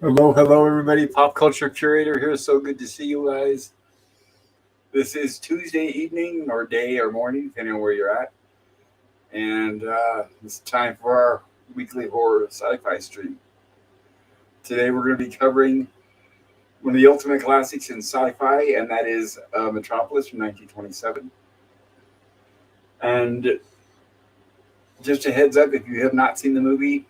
Hello, everybody. Pop culture curator here. So good to see you guys. This is Tuesday evening, or day, or morning, depending on where you're at. And it's time for our weekly horror sci-fi stream. Today, we're going to be covering one of the ultimate classics in sci-fi, and that is Metropolis from 1927. And just a heads up, if you have not seen the movie,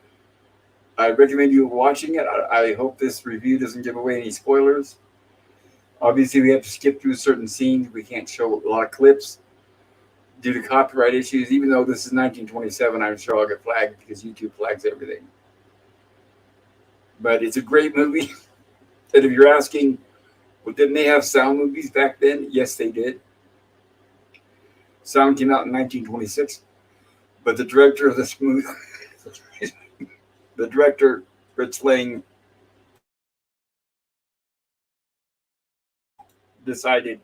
I recommend you watching it. I hope this review doesn't give away any spoilers. Obviously, we have to skip through certain scenes. We can't show a lot of clips due to copyright issues. Even though this is 1927, I'm sure I'll get flagged because YouTube flags everything. But it's a great movie. And if you're asking, well, didn't they have sound movies back then? Yes, they did. Sound came out in 1926. But the director of this movie, the director, Fritz Lang, decided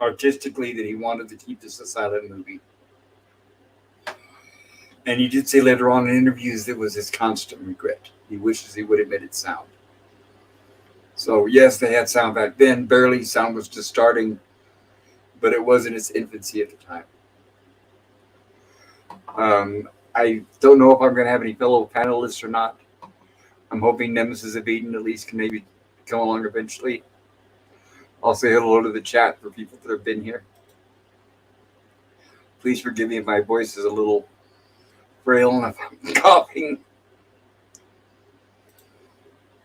artistically that he wanted to keep this a silent movie. And he did say later on in interviews that was his constant regret. He wishes he would have made it sound. So yes, they had sound back then. Barely. Sound was just starting, but it was in its infancy at the time. I don't know if I'm going to have any fellow panelists or not. I'm hoping Nemesis of Eden at least can maybe come along eventually. I'll say hello to the chat for people that have been here. Please forgive me if my voice is a little frail and if I'm coughing.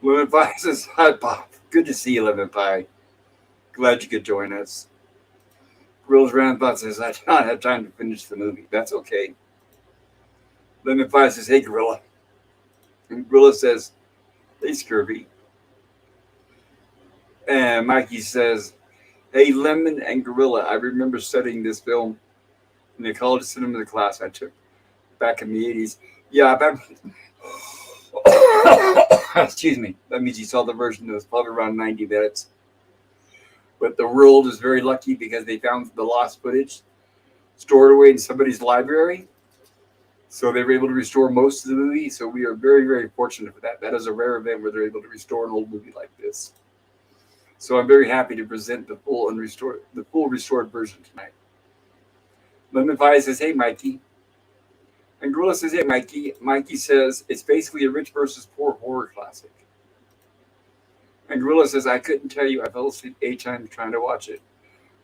Lemon Pie says, hi, Bob. Good to see you, Lemon Pie. Glad you could join us. Grills Roundabout says, I did not have time to finish the movie. That's okay. Lemon Pie says, hey, Gorilla. And Gorilla says, hey, Scurvy. And Mikey says, hey, Lemon and Gorilla, I remember studying this film in the college cinema class I took back in the 80s. Yeah, excuse me. That means you saw the version that was probably around 90 minutes. But the world is very lucky because they found the lost footage stored away in somebody's library. So they were able to restore most of the movie. So we are very, very fortunate for that. That is a rare event where they're able to restore an old movie like this. So I'm very happy to present the full restored version tonight. Lemon Pie says, hey, Mikey. And Gorilla says, hey, Mikey. Mikey says, it's basically a rich versus poor horror classic. And Gorilla says, I couldn't tell you. I fell asleep 8 times trying to watch it.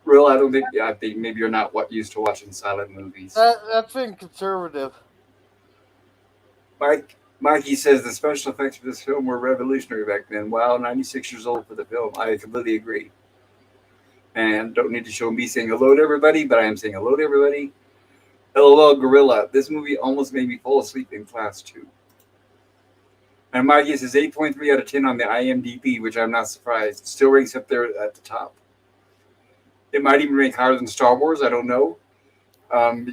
Gorilla, I think maybe you're not used to watching silent movies. That's being conservative. Mikey says the special effects for this film were revolutionary back then. Wow, 96 years old for the film. I completely agree. And don't need to show me saying hello to everybody, but I am saying hello to everybody. LOL Gorilla. This movie almost made me fall asleep in class too. And Mikey says 8.3 out of 10 on the IMDb, which I'm not surprised. It still ranks up there at the top. It might even rank higher than Star Wars. I don't know.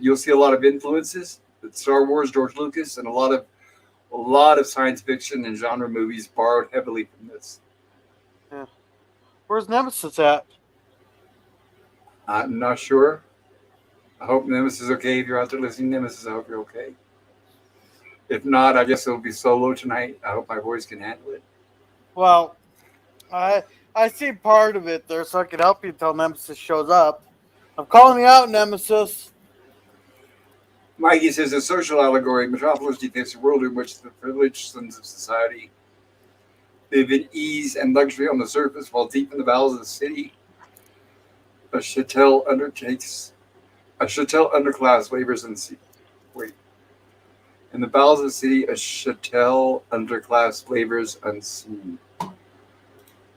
You'll see a lot of influences. Star Wars, George Lucas, and a lot of science fiction and genre movies borrowed heavily from this. Yeah. Where's Nemesis at? I'm not sure. I hope Nemesis is okay. If you're out there listening, Nemesis, I hope you're okay. If not, I guess it'll be solo tonight. I hope my voice can handle it. Well, I see part of it there, so I can help you until Nemesis shows up. I'm calling you out, Nemesis. Mikey says a social allegory. Metropolis depicts a world in which the privileged sons of society live in ease and luxury on the surface, while deep in the bowels of the city, a chattel underclass labors unseen. In the bowels of the city, a chattel underclass labors unseen.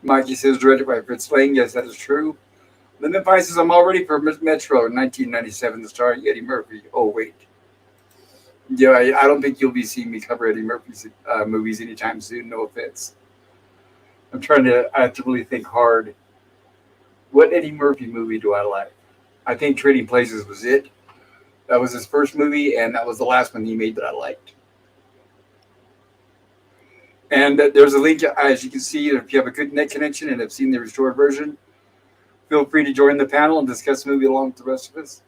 Mikey says directed by Fritz Lang. Yes, that is true. Lemon Pie says I'm all ready for Metro in 1997, starring Eddie Murphy. Oh, wait. Yeah, I don't think you'll be seeing me cover Eddie Murphy's movies anytime soon. No offense. I have to really think hard. What Eddie Murphy movie do I like? I think Trading Places was it. That was his first movie, and that was the last one he made that I liked. And there's a link, as you can see, if you have a good net connection and have seen the restored version, feel free to join the panel and discuss the movie along with the rest of us.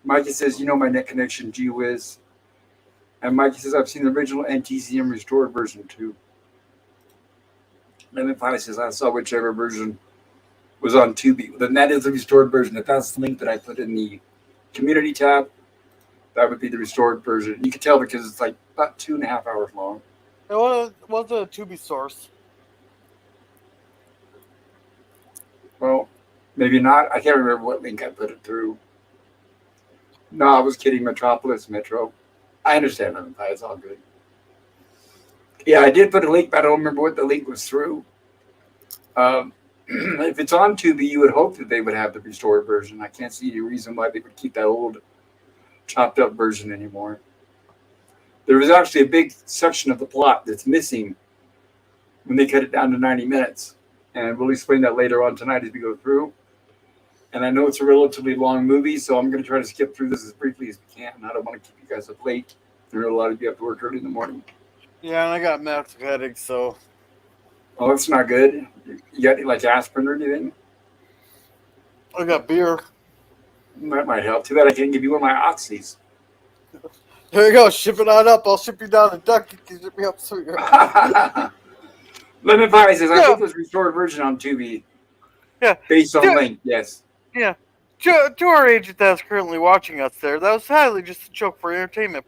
Mikey says, you know my net connection, gee whiz. And Mikey says, I've seen the original NTCM restored version too. And then finally says I saw whichever version was on Tubi. Then that is the restored version. If that's the link that I put in the community tab, that would be the restored version. You can tell because it's like about 2.5 hours long. It was a Tubi source. Well, maybe not. I can't remember what link I put it through. No, I was kidding. Metropolis, Metro. I understand that. It's all good. Yeah, I did put a link, but I don't remember what the link was through. If it's on Tubi, you would hope that they would have the restored version. I can't see any reason why they would keep that old, chopped up version anymore. There was actually a big section of the plot that's missing when they cut it down to 90 minutes. And we'll explain that later on tonight as we go through. And I know it's a relatively long movie, so I'm going to try to skip through this as briefly as we can. I don't want to keep you guys up late. There are a lot of you have to work early in the morning. Yeah, and I got massive headaches, so. Oh, that's not good. You got like aspirin or anything? I got beer. That might help. Too bad I can't give you one of my oxys. There you go. Ship it on up. I'll ship you down to Duck. You can ship me up sweeter. Lemon Pie says, I think it was restored version on Tubi. Yeah. Based on link, yes. Yeah. To our agent that's currently watching us there, that was highly just a joke for entertainment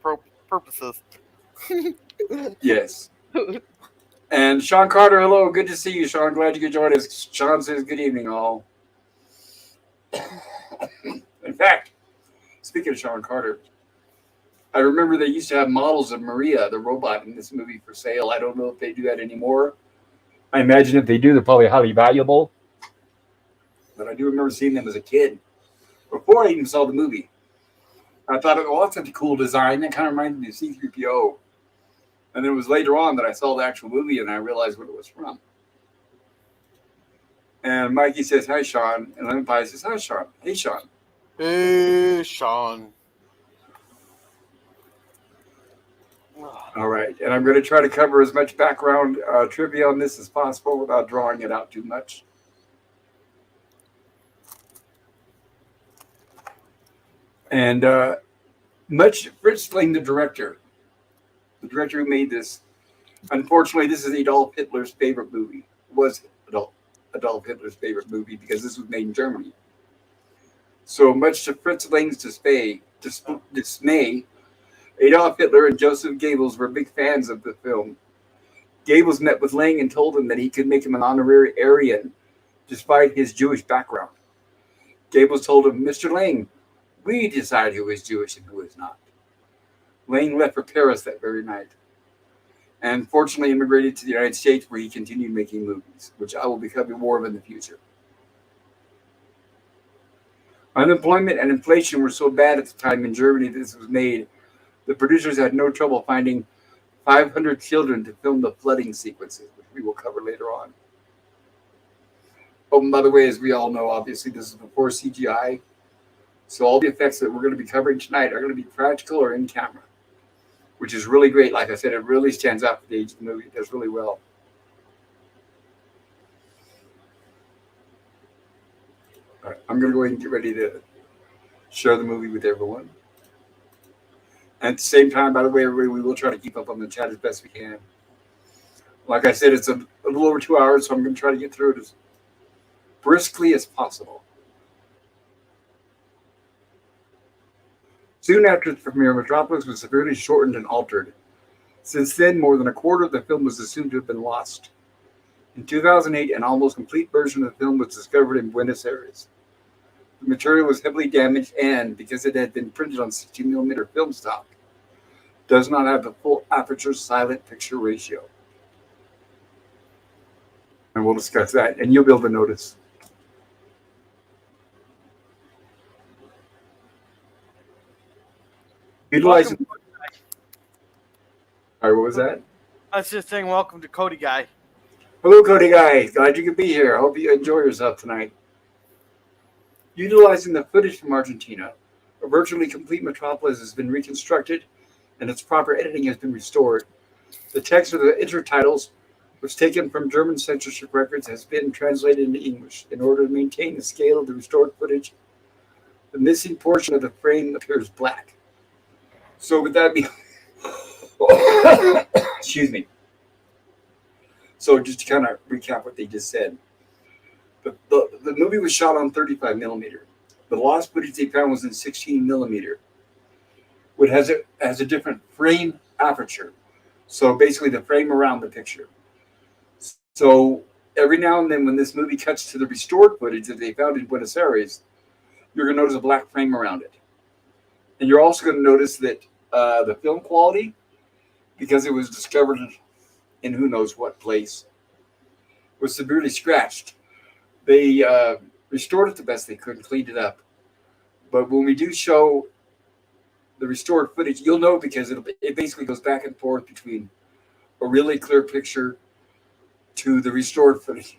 purposes. Yes. And Sean Carter, hello. Good to see you, Sean. Glad you could join us. Sean says, good evening, all. In fact, speaking of Sean Carter, I remember they used to have models of Maria, the robot, in this movie for sale. I don't know if they do that anymore. I imagine if they do, they're probably highly valuable. But I do remember seeing them as a kid before I even saw the movie. I thought, oh, that's such a cool design. That kind of reminds me of C-3PO. And then it was later on that I saw the actual movie and I realized what it was from. And Mikey says, hi, Sean. And Lemon Pie says, hi, Sean. Hey, Sean. Hey, Sean. All right. And I'm going to try to cover as much background trivia on this as possible without drawing it out too much. And much Fritz Lang, the director who made this. Unfortunately, this is Adolf Hitler's favorite movie. Was Adolf Hitler's favorite movie because this was made in Germany. So much to Fritz Lang's dismay, Adolf Hitler and Joseph Goebbels were big fans of the film. Goebbels met with Lang and told him that he could make him an honorary Aryan despite his Jewish background. Goebbels told him, Mr. Lang, we decide who is Jewish and who is not. Lang left for Paris that very night and fortunately immigrated to the United States where he continued making movies, which I will be covering more of in the future. Unemployment and inflation were so bad at the time in Germany that this was made, the producers had no trouble finding 500 children to film the flooding sequences, which we will cover later on. Oh, and by the way, as we all know, obviously this is before CGI. So all the effects that we're going to be covering tonight are going to be practical or in camera, which is really great. Like I said, it really stands out for the age of the movie. It does really well. All right, I'm going to go ahead and get ready to share the movie with everyone. And at the same time, by the way, everybody, we will try to keep up on the chat as best we can. Like I said, it's a little over 2 hours, so I'm going to try to get through it as briskly as possible. Soon after the premiere, Metropolis was severely shortened and altered. Since then, more than a quarter of the film was assumed to have been lost. In 2008, an almost complete version of the film was discovered in Buenos Aires. The material was heavily damaged and, because it had been printed on 16mm film stock, does not have the full aperture silent picture ratio. And we'll discuss that, and you'll be able to notice. Utilizing. All right, what was that? I was just saying, welcome to Cody Guy. Hello, Cody Guy. Glad you could be here. I hope you enjoy yourself tonight. Utilizing the footage from Argentina, a virtually complete Metropolis has been reconstructed and its proper editing has been restored. The text of the intertitles was taken from German censorship records and has been translated into English in order to maintain the scale of the restored footage. The missing portion of the frame appears black. So would that be... Excuse me. So just to kind of recap what they just said, the movie was shot on 35 millimeter. The lost footage they found was in 16 millimeter, which has a different frame aperture. So basically, the frame around the picture. So every now and then, when this movie cuts to the restored footage that they found in Buenos Aires, you're going to notice a black frame around it, and you're also going to notice that the film quality, because it was discovered in who knows what place, was severely scratched. They restored it the best they could and cleaned it up. But when we do show the restored footage, you'll know because it basically goes back and forth between a really clear picture to the restored footage,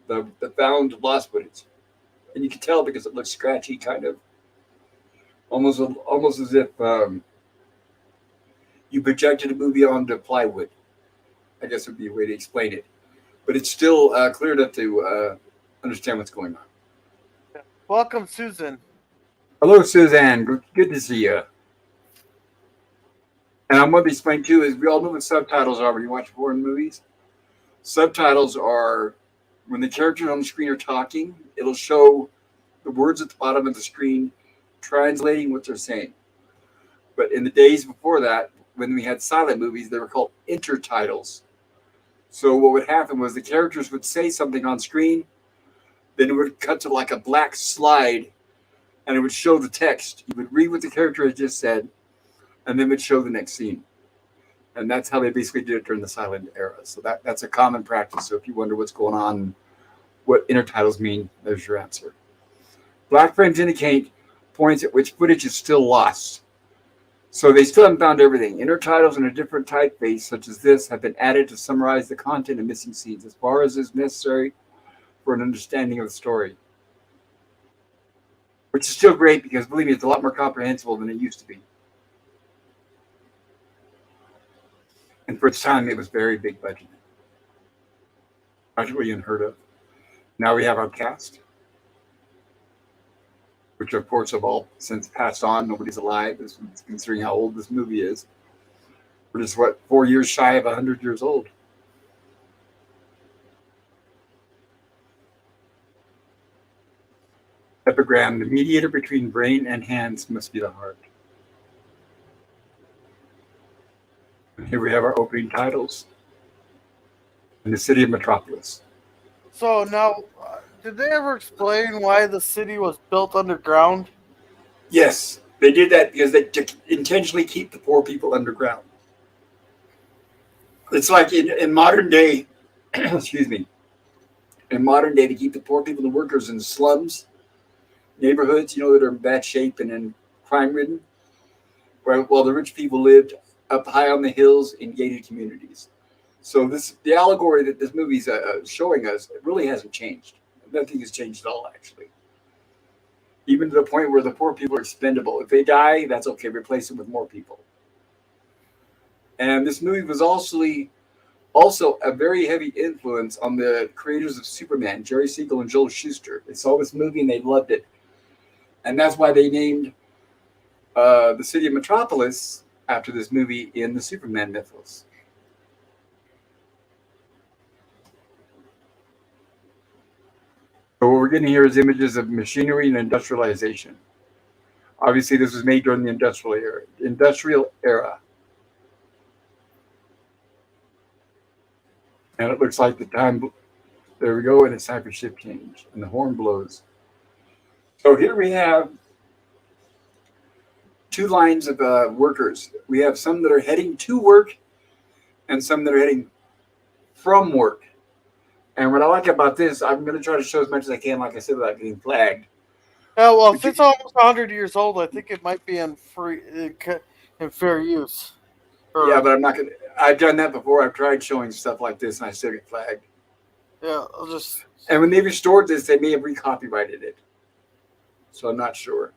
the found lost footage. And you can tell because it looks scratchy, kind of almost as if you projected a movie onto plywood. I guess would be a way to explain it. But it's still clear enough to understand what's going on. Welcome, Susan. Hello, Suzanne. Good to see you. And I'm going to explain too is we all know what subtitles are when you watch foreign movies. Subtitles are when the characters on the screen are talking, it'll show the words at the bottom of the screen translating what they're saying. But in the days before that, when we had silent movies, they were called intertitles. So what would happen was the characters would say something on screen, then it would cut to like a black slide, and it would show the text. You would read what the character had just said, and then it would show the next scene. And that's how they basically did it during the silent era. So that's a common practice. So if you wonder what's going on, what intertitles mean, there's your answer. Black frames indicate points at which footage is still lost. So they still haven't found everything. Intertitles in a different typeface, such as this, have been added to summarize the content of missing scenes as far as is necessary for an understanding of the story. Which is still great because, believe me, it's a lot more comprehensible than it used to be. And for its time, it was very big budget. Budget we unheard of. Now we have our cast, which of course have all since passed on. Nobody's alive, considering how old this movie is. We're just, 4 years shy of 100 years old. Epigram, the mediator between brain and hands must be the heart. And here we have our opening titles. In the city of Metropolis. So now, did they ever explain why the city was built underground? Yes, they did that because they intentionally keep the poor people underground. It's like in modern day, excuse me, in modern day, to keep the poor people and the workers in slums, neighborhoods, that are in bad shape and in crime-ridden, while the rich people lived up high on the hills in gated communities. So the allegory that this movie's showing us, it really hasn't changed. Nothing has changed at all, actually. Even to the point where the poor people are expendable. If they die, that's okay. Replace them with more people. And this movie was also a very heavy influence on the creators of Superman, Jerry Siegel and Joel Shuster. They saw this movie and they loved it. And that's why they named the city of Metropolis after this movie in the Superman mythos. So what we're getting here is images of machinery and industrialization. Obviously, this was made during the industrial era. And it looks like the time, there we go, and it's time for shift change. And the horn blows. So here we have two lines of workers. We have some that are heading to work and some that are heading from work. And what I like about this, I'm going to try to show as much as I can, like I said, without getting flagged. Yeah, well, if it's almost 100 years old, I think it might be in fair use. Yeah, but I'm not going to. I've done that before. I've tried showing stuff like this, and I still get flagged. Yeah, I'll just. And when they restored this, they may have recopyrighted it. So I'm not sure.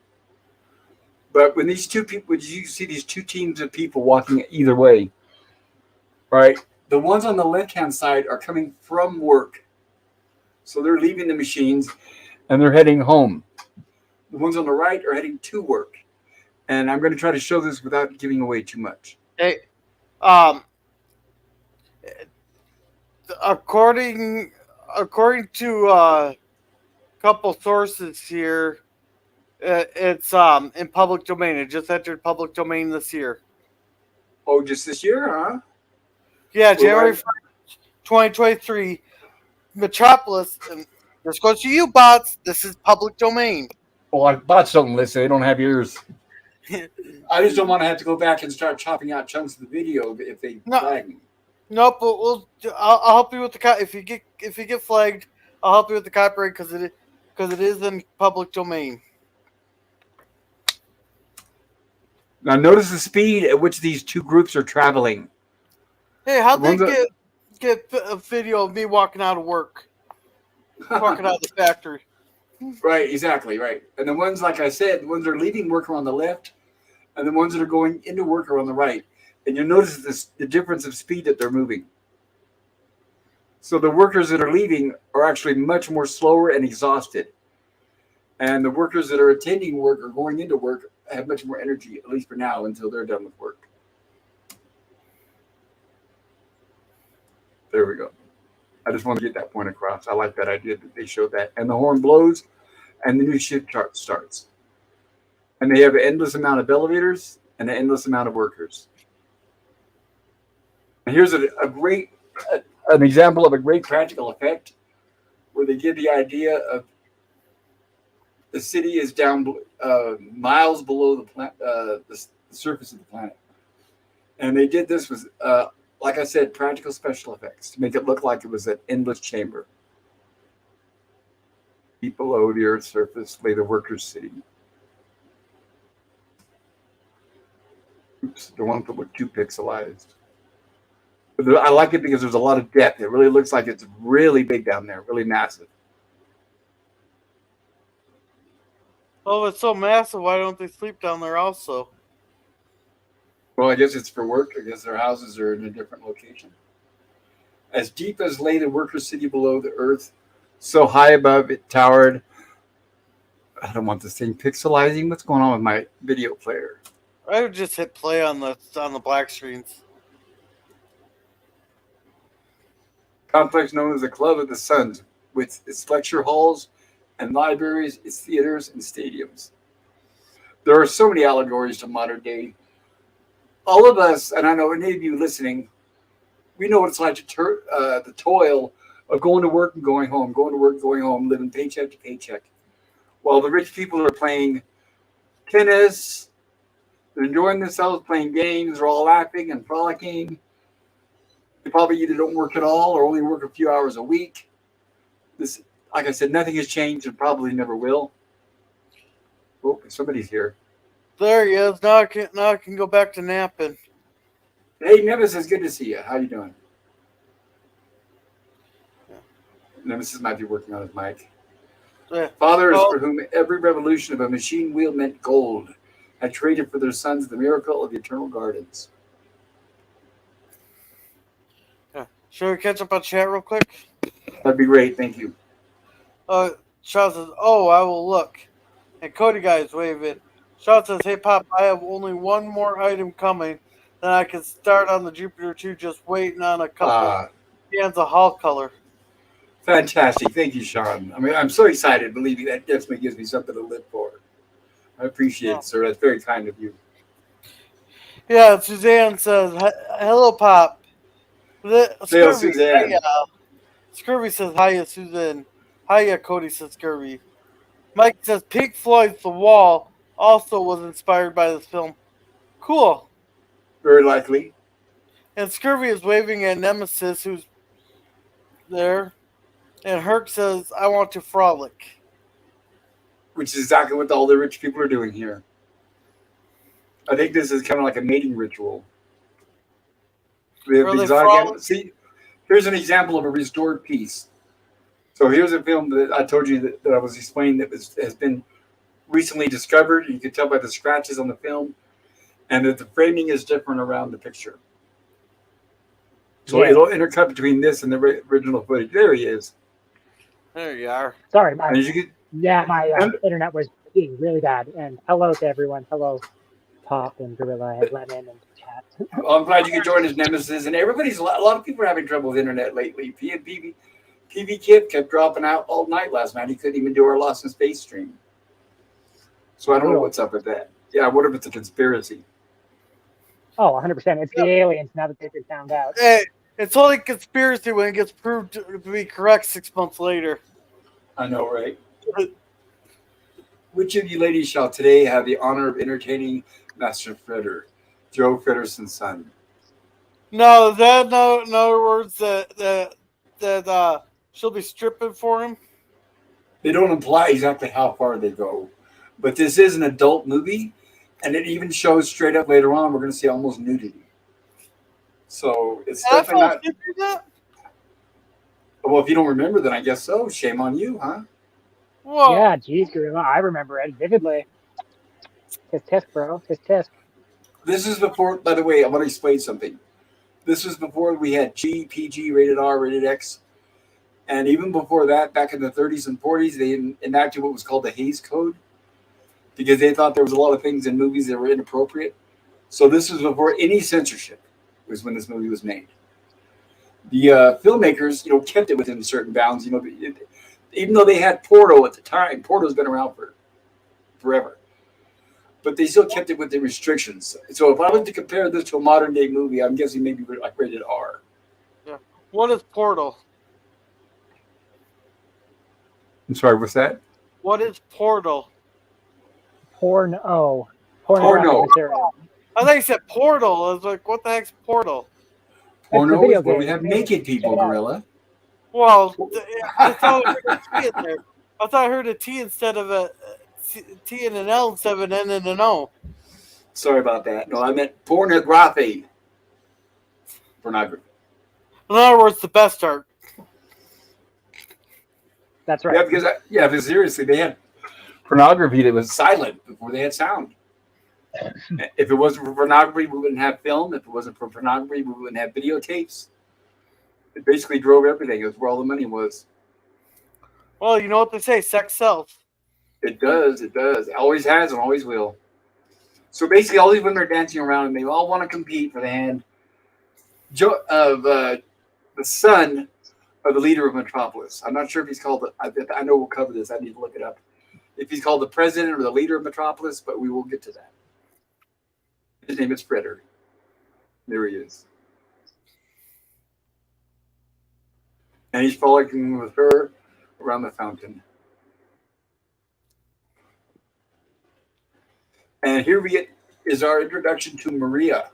But when these two people, when you see these two teams of people walking either way, right? The ones on the left-hand side are coming from work. So they're leaving the machines and they're heading home. The ones on the right are heading to work. And I'm going to try to show this without giving away too much. Hey, according to a couple sources here, it's in public domain. It just entered public domain this year. Oh, just this year, huh? Yeah, Well, January 1st, 2023. Metropolis, and this goes to you, bots. This is public domain. Well, bots don't listen. They don't have ears. I just don't want to have to go back and start chopping out chunks of the video if they flag me. Nope. I'll help you with the if you get flagged. I'll help you with the copyright because it is in public domain. Now notice the speed at which these two groups are traveling. Hey, how'd they get a video of me walking out of work, walking out of the factory? Right, exactly, right. And the ones, like I said, the ones that are leaving work are on the left, and the ones that are going into work are on the right. And you'll notice the difference of speed that they're moving. So the workers that are leaving are actually much more slower and exhausted. And the workers that are attending work or going into work have much more energy, at least for now, until they're done with work. There we go. I just want to get that point across. I like that idea that they showed that. And the horn blows, and the new shift chart starts. And they have an endless amount of elevators and an endless amount of workers. And here's an example of a great practical effect where they give the idea of the city is down miles below the surface of the planet. And they did this with, like I said, practical special effects to make it look like it was an endless chamber. Deep below the Earth's surface lay the workers' city. Oops, the one that looked too pixelized. But I like it because there's a lot of depth. It really looks like it's really big down there, really massive. Oh, it's so massive. Why don't they sleep down there also? Well, I guess it's for work. I guess their houses are in a different location. As deep as lay the workers' city below the earth, so high above it towered. I don't want this thing pixelizing. What's going on with my video player? I would just hit play on the black screens. Complex known as the Club of the Suns, with its lecture halls and libraries, its theaters and stadiums. There are so many allegories to modern day. All of us, and I know any of you listening, we know what it's like to the toil of going to work and going home, going to work, going home, living paycheck to paycheck. While the rich people are playing tennis, they're enjoying themselves, playing games, they're all laughing and frolicking. They probably either don't work at all or only work a few hours a week. This, like I said, nothing has changed and probably never will. Oh, somebody's here. There he is. Now I can go back to napping. Hey, Nemesis, good to see you. How you doing? Yeah. Nemesis might be working on his mic. Yeah. Fathers for whom every revolution of a machine wheel meant gold had traded for their sons the miracle of the eternal gardens. Yeah. Should we catch up on chat real quick? That'd be great. Thank you. Shaw says, "Oh, I will look." And Cody guys waving. Shaw says, "Hey Pop, I have only one more item coming. Then I can start on the Jupiter 2, just waiting on a couple cans of Hall color." Fantastic. Thank you, Sean. I mean, I'm so excited. Believe me, that definitely gives me something to live for. I appreciate it, sir. That's very kind of you. Yeah, Suzanne says, "Hello, Pop." Hello, Suzanne. Scurvy says, "Hiya, Suzanne." "Hiya, Cody," says Scurvy. Mike says, "Pink Floyd's The Wall also was inspired by this film." Cool. Very likely. And Scurvy is waving at Nemesis, who's there. And Herc says, "I want to frolic." Which is exactly what all the rich people are doing here. I think this is kind of like a mating ritual. See, here's an example of a restored piece. So here's a film that I told you that I was explaining that has been recently discovered. You can tell by the scratches on the film, and that the framing is different around the picture. So it'll intercut between this and the original footage. There he is. There you are. Sorry, my internet was being really bad. And hello to everyone. Hello. Pop and Gorilla had let in and chat. Well, I'm glad you could join as Nemesis. And a lot of people are having trouble with internet lately. PV Kip kept dropping out all night last night. He couldn't even do our Lost in Space stream. So I don't know what's up with that. Yeah, I wonder if it's a conspiracy. Oh, 100%. It's the aliens now that they've been found out. Hey, it's only conspiracy when it gets proved to be correct 6 months later. I know, right? Which of you ladies shall today have the honor of entertaining Master Fritter, Joe Fritterson's son? No, in other words, that she'll be stripping for him. They don't imply exactly how far they go, but this is an adult movie, and it even shows straight up later on we're going to see almost nudity. So it's definitely not. That? Well, if you don't remember, then I guess so. Shame on you, huh? Whoa. Yeah, geez, Gorilla. I remember it vividly. Tisk, bro. Tisk. This is before, by the way, I want to explain something. This was before we had G, PG, rated R, rated X. And even before that, back in the 30s and 40s, they enacted what was called the Hays Code because they thought there was a lot of things in movies that were inappropriate. So this was before any censorship was when this movie was made. The filmmakers, kept it within certain bounds. Even though they had Porto at the time, Porto's been around for forever. But they still kept it with the restrictions. So if I was to compare this to a modern day movie, I'm guessing maybe like rated R. Yeah. What is Portal? I'm sorry, what's that? What is Portal? Porno. Porno. Material. I thought you said Portal. I was like, what the heck's Portal? Porno video is where game. we have naked people, Gorilla. Well, I thought I heard a T in there. I thought I heard a T instead of a T and an L instead of an N and an O. Sorry about that. No, I meant pornography. Pornography. In other words, the best art. That's right. Because seriously, they had pornography that was silent before they had sound. If it wasn't for pornography, we wouldn't have film. If it wasn't for pornography, we wouldn't have videotapes. It basically drove everything. It was where all the money was. Well, you know what they say, sex sells. It does. It does. It always has and always will. So basically, all these women are dancing around, and they all want to compete for the hand of the son of the leader of Metropolis. I'm not sure if he's called. I know we'll cover this. I need to look it up. If he's called the president or the leader of Metropolis, but we will get to that. His name is Fritter. There he is. And he's frolicking with her around the fountain. And here is our introduction to Maria.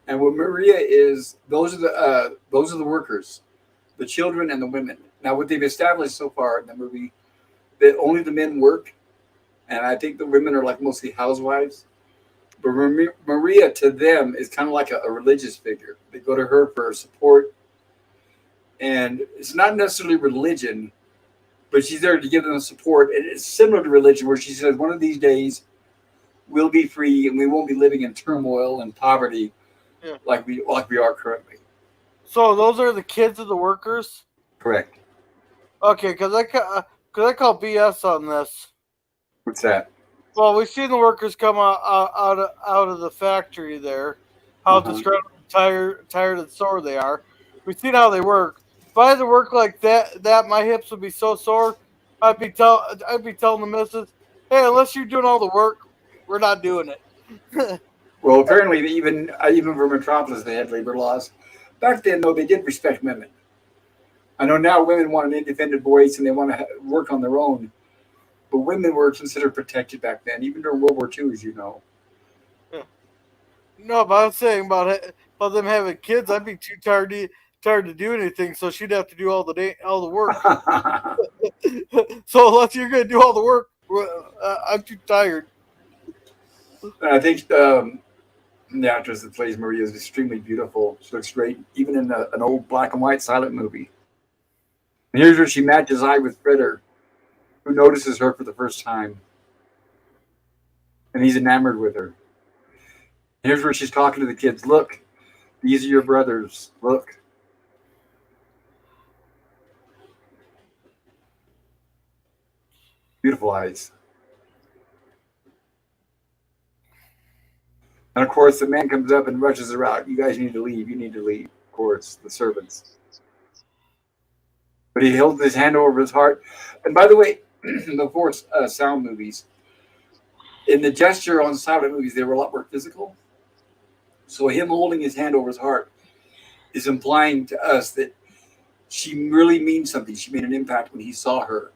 And what Maria is, those are the workers, the children and the women. Now, what they've established so far in the movie, that only the men work, and I think the women are like mostly housewives. But Maria to them is kind of like a religious figure. They go to her for support. And it's not necessarily religion, but she's there to give them support. And it's similar to religion where she says, one of these days we'll be free and we won't be living in turmoil and poverty like we are currently. So those are the kids of the workers? Correct. Okay, because I call BS on this. What's that? Well, we've seen the workers come out of the factory there, how disgruntled, tired and sore they are. We've seen how they work. If I had to work like that my hips would be so sore. I'd be telling the missus, hey, unless you're doing all the work, we're not doing it. Well, apparently, even for Metropolis, they had labor laws. Back then, though, they did respect women. I know now women want an independent voice and they want to work on their own. But women were considered protected back then, even during World War II, as you know. Yeah. No, but I'm saying about them having kids, I'd be too tired to do anything, so she'd have to do all the work. So unless you're going to do all the work, I'm too tired. I think the actress that plays Maria is extremely beautiful. She looks great, even in an old black and white silent movie. And here's where she matches eye with Fritter, who notices her for the first time. And he's enamored with her. And here's where she's talking to the kids. Look, these are your brothers. Look. Beautiful eyes. And of course, the man comes up and rushes her out. You guys need to leave. You need to leave. Of course, the servants. But he held his hand over his heart. And by the way, the four sound movies, in the gesture on silent movies, they were a lot more physical. So him holding his hand over his heart is implying to us that she really means something. She made an impact when he saw her.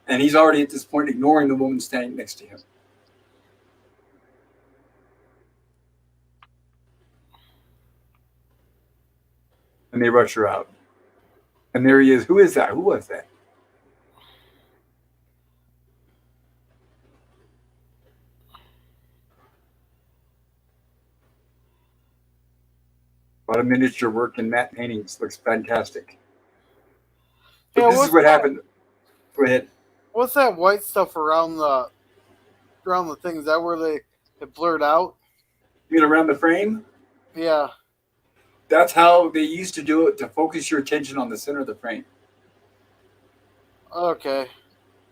And he's already at this point ignoring the woman standing next to him. And they rush her out. And there he is. Who is that? Who was that? A lot of miniature work in matte paintings. Looks fantastic. But Yeah, this is what happened. Go ahead. What's that white stuff around the thing? Is that where it blurred out? You mean around the frame? Yeah. That's how they used to do it, to focus your attention on the center of the frame. Okay.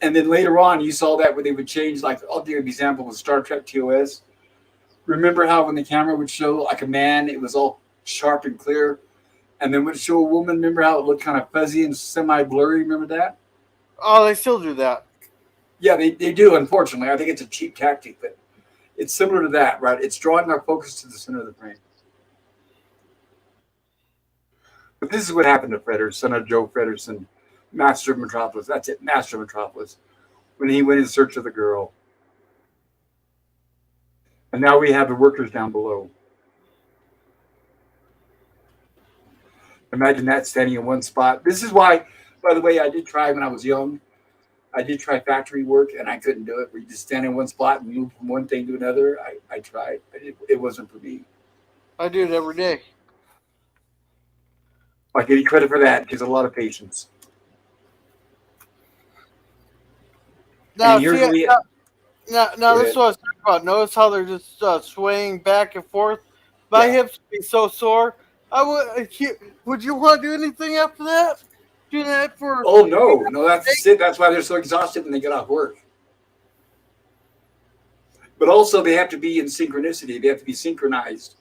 And then later on, you saw that where they would change, like, I'll give you an example with Star Trek TOS. Remember how when the camera would show like a man, it was all sharp and clear, and then would show a woman, remember how it looked kind of fuzzy and semi-blurry? Remember that? Oh, they still do that. Yeah, they do, unfortunately. I think it's a cheap tactic, but it's similar to that, right? It's drawing our focus to the center of the frame. But this is what happened to Freder, son of Joe Frederson, master of Metropolis. That's it, master of Metropolis, when he went in search of the girl. And now we have the workers down below. Imagine that standing in one spot. This is why, by the way, I did try when I was young. I did try factory work, and I couldn't do it. Where you just stand in one spot and move from one thing to another. I tried, but it wasn't for me. I do it every day. I give you credit for that. It takes a lot of patience. Now, And here's see, we- now this is what I was talking about. Notice how they're just swaying back and forth. My hips would be so sore. Would you want to do anything after that? Do that for? Oh no, that's it. That's why they're so exhausted when they get off work. But also, they have to be in synchronicity. They have to be synchronized.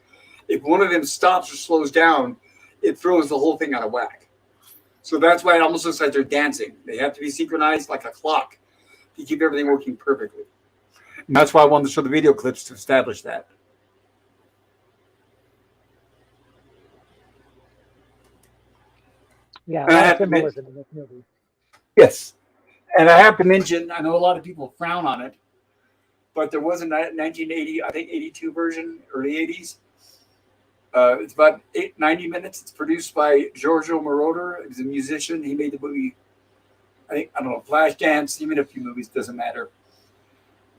If one of them stops or slows down, it throws the whole thing out of whack. So that's why it almost looks like they're dancing. They have to be synchronized like a clock to keep everything working perfectly. And that's why I wanted to show the video clips to establish that. Yeah, a And I lot have of to admit- symbolism in this movie. Yes. And I have to mention, I know a lot of people frown on it, but there was a 1980, I think 82 version, early 80s. It's about 90 minutes. It's produced by Giorgio Moroder. He's a musician. He made the movie, I don't know, Flashdance. He made a few movies, doesn't matter.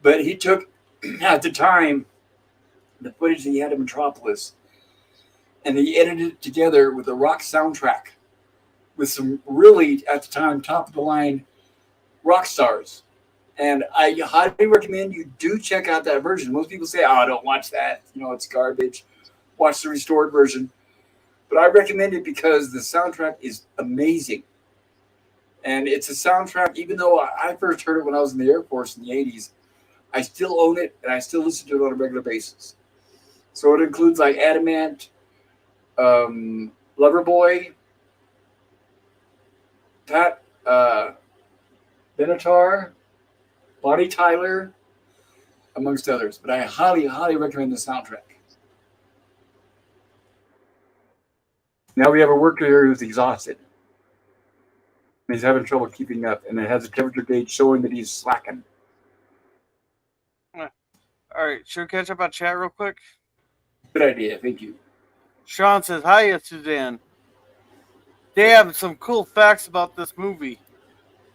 But he took, at the time, the footage that he had in Metropolis, and he edited it together with a rock soundtrack with some really, at the time, top-of-the-line rock stars. And I highly recommend you do check out that version. Most people say, oh, don't watch that. It's garbage. Watch the restored version. But I recommend it because the soundtrack is amazing. And it's a soundtrack, even though I first heard it when I was in the Air Force in the 80s, I still own it and I still listen to it on a regular basis. So it includes like Adamant, Loverboy, Pat Benatar, Bonnie Tyler, amongst others. But I highly, highly recommend the soundtrack. Now we have a worker here who's exhausted. And he's having trouble keeping up. And it has a temperature gauge showing that he's slacking. All right, should we catch up on chat real quick? Good idea. Thank you. Sean says, hiya, Suzanne. They have some cool facts about this movie.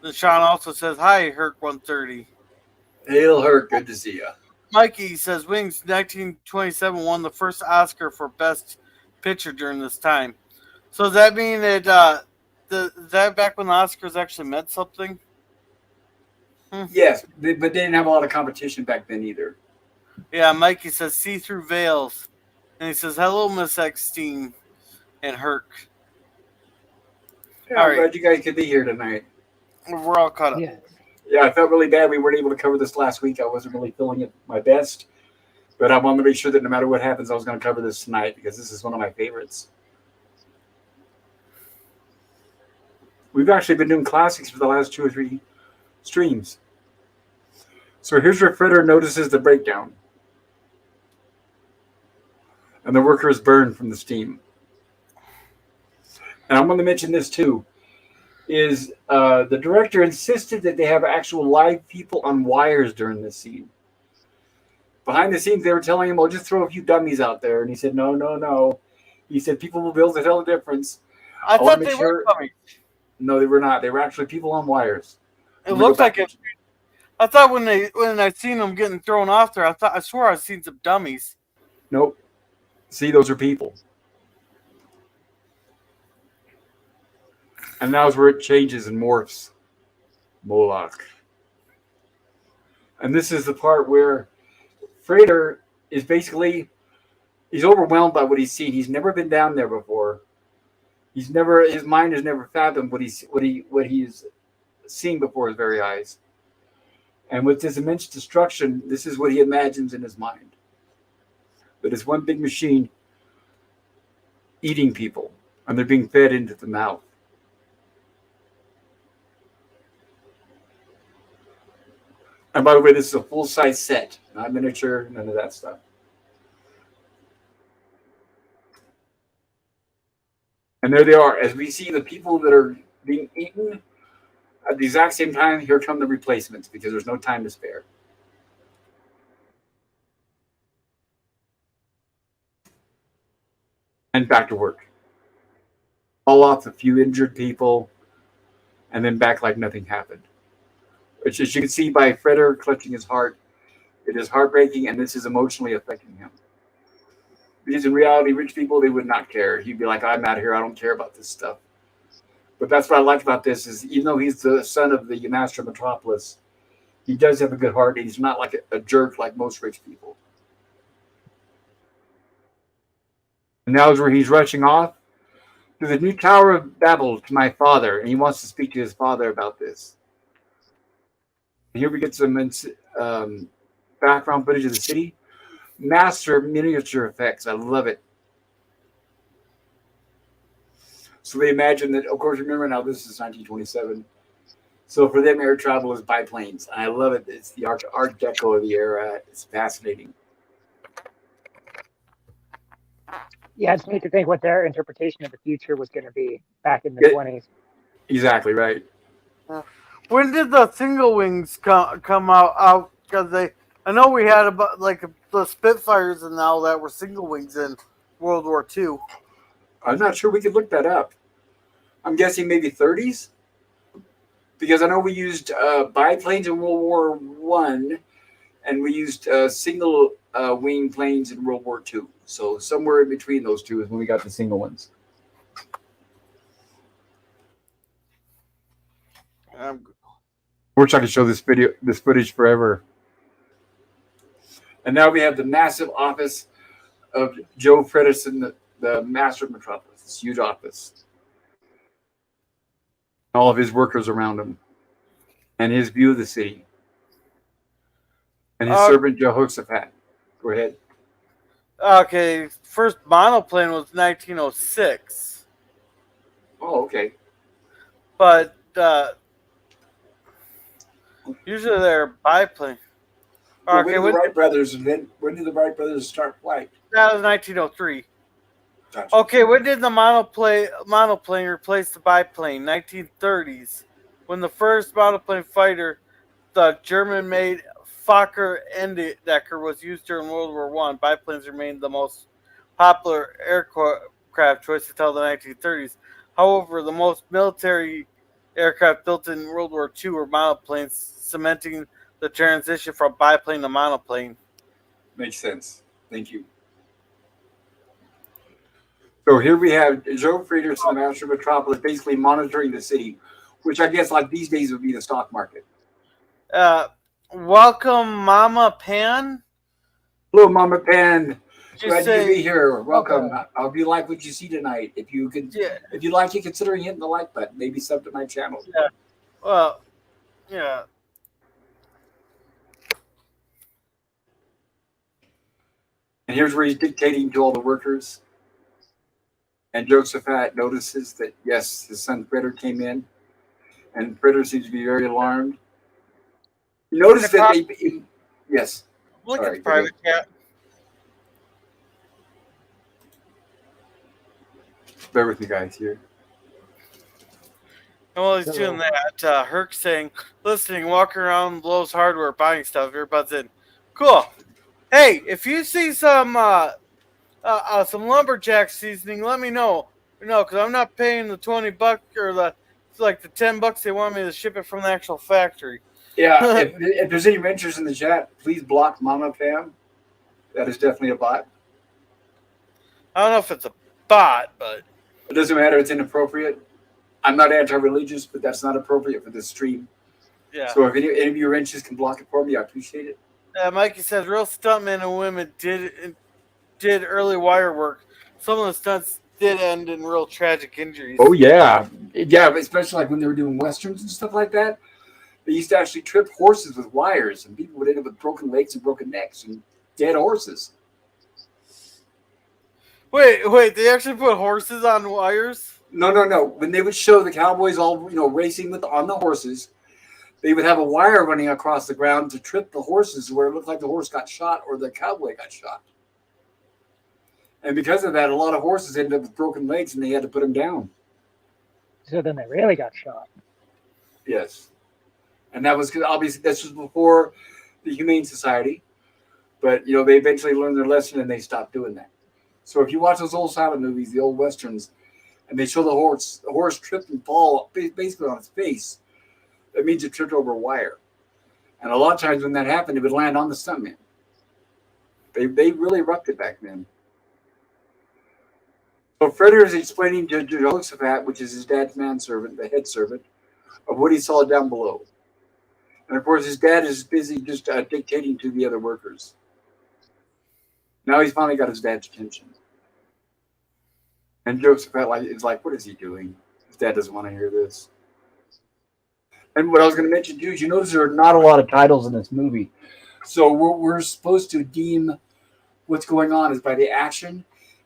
Then Sean also says, hi, Herc130. Hail, Herc. Good to see you. Mikey says, Wings 1927 won the first Oscar for Best Picture during this time. So does that mean that that back when the Oscars actually meant something? Yes, but they didn't have a lot of competition back then either. Yeah, Mikey says, see-through veils. And he says, hello, Miss Eckstein and Herc. Yeah, All I'm right. glad you guys could be here tonight. We're all caught up. Yes. Yeah, I felt really bad we weren't able to cover this last week. I wasn't really feeling it my best. But I wanted to make sure that no matter what happens, I was going to cover this tonight because this is one of my favorites. We've actually been doing classics for the last 2 or 3 streams. So here's where Fritter notices the breakdown. And the worker is burned from the steam. And I want to mention this too, is the director insisted that they have actual live people on wires during this scene. Behind the scenes, they were telling him, "Oh, just throw a few dummies out there." And he said, "No, no, no." He said, "People will be able to tell the difference." I thought they were dummies. No, they were not. They were actually people on wires. It looked like it. I thought when I seen them getting thrown off there, I swore I seen some dummies. Nope. See, those are people. And now's where it changes and morphs. Moloch. And this is the part where Frater is basically, he's overwhelmed by what he's seen. He's never been down there before. His mind has never fathomed what he's seen before his very eyes. And with this immense destruction, this is what he imagines in his mind. That it's one big machine eating people, and they're being fed into the mouth. And by the way, this is a full-size set, not miniature, none of that stuff. And there they are. As we see the people that are being eaten, at the exact same time, here come the replacements because there's no time to spare. And back to work. All off a few injured people, and then back like nothing happened. Which, as you can see by Freder clutching his heart, it is heartbreaking, and this is emotionally affecting him. Because in reality, rich people, they would not care. He'd be like, "I'm out of here. I don't care about this stuff." But that's what I like about this is, even though he's the son of the master of Metropolis, he does have a good heart, and he's not like a jerk like most rich people. And now is where he's rushing off to the new Tower of Babel to my father, and he wants to speak to his father about this. And here we get some background footage of the city. Master miniature effects. I love it. So they imagine that, of course, remember now this is 1927. So for them, air travel is biplanes. And I love it. It's the Art Deco of the era. It's fascinating. Yeah, it's neat to think what their interpretation of the future was going to be back in the 20s. Exactly right. When did the single wings come out? Because I know we had about like the Spitfires and all that were single wings in World War II. I'm not sure. We could look that up. I'm guessing maybe 30s, because I know we used biplanes in World War I, and we used single wing planes in World War II. So somewhere in between those two is when we got the single ones. I wish I could show this footage forever. And now we have the massive office of Joe Fredison, the master of Metropolis. This huge office. All of his workers around him. And his view of the city. And his servant Jehoshaphat. Go ahead. Okay, first monoplane was 1906. Oh, okay. But usually they're biplane. Well, when did the Wright brothers start flight? That was 1903. Gotcha. Okay, when did the monoplane replace the biplane? 1930s. When the first monoplane fighter, the German-made Fokker Endecker, was used during World War I, biplanes remained the most popular aircraft choice until the 1930s. However, the most military aircraft built in World War II were monoplanes, cementing the transition from biplane to monoplane. Makes sense. Thank you. So here we have Joe Friedrichs, the master of Metropolis, basically monitoring the city, which I guess like these days would be the stock market. Welcome, Mama Pan. Hello, Mama Pan. Glad to be here. Welcome. I hope you like what you see tonight. If you like it, consider hitting the like button. Maybe sub to my channel. Yeah. Well, yeah. And here's where he's dictating to all the workers. And Josephat notices that, yes, his son Fritter came in, and Fritter seems to be very alarmed. Notice that they. Yes. Look Sorry, at the private cat. Bear with me, guys, here. And while he's doing that, Herc's saying, listening, walking around Lowe's Hardware, buying stuff. Everybody's in. Cool. Hey, if you see some lumberjack seasoning, let me know. No, because I'm not paying the $20 or the $10 they want me to ship it from the actual factory. Yeah, if there's any renters in the chat, please block Mama Pam. That is definitely a bot. I don't know if it's a bot, but it doesn't matter. It's inappropriate. I'm not anti-religious, but that's not appropriate for this stream. Yeah. So if any of your wrenches can block it for me, I appreciate it. Mikey says real stuntmen and women did early wire work. Some of the stunts did end in real tragic injuries. Oh yeah, especially like when they were doing westerns and stuff like that. They used to actually trip horses with wires, and people would end up with broken legs and broken necks and dead horses. Wait! They actually put horses on wires? No. When they would show the cowboys all racing on the horses, they would have a wire running across the ground to trip the horses where it looked like the horse got shot or the cowboy got shot. And because of that, a lot of horses ended up with broken legs, and they had to put them down. So then they really got shot. Yes. And that was obviously this was before the Humane Society, but they eventually learned their lesson and they stopped doing that. So if you watch those old silent movies, the old westerns, and they show the horse trip and fall basically on its face, that means it tripped over a wire. And a lot of times when that happened, it would land on the stuntman. They really roughed it back then. So Fritter is explaining to Josephat, which is his dad's manservant, the head servant, of what he saw down below. And of course, his dad is busy just dictating to the other workers. Now he's finally got his dad's attention. And Josephat is like, what is he doing? His dad doesn't want to hear this. And what I was going to mention too is, you notice there are not a lot of titles in this movie. So we're supposed to deem what's going on is by the action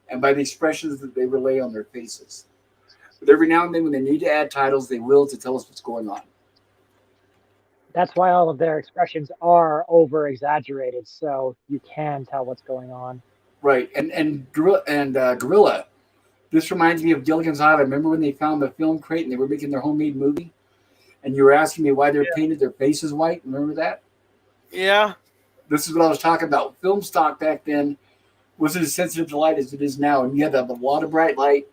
and by the expressions that they relay on their faces. But every now and then when they need to add titles, they will to tell us what's going on. That's why all of their expressions are over-exaggerated, so you can tell what's going on. Right, and Gorilla. This reminds me of Gilligan's Island. Remember when they found the film crate and they were making their homemade movie? And you were asking me why they painted their faces white? Remember that? Yeah. This is what I was talking about. Film stock back then wasn't as sensitive to light as it is now, and you had to have a lot of bright light,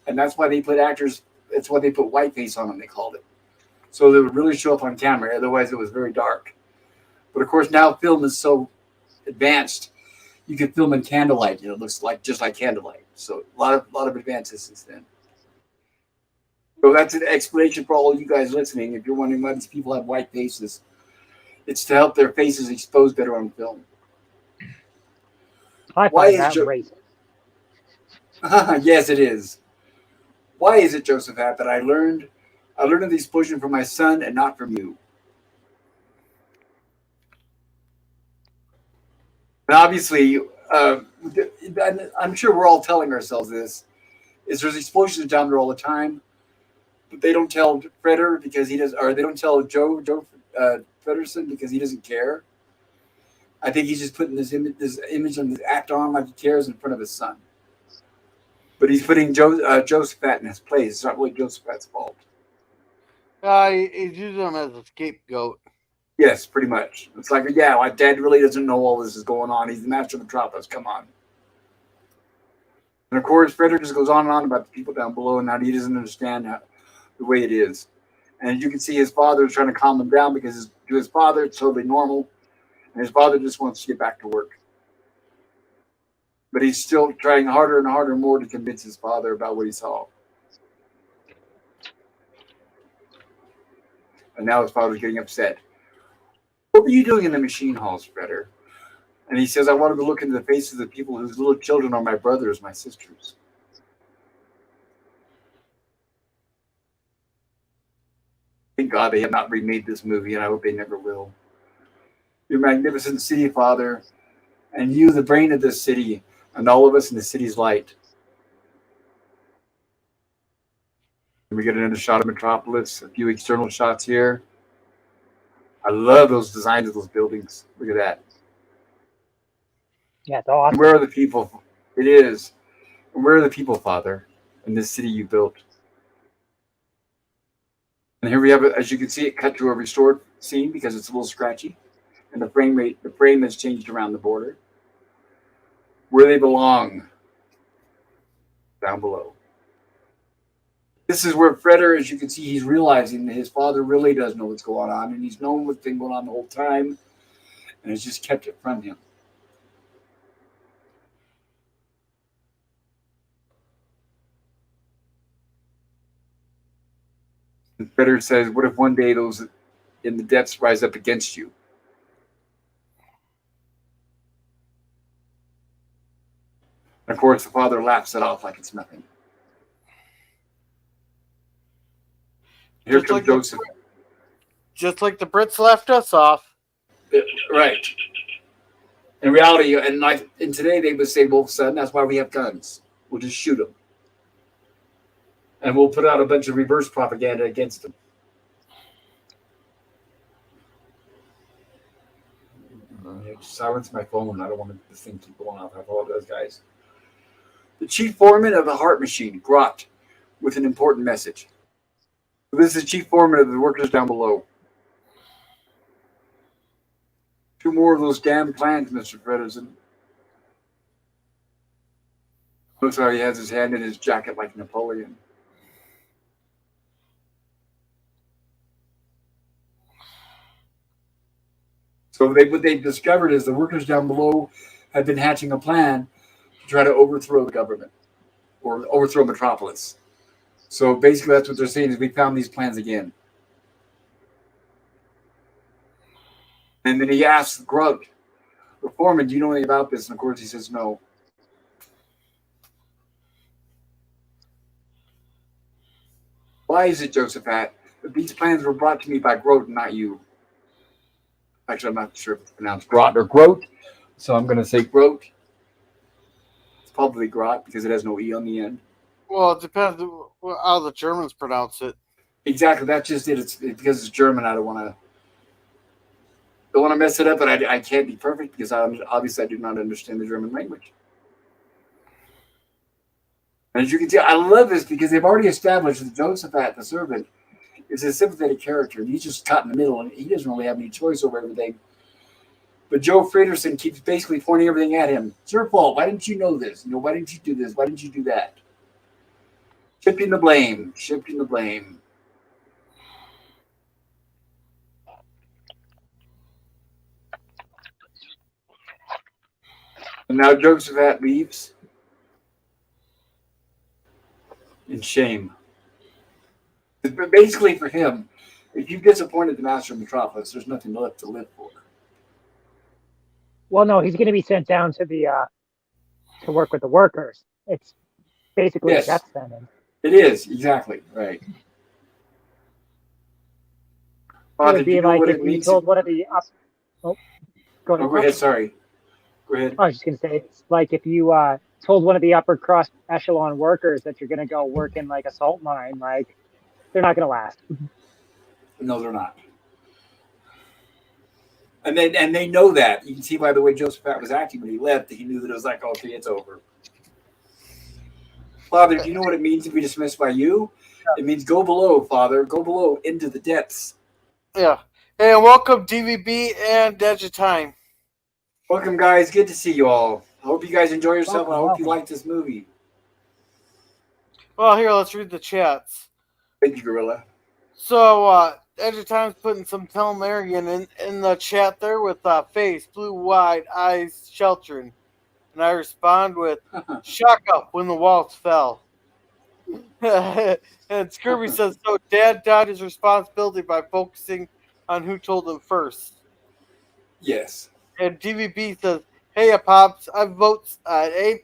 and that's why they put actors, that's why they put white face on them, they called it. So they would really show up on camera, otherwise it was very dark. But of course now film is so advanced, you can film in candlelight, it looks like just like candlelight. So a lot of advances since then. So that's an explanation for all you guys listening. If you're wondering why these people have white faces, it's to help their faces expose better on film. I find that racist. Yes, it is. Why is it, Josephat, that I learned of the explosion from my son and not from you? And obviously, I'm sure we're all telling ourselves this, is there's explosions down there all the time, but they don't tell Fritter because he does, or they don't tell Joe Fredderson because he doesn't care. I think he's just putting this image on this act on like he cares in front of his son. But he's putting Josephat in his place. It's not really Josephat's fault. He's using him as a scapegoat. Yes, pretty much. It's like, yeah, my dad really doesn't know all this is going on. He's the master of Metropolis. Come on. And of course, Fritter just goes on and on about the people down below and how he doesn't understand the way it is. And you can see his father is trying to calm him down because to his father, it's totally normal. And his father just wants to get back to work. But he's still trying harder and harder more to convince his father about what he saw. And now his father's getting upset. What were you doing in the machine halls, Fritter? And he says, I wanted to look into the faces of the people whose little children are my brothers, my sisters. Thank God they have not remade this movie, and I hope they never will. Your magnificent city, Father, And you, the brain of this city, and all of us in the city's light. And we get another shot of Metropolis, a few external shots here. I love those designs of those buildings. Look at that. Yeah, it's awesome. And where are the people? It is. And where are the people, Father, in this city you built? And here we have it, as you can see, it cut to a restored scene because it's a little scratchy. And the frame has changed around the border. Where they belong, down below. This is where Freder, as you can see, he's realizing that his father really does know what's going on, and he's known what's been going on the whole time, and has just kept it from him. And Freder says, what if one day those in the depths rise up against you? And of course, the father laughs it off like it's nothing. Here Just comes like Joseph. Just like the Brits left us off. Right. In reality, and today they would say, well, son, that's why we have guns. We'll just shoot them. And we'll put out a bunch of reverse propaganda against them. Silence my phone. I don't want this thing to keep going off. I apologize, guys. The chief foreman of the heart machine, Grot, with an important message. This is the chief foreman of the workers down below. 2 more of those damn plans, Mr. Fredersen. Looks like he has his hand in his jacket like Napoleon. So what they discovered is the workers down below had been hatching a plan to try to overthrow the government or overthrow Metropolis. So basically that's what they're saying is we found these plans again. And then he asks Grug, the foreman, do you know anything about this? And of course he says no. Why is it, Josephat, that these plans were brought to me by Grote and not you? Actually, I'm not sure if it's pronounced Grot or Grote, so I'm going to say Grote. It's probably Grot because it has no E on the end. Well, it depends how the Germans pronounce it. Exactly, that's just it. It's because it's German. I don't want to mess it up, but I can't be perfect because obviously I do not understand the German language. And as you can see, I love this because they've already established that Josephat, the servant, is a sympathetic character. And he's just caught in the middle, and he doesn't really have any choice over everything. But Joe Fredersen keeps basically pointing everything at him. It's your fault. Why didn't you know this? Why didn't you do this? Why didn't you do that? Shifting the blame. Shifting the blame. And now Josephat leaves in shame. But basically for him, if you've disappointed the master of Metropolis, there's nothing left to live for. Well, no, he's going to be sent down to the to work with the workers. It's basically a death sentence. It is, exactly, right. It would be like if you told one of the go ahead. Sorry. Go ahead. I was just going to say, it's like if you told one of the upper cross echelon workers that you're going to go work in like a salt mine, like they're not going to last. No, they're not. And they know that. You can see by the way Josephat was acting when he left that he knew that it was like, okay, it's over. Father, do you know what it means to be dismissed by you? It means go below, Father. Go below into the depths. Yeah. Hey, and welcome DVB and Digitime. Welcome, guys. Good to see you all. I hope you guys enjoy yourself. I hope you like this movie. Well, here, let's read the chats. Thank you, Gorilla. So, Digitime's putting some Telmerian in the chat there with face, blue-wide eyes, sheltering. And I respond with, shock up when the walls fell. And Scurvy says, so Dad died his responsibility by focusing on who told him first. Yes. And DVB says, hey, Pops, I vote A+.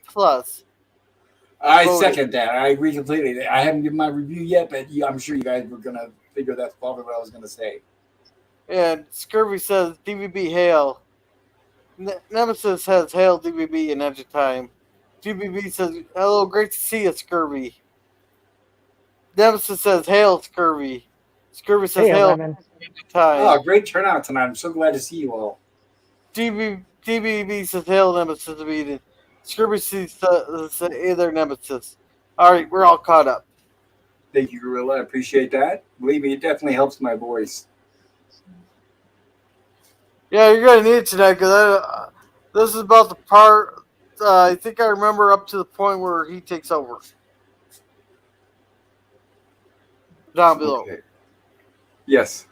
I second that. I agree completely. I haven't given my review yet, but I'm sure you guys were going to figure that's probably what I was going to say. And Scurvy says, DVB hail. Nemesis has hail DBB in Edge of Time. DBB says, hello, great to see you, Scurvy. Nemesis says, hail, Scurvy. Scurvy says, Hey, hail, Lemon. Edge of Time. Oh, great turnout tonight. I'm so glad to see you all. DBB says, hail, Nemesis of Eden. Scurvy says, hey there, Nemesis. All right, we're all caught up. Thank you, Gorilla. I appreciate that. Believe me, it definitely helps my voice. Yeah, you're going to need it tonight because this is about the part I think I remember up to the point where he takes over. Down below. Okay. Yes.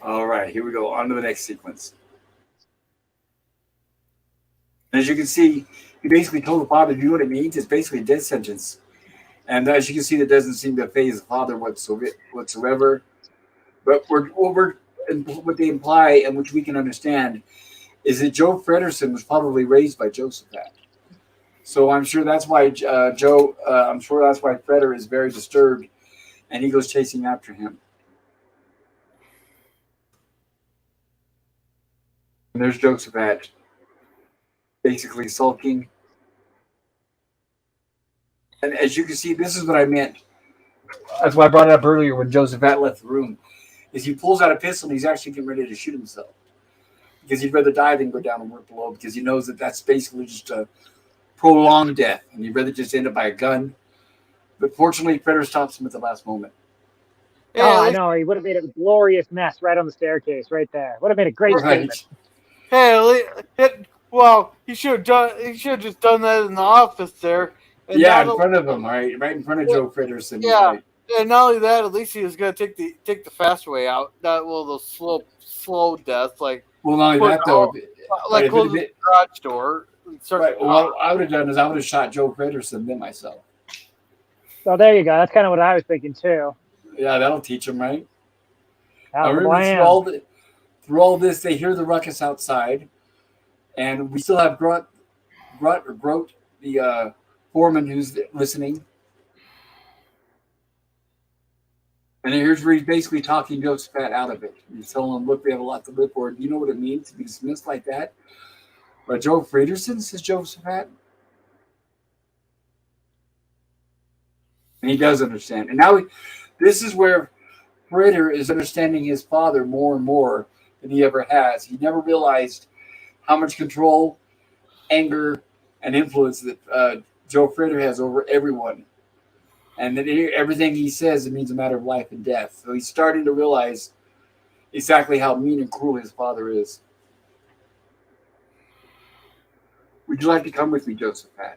All right, here we go. On to the next sequence. As you can see, he basically told the father, do you know what it means? It's basically a death sentence. And as you can see, that doesn't seem to faze the father whatsoever. But what they imply, and which we can understand, is that Joe Fredersen was probably raised by Josephat. So I'm sure that's why I'm sure that's why Freder is very disturbed, and he goes chasing after him. And there's Josephat, basically sulking. And as you can see, this is what I meant. That's why I brought it up earlier when Josephat left the room. Is he pulls out a pistol and he's actually getting ready to shoot himself. Because he'd rather die than go down and work below, because he knows that that's basically just a prolonged death. And he'd rather just end up by a gun. But fortunately, Predator stops him at the last moment. Oh, I know. He would have made a glorious mess right on the staircase, right there. Would have made a great statement. Hey, well, he should have just done that in the office there. And yeah, in front of him, right in front of Joe Fredersen. Yeah, right. And not only that, at least he was going to take the fast way out. Not the slow death, like. Well, not only that though, like close the garage door. Right. Well, what I would have done is I would have shot Joe Fredersen then myself. So there you go. That's kind of what I was thinking too. Yeah, that'll teach him, right? Remember, through all this, they hear the ruckus outside, and we still have Grote, the foreman who's listening. And here's where he's basically talking Josephat out of it. He's telling him, look, we have a lot to live for. Do you know what it means to be dismissed like that? But Joe Fredersen, says Josephat. And he does understand. And now this is where Freder is understanding his father more and more than he ever has. He never realized how much control, anger, and influence that Joe Freder has over everyone. And that everything he says, it means a matter of life and death. So he's starting to realize exactly how mean and cruel his father is. Would you like to come with me, Josephat?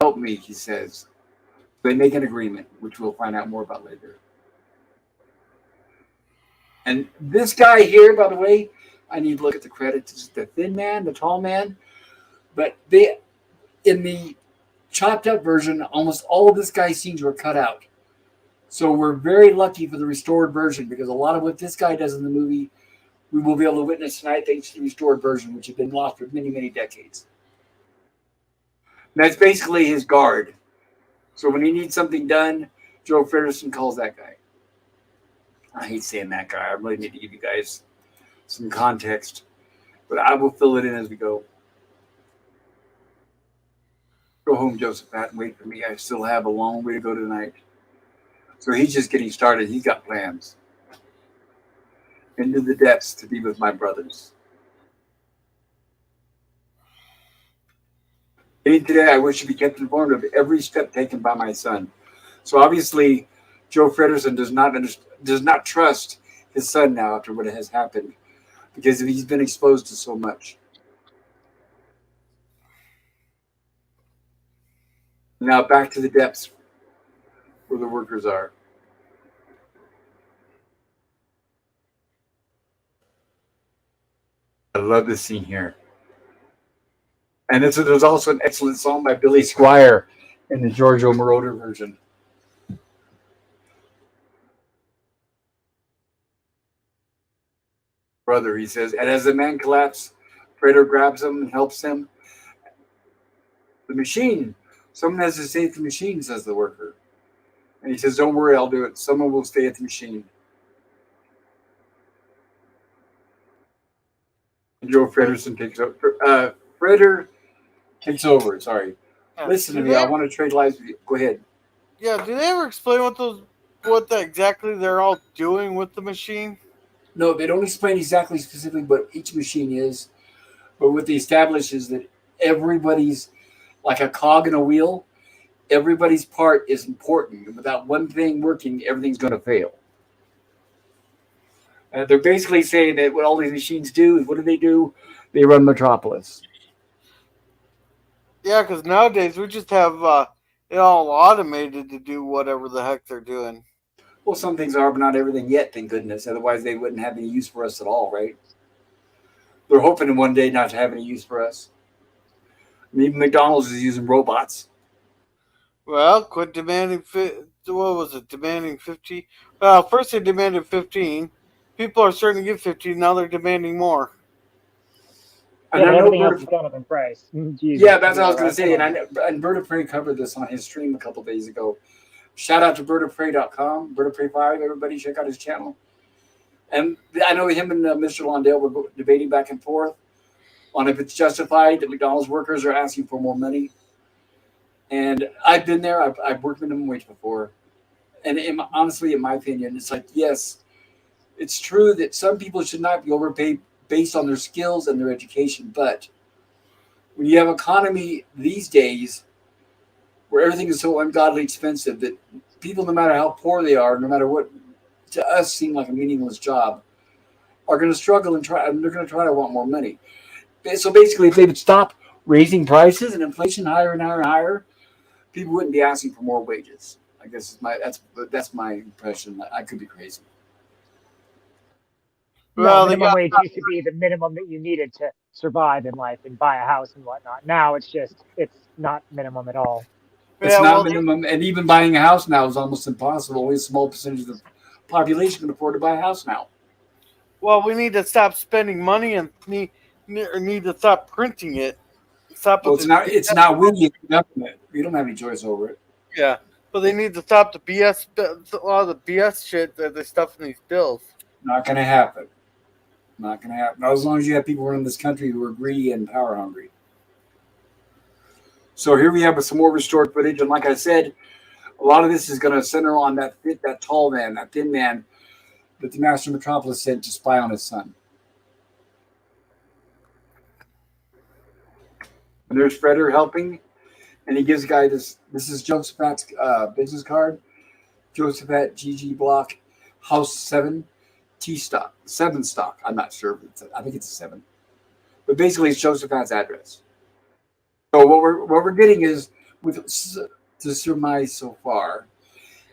Help me, he says. They make an agreement, which we'll find out more about later. And this guy here, by the way, I need to look at the credits. It's the thin man, the tall man. But in the chopped up version, almost all of this guy's scenes were cut out. So we're very lucky for the restored version, because a lot of what this guy does in the movie, we will be able to witness tonight thanks to the restored version, which has been lost for many, many decades. And that's basically his guard. So when he needs something done, Joe Fredersen calls that guy. I hate saying that guy. I really need to give you guys some context, but I will fill it in as we go. Go home, Josephat, and wait for me. I still have a long way to go tonight. So he's just getting started. He's got plans. Into the depths to be with my brothers. Today, I wish to be kept informed of every step taken by my son. So obviously, Joe Fredersen does not trust his son now after what has happened, because he's been exposed to so much. Now back to the depths where the workers are. I love this scene here. And there's also an excellent song by Billy Squier in the Giorgio Moroder version. Brother, he says, and as the man collapses, Freder grabs him and helps him. The machine. Someone has to stay at the machine, says the worker. And he says, don't worry, I'll do it. Someone will stay at the machine. Joe Fredersen takes over. Freder takes over. Sorry. Yeah. Listen to Do me. they- I want to trade lives with you. Go ahead. Yeah, do they ever explain exactly they're all doing with the machine? No, they don't explain exactly specifically what each machine is, but what they establish is that everybody's like a cog in a wheel. Everybody's part is important. And without one thing working, everything's going to fail. They're basically saying that what all these machines do is what do? They run Metropolis. Yeah, because nowadays we just have it all automated to do whatever the heck they're doing. Well, some things are, but not everything yet, thank goodness. Otherwise, they wouldn't have any use for us at all, right? They're hoping in one day not to have any use for us. I mean, McDonald's is using robots. Well, quit demanding. What was it? Demanding 50? Well, first they demanded 15. People are starting to give 15. Now they're demanding more. And Yeah, I but know everything else Bird has gone up in price. Jesus, Yeah, that's what I was going to say. come And Bird of Prey covered this on his stream a couple days ago. Shout out to birdofprey.com, Bird of Prey 5. Everybody check out his channel. And I know him and Mr. Londale were debating back and forth on if it's justified that McDonald's workers are asking for more money. And I've been there. I've worked minimum wage before. And honestly, in my opinion, it's like, yes, it's true that some people should not be overpaid based on their skills and their education. But when you have an economy these days where everything is so ungodly expensive that people, no matter how poor they are, no matter what to us seem like a meaningless job, are going to struggle and try. And they're going to try to want more money. So basically, if they would stop raising prices and inflation higher and higher and higher, people wouldn't be asking for more wages. I guess that's my impression. I could be crazy. No, minimum wage used to be the minimum that you needed to survive in life and buy a house and whatnot. Now it's not minimum at all. It's not minimum, and even buying a house now is almost impossible. Only a small percentage of the population can afford to buy a house now. Well, we need to stop spending money and need to stop printing it. Well, it's not we, it's the government. We don't have any choice over it. Yeah, but they need to stop the BS, a lot of the BS shit that they stuff in these bills. Not going to happen. Not going to happen. Not as long as you have people running this country who are greedy and power hungry. So here we have some more restored footage, and like I said, a lot of this is going to center on that tall man, that thin man that the Master Metropolis sent to spy on his son. And there's Freder helping, and he gives the guy this. This is Josephat's business card. Josephat GG Block, House 7, T stock, 7 stock. I'm not sure. I think it's a 7. But basically, it's Josephat's address. So what we're getting is, to surmise so far,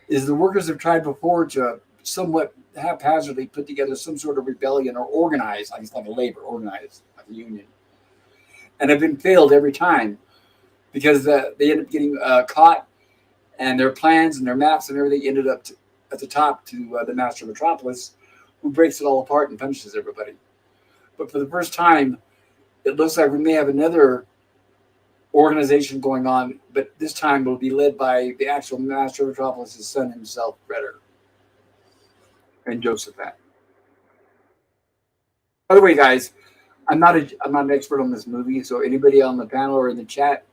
is the workers have tried before to somewhat haphazardly put together some sort of rebellion or organize, like it's like a labor, organize like a union, and have been failed every time because they end up getting caught, and their plans and their maps and everything ended up at the top to the Master Metropolis, who breaks it all apart and punishes everybody. But for the first time, it looks like we may have another organization going on, but this time will be led by the actual Master Metropolis' son himself, Freder, and Josephat. By the way, guys, I'm not an expert on this movie, so anybody on the panel or in the chat,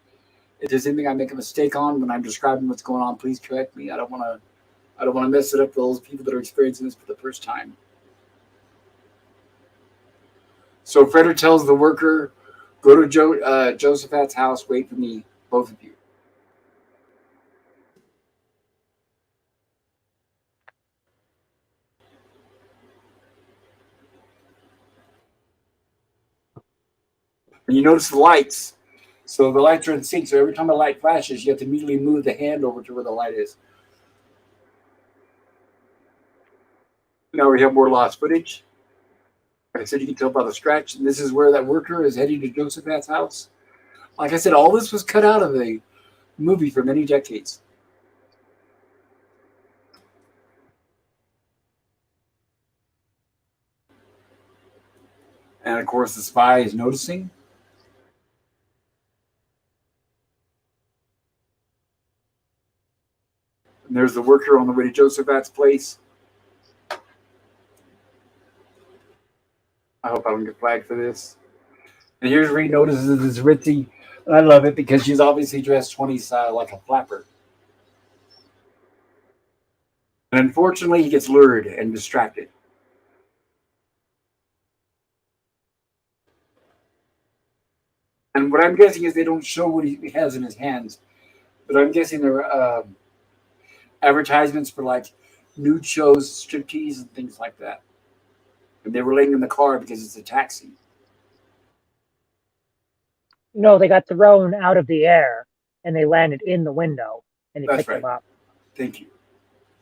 if there's anything I make a mistake on when I'm describing what's going on, please correct me. I don't want to mess it up for those people that are experiencing this for the first time. So Freder tells the worker, go to Josephat's house, wait for me, both of you. And you notice the lights. So the lights are in sync. So every time a light flashes, you have to immediately move the hand over to where the light is. Now we have more lost footage. Like I said, you can tell by the scratch. And this is where that worker is heading to Josephat's house. Like I said, all this was cut out of a movie for many decades. And of course, the spy is noticing. And there's the worker on the way to Josephat's place. I hope I don't get flagged for this. And here's where he notices this ritzy, and I love it because she's obviously dressed 20s style like a flapper. And unfortunately, he gets lured and distracted. And what I'm guessing is they don't show what he has in his hands, but I'm guessing they're advertisements for like nude shows, striptease, and things like that. And they were laying in the car because it's a taxi. No, they got thrown out of the air and they landed in the window and he That's picked right. them up. Thank you.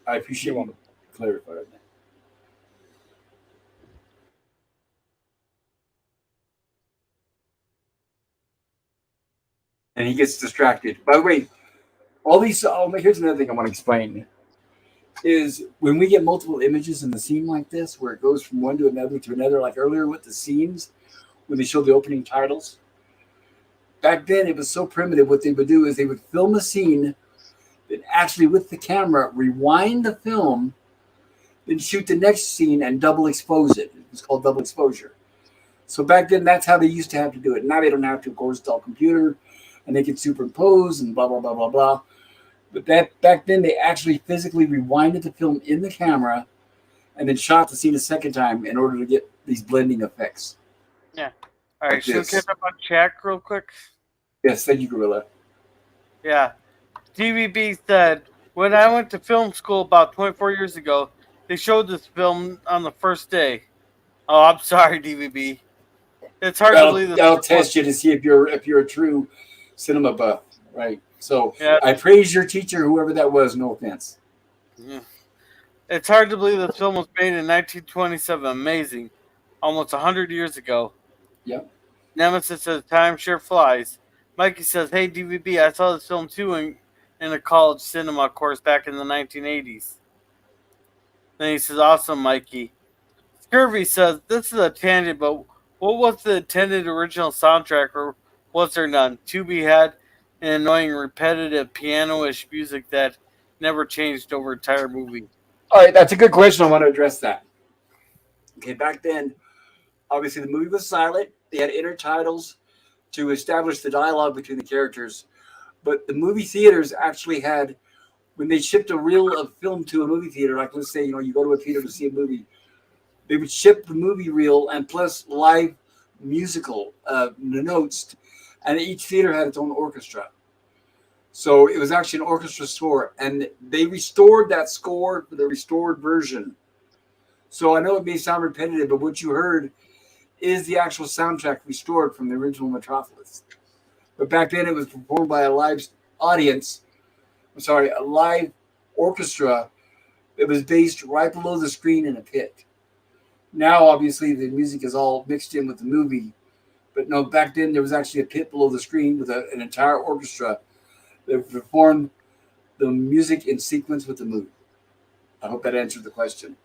I appreciate You're you clarifying that. And he gets distracted. By the way, all these. Oh, here's another thing I want to explain: is when we get multiple images in the scene like this, where it goes from one to another, like earlier with the scenes when they showed the opening titles. Back then, it was so primitive. What they would do is they would film a scene, then actually with the camera rewind the film, then shoot the next scene and double expose it. It's called double exposure. So back then, that's how they used to have to do it. Now they don't have to. Of course, it's all computer, and they can superimpose and blah blah blah blah blah. But that back then, they actually physically rewinded the film in the camera, and then shot the scene a second time in order to get these blending effects. Yeah. All right. Like Should we this. catch up on chat real quick? Yes, thank you, Gorilla. Yeah. DVB said, when I went to film school about 24 years ago, they showed this film on the first day. Oh, I'm sorry, DVB. It's hard to believe this. That'll test you to see if you're a true cinema buff, right? So Yeah. I praise your teacher, whoever that was. No offense. Yeah. It's hard to believe this film was made in 1927. Amazing. Almost 100 years ago. Yep. Nemesis says, time sure flies. Mikey says, hey, DVB, I saw this film too in a college cinema course back in the 1980s. Then he says, awesome, Mikey. Scurvy says, this is a tangent, but what was the intended original soundtrack, or was there none? Tubi had an annoying, repetitive, piano-ish music that never changed over the entire movie. All right, that's a good question. I want to address that. Okay, back then, obviously the movie was silent. They had intertitles to establish the dialogue between the characters. But the movie theaters actually had, when they shipped a reel of film to a movie theater, like let's say, you go to a theater to see a movie, they would ship the movie reel and plus live musical notes, and each theater had its own orchestra. So it was actually an orchestra score, and they restored that score for the restored version. So I know it may sound repetitive, but what you heard is the actual soundtrack restored from the original Metropolis. But back then it was performed by a live audience. A live orchestra that was based right below the screen in a pit. Now, obviously, the music is all mixed in with the movie. But no, back then there was actually a pit below the screen with an entire orchestra that performed the music in sequence with the movie. I hope that answered the question.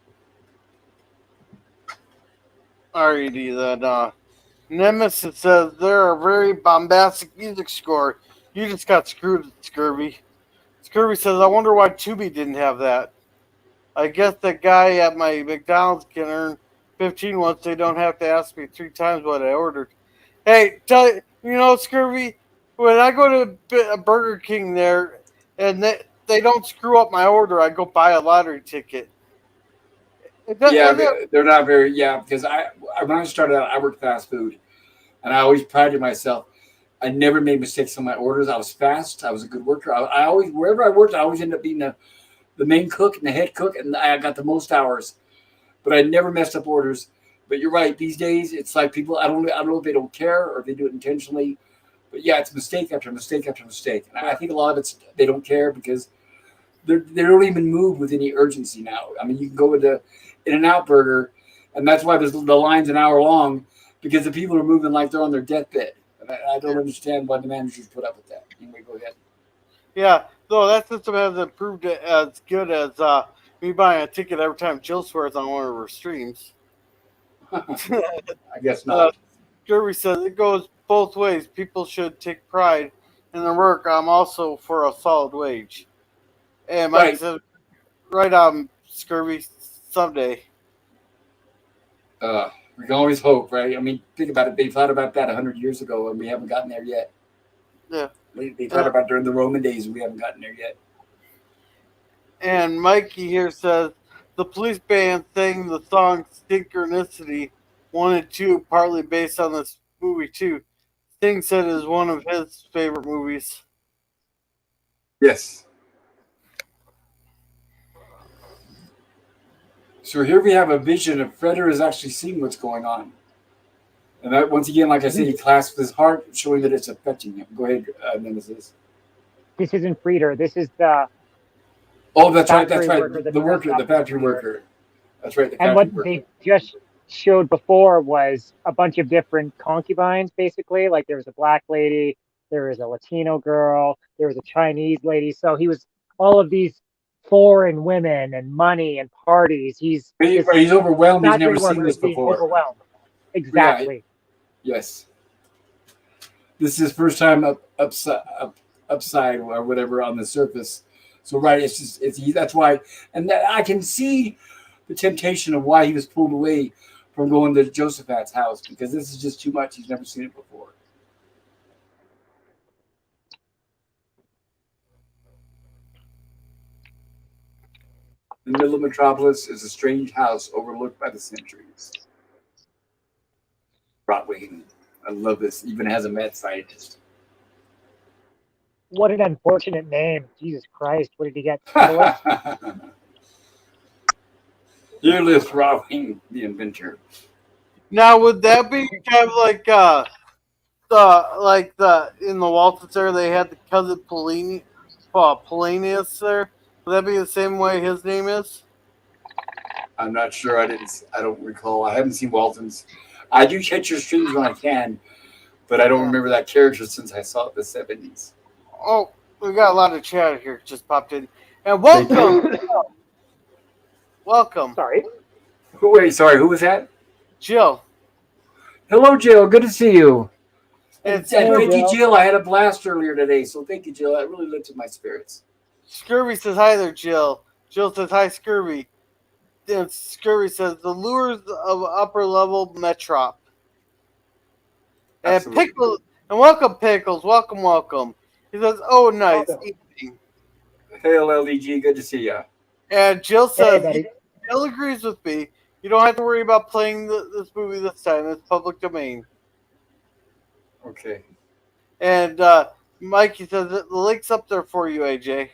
Alrighty then. Nemesis says they're a very bombastic music score. You just got screwed, Scurvy. Scurvy says, I wonder why Tubi didn't have that. I guess that guy at my McDonald's can earn 15 once they don't have to ask me 3 times what I ordered. Hey, Scurvy, when I go to a Burger King there and they don't screw up my order, I go buy a lottery ticket. They're not very, because when I started out, I worked fast food, and I always prided myself. I never made mistakes on my orders. I was fast. I was a good worker. I always, wherever I worked, I always ended up being the main cook and the head cook, and I got the most hours. But I never messed up orders. But you're right. These days, it's like people, I don't know if they don't care or if they do it intentionally. But yeah, it's mistake after mistake after mistake. And I think a lot of it's they don't care because they don't even move with any urgency now. I mean, you can go into In-N-Out Burger, and that's why the line's an hour long, because the people are moving like they're on their deathbed. And I don't understand why the managers put up with that. Anyway, go ahead. Yeah, though that system hasn't proved it as good as me buying a ticket every time Jill swears on one of her streams. I guess not. Jerry says it goes both ways. People should take pride in their work. I'm also for a solid wage. And Mike said, right on, Scurvy, someday. We can always hope, right? I mean, think about it. They thought about that 100 years ago, and we haven't gotten there yet. Yeah. They thought about during the Roman days, and we haven't gotten there yet. And Mikey here says the police band sang the song Synchronicity 1 and 2, partly based on this movie too. Sting said it is one of his favorite movies. Yes. So here we have a vision of Freder is actually seeing what's going on. And that, once again, like I said, he clasps his heart, showing that it's affecting him. Go ahead, Nemesis. This isn't Frieder. This is the Oh, that's right. That's factory right. worker that The worker, dressed the up as factory Frieder. worker. That's right. The And factory what worker. they just showed before was a bunch of different concubines, basically. Like there was a black lady, there was a Latino girl, there was a Chinese lady. So he was all of these foreign women and money and parties. He's He's this overwhelmed. He's factory never seen worker this is being before. overwhelmed. Exactly. Yes. This is his first time upside or whatever on the surface. So right, that's why, and that I can see the temptation of why he was pulled away from going to Josaphat's house, because this is just too much. He's never seen it before. The middle of Metropolis is a strange house overlooked by the centuries. Rotwing. I love this. Even has a mad scientist. What an unfortunate name. Jesus Christ. What did he get? Philip? Here lives Rotwing, the inventor. Now, would that be kind of like the in the Waltons there they had the cousin Polonius there? Would that be the same way his name is? I'm not sure. I don't recall. I haven't seen Walton's. I do catch your streams when I can, but I don't remember that character since I saw it in the 70s. Oh, we got a lot of chat here just popped in. And welcome. Welcome. Sorry. Wait, sorry, who was that? Jill. Hello, Jill. Good to see you. And Hello, thank you, Jill. I had a blast earlier today, so thank you, Jill. That really lifted my spirits. Scurvy says hi there, Jill. Jill says hi, Scurvy. And Scurvy says the lures of upper level Metrop. And Absolutely. Pickles, and welcome, Pickles. Welcome. He says, oh, nice evening. Hey, LLDG. Good to see you. And Jill Hey, says, buddy. Jill agrees with me. You don't have to worry about playing this movie this time. It's public domain. Okay. And Mikey says the link's up there for you, AJ.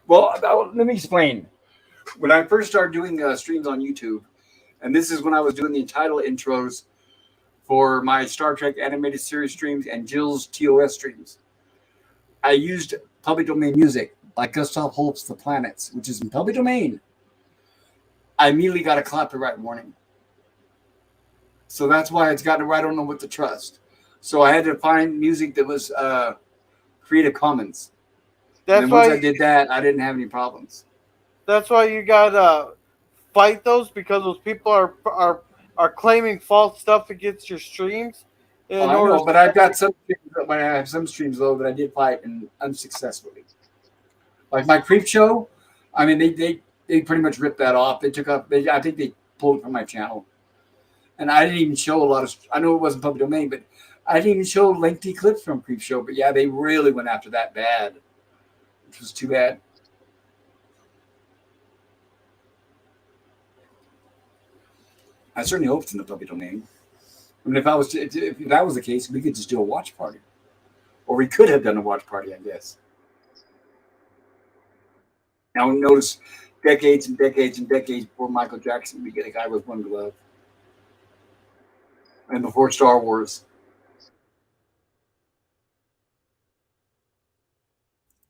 Well, let me explain. When I first started doing streams on YouTube, and this is when I was doing the title intros for my Star Trek animated series streams and Jill's TOS streams, I used public domain music like Gustav Holst's The Planets, which is in public domain. I immediately got a copyright warning. So that's why it's gotten where I don't know what to trust. So I had to find music that was Creative Commons. That's and then once why I did that, I didn't have any problems. That's why you gotta fight those, because those people are claiming false stuff against your streams. I know, but I've got some streams though that I did fight and unsuccessfully. Like my Creep Show, I mean they pretty much ripped that off. They took up. I think they pulled it from my channel, and I didn't even show a lot of. I know it wasn't public domain, but I didn't even show lengthy clips from Creep Show. But yeah, they really went after that bad, which was too bad. I certainly hope it's in the public domain. I mean, if that was the case, we could just do a watch party, or we could have done a watch party, I guess. Now notice, decades and decades and decades before Michael Jackson, we get a guy with one glove, and before Star Wars,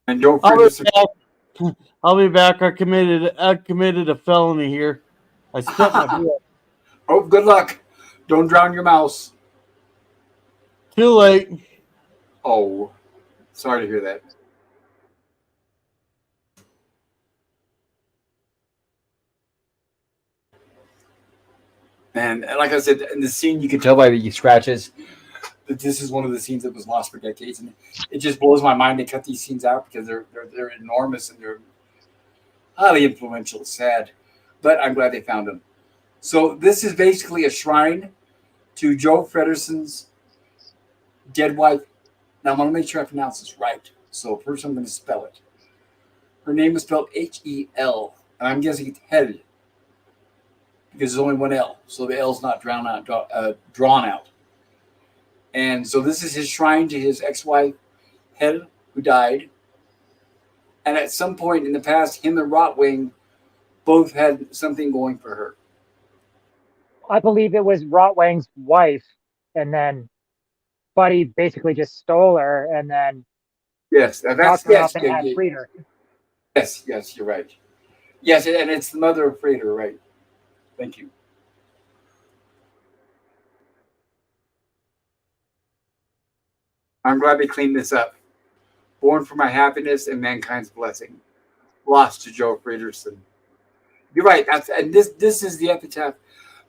and don't forget. I'll be back. I committed a felony here. I spit my beer. Oh, good luck! Don't drown your mouse. Too late. Oh, sorry to hear that. And like I said, in the scene, you can tell by the scratches that this is one of the scenes that was lost for decades, and it just blows my mind they cut these scenes out because they're enormous and they're highly influential. It's sad, but I'm glad they found them. So this is basically a shrine to Joe Fredersen's dead wife. Now I'm going to make sure I pronounce this right. So first I'm going to spell it. Her name is spelled Hel, and I'm guessing it's Hel because there's only one L, so the L's not drawn out. And so this is his shrine to his ex-wife Hel, who died. And at some point in the past, him and Rotwing both had something going for her. I believe it was Rotwang's wife, and then Buddy basically just stole her and then Yes, that's knocked her yes, up and had freed her. yes, you're right. Yes, and it's the mother of Frater, right? Thank you. I'm glad they cleaned this up. Born for my happiness and mankind's blessing. Lost to Joe Fredersen. You're right. This is the epitaph,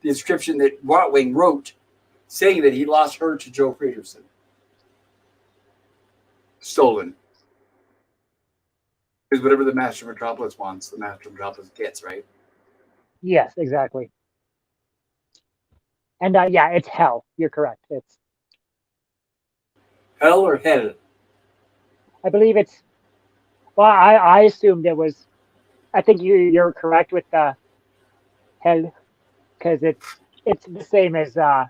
the inscription that Rotwing wrote, saying that he lost her to Joe Fredersen. Stolen. Because whatever the Master of Metropolis wants, the Master of Metropolis gets, right? Yes, exactly. And yeah, it's Hell. You're correct. It's Hell or Hell? I believe it's. Well, I assumed it was. I think you're correct with the Hell because it's the same as the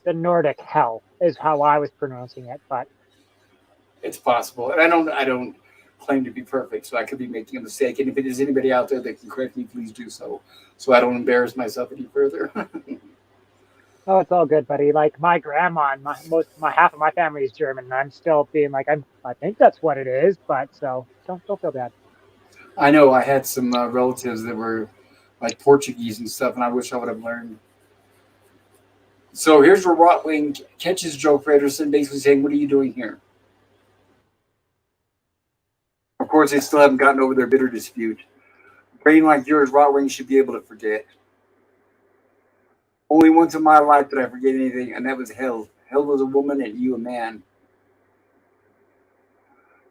Nordic Hell is how I was pronouncing it, but It's possible, and I don't claim to be perfect, so I could be making a mistake. And if it is anybody out there that can correct me, please do so, so I don't embarrass myself any further. oh, it's all good, buddy. Like my grandma and my half of my family is German, and I'm still being like I think that's what it is, but so don't feel bad. I know I had some relatives that were like Portuguese and stuff, and I wish I would have learned. So here's where Rotwing catches Joe Fredersen, basically saying, "What are you doing here?" Of course, they still haven't gotten over their bitter dispute. A brain like yours, Rotwing, should be able to forget. Only once in my life did I forget anything, and that was Hell. Hell was a woman, and you a man.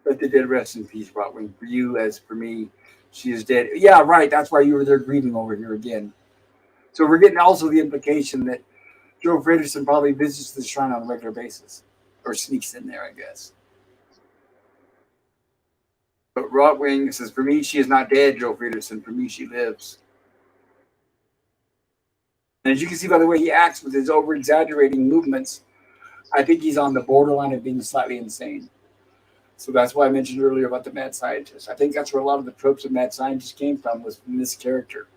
Let the dead rest in peace, Rotwing. For you, as for me, she is dead. Yeah, right. That's why you were there grieving over here again. So we're getting also the implication that Joe Fredersen probably visits the shrine on a regular basis, or sneaks in there, I guess. But Rotwing says, "For me, she is not dead, Joe Fredersen. For me, she lives." And as you can see by the way he acts with his over-exaggerating movements, I think he's on the borderline of being slightly insane. So that's why I mentioned earlier about the mad scientist. I think that's where a lot of the tropes of mad scientists came from, was from this character.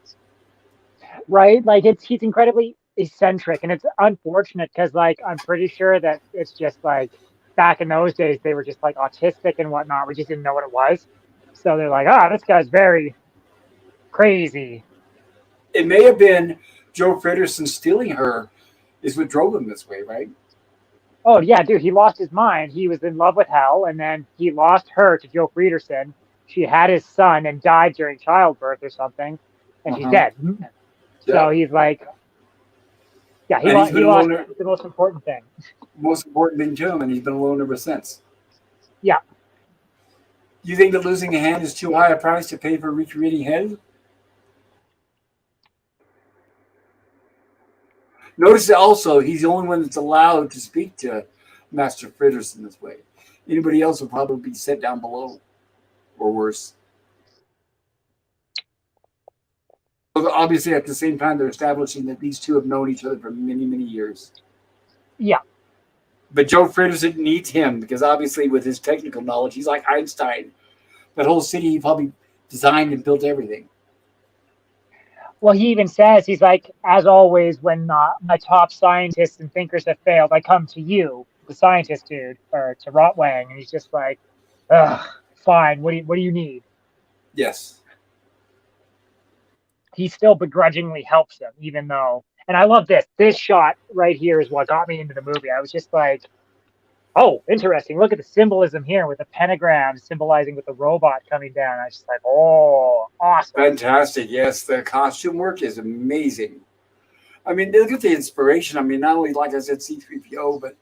Right? Like he's incredibly eccentric, and it's unfortunate because like I'm pretty sure that it's just like back in those days they were just like autistic and whatnot. We just didn't know what it was, so they're like, this guy's very crazy. It may have been Joe Fredersen stealing her is what drove him this way, right? Oh yeah, dude, he lost his mind. He was in love with Hell, and then he lost her to Joe Fredersen. She had his son and died during childbirth or something, and she's dead. Yeah. So he's like, yeah, he lost the most important thing. Most important thing to him, and he's been alone ever since. Yeah. You think that losing a hand is too high a price to pay for recreating Hell? Notice that also he's the only one that's allowed to speak to Master Fredersen this way. Anybody else would probably be set down below, or worse. So obviously, at the same time, they're establishing that these two have known each other for many, many years. Yeah. But Joe Fredersen needs him because obviously, with his technical knowledge, he's like Einstein. That whole city, he probably designed and built everything. Well, he even says, he's like, as always, when my top scientists and thinkers have failed, I come to you, the scientist dude, or to Rotwang, and he's just like, ugh, fine. What do you need? Yes. He still begrudgingly helps him, even though. And I love this. This shot right here is what got me into the movie. I was just like, oh, interesting. Look at the symbolism here with the pentagram symbolizing with the robot coming down. I was just like, oh, awesome. Fantastic. Yes, the costume work is amazing. I mean, look at the inspiration. I mean, not only, like I said, C-3PO, but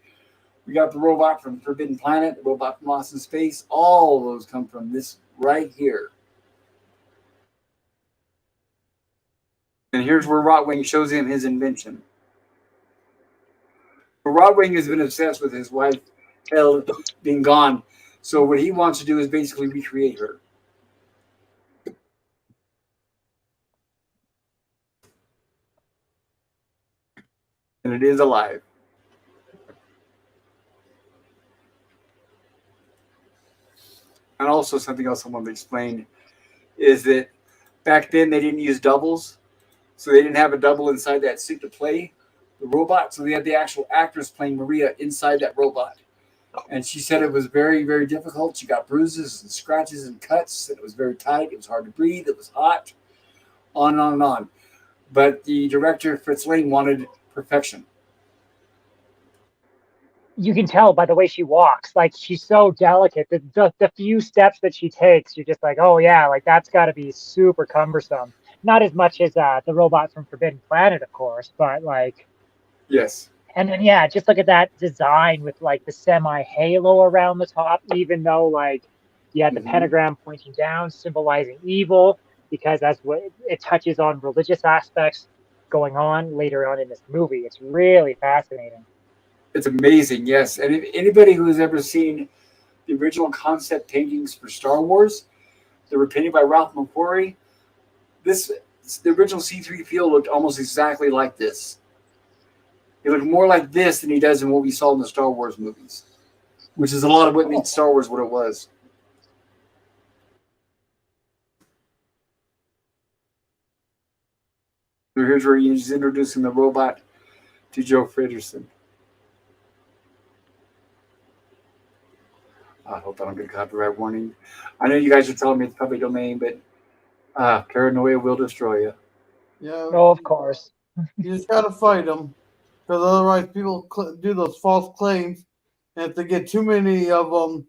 we got the robot from Forbidden Planet, the robot from Lost in Space. All of those come from this right here. And here's where Rotwing shows him his invention. But Rotwing has been obsessed with his wife, Hel, being gone. So what he wants to do is basically recreate her. And it is alive. And also something else I wanted to explain is that back then they didn't use doubles. So they didn't have a double inside that suit to play the robot. So they had the actual actress playing Maria inside that robot. And she said it was very, very difficult. She got bruises and scratches and cuts. And it was very tight. It was hard to breathe. It was hot. On and on and on. But the director, Fritz Lang, wanted perfection. You can tell by the way she walks. Like, she's so delicate. The few steps that she takes, you're just like, oh yeah, like that's got to be super cumbersome. Not as much as the robot from Forbidden Planet, of course, but like. Yes. And then yeah, just look at that design with like the semi halo around the top, even though like you had the pentagram pointing down, symbolizing evil, because that's what it touches on religious aspects going on later on in this movie. It's really fascinating. It's amazing, yes. And if anybody who has ever seen the original concept paintings for Star Wars, they were painted by Ralph McQuarrie. The original C-3PO looked almost exactly like this. He looked more like this than he does in what we saw in the Star Wars movies, which is a lot of what made Star Wars what it was. So here's where he's introducing the robot to Joe Fredersen. I hope I don't get a copyright warning. I know you guys are telling me it's public domain, but paranoia will destroy you. Yeah. Oh, of course. You just gotta fight them, because otherwise people do those false claims, and if they get too many of them,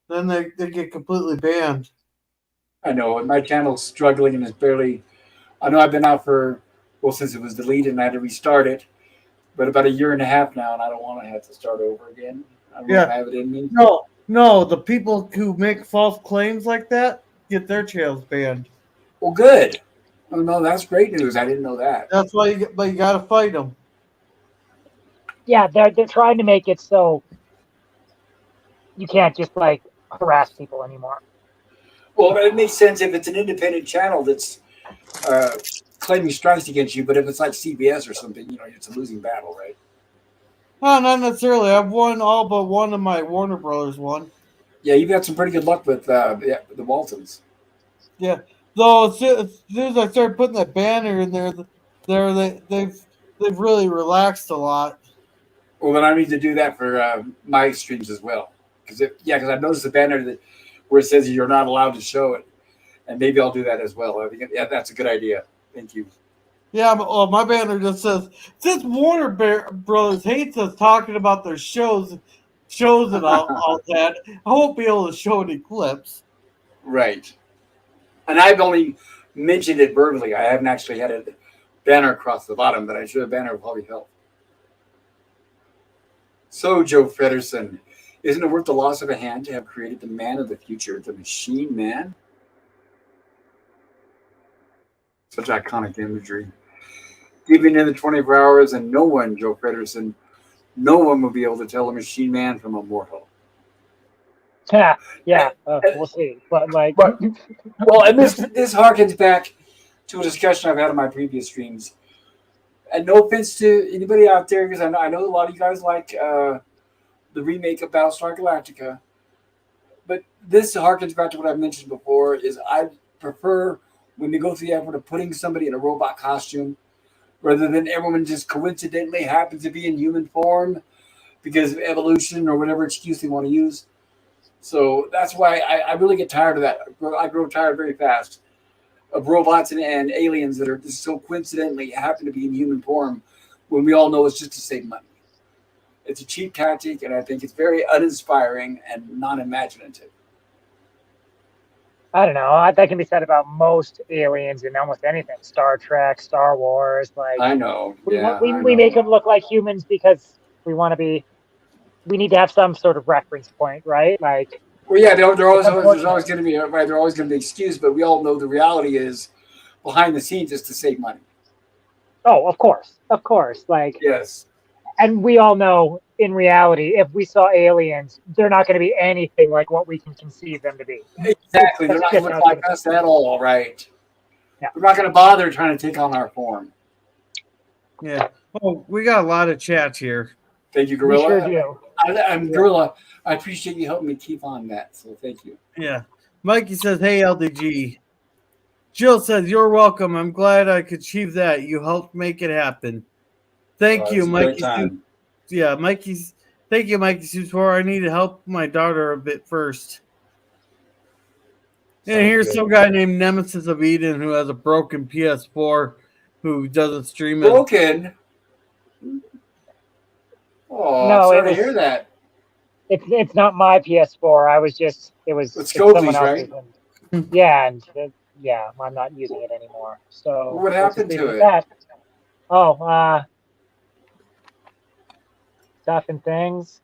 then they get completely banned. I know, and my channel's struggling and is barely. I know I've been out since it was deleted and I had to restart it, but about a year and a half now, and I don't want to have to start over again. I don't know if I have it in me. No, the people who make false claims like that get their channels banned. Well, good. Oh no, that's great news. I didn't know that. That's why you gotta fight them. Yeah, they're trying to make it so you can't just like harass people anymore. Well, it makes sense if it's an independent channel that's claiming strikes against you, but if it's like CBS or something, it's a losing battle, right? No, not necessarily. I've won all but one of my Warner Brothers one. Yeah, you've had some pretty good luck with the Waltons. Yeah, though as soon as I started putting that banner in there, they've really relaxed a lot. Well, then I need to do that for my streams as well, because I've noticed the banner where it says you're not allowed to show it, and maybe I'll do that as well. I think that's a good idea. Thank you. Yeah, my banner just says, since Warner Brothers hates us talking about their shows and all that, I won't be able to show any clips. Right. And I've only mentioned it verbally. I haven't actually had a banner across the bottom, but I should have banner will probably help. So, Joe Fredersen, isn't it worth the loss of a hand to have created the man of the future, the machine man? Such iconic imagery. Even in the 24 hours, and no one, Joe Fredersen, no one will be able to tell a machine man from a mortal. Yeah, we'll see. But like, well, and this harkens back to a discussion I've had on my previous streams. And no offense to anybody out there, because I know a lot of you guys like the remake of Battlestar Galactica. But this harkens back to what I've mentioned before, is I prefer when they go through the effort of putting somebody in a robot costume, rather than everyone just coincidentally happens to be in human form because of evolution or whatever excuse they want to use. So that's why I really get tired of that. I grow tired very fast of robots and aliens that are just so coincidentally happen to be in human form when we all know it's just to save money. It's a cheap tactic, and I think it's very uninspiring and non-imaginative. I don't know. That can be said about most aliens in almost anything. Star Trek, Star Wars. Like, I know. We make them look like humans because we want to be. We need to have some sort of reference point, right? Like. Well, yeah, there's always going to be right. They're always going to be excused, but we all know the reality is behind the scenes is to save money. Oh, of course. Like, Yes. and we all know in reality, if we saw aliens, they're not going to be anything like what we can conceive them to be. Exactly. They're That's not going just to how look it's going like to be. us at all, right? Yeah. They're not going to bother trying to take on our form. Yeah. Oh, we got a lot of chats here. Thank you, We sure Gorilla. do. I'm Gorilla. I appreciate you helping me keep on that. So thank you. Yeah. Mikey says, "Hey LDG." Jill says, "You're welcome. I'm glad I could achieve that. You helped make it happen. Thank you, It's a great Mikey." time. Yeah, Mikey's. Thank you, Mikey Super. I need to help my daughter a bit first. And Sounds here's good. some guy named Nemesis of Eden who has a broken PS4 who doesn't stream it. Broken. Oh, I'm No, sorry it to was. hear that. It's not my PS4. It's It's Scobie's, someone else's. right? And, yeah, and yeah, I'm not using it anymore. So What let's just happened leave to it it? at that. Oh, stuff and things.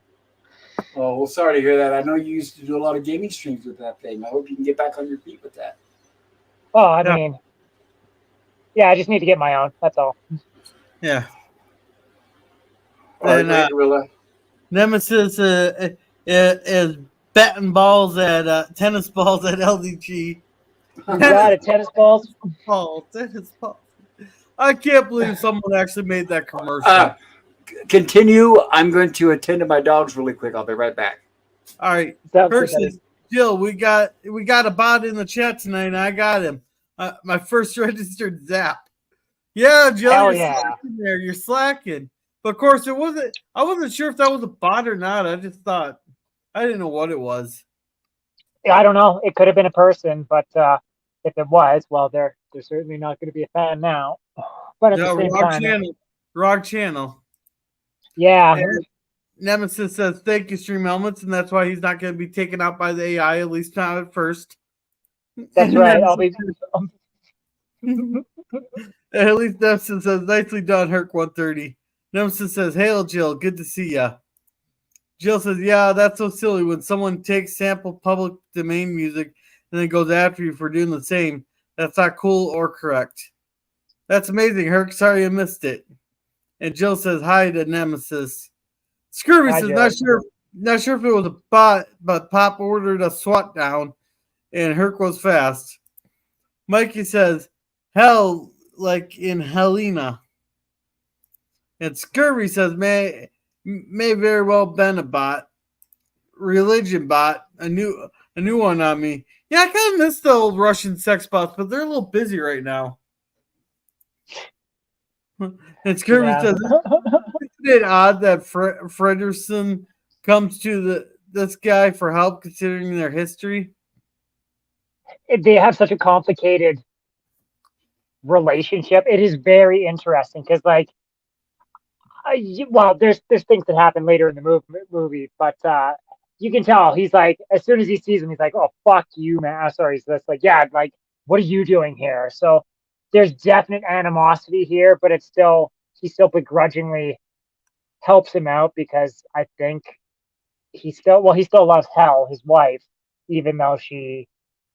Oh, well, sorry to hear that. I know you used to do a lot of gaming streams with that thing. I hope you can get back on your feet with that. Well, I Yeah. mean, yeah, I just need to get my own. That's all. Yeah. All right, And great, Gorilla. Nemesis is batting balls at tennis balls at LDG. You got it. Tennis balls. Tennis balls. I can't believe someone actually made that commercial. Continue. I'm going to attend to my dogs really quick. I'll be right back. All right, Sounds good, Kirk buddy. says, Jill, we got a bot in the chat tonight, and I got him. My first registered Zap. Yeah, Jill, Hell you're yeah. slacking there. You're slacking. But of course, it wasn't. I wasn't sure if that was a bot or not. I just thought I didn't know what it was. Yeah, I don't know. It could have been a person, but if it was, well, they're certainly not going to be a fan now. But at the same time, wrong channel. Yeah. And Nemesis says, "Thank you, Stream Helmets," and that's why he's not going to be taken out by the AI, at least not at first. That's right. I'll be. At least Nemesis says, "Nicely done, Herc 130." Nemesis says, "Hail, Jill. Good to see ya." Jill says, "Yeah, that's so silly when someone takes sample public domain music and then goes after you for doing the same. That's not cool or correct." That's amazing, Herc. Sorry I missed it. And Jill says, "Hi to Nemesis." Scurvy Hi, says, Jill. not sure if it was a bot, but Pop ordered a SWAT down and Herc was fast. Mikey says, "Hell, like in Helena." And Scurvy says, may very well been a bot. Religion bot. A new one on me. Yeah, I kind of miss the old Russian sex bots, but they're a little busy right now. And Scurvy says, "Isn't it odd that Frederson comes to this guy for help considering their history?" They have such a complicated relationship. It is very interesting because, like, well, there's things that happen later in the movie, but you can tell he's like, as soon as he sees him, he's like, "Oh, fuck you, man." I'm sorry. So that's like, yeah, like, what are you doing here? So there's definite animosity here, but he still begrudgingly helps him out because I think he still loves Hel, his wife, even though she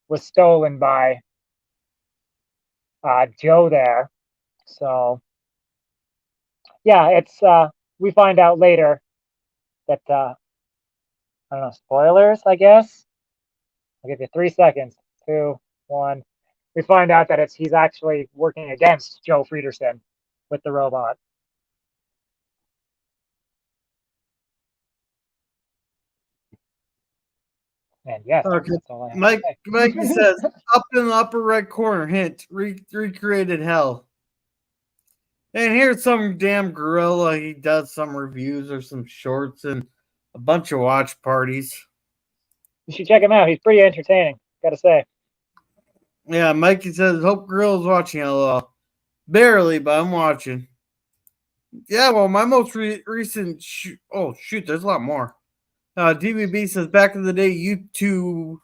was stolen by Joe there. So yeah, it's we find out later that I don't know, spoilers, I guess. I'll give you 3 seconds. 2, 1. We find out that he's actually working against Joe Frederson with the robot. And yes, Okay. that's all I have to say. Mikey says, "Up in the upper right corner, hint, recreated Hell." And here's some damn gorilla. He does some reviews or some shorts and a bunch of watch parties. You should check him out. He's pretty entertaining, gotta say. Yeah, Mikey says, "Hope Gorilla's watching." LOL. Barely, but I'm watching. Yeah, well, my most recent... oh, shoot, there's a lot more. DVB says, "Back in the day, YouTube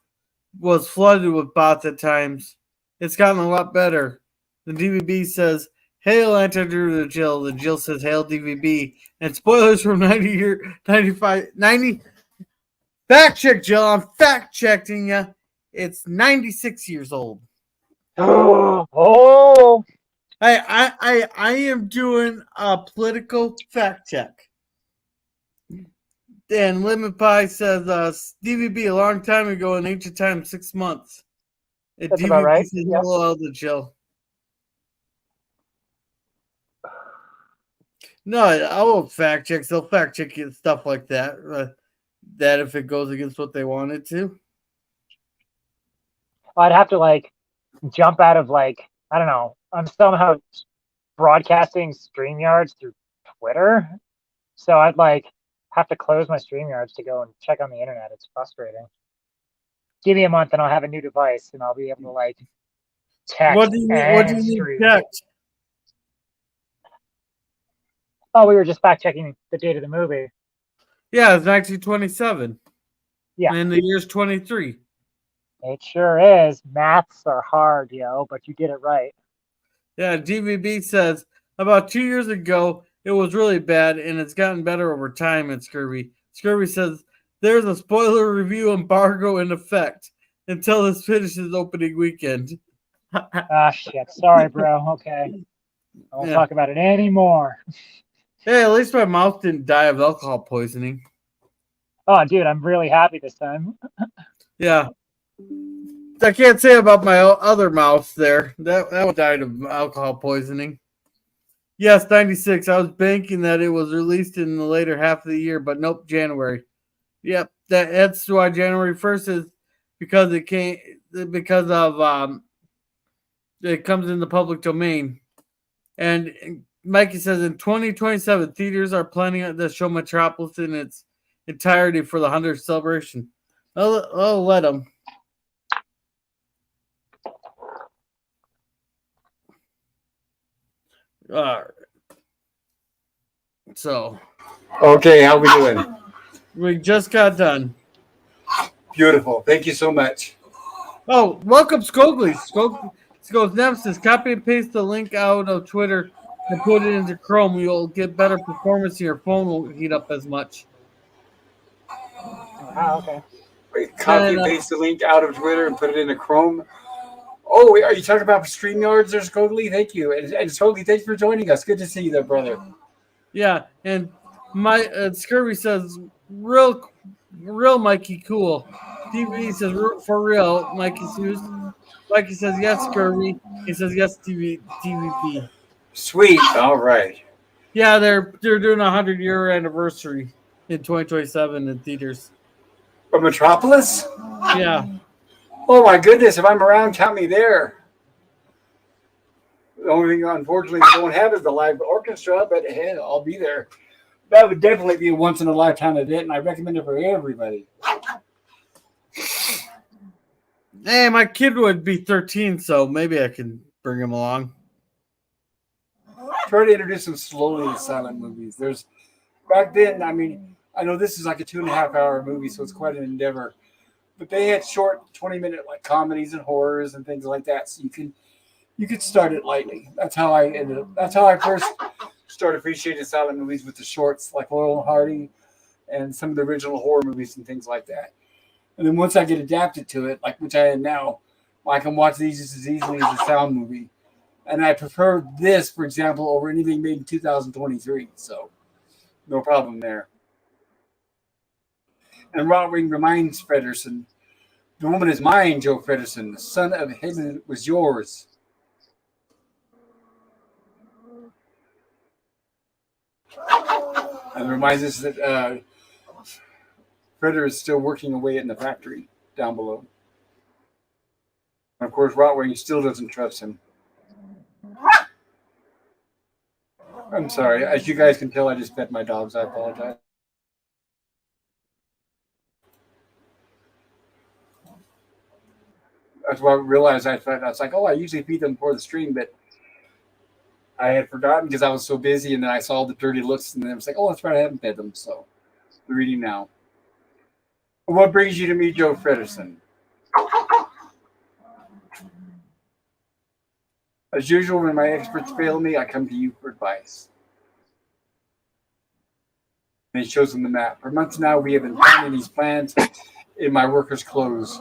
was flooded with bots at times. It's gotten a lot better." The DVB says, "Hail Anti-Drew to Jill." The Jill says, "Hail DVB." And spoilers from 90. Fact check, Jill. I'm fact checking you. It's 96 years old. Oh, I am doing a political fact check. And Lemon Pie says DVB a long time ago in ancient times, 6 months. And That's about DVB right. says Yep. hello, Elder Chill. No, I won't fact check. They'll fact check you stuff like that. That if it goes against what they wanted to. I'd have to like jump out of like, I don't know. I'm somehow broadcasting StreamYards through Twitter. So I'd like have to close my StreamYards to go and check on the internet. It's frustrating. Give me a month and I'll have a new device and I'll be able to like text What do you and need stream. checked? Oh, we were just fact checking the date of the movie. Yeah, it's 1927. Yeah. And the year's 23. It sure is. Maths are hard, yo, but you did it right. Yeah, DVB says about 2 years ago it was really bad and it's gotten better over time at Scurvy. Scurvy says there's a spoiler review embargo in effect until this finishes opening weekend. Ah, shit. Sorry, bro. Okay. I won't talk about it anymore. Hey, at least my mouth didn't die of alcohol poisoning. Oh, dude, I'm really happy this time. Yeah. I can't say about my other mouth there. That one died of alcohol poisoning. Yes, 96. I was banking that it was released in the later half of the year, but nope, January. Yep, that's why January 1st is because it comes in the public domain. And Mikey says in 2027, theaters are planning to show Metropolis in its entirety for the 100th celebration. I'll let them. All right. So. Okay, how we doing? We just got done. Beautiful. Thank you so much. Oh, welcome, Scogly. Scogly's Nemesis. Copy and paste the link out of Twitter and put it into Chrome. You'll get better performance and your phone won't heat up as much. Oh, okay. Wait, copy and paste the link out of Twitter and put it into Chrome. Oh, wait, are you talking about StreamYards there, Scogly? Thank you. And Scogly, thanks for joining us. Good to see you there, brother. Yeah, and my Scurvy says, real Mikey, cool. TV says, for real, Mikey says. Mikey says, yes, Scurvy. He says, yes, TVP. Sweet. All right. Yeah, they're doing a 100-year anniversary in 2027 in theaters. From Metropolis? Yeah. Oh, my goodness. If I'm around, count me there. The only thing, unfortunately, we don't have is the live orchestra, but hey, I'll be there. That would definitely be a once-in-a-lifetime event, and I recommend it for everybody. Hey, my kid would be 13, so maybe I can bring him along. Try to introduce him slowly to silent movies. Back then, I mean, I know this is like a 2.5-hour movie, so it's quite an endeavor. But they had short 20-minute like comedies and horrors and things like that, so you could start it lightly. That's how I first started appreciating silent movies, with the shorts like Laurel and Hardy and some of the original horror movies and things like that. And then once I get adapted to it, like which I am now, I can watch these just as easily as a sound movie. And I prefer this, for example, over anything made in 2023. So no problem there. And Rotring reminds Fredersen, the woman is mine, Joe Fredersen. The son of heaven was yours. And reminds us that Freder is still working away in the factory down below. And of course, Rotwing still doesn't trust him. I'm sorry. As you guys can tell, I just fed my dogs. I apologize. That's why I realized I was like, oh, I usually feed them before the stream, but I had forgotten because I was so busy, and then I saw the dirty looks, and then I was like, oh, that's right, I haven't fed them, so they're eating now. What brings you to me, Joe Fredersen? As usual, when my experts fail me, I come to you for advice. And he shows them the map. For months now, we have been planning these plans in my workers' clothes.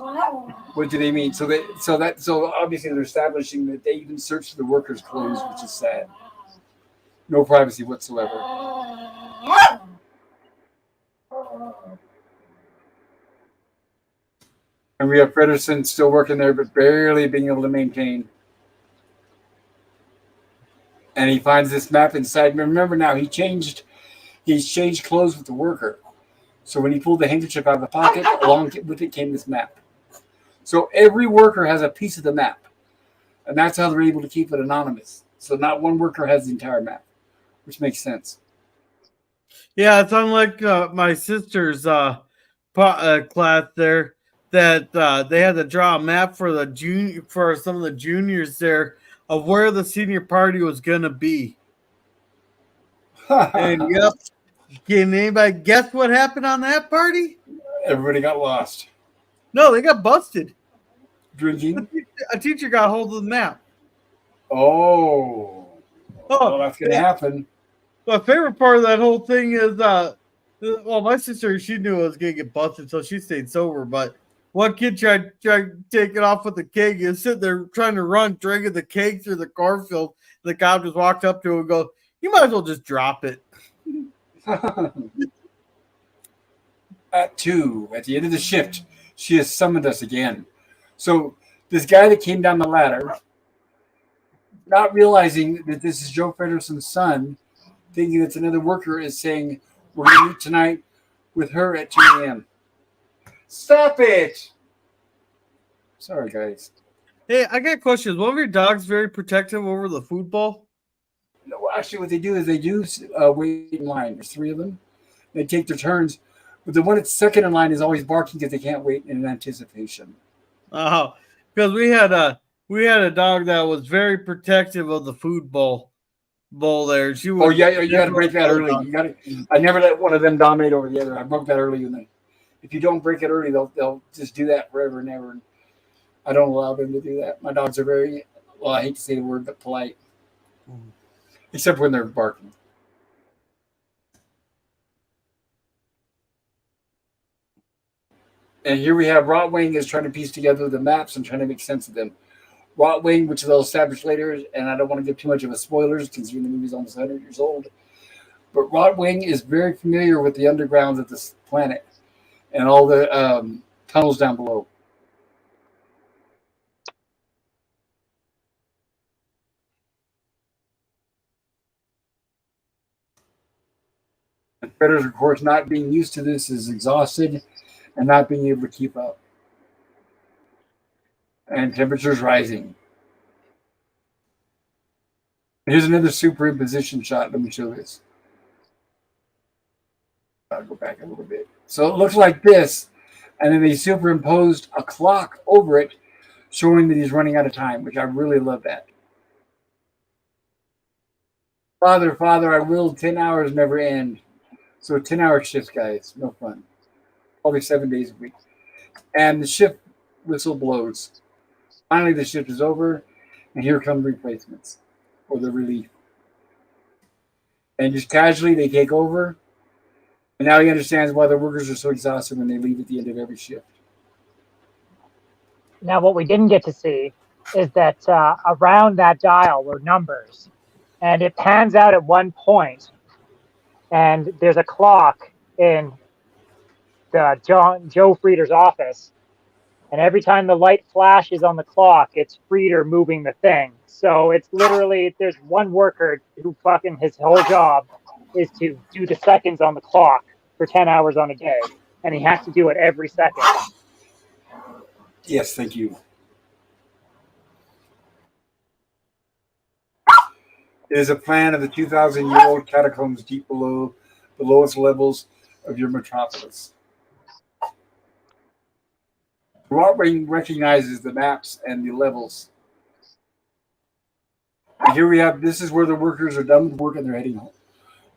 What do they mean? So obviously they're establishing that they even search for the workers' clothes, which is sad. No privacy whatsoever. And we have Fredersen still working there, but barely being able to maintain. And he finds this map inside. Remember now, he's changed clothes with the worker. So when he pulled the handkerchief out of the pocket, along with it came this map. So every worker has a piece of the map. And that's how they're able to keep it anonymous. So not one worker has the entire map, which makes sense. Yeah, it's unlike my sister's class there that they had to draw a map for for some of the juniors there of where the senior party was gonna be. And yep, can anybody guess what happened on that party? Everybody got lost. No, they got busted. Drinking? A teacher got hold of the map. Oh. Well, that's going to happen. My favorite part of that whole thing is, well, my sister, she knew I was going to get busted, so she stayed sober. But one kid tried to take it off with the keg. He was sitting there trying to run, dragging the keg through the cornfield. The cop just walked up to him and go, "You might as well just drop it." At the end of the shift, she has summoned us again. So this guy that came down the ladder, not realizing that this is Joe Fredersen's son, thinking it's another worker, is saying, "We're going to meet tonight with her at 2 a.m. Stop it! Sorry, guys. Hey, I got questions. One of your dogs very protective over the food bowl? No, actually, what they do is they do wait in line. There's 3 of them. They take their turns. But the one that's second in line is always barking because they can't wait in anticipation. Oh, because we had a dog that was very protective of the food bowl there. She was. Oh yeah, you got to break that early. I never let one of them dominate over the other. I broke that early, and if you don't break it early, they'll just do that forever and ever. And I don't allow them to do that. My dogs are very, well, I hate to say the word, but polite, except when they're barking. And here we have Rotwing is trying to piece together the maps and trying to make sense of them. Rotwing, which they'll establish later, and I don't want to give too much of a spoilers considering the movie's almost 100 years old. But Rotwing is very familiar with the undergrounds of this planet and all the tunnels down below. And Predators, of course, not being used to this, is exhausted and not being able to keep up. And temperatures rising. Here's another superimposition shot. Let me show this. I'll go back a little bit. So it looks like this, and then they superimposed a clock over it, showing that he's running out of time, which I really love that. Father, I willed 10 hours never end. So 10-hour shifts, guys. No fun. Probably 7 days a week. And the shift whistle blows. Finally, the shift is over, and here come replacements or the relief. And just casually, they take over. And now he understands why the workers are so exhausted when they leave at the end of every shift. Now, what we didn't get to see is that around that dial were numbers. And it pans out at one point, and there's a clock in Joe Frieder's office. And every time the light flashes on the clock, it's Frieder moving the thing. So it's literally, there's one worker who fucking his whole job is to do the seconds on the clock for 10 hours on a day. And he has to do it every second. Yes, thank you. It is a plan of the 2,000-year-old catacombs deep below the lowest levels of your metropolis. Rotwing recognizes the maps and the levels. And here we have, this is where the workers are done with work and they're heading home,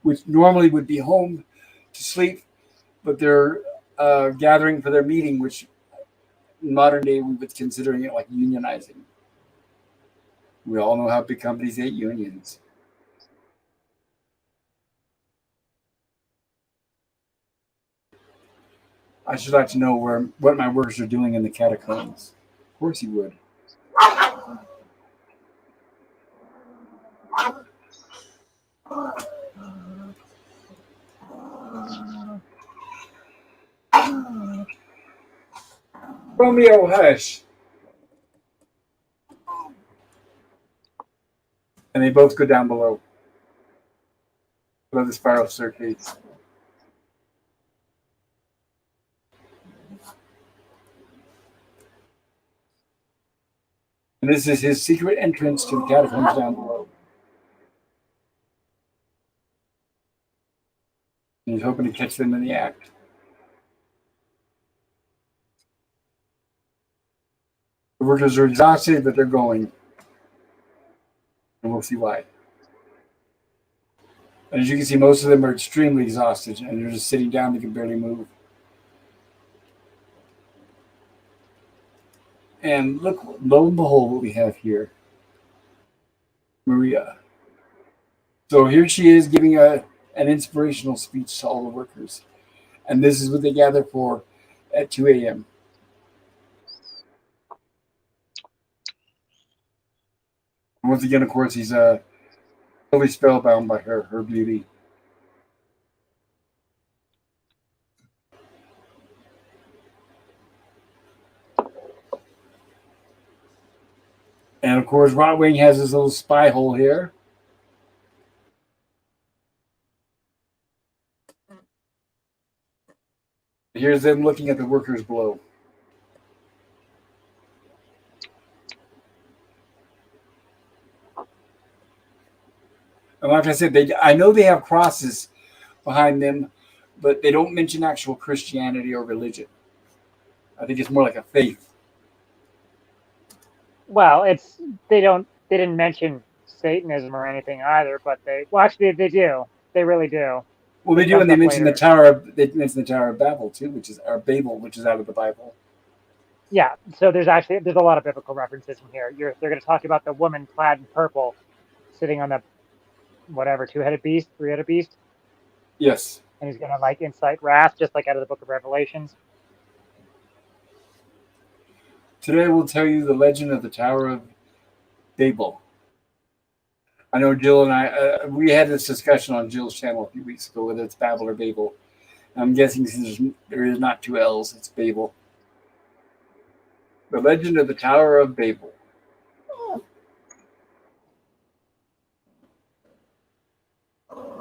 which normally would be home to sleep, but they're gathering for their meeting, which in modern day we would considering it like unionizing. We all know how big companies hate unions. I should like to know what my workers are doing in the catacombs. Of course he would. Romeo, hush. And they both go down below the spiral staircase. And this is his secret entrance to the catacombs down below. And he's hoping to catch them in the act. The workers are exhausted, but they're going. And we'll see why. And as you can see, most of them are extremely exhausted, and they're just sitting down. They can barely move. And look, lo and behold, what we have here. Maria. So here she is giving an inspirational speech to all the workers. And this is what they gather for at 2 a.m. Once again, of course, he's totally spellbound by her beauty. And of course, Rotwing has his little spy hole here. Here's them looking at the workers below. And like I said, I know they have crosses behind them, but they don't mention actual Christianity or religion. I think it's more like a faith. Well, they didn't mention Satanism or anything either, but they do. They really do. Well, they do, and they mention the Tower of Babel too, which is out of the Bible. Yeah, so there's a lot of biblical references in here. They're going to talk about the woman clad in purple, sitting on the two-headed beast, three-headed beast. Yes. And he's going to incite wrath, just like out of the Book of Revelations. Today we'll tell you the legend of the Tower of Babel. I know Jill and I, we had this discussion on Jill's channel a few weeks ago, whether it's Babel or Babel. I'm guessing since there is not two L's, it's Babel. The legend of the Tower of Babel.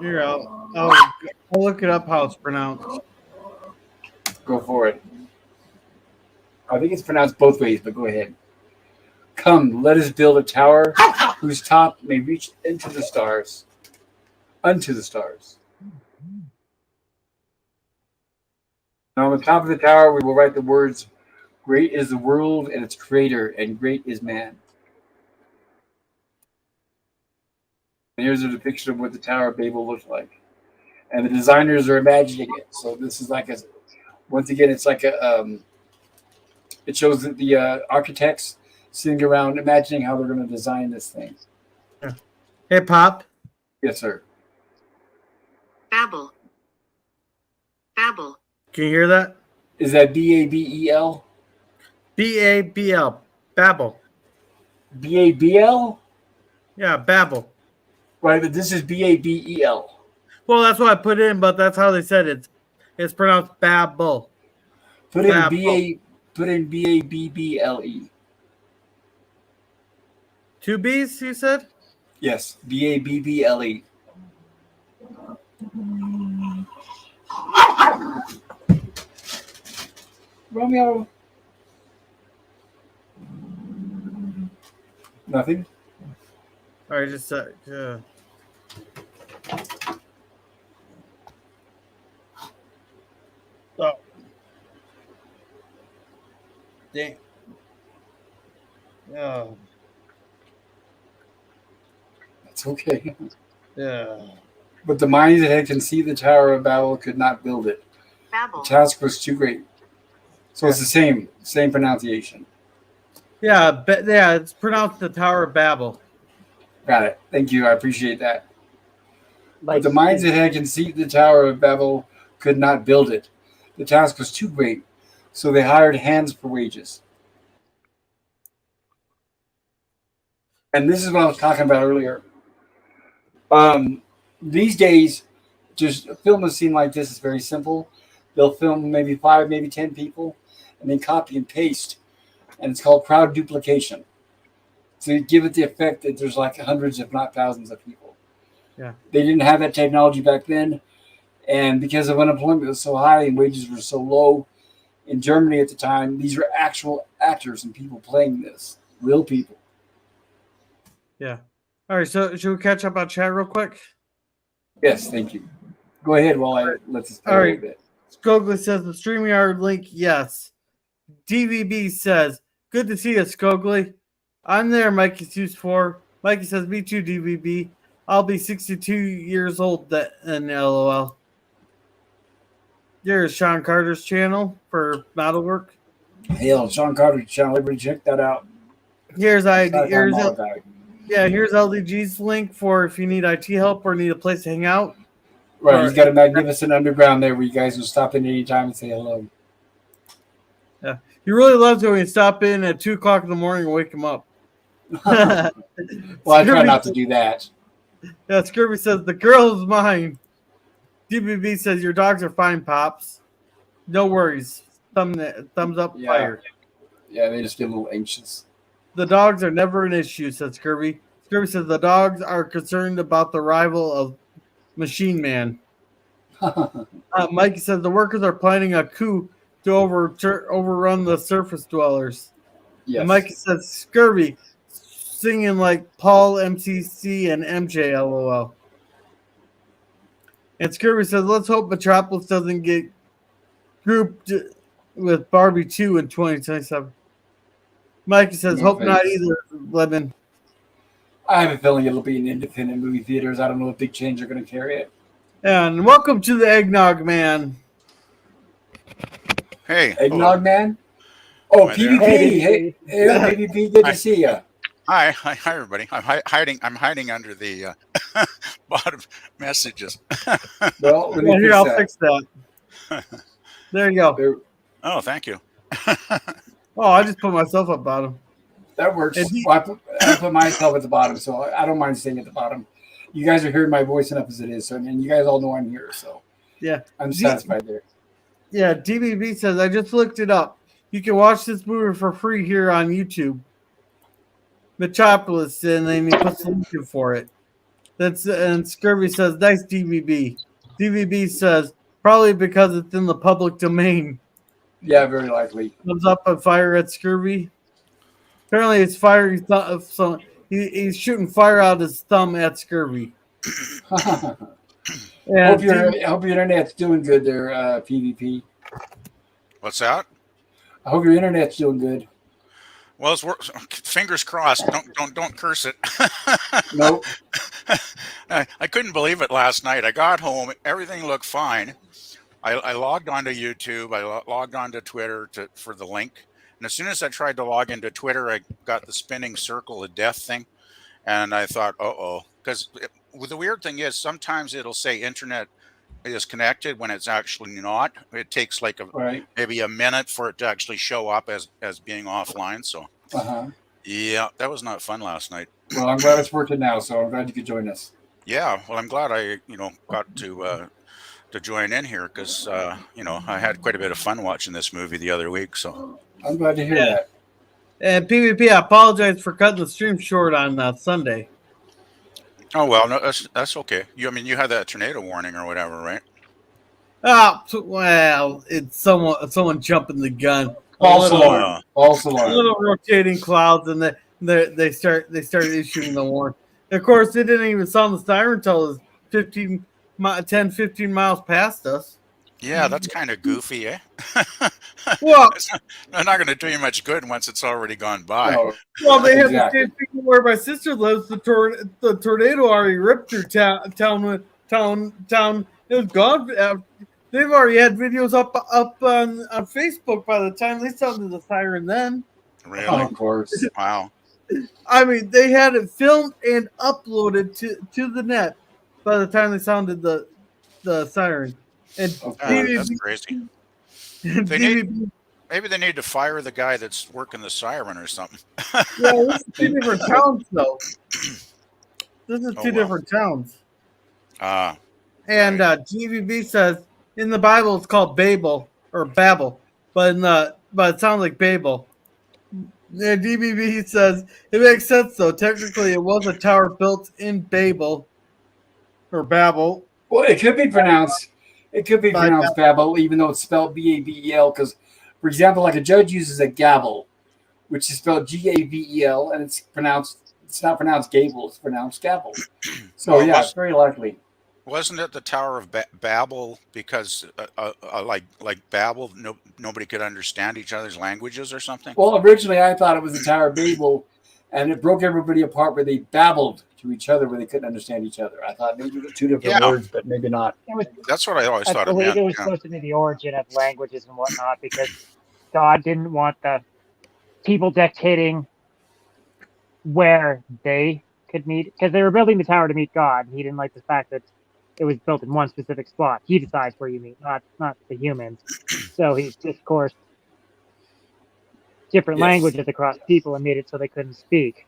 Here, I'll look it up how it's pronounced. Go for it. I think it's pronounced both ways, but go ahead. Come, let us build a tower whose top may reach unto the stars. Now on the top of the tower we will write the words, "Great is the world and its creator, and great is man." And here's a depiction of what the Tower of Babel looked like. And the designers are imagining it. So this is once again, it's like it shows that the architects sitting around imagining how they're going to design this thing. Yeah. Hey, Pop. Yes, sir. Babel. Babel. Can you hear that? Is that B-A-B-E-L? B-A-B-L. Babel. B-A-B-L? Yeah, Babel. Right, but this is B-A-B-E-L. Well, that's what I put in, but that's how they said it. It's pronounced Babel. Put in B-A-B-B-L-E. Two B's, you said? Yes, B-A-B-B-L-E. Romeo. Nothing? All right, just Oh. Dang. Oh. That's okay. Yeah. But the minds that had conceived the Tower of Babel could not build it. Babel. The task was too great. So it's the same pronunciation. Yeah, but yeah, it's pronounced the Tower of Babel. Got it. Thank you. I appreciate that. But the minds that had conceived the Tower of Babel could not build it. The task was too great, so they hired hands for wages. And this is what I was talking about earlier. These days, just film a scene like this is very simple. They'll film maybe 5, maybe 10 people, and then copy and paste. And it's called crowd duplication. So you give it the effect that there's like hundreds, if not thousands of people. Yeah. They didn't have that technology back then. And because of unemployment was so high and wages were so low in Germany at the time, these were actual actors and people playing this. Real people. Yeah. All right. So should we catch up on chat real quick? Yes, thank you. Go ahead while I let this play All a right. little bit. Skogly says the StreamYard link, yes. DVB says, good to see you, Skogly. I'm there, Mikey Seuss 4. Mikey says, me too, DVB. I'll be 62 years old then, LOL. Here's Sean Carter's channel for model work. Hell, Sean Carter's channel. Everybody check that out. Here's Sci-fi model guy. here's LDG's link for if you need IT help or need a place to hang out. Right, he's got a magnificent underground there where you guys will stop in anytime and say hello. Yeah, he really loves it when you stop in at 2 o'clock in the morning and wake him up. Well, I try not to do that. Yeah, Scurvy says, the girl is mine. DBB says, your dogs are fine, Pops. No worries. Thumbs up, Yeah. fire. Yeah, they just get a little anxious. The dogs are never an issue, says Scurvy. Scurvy says, the dogs are concerned about the arrival of Machine Man. Mikey says, the workers are planning a coup to overrun the surface dwellers. Yes. And Mikey says, Scurvy, singing like Paul, MCC, and MJ, LOL. And Scurvy says, let's hope Metropolis doesn't get grouped with Barbie 2 in 2027. Mikey says, No hope not thanks. either, Lemon. I have a feeling it'll be in independent movie theaters. I don't know if Big Change are going to carry it. And welcome to the Eggnog Man. Hey. Eggnog Man? Oh, Hi there. PvP. Hey, Hey, PvP, good Hi. to see you. Hi, everybody. I'm hiding under the bottom messages. Well, let me Here, fix I'll that. fix that. There you go. There, Oh, thank you. Oh, I just put myself up bottom. that works. And he- Well, I put myself at the bottom, so I don't mind staying at the bottom. You guys are hearing my voice enough as it is, so and you guys all know I'm here, so Yeah. I'm satisfied there. Yeah, DBB says, I just looked it up. You can watch this movie for free here on YouTube. Metropolis, and then he puts the link in for it. And Scurvy says, nice DVB. DVB says, probably because it's in the public domain. Yeah, very likely. Thumbs up and fire at Scurvy. Apparently it's firing so he's shooting fire out his thumb at Scurvy. hope And your internet's doing good there, PvP. What's that? I hope your internet's doing good. Well, fingers crossed. Don't curse it. Nope. I couldn't believe it last night. I got home. Everything looked fine. I logged onto YouTube. I logged onto Twitter for the link. And as soon as I tried to log into Twitter, I got the spinning circle of death thing. And I thought, uh-oh. Because the weird thing is sometimes it'll say internet is connected when it's actually not. It takes like Right. maybe a minute for it to actually show up as being offline. So, Uh-huh. yeah, that was not fun last night. Well, I'm glad it's working now, so I'm glad you could join us. Yeah, well, I'm glad I got to join in here because I had quite a bit of fun watching this movie the other week. So I'm glad to hear that. And PvP, I apologize for cutting the stream short on Sunday. oh well, no, that's okay. You had that tornado warning or whatever, right? Oh, well, it's someone jumping the gun. False Oh, alarm. False alarm. Little rotating clouds, and they start issuing the warning. Of course, they didn't even sound the siren until it was 10, 15 miles past us. Yeah, that's kind of goofy, eh? Well, It's not going to do you much good once it's already gone by. No, well, they have Exactly. the same thing where my sister lives. The tornado already ripped through town. It was gone. They've already had videos up on Facebook by the time they sounded the siren. Then, Really? of course. Wow. I mean, they had it filmed and uploaded to the net by the time they sounded the siren. And Of That's DVB, crazy. They need DVB. maybe they need to fire the guy that's working the siren or something. Yeah, this is two different towns, though. This is Oh two well. different towns. Ah, And right. GVB says in the Bible it's called Babel or Babel, but it sounds like Babel. Yeah, DBB says it makes sense though. Technically, it was a tower built in Babel or Babel Well, it could be pronounced. It could be by pronounced Babel, even though it's spelled Babel. Because, for example, like a judge uses a gavel, which is spelled Gavel, and it's pronounced. It's not pronounced Gable. It's pronounced gavel. So Well, yeah, it's very likely. wasn't it the Tower of Babel because like Babel, nobody could understand each other's languages or something? Well, originally I thought it was the Tower of Babel, and it broke everybody apart where they babbled to each other where they couldn't understand each other. I thought maybe it was two different Yeah, words, but maybe not. It was, that's what I always I thought it believe meant. it was Yeah. supposed to be the origin of languages and whatnot because God didn't want the people dictating where they could meet because they were building the tower to meet God. He didn't like the fact that it was built in one specific spot. He decides where you meet, not the humans. So he discoursed different Yes. languages across people and made it so they couldn't speak.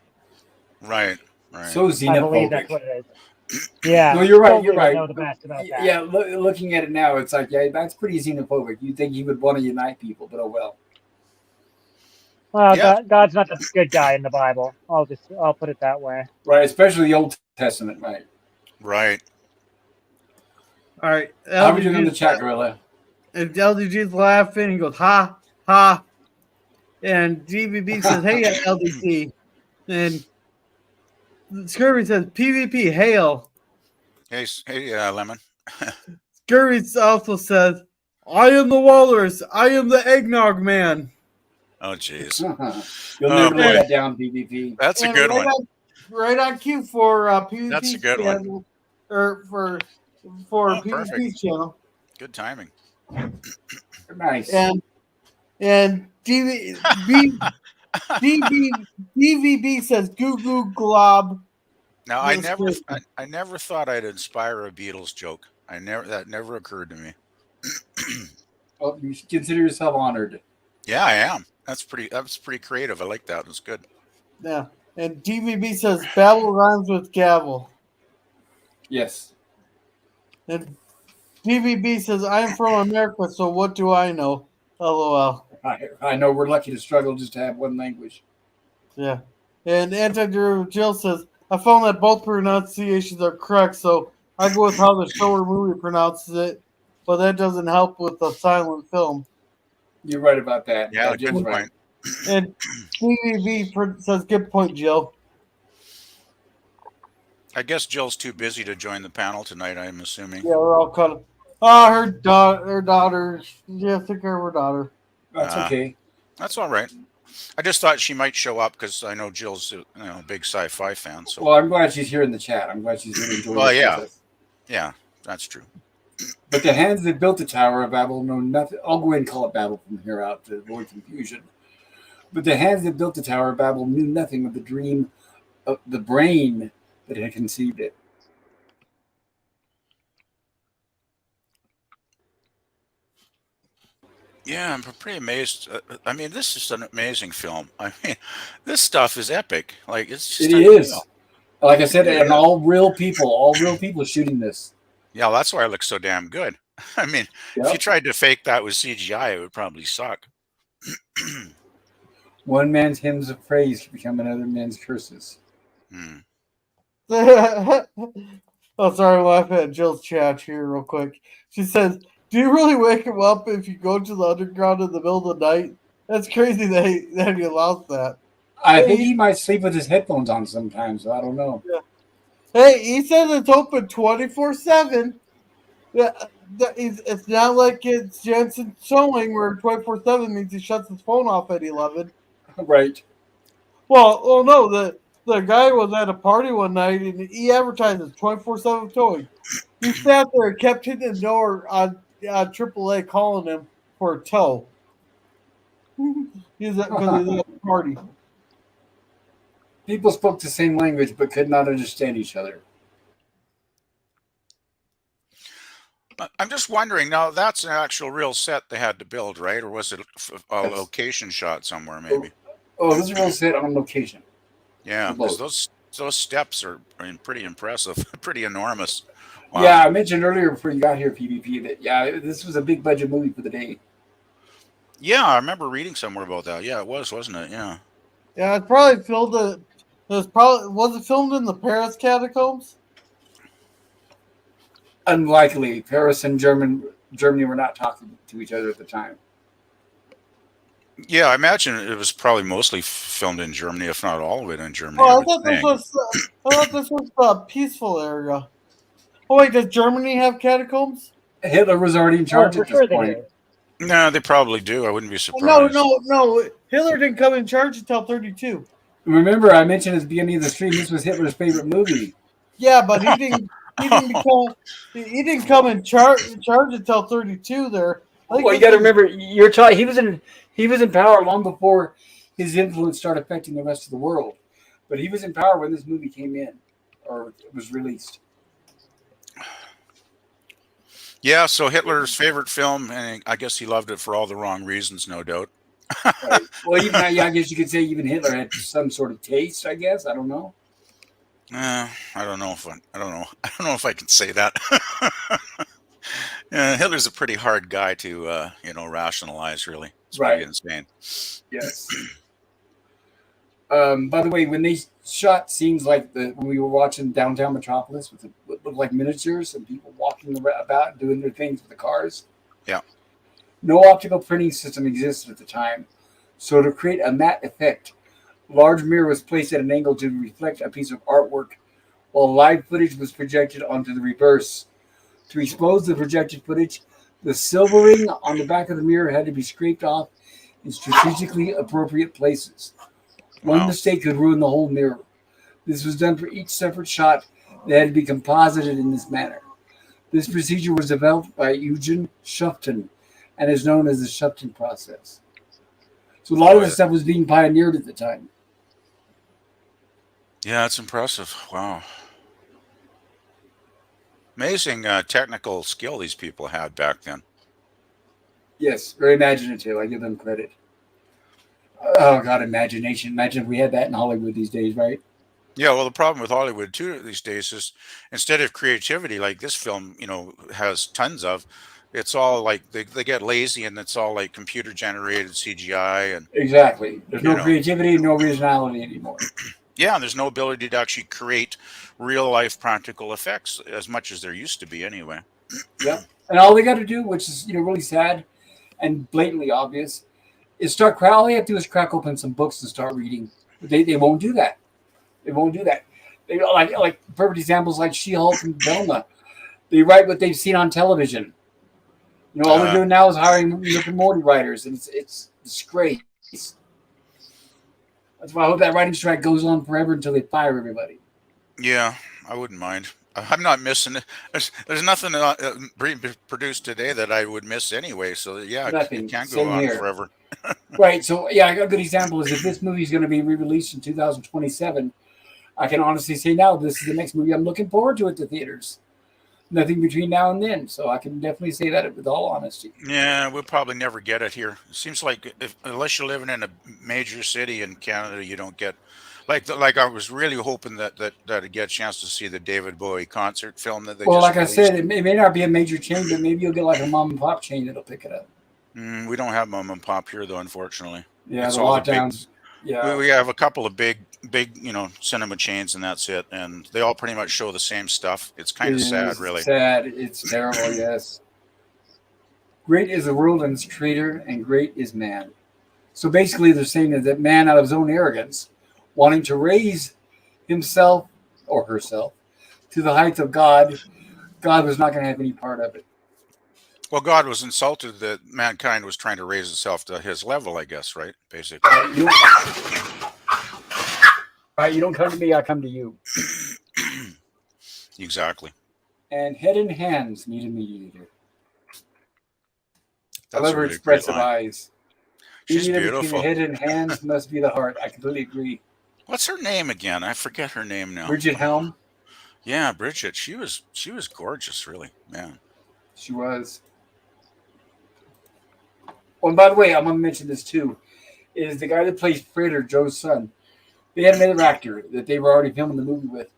Right, right. So I believe that's xenophobic. what it is. Yeah. No, you're right. Totally You're would right. know the best about that. Yeah, looking at it now, it's like, yeah, that's pretty xenophobic. You'd think he would want to unite people, but oh well. Well, Yeah. God's not the good guy in the Bible. I'll put it that way. Right, especially the Old Testament, right? Right. All right. How are we doing on the chat, Gorilla? And LDG's laughing. He goes, ha, ha. And GVB says, hey, LDG. And Scurvy says, PvP, hail. Hey, Lemon. Scurvy also says, I am the walrus. I am the eggnog man. Oh, jeez. You'll Oh, never boy. live that down, PvP. That's a And good one. Right on cue for PvP That's a good one. channel. Or for Oh, PvP perfect. channel. Good timing. Nice. And DVB says goo goo glob. Now, Yes, please. I never thought I'd inspire a Beatles joke. That never occurred to me. Well, you should consider yourself honored. Yeah, I am. That's pretty creative. I like that. It's good. Yeah. And DVB says babble rhymes with gavel. Yes. And DVB says I'm from America, so what do I know? LOL. I know we're lucky to struggle just to have one language. Yeah. And Anti-Derivative Jill says I found that both pronunciations are correct, so I go with how the show or movie pronounces it, but that doesn't help with a silent film. You're right about that. Yeah, Jim's good right. point. And DVB says good point, Jill. I guess Jill's too busy to join the panel tonight, I'm assuming. Yeah, we're all caught up. Oh, her daughter. Yeah, take care of her daughter. That's okay. That's all right. I just thought she might show up because I know Jill's a big sci-fi fan. So Well, I'm glad she's here in the chat. I'm glad she's really enjoying Well, this yeah. process. yeah, that's true. But the hands that built the Tower of Babel know nothing. I'll go ahead and call it Babel from here out to avoid confusion. But the hands that built the Tower of Babel knew nothing of the dream of the brain that had conceived it. Yeah, I'm pretty amazed. I mean, this is an amazing film. I mean, this stuff is epic. Like it's just It unreal. is. Like I said, It and is. all real people shooting this. Yeah, that's why it looks so damn good. I mean, if you Yep. tried to fake that with CGI, it would probably suck. One man's hymns of praise can become another man's curses. Hmm. Oh, sorry, I'm laughing at Jill's chat here real quick. She says, do you really wake him up if you go to the underground in the middle of the night? That's crazy that he allows that. I think he might sleep with his headphones on sometimes. So I don't know. Hey, he says it's open 24/7. It's not like it's Jensen showing where 24/7 means he shuts his phone off at 11. Right. Well, no, the guy was at a party one night and he advertises 24/7 towing. He sat there and kept hitting the door on AAA calling him for a tow. Because he's at a party. People spoke the same language but could not understand each other. I'm just wondering now. That's an actual real set they had to build, right? Or was it a That's, location shot somewhere, oh, maybe? oh, this is real set on location Yeah, for because both. those steps are pretty impressive, pretty enormous. Yeah, Wow. I mentioned earlier before you got here, PvP, that yeah, this was a big budget movie for the day. Yeah, I remember reading somewhere about that. Yeah, it was, wasn't it? Yeah. Yeah, it's probably filmed. Was it filmed in the Paris catacombs? Unlikely, Paris and Germany were not talking to each other at the time. Yeah, I imagine it was probably mostly filmed in Germany, if not all of it in Germany, I Oh, I would thought this think. was. I thought this was a peaceful area. Oh wait, does Germany have catacombs? Hitler was already in Oh, charge for at this sure they point. do. No, they probably do. I wouldn't be No, surprised. no, no. Hitler didn't come in charge until 32. Remember, I mentioned at the beginning of the stream, this was Hitler's favorite movie. Yeah, but he didn't. He didn't become. He didn't come in charge until 32. There. I think Well, you this got to was- remember, you're talking. He was in power long before his influence started affecting the rest of the world. But he was in power when this movie came in, or was released. Yeah, so Hitler's favorite film, and I guess he loved it for all the wrong reasons, no doubt. Right. Well, even yeah, I guess you could say even Hitler had some sort of taste. I guess I don't know. I don't know if I don't know. I don't know if I can say that. Hitler's a pretty hard guy to rationalize. Really, it's pretty Right. insane. Yes. By the way, when they shot scenes like when we were watching downtown Metropolis with what looked like miniatures and people walking about doing their things with the cars, Yeah. no optical printing system existed at the time. So to create a matte effect, a large mirror was placed at an angle to reflect a piece of artwork, while live footage was projected onto the reverse. To expose the projected footage, the silvering on the back of the mirror had to be scraped off in strategically appropriate places. One Wow. mistake could ruin the whole mirror. This was done for each separate shot that had to be composited in this manner. This procedure was developed by Eugen Schuften and is known as the Schuften process. So a lot of this stuff was being pioneered at the time. Yeah, it's impressive. Wow. Amazing technical skill these people had back then. Yes, very imaginative. I give them credit. Oh God, imagination! Imagine if we had that in Hollywood these days, right? Yeah, well, the problem with Hollywood too these days is instead of creativity, like this film, has tons of, it's all like they get lazy and it's all like computer generated CGI and Exactly. There's you no know, creativity, no originality anymore. yeah, and there's no ability to actually create real life practical effects as much as there used to be anyway. Yep. And all they got to do, which is really sad and blatantly obvious, is start. All they have to do is crack open some books and start reading. But they won't do that. They won't do that. They like perfect examples like She-Hulk and Velma. They write what they've seen on television. All they're doing now is hiring Rick and Morty writers, and it's disgrace. That's why I hope that writing strike goes on forever until they fire everybody. Yeah, I wouldn't mind. I'm not missing it. There's nothing being produced today that I would miss anyway. So yeah, Nothing. it can't go Same on here. forever. Right. So yeah, a good example is if this movie is going to be re-released in 2027, I can honestly say now this is the next movie I'm looking forward to at the theaters. Nothing between now and then, so I can definitely say that with all honesty. Yeah, we'll probably never get it here. It seems like unless you're living in a major city in Canada, you don't get like I was really hoping that I'd get a chance to see the David Bowie concert film that they Well, just like I released. said, it may not be a major chain, but maybe you'll get like a mom and pop chain that'll pick it up. We don't have mom and pop here though, unfortunately. Yeah, It's the all the big. lockdowns. Yeah, We have a couple of big cinema chains and that's it, and they all pretty much show the same stuff. It's kind of sad, really. Sad. It's terrible. Yes. Great is the world and its creator, and great is man. So basically, they're saying that man, out of his own arrogance, wanting to raise himself or herself to the heights of God, God was not going to have any part of it. Well, God was insulted that mankind was trying to raise itself to his level, I guess, right? Basically. You don't come to me, I come to you. Exactly. And head and hands need a mediator. That's However a really expressive great line. eyes. She's Mediator between beautiful. the head and hands must be the heart. I completely agree. What's her name again? I forget her name now. Brigitte Helm. Yeah, Bridget. She was gorgeous, really. Man. She was. Oh, and by the way, I'm gonna mention this too. Is the guy that plays Prater, Joe's son? They had another actor that they were already filming the movie with,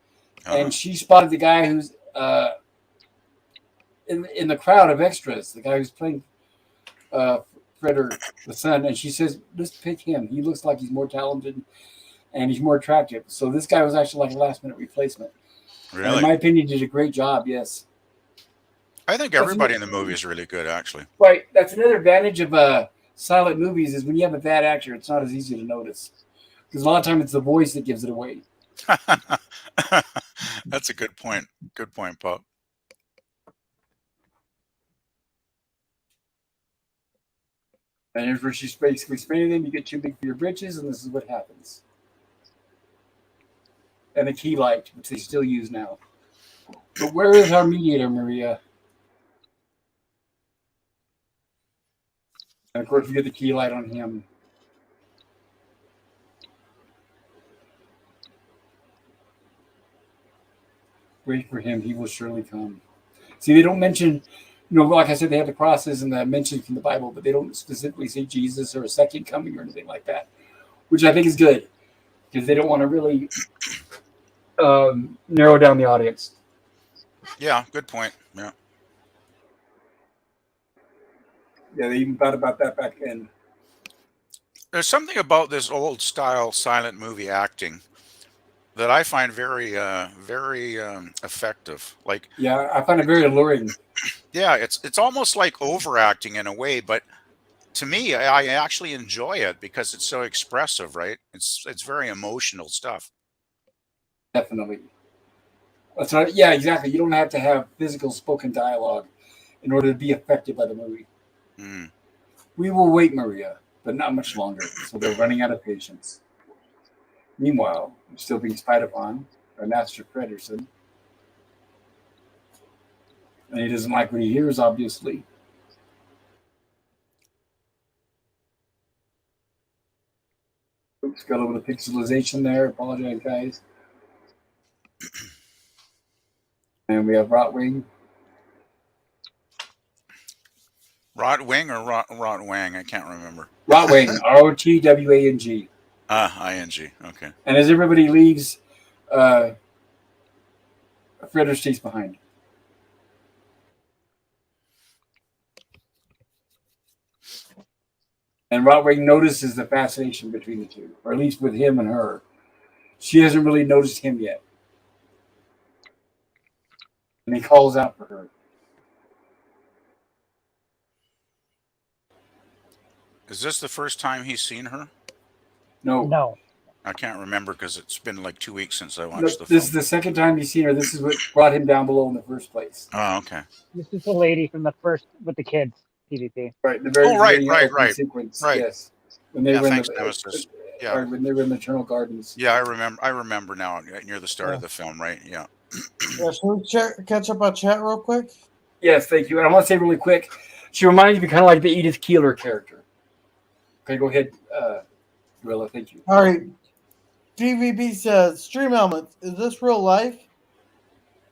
and she spotted the guy who's in the crowd of extras. The guy who's playing Prater, the son, and she says, "Let's pick him. He looks like he's more talented and he's more attractive." So this guy was actually like a last minute replacement. Really? And in my opinion, did a great job. Yes. I think everybody in the movie is really good, actually. Right. That's another advantage of silent movies is when you have a bad actor, it's not as easy to notice. Because a lot of times it's the voice that gives it away. That's a good point. Good point, Pop. And here's where she's basically explaining them. You get too big for your britches, and this is what happens. And a key light, which they still use now. But where is our mediator, Maria? And of course, we get the key light on him. Wait for him, he will surely come. See, they don't mention, like I said, they have the crosses and the mentions from the Bible, but they don't specifically say Jesus or a second coming or anything like that, which I think is good because they don't want to really narrow down the audience. Yeah, good point. Yeah. Yeah, they even thought about that back then. There's something about this old style silent movie acting that I find very effective. Like, yeah, I find it very alluring. Yeah, it's almost like overacting in a way, but to me, I actually enjoy it because it's so expressive, right? It's very emotional stuff. Definitely. That's right. Yeah, exactly. You don't have to have physical spoken dialogue in order to be affected by the movie. Mm. We will wait, Maria, but not much longer. So they're running out of patience. Meanwhile, I'm still being spied upon by Master Frederson. And he doesn't like what he hears, obviously. Oops, got a little bit of pixelization there. Apologize, guys. And we have Rotwing. Rotwing or Rotwang? I can't remember. Rotwing, Rotwang. ING. Okay. And as everybody leaves, Freder stays behind. And Rotwing notices the fascination between the two, or at least with him and her. She hasn't really noticed him yet. And he calls out for her. Is this the first time he's seen her? No. I can't remember because it's been like 2 weeks since I watched the film. This is the second time he's seen her. This is what brought him down below in the first place. Oh, okay. This is the lady from the first with the kids PvP. Right. The very right. sequence. Right. Yes. When they were in when they were in the Eternal Gardens. Yeah, I remember now near the start of the film, right? Yeah. Yeah, should we catch up on chat real quick? Yes, thank you. And I want to say really quick, she reminds me kind of like the Edith Keeler character. Okay, go ahead, Gorilla. Thank you. All right. DVB says, Stream Elements, is this real life?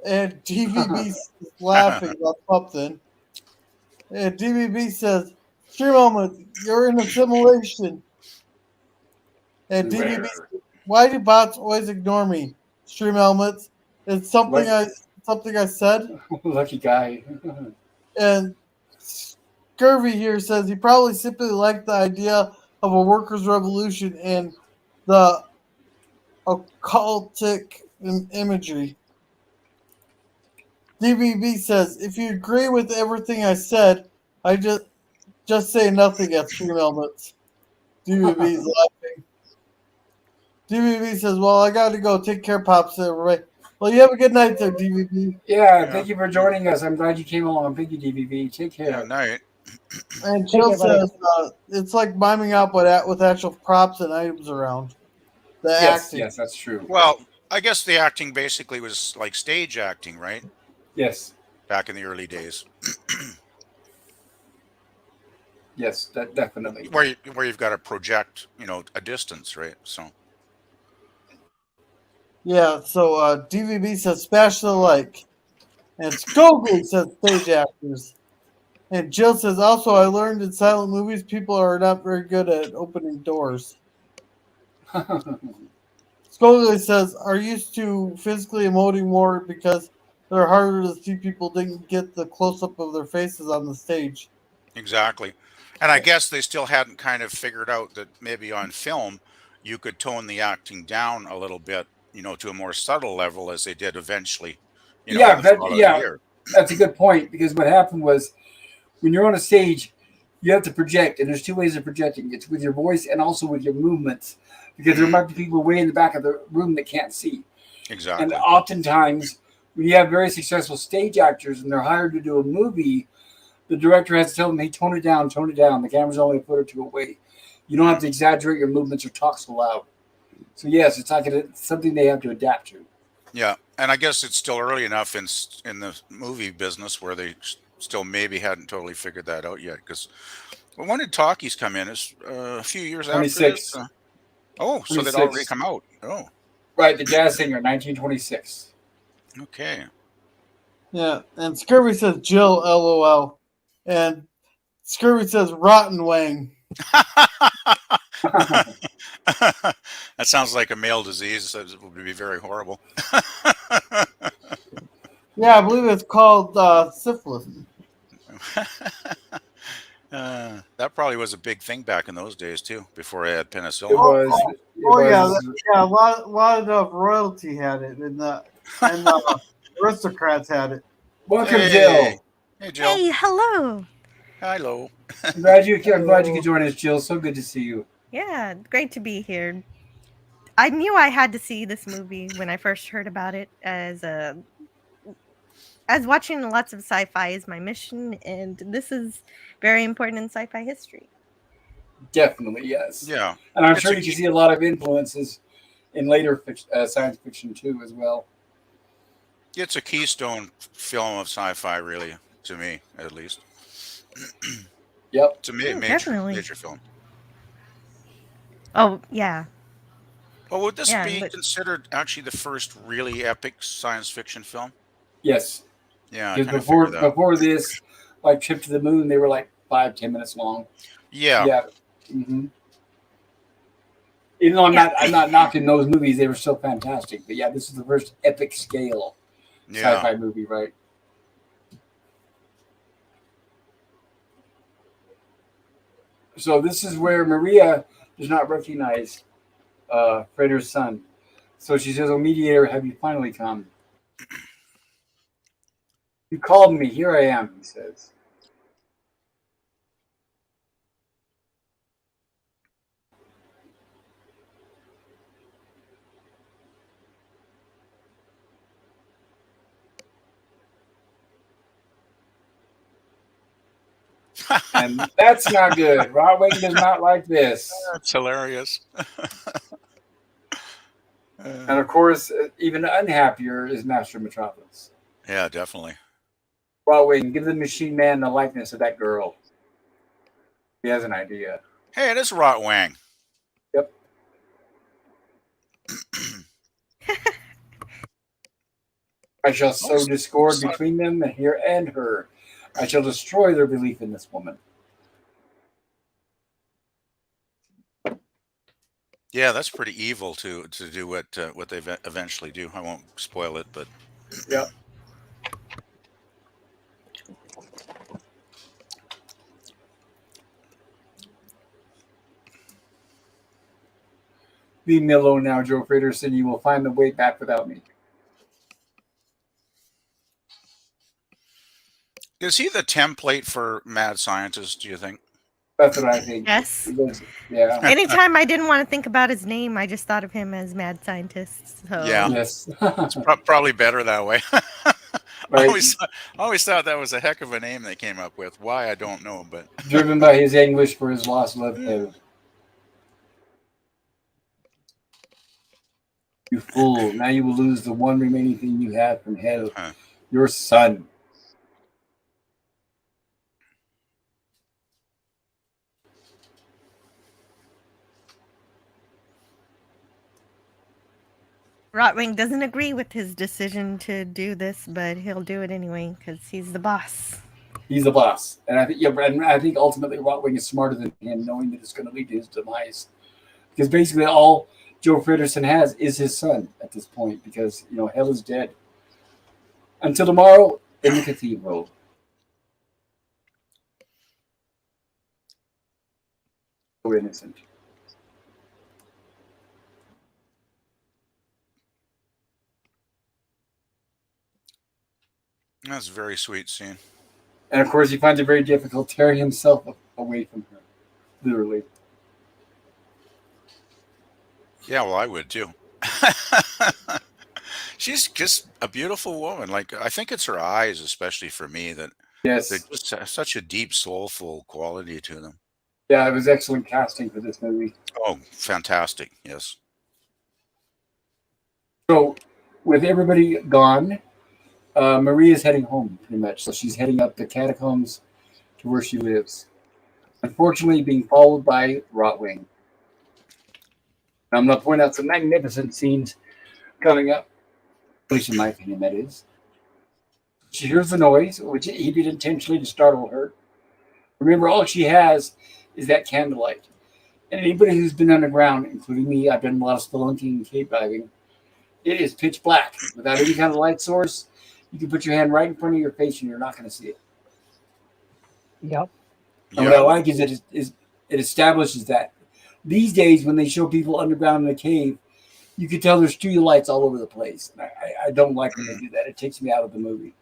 And DVB is laughing about something. And DVB says, Stream Elements, you're in a simulation. And DVB says, why do bots always ignore me? Stream Elements. It's something I said. Lucky guy. And Scurvy here says he probably simply liked the idea of a workers' revolution and the occultic imagery. DVB says, if you agree with everything I said, I just say nothing at Stream Elements. DVB's laughing. DVB says, well, I got to go. Take care, Pops. Everybody. Well, you have a good night there, DVB. Yeah, thank you for joining us. I'm glad you came along. Thank you, DVB. Take care. Yeah, night. And Chill says, it's like miming out with actual props and items around. The acting. Yes, that's true. Well, I guess the acting basically was like stage acting, right? Yes. Back in the early days. Yes, that definitely. Where you've got to project, a distance, right? So. Yeah, so DVB says smash the like. And Skogly says stage actors. And Jill says, also, I learned in silent movies people are not very good at opening doors. Scully says, are used to physically emoting more because they're harder to see. People didn't get the close up of their faces on the stage. Exactly. And I guess they still hadn't kind of figured out that maybe on film you could tone the acting down a little bit, to a more subtle level as they did eventually, in Yeah, the but following yeah, year. that's a good point because what happened was when you're on a stage, you have to project, and there's two ways of projecting. It's with your voice and also with your movements, because there Mhm. might be people way in the back of the room that can't see. And Exactly. oftentimes, when you have very successful stage actors and they're hired to do a movie, the director has to tell them, "Hey, tone it down, tone it down. The camera's only a foot or two away. You don't have Mhm. to exaggerate your movements or talk so loud." So yes, it's something they have to adapt to. Yeah, and I guess it's still early enough in the movie business where they still maybe hadn't totally figured that out yet. Because when did talkies come in? It's a few years after this. 26, Oh, so they'd already 26. come out. Oh, Right, the jazz singer, 1926. okay. Yeah, and Scurvy says, Jill, LOL. And Scurvy says, Rotten Wang. That sounds like a male disease. It would be very horrible. Yeah, I believe it's called syphilis. That probably was a big thing back in those days too, before I had It penicillin. was. Oh, It oh yeah, was. yeah. A lot of royalty had it, and aristocrats had it. Welcome, Hey, Jill. hey, Jill. Hey, hello. Hello. I'm glad you could join us, Jill. So good to see you. Yeah, great to be here. I knew I had to see this movie when I first heard about it as watching lots of sci-fi is my mission, and this is very important in sci-fi history. Definitely, yes. Yeah, And I'm it's sure a you can key. see a lot of influences in later science fiction too, as well. It's a keystone film of sci-fi, really, to me at least. Yep. It's a major Definitely. major film. Oh yeah, Well, would this yeah, be but considered actually the first really epic science fiction film? Yes. Yeah, I Because kind of before figured that. before this, like Trip to the Moon, they were like 5-10 minutes long. Yeah, Yeah. hmm Even though I'm yeah, not knocking those movies, they were still fantastic. But yeah, this is the first epic scale yeah. sci-fi movie, right? So this is where Maria does not recognize Fredder's son. So she says, "Oh, mediator, have you finally come? You called me. Here I am," he says. And that's not good. Rodwing does not like this. That's hilarious. And of course, even unhappier is Master Metropolis. Yeah, definitely. Rodwing, give the machine man the likeness of that girl. He has an idea. Hey, it is Rot Wang. Yep. I shall sow discord between them here and her. I shall destroy their belief in this woman. Yeah, that's pretty evil to do what they eventually do. I won't spoil it, but Yep. Leave me alone now, Joe Frederson. You will find the way back without me. is he the template for mad scientist? Do you think? That's what I think. yes. Yeah. Anytime I didn't want to think about his name, I just thought of him as Mad Scientist. So Yeah. Yes. It's probably better that way. I Right. always thought that was a heck of a name they came up with. Why I don't know, but Driven by his anguish for his lost love. You fool! Now you will lose the one remaining thing you have from hell, Huh. your son. Rotwing doesn't agree with his decision to do this, but he'll do it anyway because he's the boss. He's the boss, and I think ultimately Rotwing is smarter than him, knowing that it's going to lead to his demise. Because basically all Joe Fredersen has is his son at this point, because hell is dead. Until tomorrow in the cathedral. So innocent. That's a very sweet scene. And of course, he finds it very difficult tearing himself away from her, literally. Yeah, well, I would too. She's just a beautiful woman. Like, I think it's her eyes, especially for me, that they Yes. just have such a deep, soulful quality to them. Yeah, it was excellent casting for this movie. Oh, fantastic! Yes. So, with everybody gone, Marie is heading home, pretty much. So she's heading up the catacombs to where she lives. Unfortunately, being followed by Rotwing. I'm going to point out some magnificent scenes coming up. At least in my opinion, that is. She hears the noise, which he did intentionally to startle her. Remember, all she has is that candlelight. And anybody who's been underground, including me, I've done a lot of spelunking and cave diving, it is pitch black. Without any kind of light source, you can put your hand right in front of your face and you're not going to see it. Yep. And what I like is it establishes that. These days, when they show people underground in a cave, you can tell there's studio lights all over the place. And I don't like when they do that. It takes me out of the movie.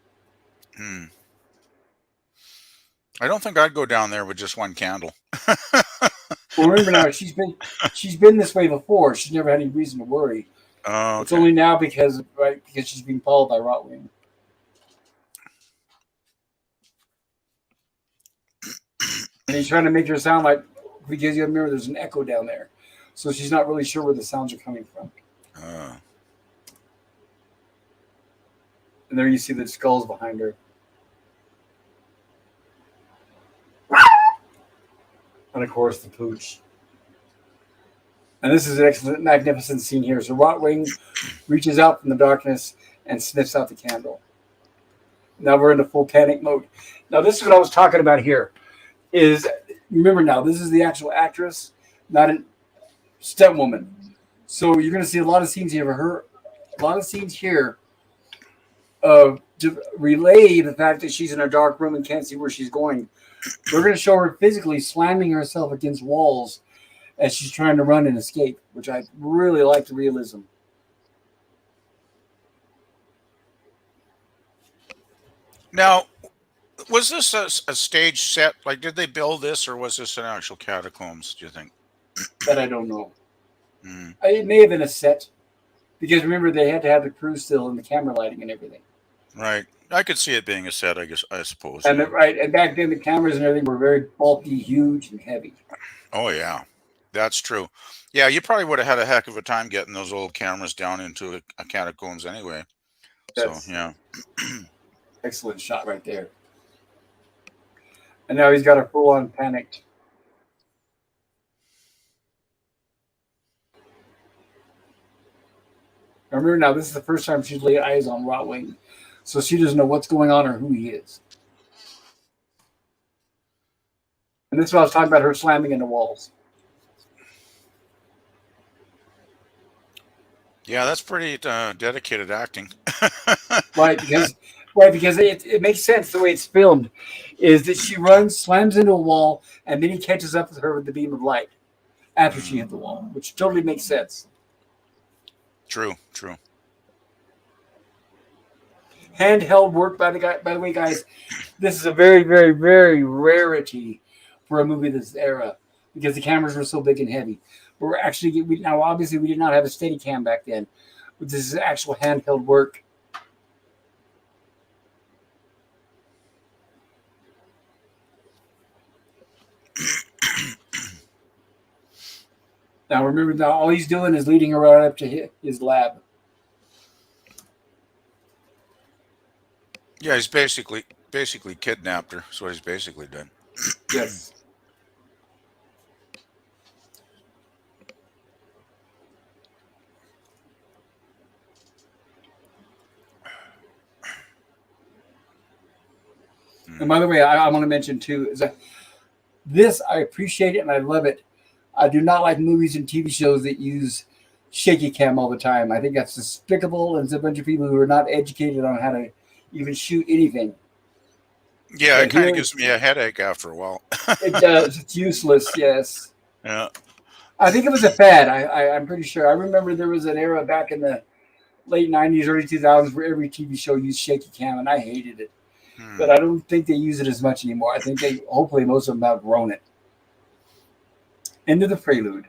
I don't think I'd go down there with just one candle. Well, remember now, she's been this way before. She's never had any reason to worry. Oh, okay. It's only now because she's being followed by Rotwing. And he's trying to make her sound like, because you remember there's an echo down there. So she's not really sure where the sounds are coming from. And there you see the skulls behind her. And of course, the pooch. And this is an excellent, magnificent scene here. So Rotwing reaches out from the darkness and sniffs out the candle. Now we're into full panic mode. Now this is what I was talking about here. Remember now, this is the actual actress, not a stepwoman. So you're going to see a lot of scenes here of her. A lot of scenes here to relay the fact that she's in a dark room and can't see where she's going. We're going to show her physically slamming herself against walls as she's trying to run and escape, which I really like the realism. Now, was this a stage set? Like, did they build this, or was this an actual catacombs, do you think? That I don't know. It may have been a set, because remember, they had to have the crew still and the camera lighting and everything. Right. I could see it being a set, I suppose. And and back then the cameras and everything were very bulky, huge, and heavy. Oh, yeah. That's true. Yeah, you probably would have had a heck of a time getting those old cameras down into a catacombs anyway. That's yeah. Excellent shot right there. And now he's got her full on panicked. Remember now, this is the first time she's laid eyes on Rotwing, so she doesn't know what's going on or who he is. And this is what I was talking about, her slamming into walls. Yeah, that's pretty dedicated acting. Right, because it makes sense the way it's filmed, is that she runs, slams into a wall, and then he catches up with her with the beam of light after she hit the wall, which totally makes sense. True. Handheld work by the way, guys. This is a very, very, very rarity for a movie this era, because the cameras were so big and heavy. But now obviously we did not have a Steadicam back then, but this is actual handheld work. Now remember, all he's doing is leading her right up to his lab. Yeah, he's basically kidnapped her. That's what he's basically done. Yes. And by the way, I want to mention too is that this I appreciate it and I love it. I do not like movies and TV shows that use shaky cam all the time. I think that's despicable, and it's a bunch of people who are not educated on how to even shoot anything. Yeah, But it kind here of gives me a headache after a while. it does. It's useless. Yes. Yeah. I think it was a fad. I'm pretty sure. I remember there was an era back in the late 90s, early 2000s where every TV show used shaky cam, and I hated it. But I don't think they use it as much anymore. I think hopefully, most of them have grown it. Into the prelude.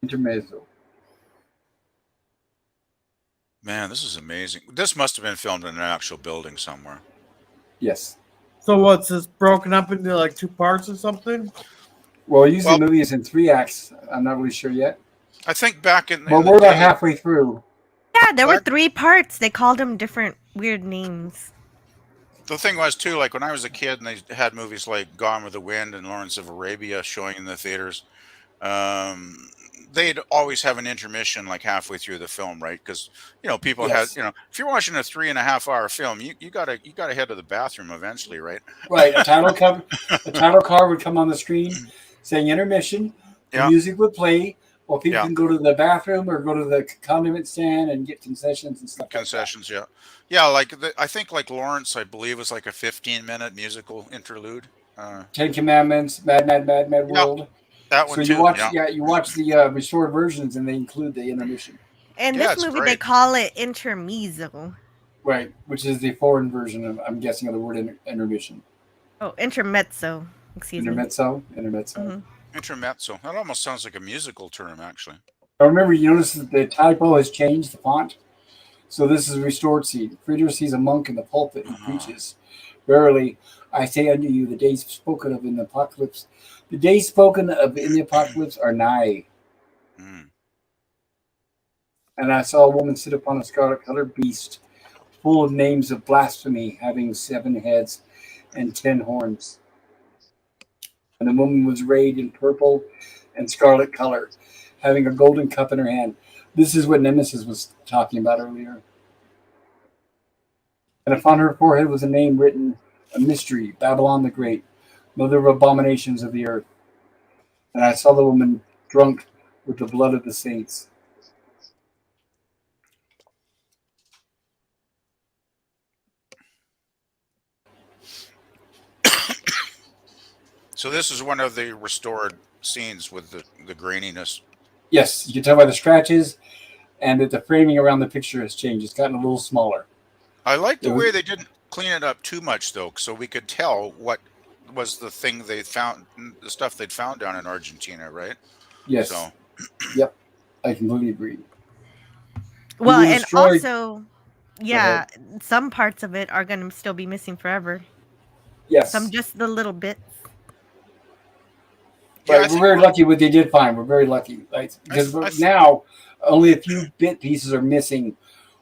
Intermezzo. Man, this is amazing. This must have been filmed in an actual building somewhere. Yes. So what's this broken up into like 2 parts or something? Well, usually the movie is in 3 acts. I'm not really sure yet. I think back in. Well, we're about halfway through. Yeah, there were 3 parts. They called them different weird names. The thing was too, like when I was a kid, and they had movies like Gone with the Wind and Lawrence of Arabia showing in the theaters. They'd always have an intermission like halfway through the film, right? Because people Yes. had, if you're watching a 3.5-hour film, you gotta head to the bathroom eventually, right? Right. A title card would come on the screen saying intermission. The Yeah. music would play, or people Yeah. can go to the bathroom or go to the condiment stand and get concessions and stuff. Concessions, yeah. Like I think like Lawrence, I believe, was like a 15-minute musical interlude. 10 Commandments, Mad World. That one So too. you watch the restored versions, and they include the intermission. In Yeah, this it's movie, they great. call it intermezzo. Right, which is the foreign version of, I'm guessing, of the word intermission. Oh, intermezzo. Excuse me. Intermezzo. Mhm. Intermezzo. That almost sounds like a musical term, actually. I remember you notice that the typo has changed, the font. So this is a restored scene. Friedrich sees a monk in the pulpit who preaches, "Verily, I say unto you, the days spoken of in the apocalypse are nigh." Mm. And I saw a woman sit upon a scarlet-colored beast, full of names of blasphemy, having 7 heads and 10 horns. And the woman was arrayed in purple and scarlet color, having a golden cup in her hand. This is what Nemesis was talking about earlier. And upon her forehead was a name written, a mystery, Babylon the Great, mother of abominations of the earth. And I saw the woman drunk with the blood of the saints. So this is one of the restored scenes with the graininess. Yes, you can tell by the scratches and that the framing around the picture has changed. It's gotten a little smaller. I like the way they didn't clean it up too much, though, so we could tell what was the thing they found, the stuff they'd found down in Argentina, right? Yes. So, yep, I completely agree. Well, People and destroyed- also, yeah, some parts of it are going to still be missing forever. Yes. Some just the little bits. yeah, But we're very lucky what they did find. We're very lucky. Like, because now only a few bit pieces are missing,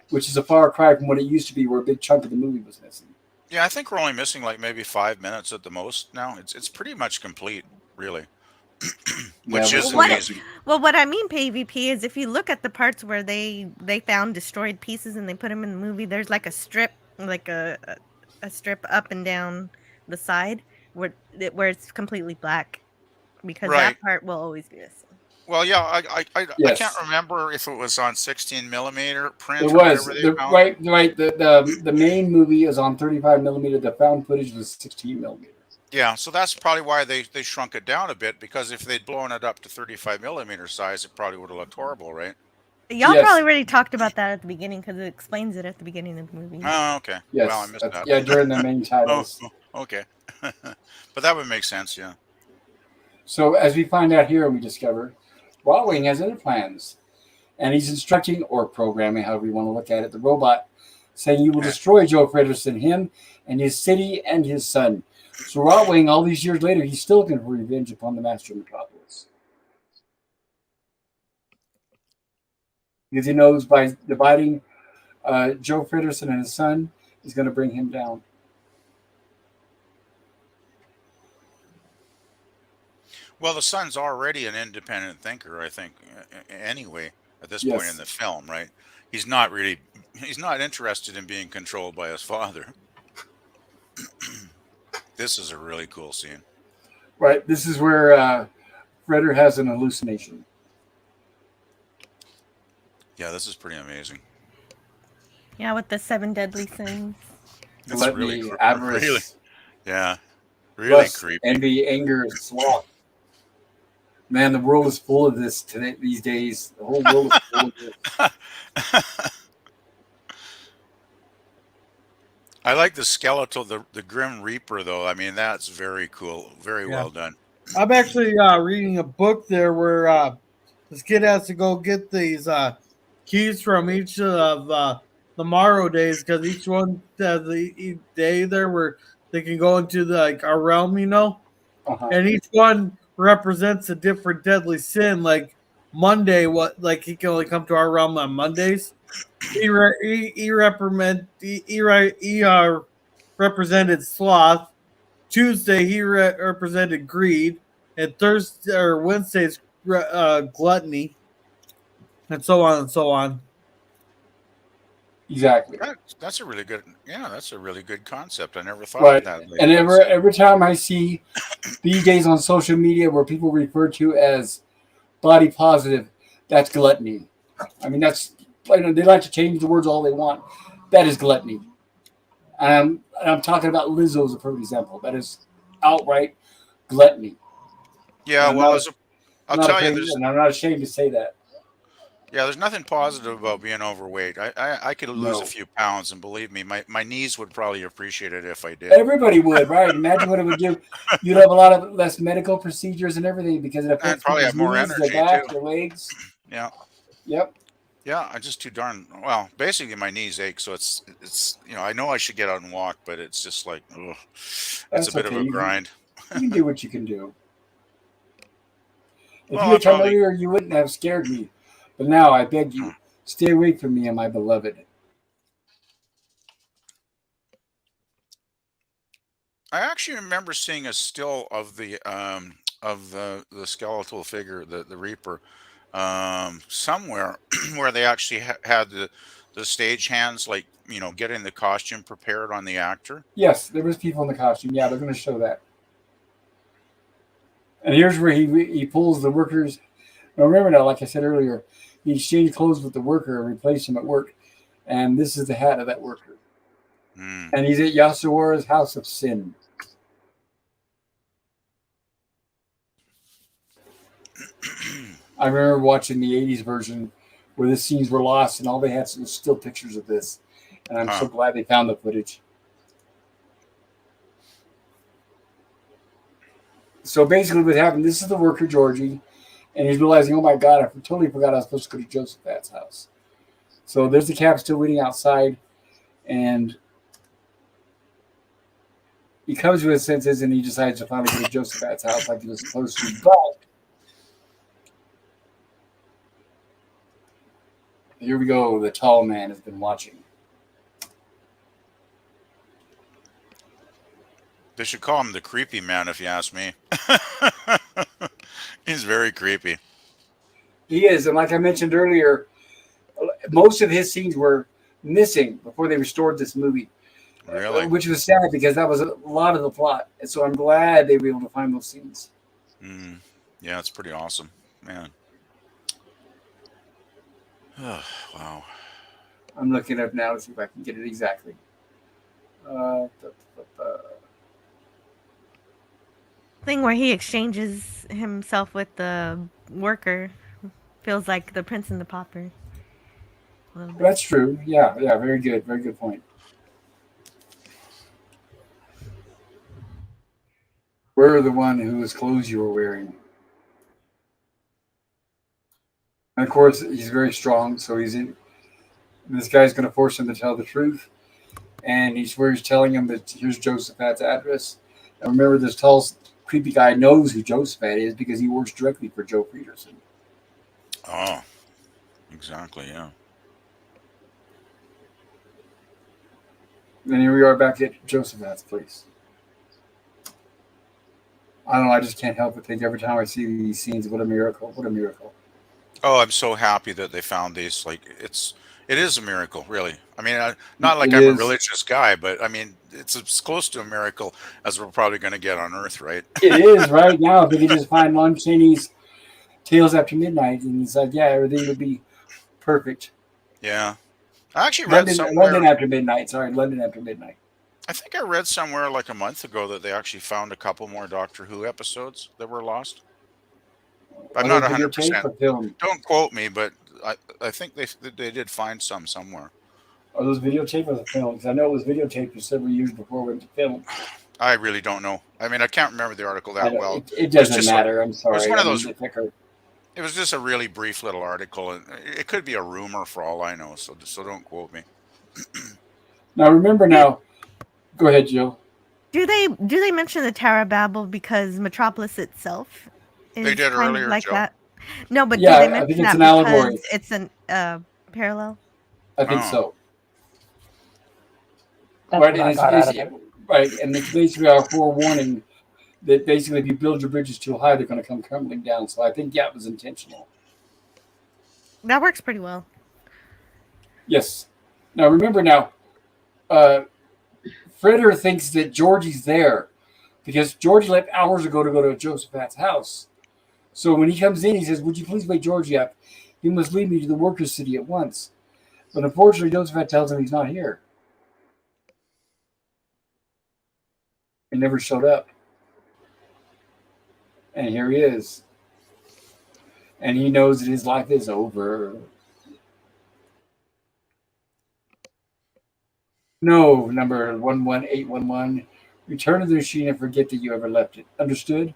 which is a far cry from what it used to be, where a big chunk of the movie was missing. yeah, I think we're only missing like maybe 5 minutes at the most now. It's pretty much complete, really, which Yeah, is What- amazing. Well, what I mean, PvP, is if you look at the parts where they found destroyed pieces and they put them in the movie, there's like a strip, like a strip up and down the side where it's completely black, because Right. that part will always be missing. Well, yeah, I Yes. can't remember if it was on 16 millimeter print It or was whatever they found. right. The main movie is on 35 millimeter. The found footage was 16 millimeter. Yeah, so that's probably why they shrunk it down a bit, because if they'd blown it up to 35 millimeter size, it probably would have looked horrible, right? Y'all Yes. probably already talked about that at the beginning, because it explains it at the beginning of the movie. Oh, okay. Yes. Well, I missed that. Yeah, during the main Oh, titles. okay. But that would make sense, yeah. So as we find out here, we discover Wing has other plans, and he's instructing or programming, however you want to look at it, the robot, saying you will destroy Joe Fredersen, him and his city and his son. So Wing, all these years later, he's still looking for revenge upon the master of Metropolis, because he knows by dividing Joe Fredersen and his son, he's going to bring him down. Well, the son's already an independent thinker, I think, anyway, at this point Yes. in the film, right? He's not interested in being controlled by his father. This is a really cool scene. Right. This is where Fredder has an hallucination. Yeah, this is pretty amazing. Yeah, with the 7 deadly sins. It's Gluttony, really, avarice, really, yeah, really lust, creepy. envy, anger, sloth. Man, the world is full of this today. These days, the whole world is full of this. I like the skeletal, the Grim Reaper, though. I mean, that's very cool. Very Yeah. well done. I'm actually reading a book there where this kid has to go get these keys from each of the Morrow days because each one has each day there where they can go into the our realm, Uh-huh. and each one represents a different deadly sin. Like Monday, he can only come to our realm on Mondays. He represented sloth. Tuesday he represented greed, and Thursday or Wednesday's gluttony, and so on and so on. Exactly. That's a really good. Yeah, that's a really good concept. I never thought Right. of that. And every time I see these days on social media where people refer to as body positive, that's gluttony. I mean, they like to change the words all they want. That is gluttony. And I'm talking about Lizzo as a perfect example. That is outright gluttony. Yeah, I'm well, not- I'll I'm not tell you, afraid- and I'm not ashamed to say that. there's nothing positive about being overweight. I could lose No. a few pounds, and believe me, my knees would probably appreciate it if I did. Everybody would, right? Imagine what it would do. You'd have a lot of less medical procedures and everything because it affects probably have people's more knees, energy, their back, too. their legs. Yeah. Yep. Yeah, I'm just too darn well. Basically, my knees ache, so it's I know I should get out and walk, but it's just like, ugh, it's That's a bit of okay. a grind. You can do what you can do. If Well, you I'll had come probably- earlier, you wouldn't have scared me. But now I beg you, stay away from me and my beloved. I actually remember seeing a still of the skeletal figure, the Reaper, somewhere where they actually had the stage hands, like getting the costume prepared on the actor. Yes, there was people in the costume. Yeah, they're going to show that. And here's where he pulls the workers. Now remember now, like I said earlier, he exchanged clothes with the worker and replaced him at work. And this is the hat of that worker. Mm. And he's at Yasuora's house of sin. I remember watching the 80s version where the scenes were lost and all they had was still pictures of this. And I'm so glad they found the footage. So basically what happened, this is the worker, Georgie, and he's realizing, oh my God, I totally forgot I was supposed to go to Josephat's house. So there's the cab still waiting outside, and he comes to his senses and he decides to finally go to Josephat's house like he was supposed to. But here we go, the tall man has been watching. They should call him the creepy man, if you ask me. He's very creepy. He is, and like I mentioned earlier, most of his scenes were missing before they restored this movie. Really? Which was sad because that was a lot of the plot. And so I'm glad they were able to find those scenes. Mm. Yeah, it's pretty awesome, man. Wow. I'm looking up now to see if I can get it exactly. Thing where he exchanges himself with the worker feels like the Prince and the Pauper. A little bit. That's true. Yeah, very good. Very good point. We're the one whose clothes you were wearing. And of course, he's very strong, so this guy's going to force him to tell the truth. And he's telling him that here's Josephat's address. And remember, this tall, creepy guy knows who Josephat is because he works directly for Joe Peterson. Oh, exactly, yeah. And here we are back at Josephat's place. I don't know, I just can't help but think every time I see these scenes, what a miracle, what a miracle. Oh, I'm so happy that they found these. Like, it is a miracle, really. I mean, not like It I'm a is. religious guy, but I mean, it's as close to a miracle as we're probably going to get on Earth, right? It is right now. If they could just find Lon Chaney's Tales After Midnight, and it's like, yeah, everything would be perfect. Yeah. I actually read London somewhere. After Midnight. Sorry, London After Midnight. I think I read somewhere like a month ago that they actually found a couple more Doctor Who episodes that were lost. I'm Are not those videotape 100%. or film? Don't quote me, but I think they did find some somewhere. Are those videotape or the film? Because I know it was videotaped for several years before it went to film. I really don't know. I mean, I can't remember the article I that know well. it It was doesn't just like matter. I'm it was sorry. one I of mean, those. the thicker. It was just a really brief little article, and it could be a rumor for all I know. So don't quote me. Now remember Do, now. Go ahead, Jill. do they mention the Tower of Babel because Metropolis itself They is did kind of earlier, like Joe. that? No, but do they Yeah, I think mention it's that an because allegory. it's an parallel? I think Oh, so. That's Right, what and I it's got out of it. right, and it's basically our forewarning that basically if you build your bridges too high, they're going to come crumbling down. So I think yeah, it was intentional. That works pretty well. Yes. Now remember now, uh, Fritter thinks that Georgie's there because Georgie left hours ago to go to Josephat's house. So when he comes in, he says, "Would you please wake Georgie up? He must lead me to the workers' city at once." But unfortunately, Josephat tells him he's not here. He never showed up, and here he is, and he knows that his life is over. No, number 11811. Return to the machine and forget that you ever left it. Understood?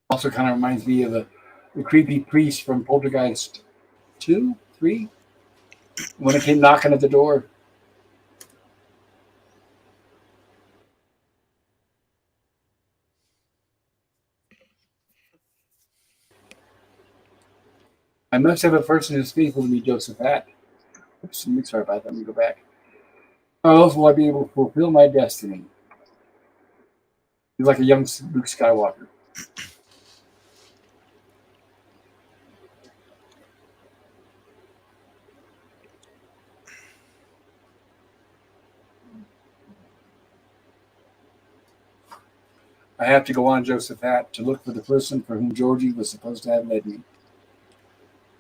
Also kind of reminds me of the creepy priest from Poltergeist 2, 3, when it came knocking at the door. I must have a person who's faithful to me, Josephat. Oops, sorry about that. Let me go back. How else will I be able to fulfill my destiny? He's like a young Luke Skywalker. I have to go on, Josephat, to look for the person for whom Georgie was supposed to have led me.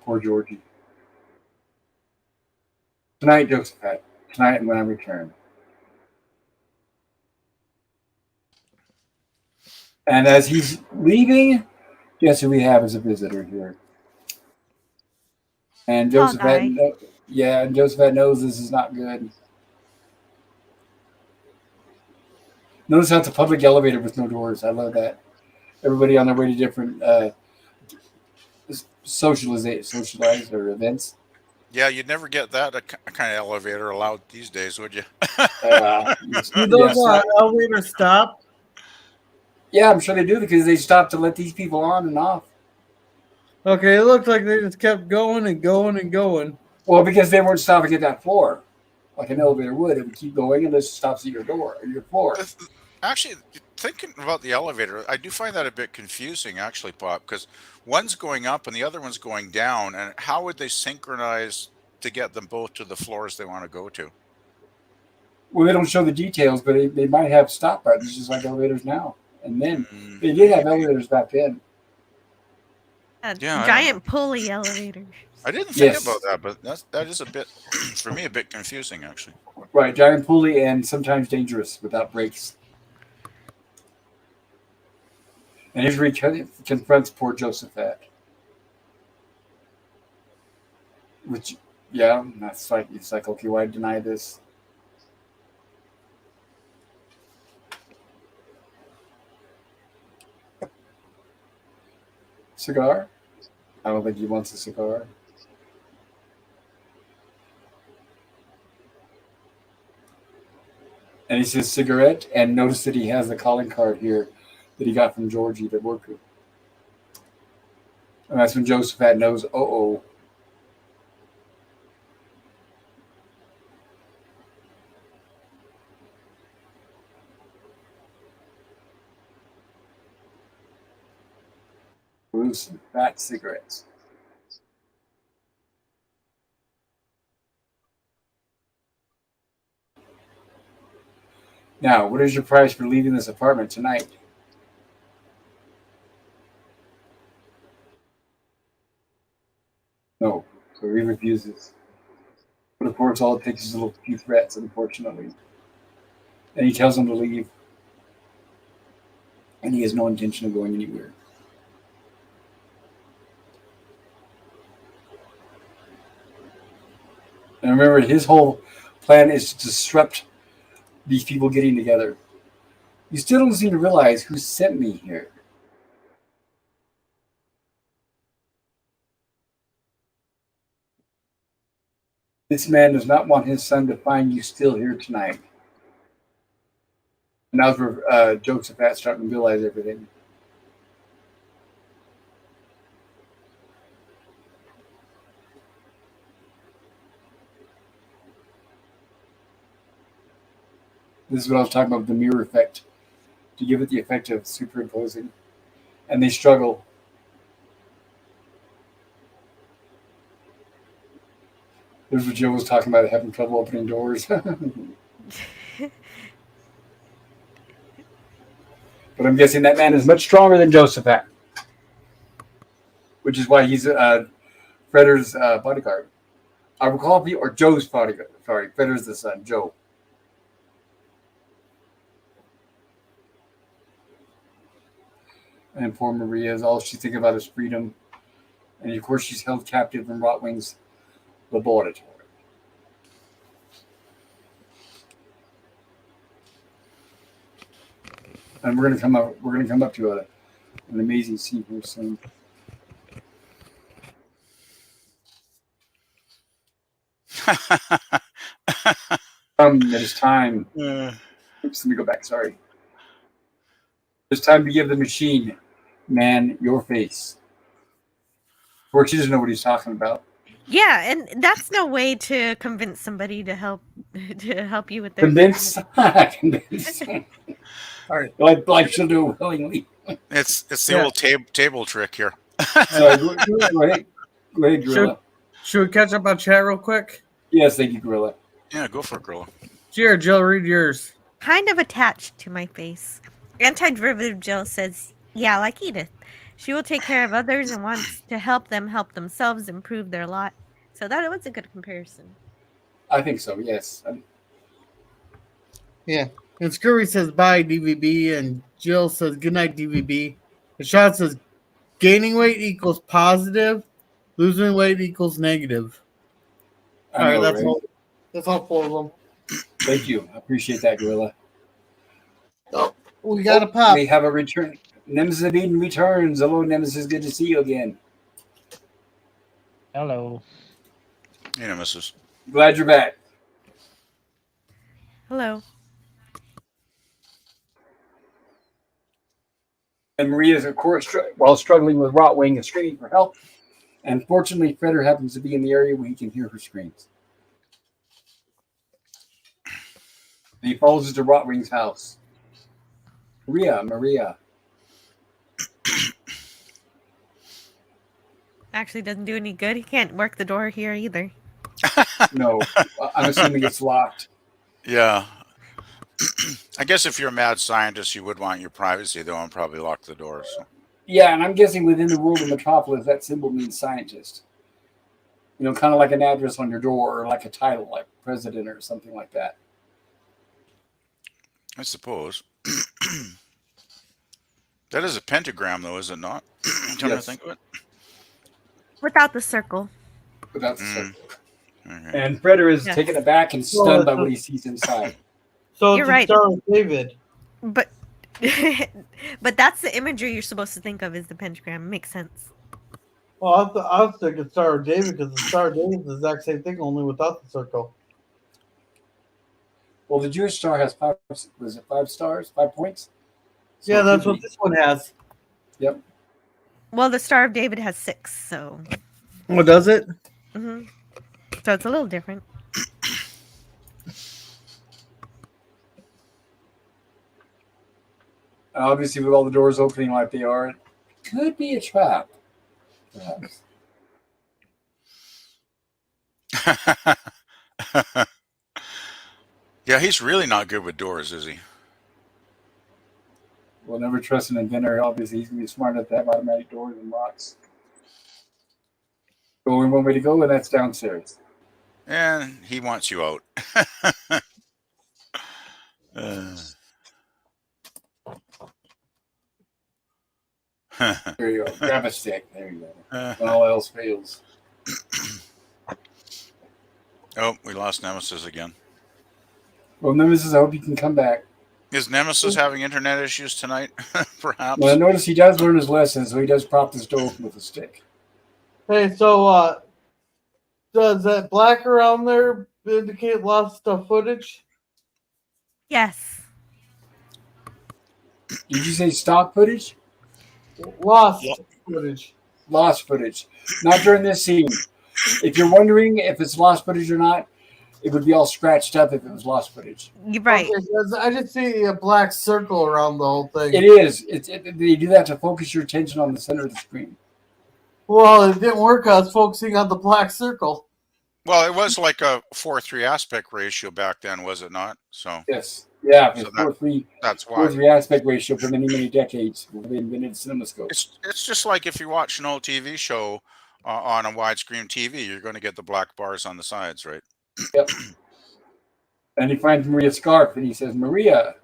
Poor Georgie. Tonight, Josephat. Tonight when I return. And as he's leaving, guess who we have as a visitor here? And Tall guy. Josephat knows this is not good. Notice how it's a public elevator with no doors. I love that. Everybody on their way to different socialize or events. yeah, you'd never get that kind of elevator allowed these days, would you? Yes, Do those yes, elevators stop? yeah, I'm sure they do because they stopped to let these people on and off. Okay, it looked like they just kept going and going and going. Well, because they weren't stopping at that floor, like an elevator would. It would keep going unless it stops at your door or your floor. Actually, thinking about the elevator, I do find that a bit confusing, actually, Pop, because one's going up and the other one's going down. And how would they synchronize to get them both to the floors they want to go to? Well, they don't show the details, but they might have stop buttons just like elevators now. And then they did have Maybe. elevators back then. Yeah, I don't know. Giant pulley elevators. I didn't think about Yes, that, but that is a bit, for me, a bit confusing, actually. right. Giant pulley and sometimes dangerous without brakes. And here's where he confronts poor Josephat. Which, yeah, that's like, it's like, okay, why deny this? Cigar? I don't think he wants a cigar. And he says cigarette, and notice that he has the calling card here that he got from Georgie that worked with. And that's when Josephat knows, oh. loose and fat cigarettes. Now, what is your price for leaving this apartment tonight? No, so he refuses. But of course, all it takes is a little few threats, unfortunately. And he tells him to leave. And he has no intention of going anywhere. And remember, his whole plan is to disrupt these people getting together. You still don't seem to realize who sent me here. This man does not want his son to find you still here tonight. And that was where Joseph at starting to realize everything. This is what I was talking about, the mirror effect, to give it the effect of superimposing. And they struggle. There's what Joe was talking about, having trouble opening doors. But I'm guessing that man is much stronger than Joseph at, which is why he's Fredder's bodyguard. I will call you, or Joe's bodyguard. Sorry, Fredder's the son, Joe. And poor Maria is all she's thinking about is freedom. And of course, she's held captive in Rotwing's laboratory. And we're gonna come up to an amazing scene here soon. It is time. Oops, let me go back. Sorry. It's time to give the machine man your face. Of course, she doesn't know what he's talking about. Yeah, and that's no way to convince somebody to help you with their Convince. All right, like she'll do it willingly. It's the old table trick here. Sorry, go ahead, Gorilla. Should we catch up on chat real quick? Yes, thank you, Gorilla. Yeah, go for it, Gorilla. Here, Jill, read yours. kind of attached to my face. Anti-derivative Jill says, yeah, like Edith. She will take care of others and wants to help them help themselves improve their lot. So that was a good comparison. I think so, yes. Yeah. And Scurry says bye, DVB, and Jill says good night, DVB. And Sean says gaining weight equals positive, losing weight equals negative. All right, that's all. That's all four of them. Thank you. I appreciate that, Gorilla. Oh, we got a pop. We have a return. Nemesis of Eden returns. Hello, Nemesis. Good to see you again. Hello. Hey, Nemesis. Glad you're back. Hello. And Maria is, of course, while struggling with Rotwing and screaming for help. And fortunately, Fredder happens to be in the area where he can hear her screams. And he follows her to Rotwing's house. Maria. Actually doesn't do any good. He can't work the door here either. No, I'm assuming it's locked. Yeah. I guess if you're a mad scientist, you would want your privacy, though, and probably lock the doors. So. Yeah, and I'm guessing within the world of Metropolis, that symbol means scientist. You know, kind of like an address on your door or like a title, like president or something like that. I suppose. That is a pentagram, though, is it not? Come to think of it. Without the circle. Without the circle. Okay. And Fredder is taken aback and stunned by what he sees inside. So You're it's right. Star of David. But but that's the imagery you're supposed to think of is the pentagram. Makes sense. Well, I was thinking Star of David because the Star of David is the exact same thing, only without the circle. Well, the Jewish star has 5 stars, 5 points? So Yeah, that's what this one has. Yep. Well, the Star of David has 6, so. Oh, does it? So it's a little different. Obviously, with all the doors opening like they are, could be a trap, perhaps. Yeah, he's really not good with doors, is he? We'll never trust an inventor. Obviously, he's going to be smart enough to have automatic doors and locks. Go in one way to go, and that's downstairs. And he wants you out. There you go. Grab a stick. There you go. When all else fails. Oh, we lost Nemesis again. Well, Nemesis, I hope you can come back. Is Nemesis having internet issues tonight? Perhaps. Well, I notice he does learn his lessons, so he does prop the stove with a stick. Hey, so does that black around there indicate lost of footage? Yes. Did you say stock footage? Lost footage. Lost footage. Not during this scene. If you're wondering if it's lost footage or not, it would be all scratched up if it was lost footage. You're right. Okay, 'cause I just see a black circle around the whole thing. It is. They do that to focus your attention on the center of the screen. Well, it didn't work. I was focusing on the black circle. Well, it was like a 4:3 aspect ratio back then, was it not? So Yes. Yeah. So That's that's why. 4:3 aspect ratio for many, many decades. They invented cinemascope. It's just like if you watch an old TV show on a widescreen TV, you're going to get the black bars on the sides, right? Yep. And he finds Maria's scarf and he says, Maria.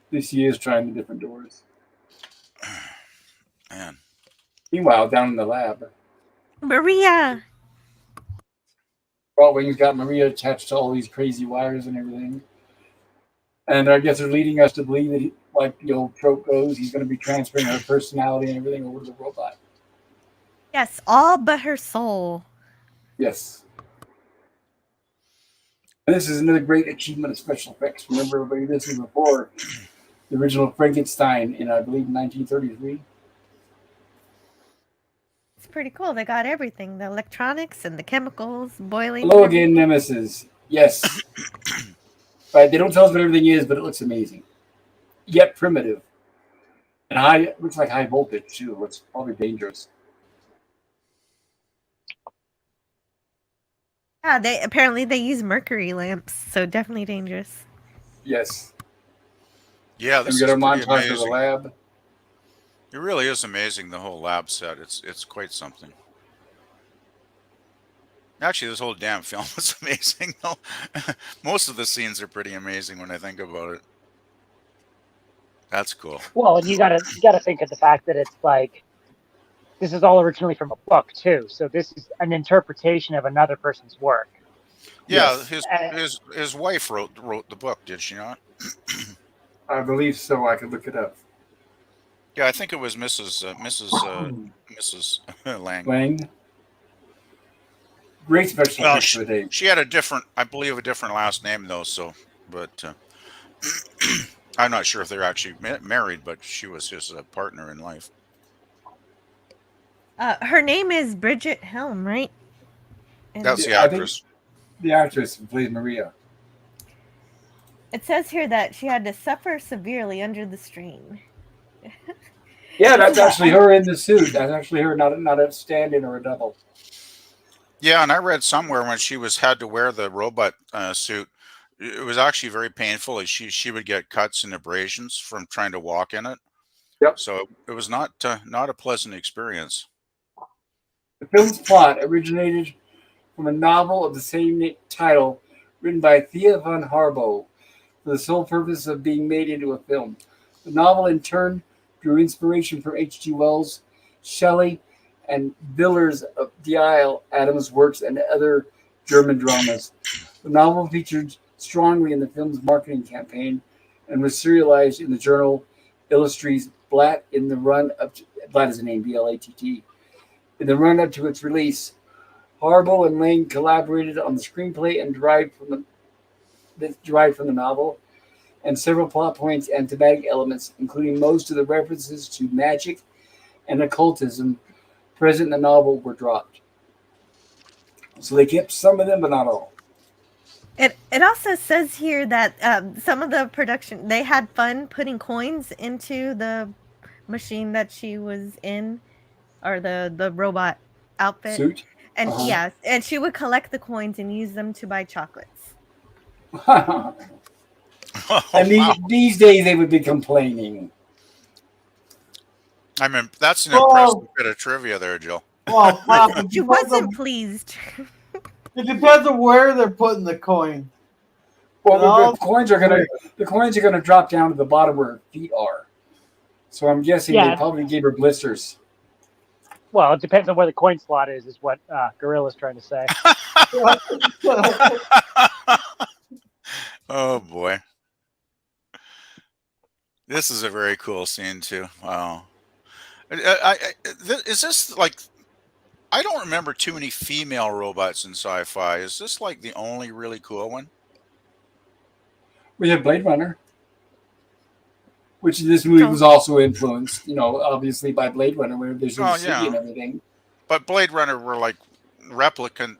At least he is trying the different doors. Man. Meanwhile, down in the lab, Maria. Wing's got Maria attached to all these crazy wires and everything. And I guess they're leading us to believe that, like the old trope goes, he's going to be transferring her personality and everything over to the robot. Yes, all but her soul. Yes. And this is another great achievement of special effects. Remember, everybody, this is before the original Frankenstein in, I believe, 1933. It's pretty cool. They got everything. The electronics and the chemicals boiling. Hello again, Nemesis. Yes. Right, they don't tell us what everything is, but it looks amazing. Yet primitive. And looks like high voltage, too. Looks probably dangerous. Yeah, they use mercury lamps, so definitely dangerous. Yes. Yeah, And this we is got our pretty montage of the amazing. lab. It really is amazing, the whole lab set. It's quite something. Actually, this whole damn film is amazing, though. Most of the scenes are pretty amazing when I think about it. That's cool. Well, and you gotta think of the fact that it's like this is all originally from a book too. So this is an interpretation of another person's work. Yeah, Yes. his wife wrote the book, did she not? I believe so. I could look it up. Yeah, I think it was Mrs. Lang. Lang. Great special Well, effects for the day. she had a different last name though. So, but I'm not sure if they're actually married, but she was his partner in life. Her name is Brigitte Helm, right? And That's the Yeah, I think- actress. The actress who plays Maria. it says here that she had to suffer severely under the strain. Yeah, that's actually her in the suit. That's actually her, not a stand-in or a double. Yeah, and I read somewhere when she had to wear the robot suit, it was actually very painful. She would get cuts and abrasions from trying to walk in it. Yep. So it was not a pleasant experience. The film's plot originated from a novel of the same title written by Thea von Harbo for the sole purpose of being made into a film. The novel, in turn, drew inspiration from H.G. Wells, Shelley, and Villers of the Isle, Adams' works, and other German dramas. The novel featured strongly in the film's marketing campaign and was serialized in the journal Illustries Blatt in the run up to, Blatt is the name, B-L-A-T-T. In the run up to its release, Harbo and Lang collaborated on the screenplay and derived from the novel, and several plot points and thematic elements, including most of the references to magic and occultism present in the novel, were dropped. So they kept some of them, but not all. It also says here that some of the production they had fun putting coins into the machine that she was in, or the robot outfit, Suit. and Uh-huh. yes, and she would collect the coins and use them to buy chocolates. And these days they would be complaining. I mean, that's an impressive bit of trivia there, Jill. Well, Pop, She wasn't pleased. it depends on where they're putting the coin. Well, No. the coins are gonna drop down to the bottom where her feet are. So I'm guessing Yeah. they probably gave her blisters. Well, it depends on where the coin slot is what Gorilla's trying to say. Oh boy, this is a very cool scene too. Wow, is this like? I don't remember too many female robots in sci-fi. Is this like the only really cool one? We have Blade Runner, which this movie was also influenced, obviously by Blade Runner, where there's no city and everything. But Blade Runner were like replicant,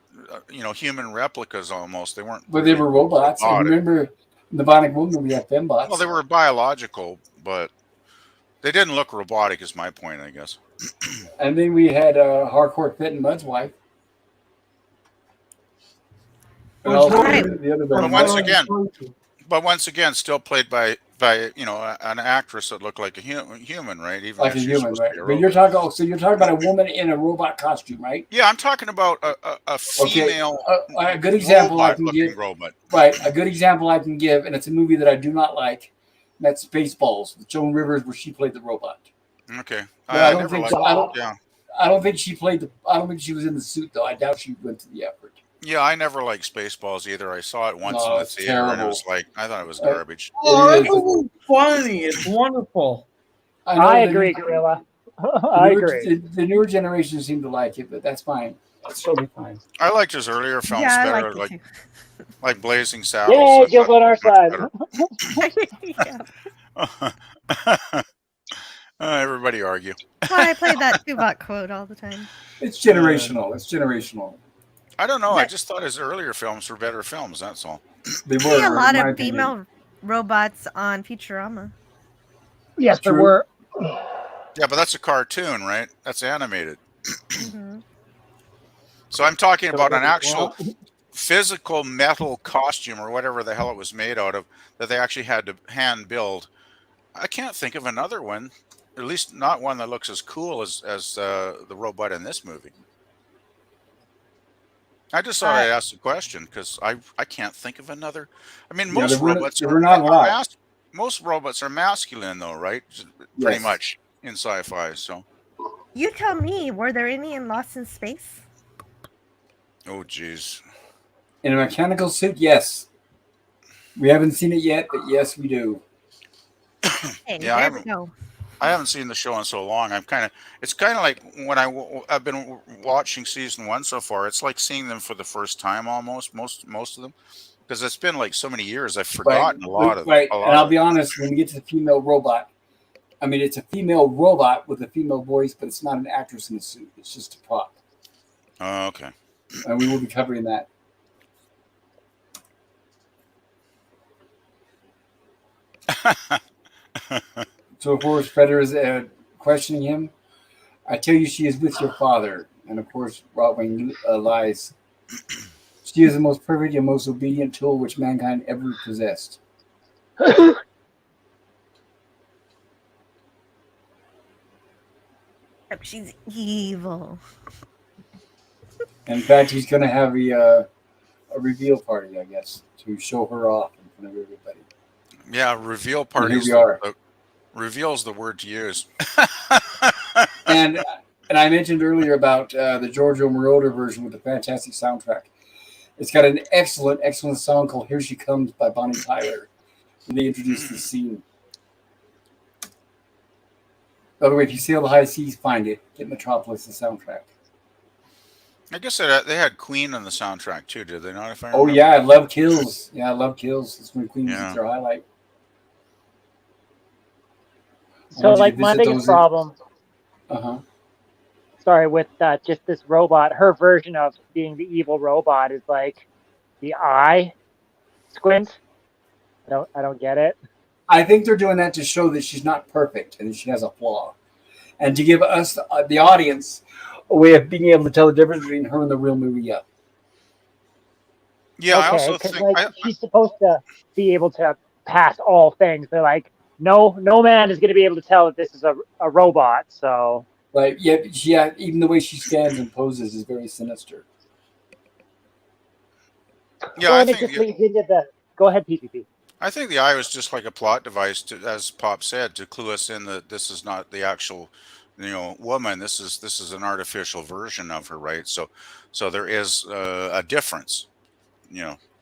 human replicas almost. They weren't. But they were robots. I remember in the Bionic Woman we had fembots. Well, they were biological, but they didn't look robotic. Is my point, I guess. And then we had Harcourt Fenton Mudd's wife. And also the other but once again, still played by an actress that looked like a human, right? Even like a human, right? But you're talking about a woman in a robot costume, right? Yeah, I'm talking about a female. Okay. A good example I can give. Robot. Right, a good example I can give, and it's a movie that I do not like. And that's Spaceballs with Joan Rivers, where she played the robot. Okay, I don't think she played I don't think she was in the suit though. I doubt she went to the effort. Yeah, I never liked Spaceballs either. I saw it once in the theater, terrible. and it was like I thought it was garbage. It's funny. It's wonderful. I agree, Gorilla. I agree. The newer generation seem to like it, but that's fine. That's totally fine. I liked his earlier films better, like Blazing Saddles. Yeah, Jill's on our side. Everybody argue. Why I play that Tuvok quote all the time. It's generational. It's generational. I don't know. I just thought his earlier films were better films. That's all. They See a lot of female robots on Futurama. Yes, there were. Yeah, but that's a cartoon, right? That's animated. Mm-hmm. So I'm talking about an actual physical metal costume or whatever the hell it was made out of that they actually had to hand build. I can't think of another one, at least not one that looks as cool as the robot in this movie. I just thought I'd ask the question because I can't think of another. I mean, most robots are masculine, though, right? Pretty much in sci-fi. So, you tell me, were there any in Lost in Space? Oh, geez. In a mechanical suit, yes. We haven't seen it yet, but yes, we do. Hey, there we go. I haven't seen the show in so long. It's kind of like when I've been watching season 1 so far. It's like seeing them for the first time almost, most of them, because it's been like so many years. I've forgotten a lot of them. Right, and I'll be honest. When we get to the female robot, I mean, it's a female robot with a female voice, but it's not an actress in a suit. It's just a prop. Oh, okay. And we will be covering that. So, of course, Feder is questioning him. I tell you, she is with your father. And, of course, Rotwing lies. She is the most perfect and most obedient tool which mankind ever possessed. She's evil. In fact, he's going to have a reveal party, I guess, to show her off in front of everybody. Yeah, reveal parties. Reveal's the word to use. and I mentioned earlier about the Giorgio Moroder version with the fantastic soundtrack. It's got an excellent song called "Here She Comes" by Bonnie Tyler. When they introduced the scene. By the way, if you sail the high seas, find it. Get Metropolis, the soundtrack. I guess they had Queen on the soundtrack too, did they not? If I remember. Oh yeah, Love Kills. Yeah, Love Kills. It's when Queen was their highlight. So, like, my biggest problem. sorry, with just this robot, her version of being the evil robot is like the eye squint. I don't get it. I think they're doing that to show that she's not perfect and that she has a flaw, and to give us the audience a way of being able to tell the difference between her and the real Maria. Yeah, I Okay, also because think like she's supposed to be able to pass all things. They're like, no man is going to be able to tell that this is a robot. So Right? Yeah. Even the way she stands and poses is very sinister. yeah, well, I and it think just leads into the. Go ahead, PPP. I think the eye was just like a plot device to, as Pop said, to clue us in that this is not the actual, woman. This is an artificial version of her, right? So there is a difference,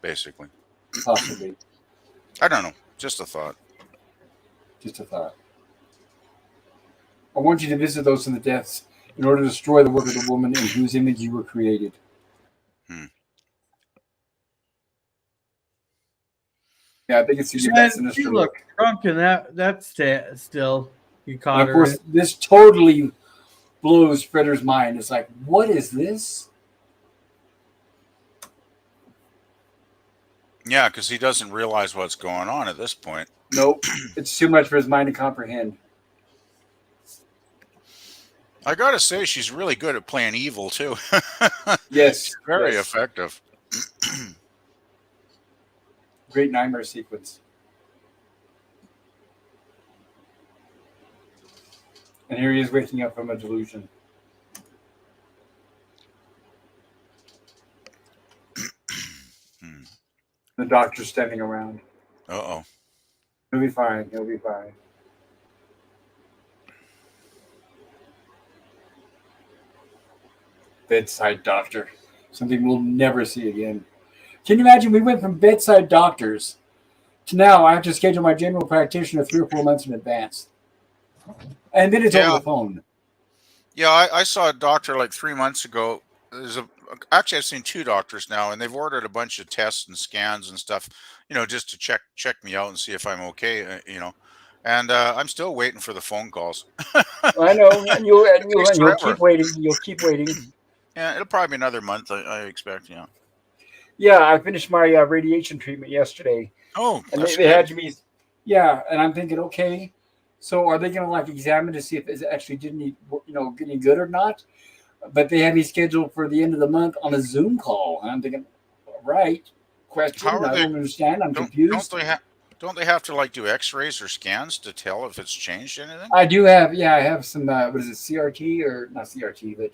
basically. Possibly. I don't know, just a thought. Just a thought. I want you to visit those in the deaths in order to destroy the work of the woman in whose image you were created. Hmm. Yeah, I think it's to give that Man, she sinister look. looked drunk in that still. You And caught of her. course, this totally blows Fritter's mind. It's like, what is this? Yeah, because he doesn't realize what's going on at this point. Nope. It's too much for his mind to comprehend. I gotta say, she's really good at playing evil too. Yes. Very yes. effective. Great nightmare sequence. And here he is waking up from a delusion. The doctor's standing around. Uh-oh. He'll be fine. He'll be fine. Bedside doctor. Something we'll never see again. Can you imagine? We went from bedside doctors to now I have to schedule my general practitioner 3 or 4 months in advance. And then it's over the phone. Yeah, I saw a doctor like 3 months ago. Actually, I've seen 2 doctors now, and they've ordered a bunch of tests and scans and stuff, just to check me out and see if I'm okay. And I'm still waiting for the phone calls. I know, and you'll keep forever. waiting. You'll keep waiting. Yeah, it'll probably be another month, I expect. Yeah. Yeah, I finished my radiation treatment yesterday, Oh, and that's they good. had me. Yeah, and I'm thinking, okay, so are they going to like examine to see if it actually did any good or not? But they have me scheduled for the end of the month on a Zoom call, and I'm thinking, right? Question? How are I they? don't understand. I'm Don't confused. they have to like do X-rays or scans to tell if it's changed anything? I do have, I have some. What is it? CRT or not CRT, but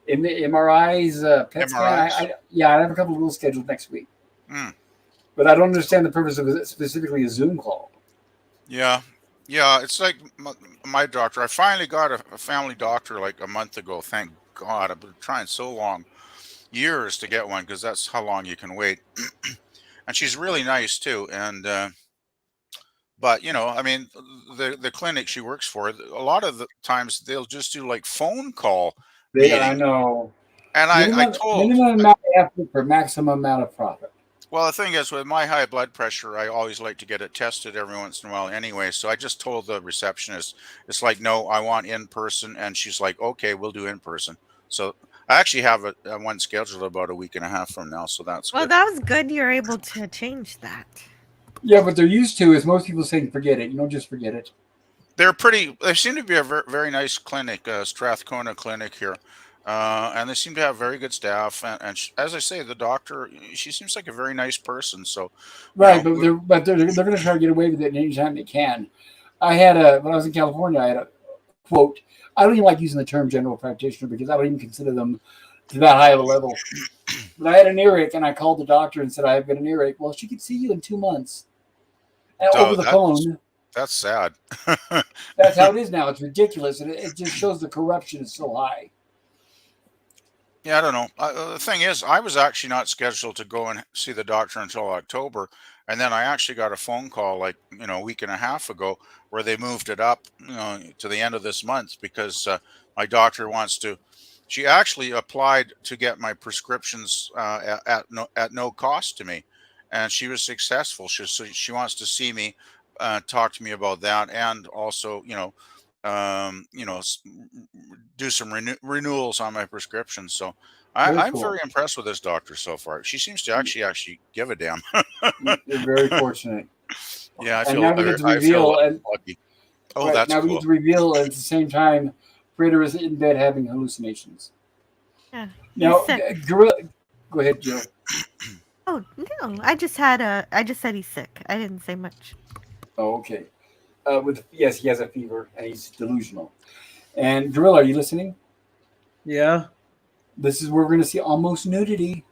in the MRIs, PET scan. MRIs? I have a couple of those scheduled next week. Mm. But I don't understand the purpose of specifically a Zoom call. Yeah. It's like my doctor. I finally got a family doctor like a month ago. Thank God. I've been trying so long, years to get one, because that's how long you can wait. And she's really nice too. And but I mean, the clinic she works for, a lot of the times they'll just do like phone call I meetings. know. And I told, Minimum amount of effort for maximum amount of profit. well, the thing is, with my high blood pressure, I always like to get it tested every once in a while anyway. So I just told the receptionist, it's like, no, I want in person. And she's like, okay, we'll do in person. So I actually have one scheduled about a week and a half from now. So that's Well, good. that was good. You're able to change that. Yeah, what they're used to is most people saying, forget it. Just forget it. They seem to be a very, very nice clinic, Strathcona Clinic here. And they seem to have very good staff. And as I say, the doctor, she seems like a very nice person. So, Right, but they're going to try to get away with it anytime they can. When I was in California, I had a quote. I don't even like using the term general practitioner because I don't even consider them to that high of a level. But I had an earache, and I called the doctor and said, I've got an earache. Well, she could see you in 2 months. And over the phone. That's sad. That's how it is now. It's ridiculous. And it just shows the corruption is so high. Yeah, I don't know. The thing is, I was actually not scheduled to go and see the doctor until October. And then I actually got a phone call like, a week and a half ago where they moved it up, to the end of this month because my doctor wants to. She actually applied to get my prescriptions at no cost to me. And she was successful. She wants to see me, talk to me about that. And also, you know, do some renewals on my prescription. So Very I'm cool. very impressed with this doctor so far. She seems to actually give a damn. You're very fortunate. Yeah, And now we get to I feel reveal, and lucky. Oh, right that's now we get cool. to reveal at the same time, Fritter is in bed having hallucinations. Yeah. Now, He's sick. Gorilla, go ahead, Joe. Oh no, I just said he's sick. I didn't say much. Oh, okay. Yes, he has a fever and he's delusional. And Gorilla, are you listening? Yeah. This is where we're going to see almost nudity.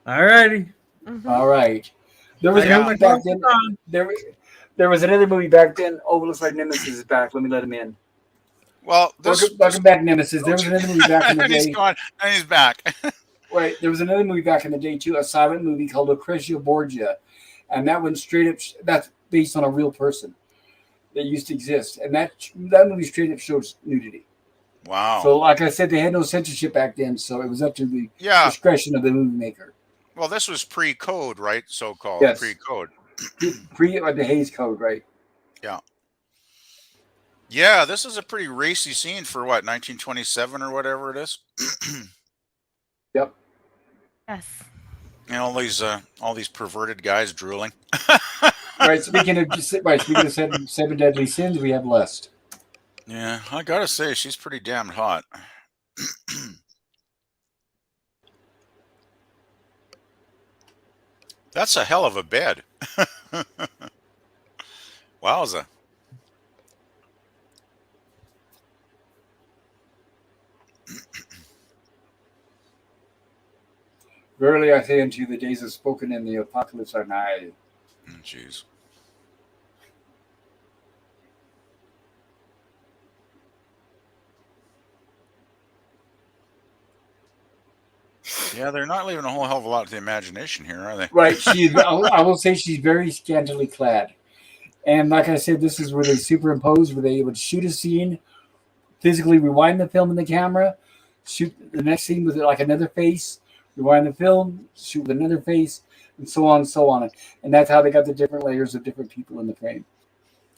Alrighty. Mhm. All right. There was I a got movie my back glasses then. on. There was another movie back then. Oh, it looks like Nemesis is back. Let me let him in. Well, this Welcome back, Nemesis. There was another movie back in the and he's day. gone, and he's back. Right. There was another movie back in the day, too, a silent movie called Lucrezia Borgia. And that one straight up, that's based on a real person that used to exist. And that movie straight up shows nudity. Wow. So, like I said, they had no censorship back then. So it was up to the discretion of the movie maker. Well, this was pre-code, right? So-called Yes. pre-code. Pre the Hays Code, right? Yeah. Yeah, this is a pretty racy scene for what, 1927 or whatever it is. Yep. Yes. And all these perverted guys drooling. Right. Speaking of seven deadly sins, we have lust. Yeah, I gotta say she's pretty damn hot. That's a hell of a bed. Wowza. Verily I say unto you, the days are spoken in the apocalypse are nigh. Jeez. Yeah, they're not leaving a whole hell of a lot to the imagination here, are they? Right. I will say she's very scantily clad. And like I said, this is where they superimpose, where they would shoot a scene, physically rewind the film in the camera, shoot the next scene with like another face, rewind the film, shoot with another face, and so on and so on. And that's how they got the different layers of different people in the frame.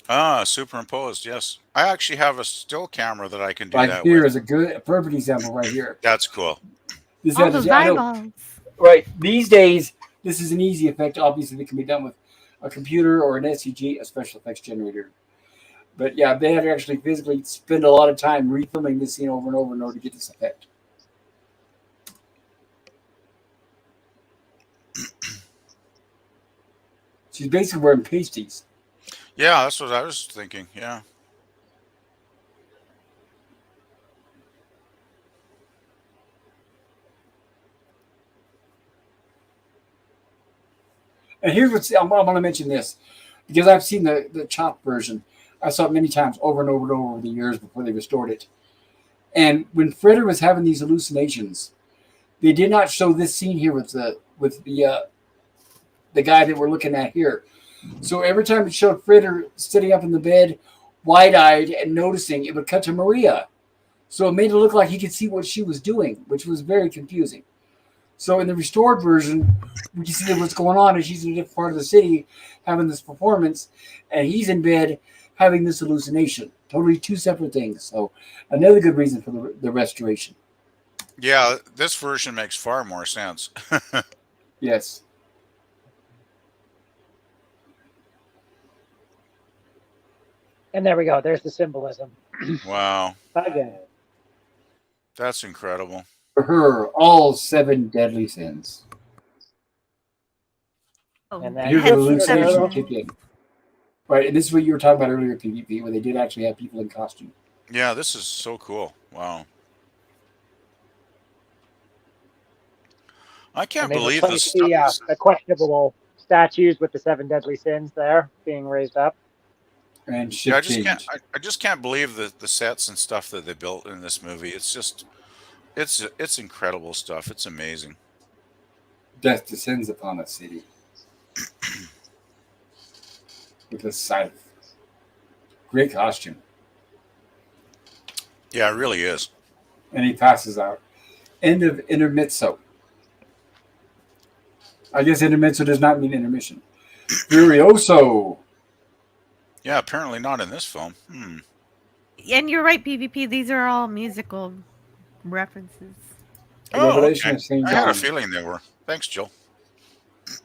Ah, superimposed, yes. I actually have a still camera that I can do Like that here with. is a perfect example right here. That's cool. This All has- those I know- eyeballs. Right. These days, this is an easy effect. Obviously, that can be done with a computer or an SCG, a special effects generator. But yeah, they had to actually physically spend a lot of time refilming this scene over and over in order to get this effect. She's basically wearing pasties. Yeah, that's what I was thinking. Yeah. And here's what's I want to mention this because I've seen the chopped version. I saw it many times over and over and over the years before they restored it. And when Fritter was having these hallucinations, they did not show this scene here with the guy that we're looking at here. So every time it showed Fritter sitting up in the bed, wide-eyed and noticing, it would cut to Maria. So it made it look like he could see what she was doing, which was very confusing. So in the restored version, we can see what's going on, and she's in a different part of the city having this performance, and he's in bed having this hallucination. Totally two separate things. So another good reason for the restoration. Yeah, this version makes far more sense. Yes. And there we go. There's the symbolism. Wow. Again. That's incredible. For her, all 7 deadly sins. Oh, And then Here's the Hence hallucination the- kick in. Right, and this is what you were talking about earlier, PvP, where they did actually have people in costume. Yeah, this is so cool. Wow. I can't And they believe replaced this. the questionable statues with the 7 deadly sins there being raised up. And shit Yeah, I just changed. can't. I just can't believe the sets and stuff that they built in this movie. It's just, it's incredible stuff. It's amazing. Death descends upon a city with a scythe. Great costume. Yeah, it really is. And he passes out. End of intermezzo. I guess intermezzo does not mean intermission. Furioso. Yeah, apparently not in this film. And you're right, PvP. These are all musical references. The Oh, Revelation okay. of St. I had a John. feeling they were. Thanks, Jill.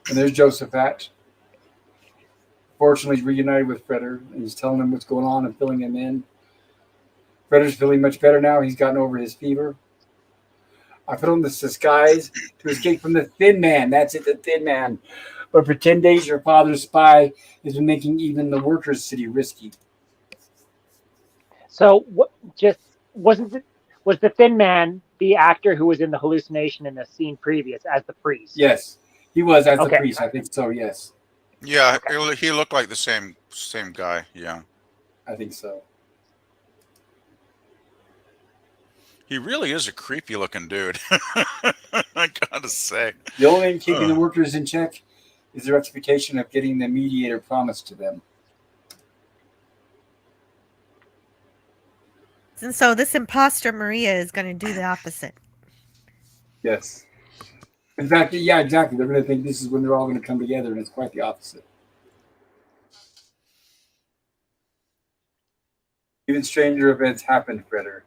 And there's Josephat. Fortunately, he's reunited with Freder, and he's telling him what's going on and filling him in. Freder's feeling much better now. He's gotten over his fever. I put on this disguise to escape from the Thin Man. That's it, the Thin Man. But for 10 days, your father's spy has been making even the workers' city risky. So what? Just wasn't it? Was the Thin Man the actor who was in the hallucination in the scene previous as the priest? Yes, he was as the Okay. priest. I think so, yes. Yeah, he looked like the same guy. Yeah. I think so. He really is a creepy looking dude. I gotta say. The only thing keeping the workers in check is their expectation of getting the mediator promised to them. And so this imposter Maria is going to do the opposite. Yes. In fact, yeah, exactly. They're going to think this is when they're all going to come together, and it's quite the opposite. Even stranger events happen, Freder.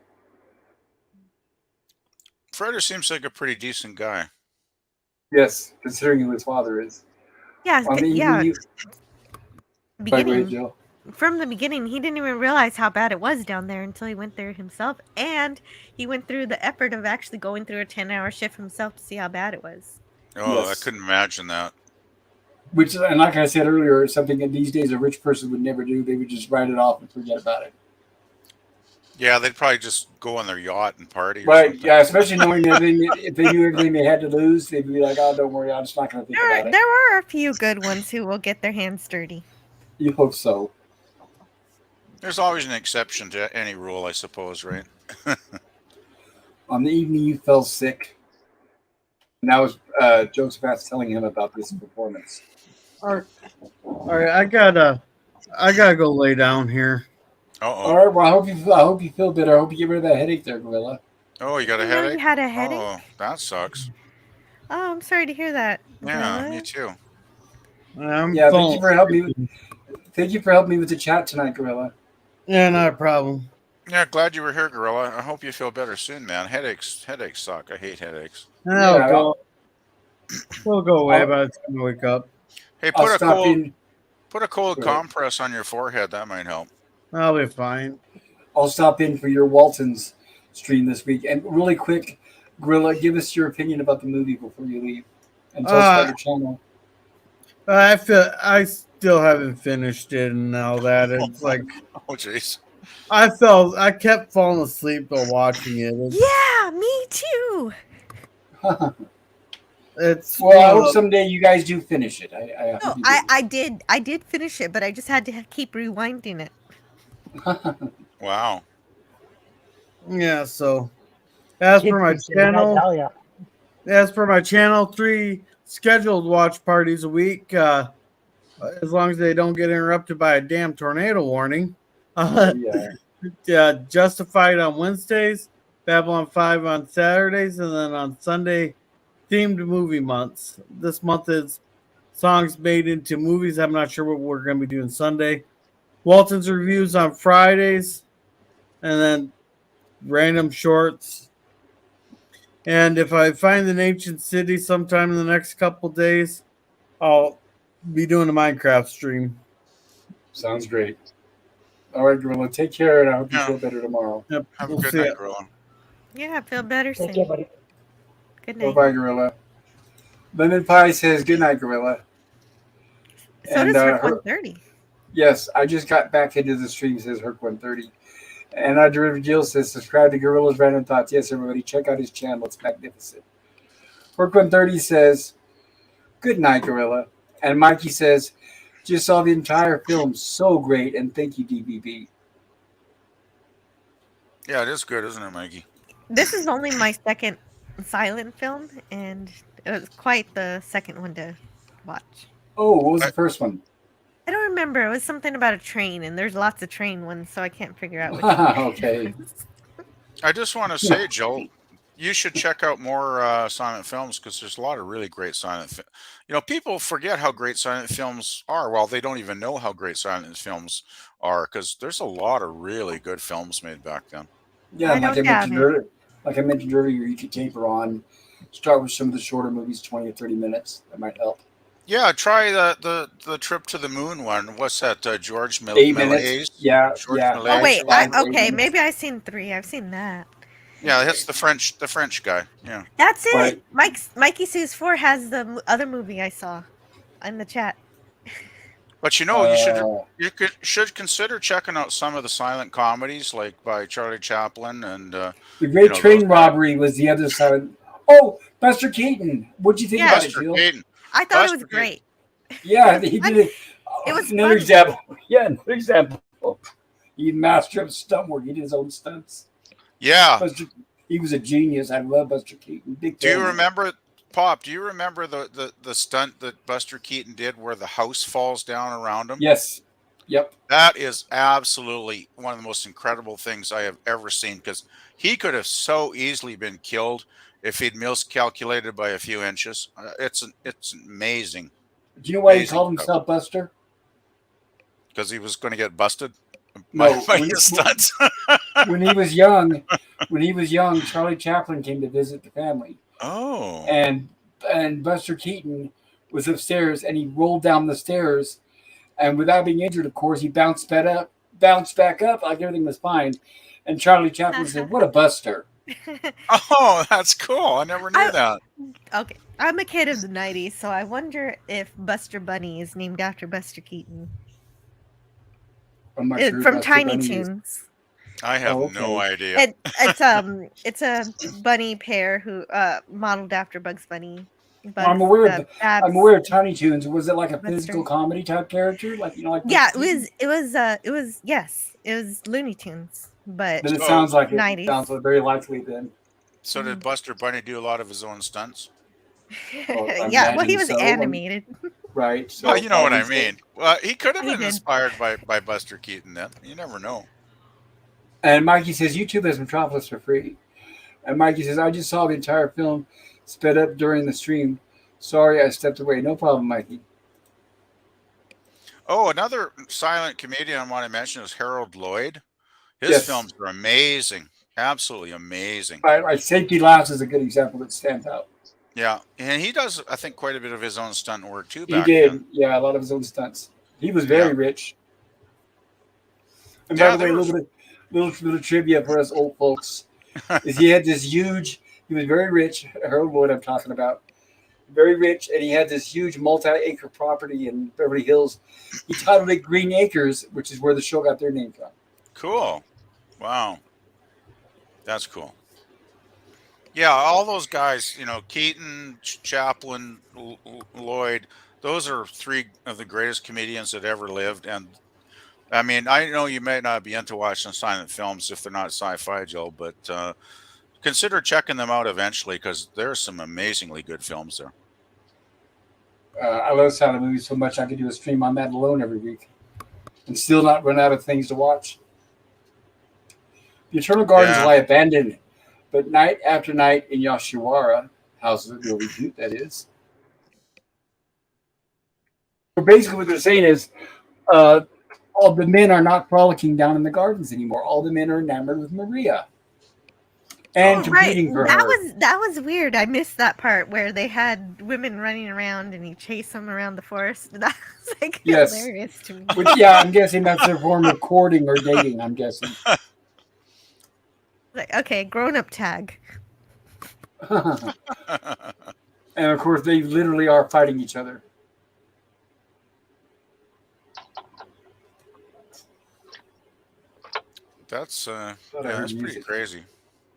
Freder seems like a pretty decent guy. Yes, considering who his father is. Yeah, On the yeah. evening Beginning, Jill. from the beginning, he didn't even realize how bad it was down there until he went there himself, and he went through the effort of actually going through a 10-hour shift himself to see how bad it was. Oh, Yes. I couldn't imagine that. Which, and like I said earlier, is something that these days a rich person would never do. They would just write it off and forget about it. Yeah, they'd probably just go on their yacht and party. Or Right, something. yeah, especially knowing that if they knew everything they had to lose, they'd be like, oh, don't worry, I'm just not going to think about it. There were a few good ones who will get their hands dirty. You hope so. There's always an exception to any rule, I suppose, right? On the evening you fell sick, and that was Josephat's telling him about this performance. All right, I gotta go lay down here. All right, well, I hope you feel better. I hope you get rid of that headache there, Gorilla. Oh, you got a You know headache? you had a headache? Oh, that sucks. Oh, I'm sorry to hear that. Yeah, Gorilla. me too. Yeah, thank you for helping me with the chat tonight, Gorilla. Yeah, not a problem. Yeah, glad you were here, Gorilla. I hope you feel better soon, man. Headaches suck. I hate headaches. We'll go away by the time I wake up. Hey, I'll put stop in. a cold Right. compress on your forehead. That might help. I'll be fine. I'll stop in for your Waltons stream this week. And really quick, Gorilla, give us your opinion about the movie before you leave. And tell us about your channel. I still haven't finished it and all that. It's like, Oh, jeez. I kept falling asleep while watching it. Yeah, me too. It's Well, I hope someday you guys do finish it. I No, hope you do. I did finish it, but I just had to keep rewinding it. Wow. Yeah, so as per my channel, as per my channel, 3 scheduled watch parties a week, as long as they don't get interrupted by a damn tornado warning. Justified on Wednesdays, Babylon 5 on Saturdays, and then on Sunday, themed movie months. This month is songs made into movies. I'm not sure what we're going to be doing Sunday. Walton's reviews on Fridays, and then random shorts. And if I find an ancient city sometime in the next couple days, I'll be doing a Minecraft stream. Sounds great. All right, Gorilla, take care, and I hope you feel better tomorrow. Yep, Have we'll a good see night, ya. Gorilla. Yeah, I feel better soon. Take care, buddy. Good night. Bye-bye, Gorilla. Lemon Pie says, good night, Gorilla. So does Herc 130. Yes, I just got back into the stream, says Herc 130. And our Derivative Jill says, subscribe to Gorilla's Random Thoughts. Yes, everybody, check out his channel. It's magnificent. Herc 130 says, good night, Gorilla. And Mikey says, just saw the entire film. So great. And thank you, DBB. Yeah, it is good, isn't it, Mikey? This is only my second silent film, and it was quite the second one to watch. Oh, what was the first one? I don't remember. It was something about a train, and there's lots of train ones, so I can't figure out which one. Okay. I just want to say, Jill, You should check out more silent films because there's a lot of really great silent. People forget how great silent films are. Well, they don't even know how great silent films are because there's a lot of really good films made back then. Yeah, I and don't doubt it. like I mentioned earlier, you could taper on, start with some of the shorter movies, 20 or 30 minutes. That might help. Yeah, try the trip to the moon one. What's that? George 8 minutes. Millais? Yeah, George yeah. Oh Millais. wait, Extra long for 8 okay, minutes. maybe I've seen 3. I've seen that. Yeah, that's the French guy. Yeah. That's it. Right. Mikey Sees 4 has the other movie I saw in the chat. But you should consider checking out some of the silent comedies like by Charlie Chaplin and The Great those Train guys. Robbery was the other side. Oh, Buster Keaton. What'd you think Yeah. about it, Buster Jill? Keaton. I thought it Buster was great. Yeah, he did it. It was Another funny. example. Yeah, another example. He mastered stunt work. He did his own stunts. Yeah. He was a genius. I love Buster Keaton. Big Do you fan. remember, Pop? Do you remember the stunt that Buster Keaton did where the house falls down around him? Yes. Yep. That is absolutely one of the most incredible things I have ever seen because he could have so easily been killed if he'd miscalculated by a few inches. It's amazing Do you know why he Amazing called stuff. himself Buster? because he was going to get busted No, by his stunts. when he was young, Charlie Chaplin came to visit the family, Oh, and Buster Keaton was upstairs, and he rolled down the stairs, and without being injured, of course, he bounced back up like everything was fine, and Charlie Chaplin said, "What a buster!" oh, that's cool. I never knew I- that. Okay, I'm a kid of the '90s, so I wonder if Buster Bunny is named after Buster Keaton I'm not sure from Buster Tiny Bunny is. Toons. I have Oh, no okay. idea. It's a bunny pair who modeled after Bugs Bunny. I'm aware of Babs. I'm aware of Tiny Toons. Was it like a Buster. physical comedy type character, like Yeah, Buster Keaton? it was Looney Tunes, but Then it Oh, sounds like it 90s. sounds like very likely then. So did Buster Bunny do a lot of his own stunts? I yeah, well, he imagine was so. animated. Right. So Well, you know what I obviously- mean. Well, he could have He been did. inspired by Buster Keaton then. You never know. And Mikey says, YouTube has Metropolis for free. And Mikey says, I just saw the entire film sped up during the stream. Sorry, I stepped away. No problem, Mikey. Oh, another silent comedian I want to mention is Harold Lloyd. His Yes. films are amazing. Absolutely amazing. Safety Laughs is a good example that stands out. Yeah. And he does, I think, quite a bit of his own stunt work too He back did. then. Yeah, a lot of his own stunts. He was very Yeah. rich. And Yeah, by the way, there a little trivia for us old folks is he had this huge, he was very rich, Harold Lloyd I'm talking about, very rich, and he had this huge multi-acre property in Beverly Hills. He titled it Green Acres, which is where the show got their name from. Cool. Wow. That's cool. Yeah, all those guys, Keaton, Chaplin, Lloyd, those are three of the greatest comedians that ever lived. And I mean, I know you may not be into watching silent films if they're not sci-fi, Joe, but consider checking them out eventually because there's some amazingly good films there. I love silent movies so much I could do a stream on that alone every week and still not run out of things to watch. The Eternal Gardens Yeah. lie abandoned, but night after night in Yoshiwara, House of the Movie Shoot, that is. So basically what they're saying is all the men are not frolicking down in the gardens anymore. All the men are enamored with Maria and competing for that her. that was weird. I missed that part where they had women running around and he chased them around the forest. That was like Yes. hilarious to me. Which, yeah, I'm guessing that's their form of courting or dating, I'm guessing. Like, okay, grown up tag. And of course, they literally are fighting each other. That's I yeah, heard that's pretty music. crazy.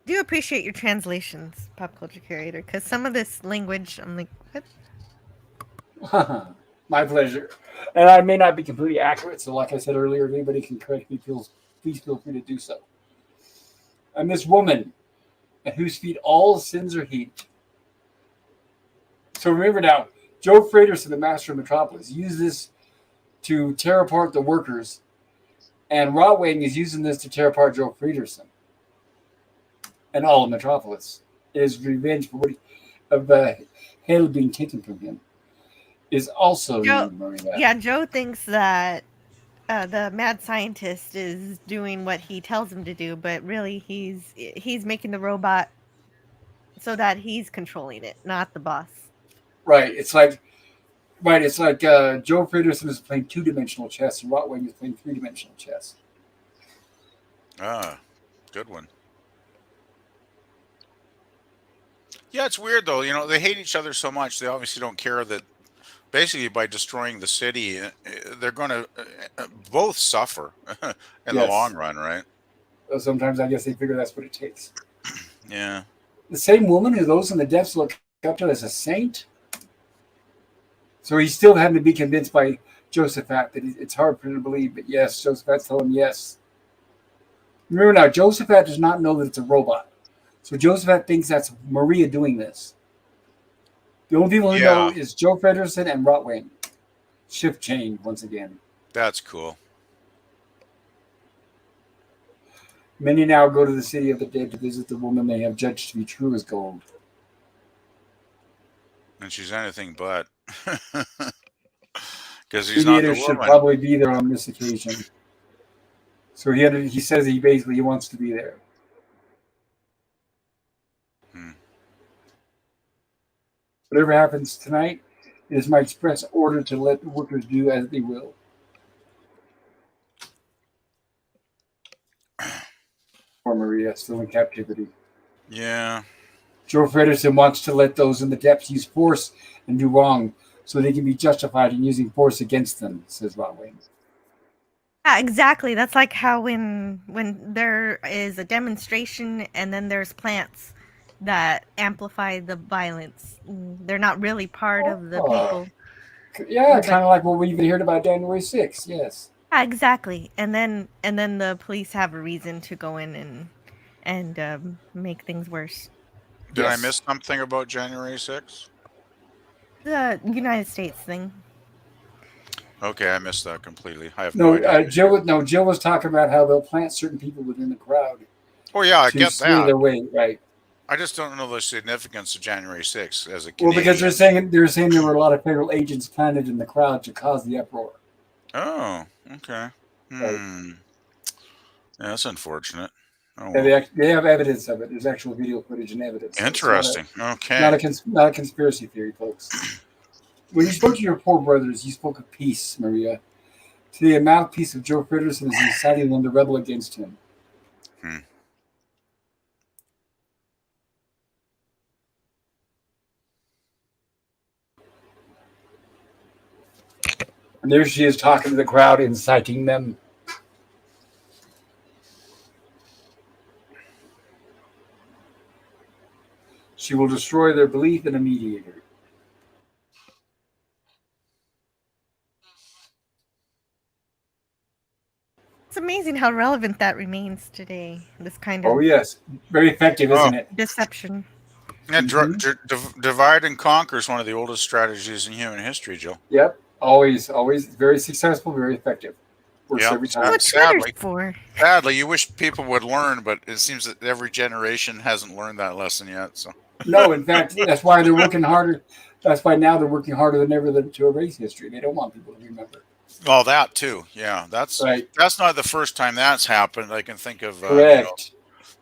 Do appreciate your translations, Pop Culture Curator, because some of this language, I'm like, what? My pleasure. And I may not be completely accurate, so like I said earlier, if anybody can correct me, please feel free to do so. And this woman, at whose feet all sins are heaped. So remember now, Joe Fredersen, the master of Metropolis, used this to tear apart the workers, and Rotwang is using this to tear apart Joe Fredersen and all of Metropolis. his revenge for what of Hale being taken from him is also Joe, you, Maria. yeah, Joe thinks that the mad scientist is doing what he tells him to do, but really he's making the robot so that he's controlling it, not the boss. Right. It's like Joe Fredersen is playing 2-dimensional chess and Rotwang is playing 3-dimensional chess. Ah, good one. Yeah, it's weird though. You know, they hate each other so much. They obviously don't care that basically by destroying the city, they're going to both suffer in the Yes. long run, right? So sometimes I guess they figure that's what it takes. Yeah. The same woman who those in the depths look up to as a saint. So he's still having to be convinced by Josephat that it's hard for him to believe, but yes, Josephat's telling him yes. Remember now, Josephat does not know that it's a robot. So Josephat thinks that's Maria doing this. The only people who know is Joe Fredersen and Rotwang. Shift change once again. That's cool. Many now go to the city of the dead to visit the woman they have judged to be true as gold. And she's anything but. Because he's not the Mediator should woman. probably be there on this occasion. So he says he basically wants to be there. Whatever happens tonight, it is my express order to let the workers do as they will. Poor Maria, still in captivity. Yeah. Joe Fredersen wants to let those in the depths use force and do wrong so they can be justified in using force against them, says Rotwang. Yeah, exactly. That's like how when there is a demonstration and then there's plants that amplify the violence. They're not really part of the people. Yeah, kind of like what we even heard about January 6th, yes. Yeah, exactly. And then the police have a reason to go in and make things worse. Did I miss something about January 6th? The United States thing. Okay, I missed that completely. I have no idea. Jill was talking about how they'll plant certain people within the crowd. Oh yeah, I get that. Their way, right. I just don't know the significance of January 6th as a Canadian. Well, because they're saying there were a lot of federal agents planted in the crowd to cause the uproar. Oh, okay. Right. Yeah, that's unfortunate. Oh, well. They have evidence of it. There's actual video footage and evidence. Interesting. Okay. Not a conspiracy theory, folks. When you spoke to your poor brothers, you spoke of peace, Maria. Today, a mouthpiece of Joe Fredersen is inciting them to rebel against him. And there she is talking to the crowd, inciting them. She will destroy their belief in a mediator. It's amazing how relevant that remains today. This kind of yes, very effective, isn't it? Deception. And divide and conquer is one of the oldest strategies in human history, Joe. Yep, always very successful, very effective. Works every time. Sadly, you wish people would learn, but it seems that every generation hasn't learned that lesson yet. So no, in fact, that's why they're working harder. That's why now they're working harder than ever to erase history. They don't want people to remember. Well, that too. Yeah, that's right. That's not the first time that's happened. I can think of correct.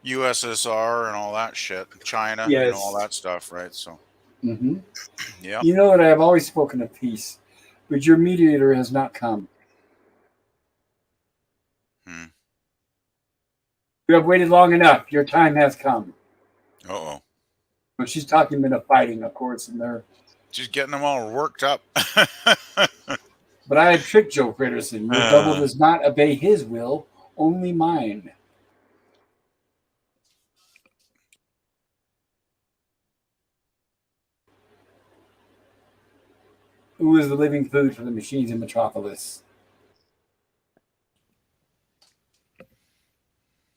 USSR and all that shit, China, yes. and all that stuff, right? So, yeah. You know that I have always spoken of peace, but your mediator has not come. You have waited long enough. Your time has come. Uh-oh. But she's talking about fighting, of course, and they're... She's getting them all worked up. But I had tricked Joe Fredersen. Your double does not obey his will, only mine. Who is the living food for the machines in Metropolis?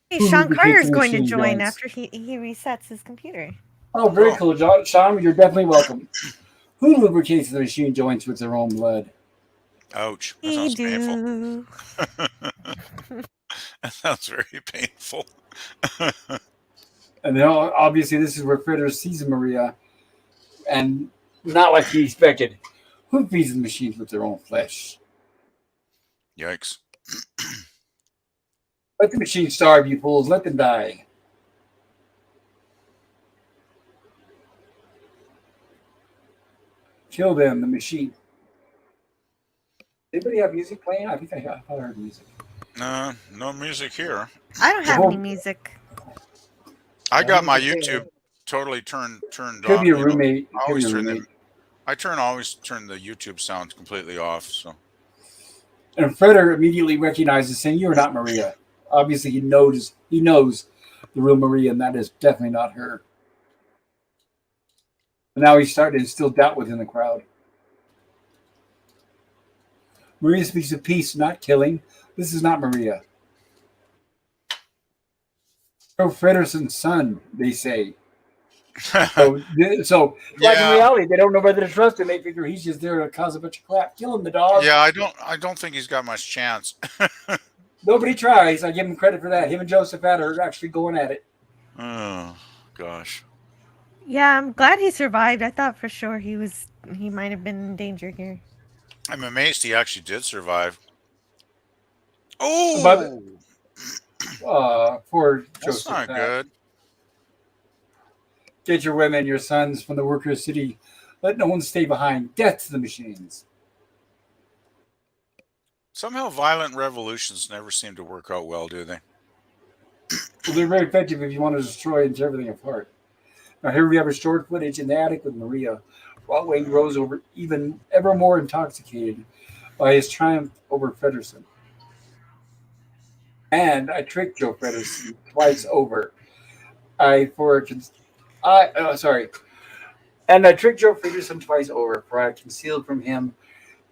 Hey, Sean Carter's going to join after he resets his computer. Oh, very cool, Sean. You're definitely welcome. Who lubricates the machine joints with their own blood? Ouch. That sounds painful. That sounds very painful. And then obviously this is where Fritter sees Maria, and not like he expected. Who feeds the machines with their own flesh? Yikes. Let the machines starve, you fools. Let them die. Kill them, the machine. Anybody have music playing? I think I heard music. No music here. I don't have any music. I got my YouTube totally turned Could off. be a roommate. I always turn the YouTube sound completely off. So. And Fritter immediately recognizes, saying, "You are not Maria." Obviously, he knows the real Maria, and that is definitely not her. But now he's starting to instill doubt within the crowd. Maria speaks of peace, not killing. This is not Maria. Joe Frederson's son, they say. So like in reality, they don't know whether to trust him. They figure he's just there to cause a bunch of crap. Kill him, the dog. Yeah, I don't think he's got much chance. Nobody tries. I give him credit for that. Him and Joseph are actually going at it. Oh gosh. Yeah, I'm glad he survived. I thought for sure he might have been in danger here. I'm amazed he actually did survive. Oh, poor that's Joseph. not good. Get your women, your sons from the worker city. Let no one stay behind. Death to the machines. Somehow violent revolutions never seem to work out well, do they? Well, they're very effective if you want to destroy and tear everything apart. Now here we have restored footage in the attic with Maria. Wayne grows ever more intoxicated by his triumph over Frederson. And I tricked Joe Frederson twice over. And I tricked Joe Frederson twice over, for I concealed from him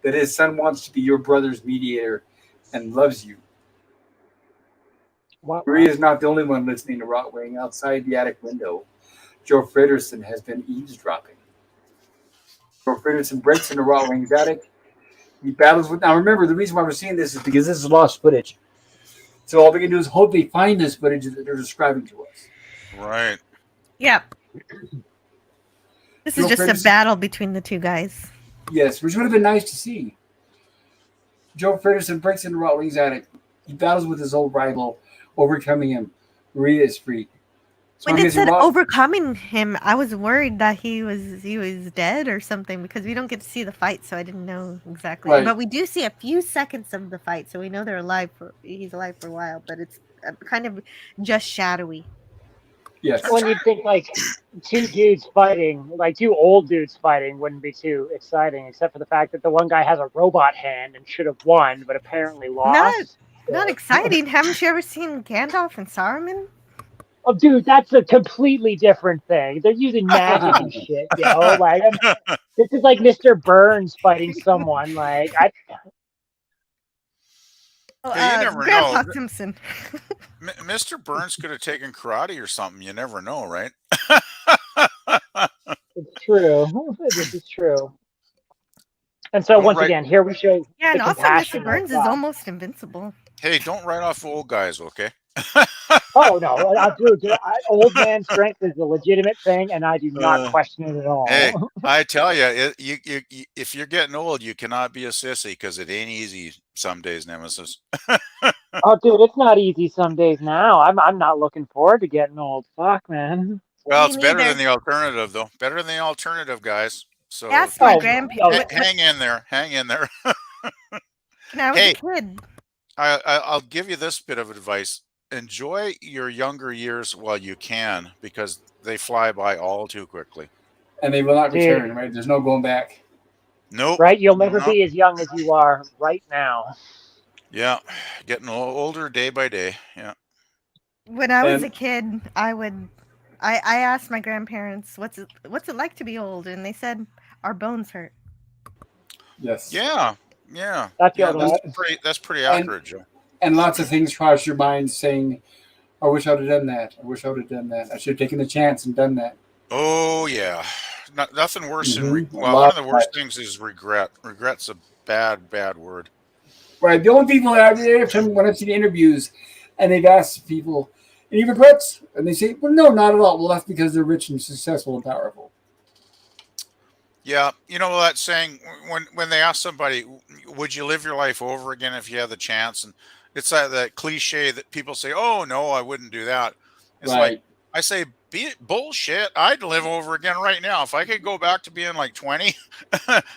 that his son wants to be your brother's mediator and loves you. Wow. Maria is not the only one listening to Rotwing. Outside the attic window, Joe Frederson has been eavesdropping. Joe Frederson breaks into Rotwing's attic. He battles with... Now remember, the reason why we're seeing this is because this is lost footage. So all we can do is hope they find this footage that they're describing to us. Right. Yep. This is just a battle between the two guys. Yes, which would have been nice to see. Joe Frederson breaks into Rotwing's attic. He battles with his old rival, overcoming him. Maria is free. So When it said overcoming him, I was worried that he was dead or something because we don't get to see the fight, so I didn't know exactly. Right. But we do see a few seconds of the fight, so we know he's alive for a while, but it's kind of just shadowy. Yes. When you'd think like two dudes fighting, like two old dudes fighting, wouldn't be too exciting, except for the fact that the one guy has a robot hand and should have won, but apparently lost. Not exciting. Haven't you ever seen Gandalf and Saruman? Oh, dude, that's a completely different thing. They're using magic and shit, yo. Like, this is like Mr. Burns fighting someone. Like, Oh, Yeah, you never Grandpa know. Simpson. Mr. Burns could have taken karate or something. You never know, right? it's true. This is true. And so, once again, here we show Yeah, and the also compassion Mr. Burns of, is almost invincible. Hey, don't write off old guys, okay? Oh, no. Dude, old man strength is a legitimate thing, and I do not question it at all. Hey, I tell you, if you're getting old, you cannot be a sissy because it ain't easy some days, Nemesis. Oh, dude, it's not easy some days now. I'm not looking forward to getting old. Fuck, man. Well, Me it's better neither. than the alternative, though. Better than the alternative, guys. So Ask my Oh, grandparents. hang in there. Hang in there. When I was Hey. a kid. I'll give you this bit of advice. Enjoy your younger years while you can, because they fly by all too quickly. And they will not Dude. return, right? There's no going back. Nope. Right? You'll never No. be as young as you are right now. Yeah, getting older day by day. Yeah. When I was And- a kid, I asked my grandparents, what's it like to be old? And they said, our bones hurt. Yes. Yeah. Yeah. That's Yeah, your that's pretty accurate, Joe. And lots of things cross your mind saying, I wish I would have done that. I wish I would have done that. I should have taken the chance and done that. Oh yeah. Nothing worse than Mhm. well, one of the worst things is regret. Regret's a bad word. Right. The only people that when I've seen interviews and they've asked people, Any regrets? And they say, well, no, not at all. Well, that's because they're rich and successful and powerful. Yeah, you know that saying when they ask somebody, "Would you live your life over again if you had the chance?" And it's that cliche that people say, "Oh no, I wouldn't do that." It's like Right. I say, "Be it bullshit. I'd live over again right now if I could go back to being like 20.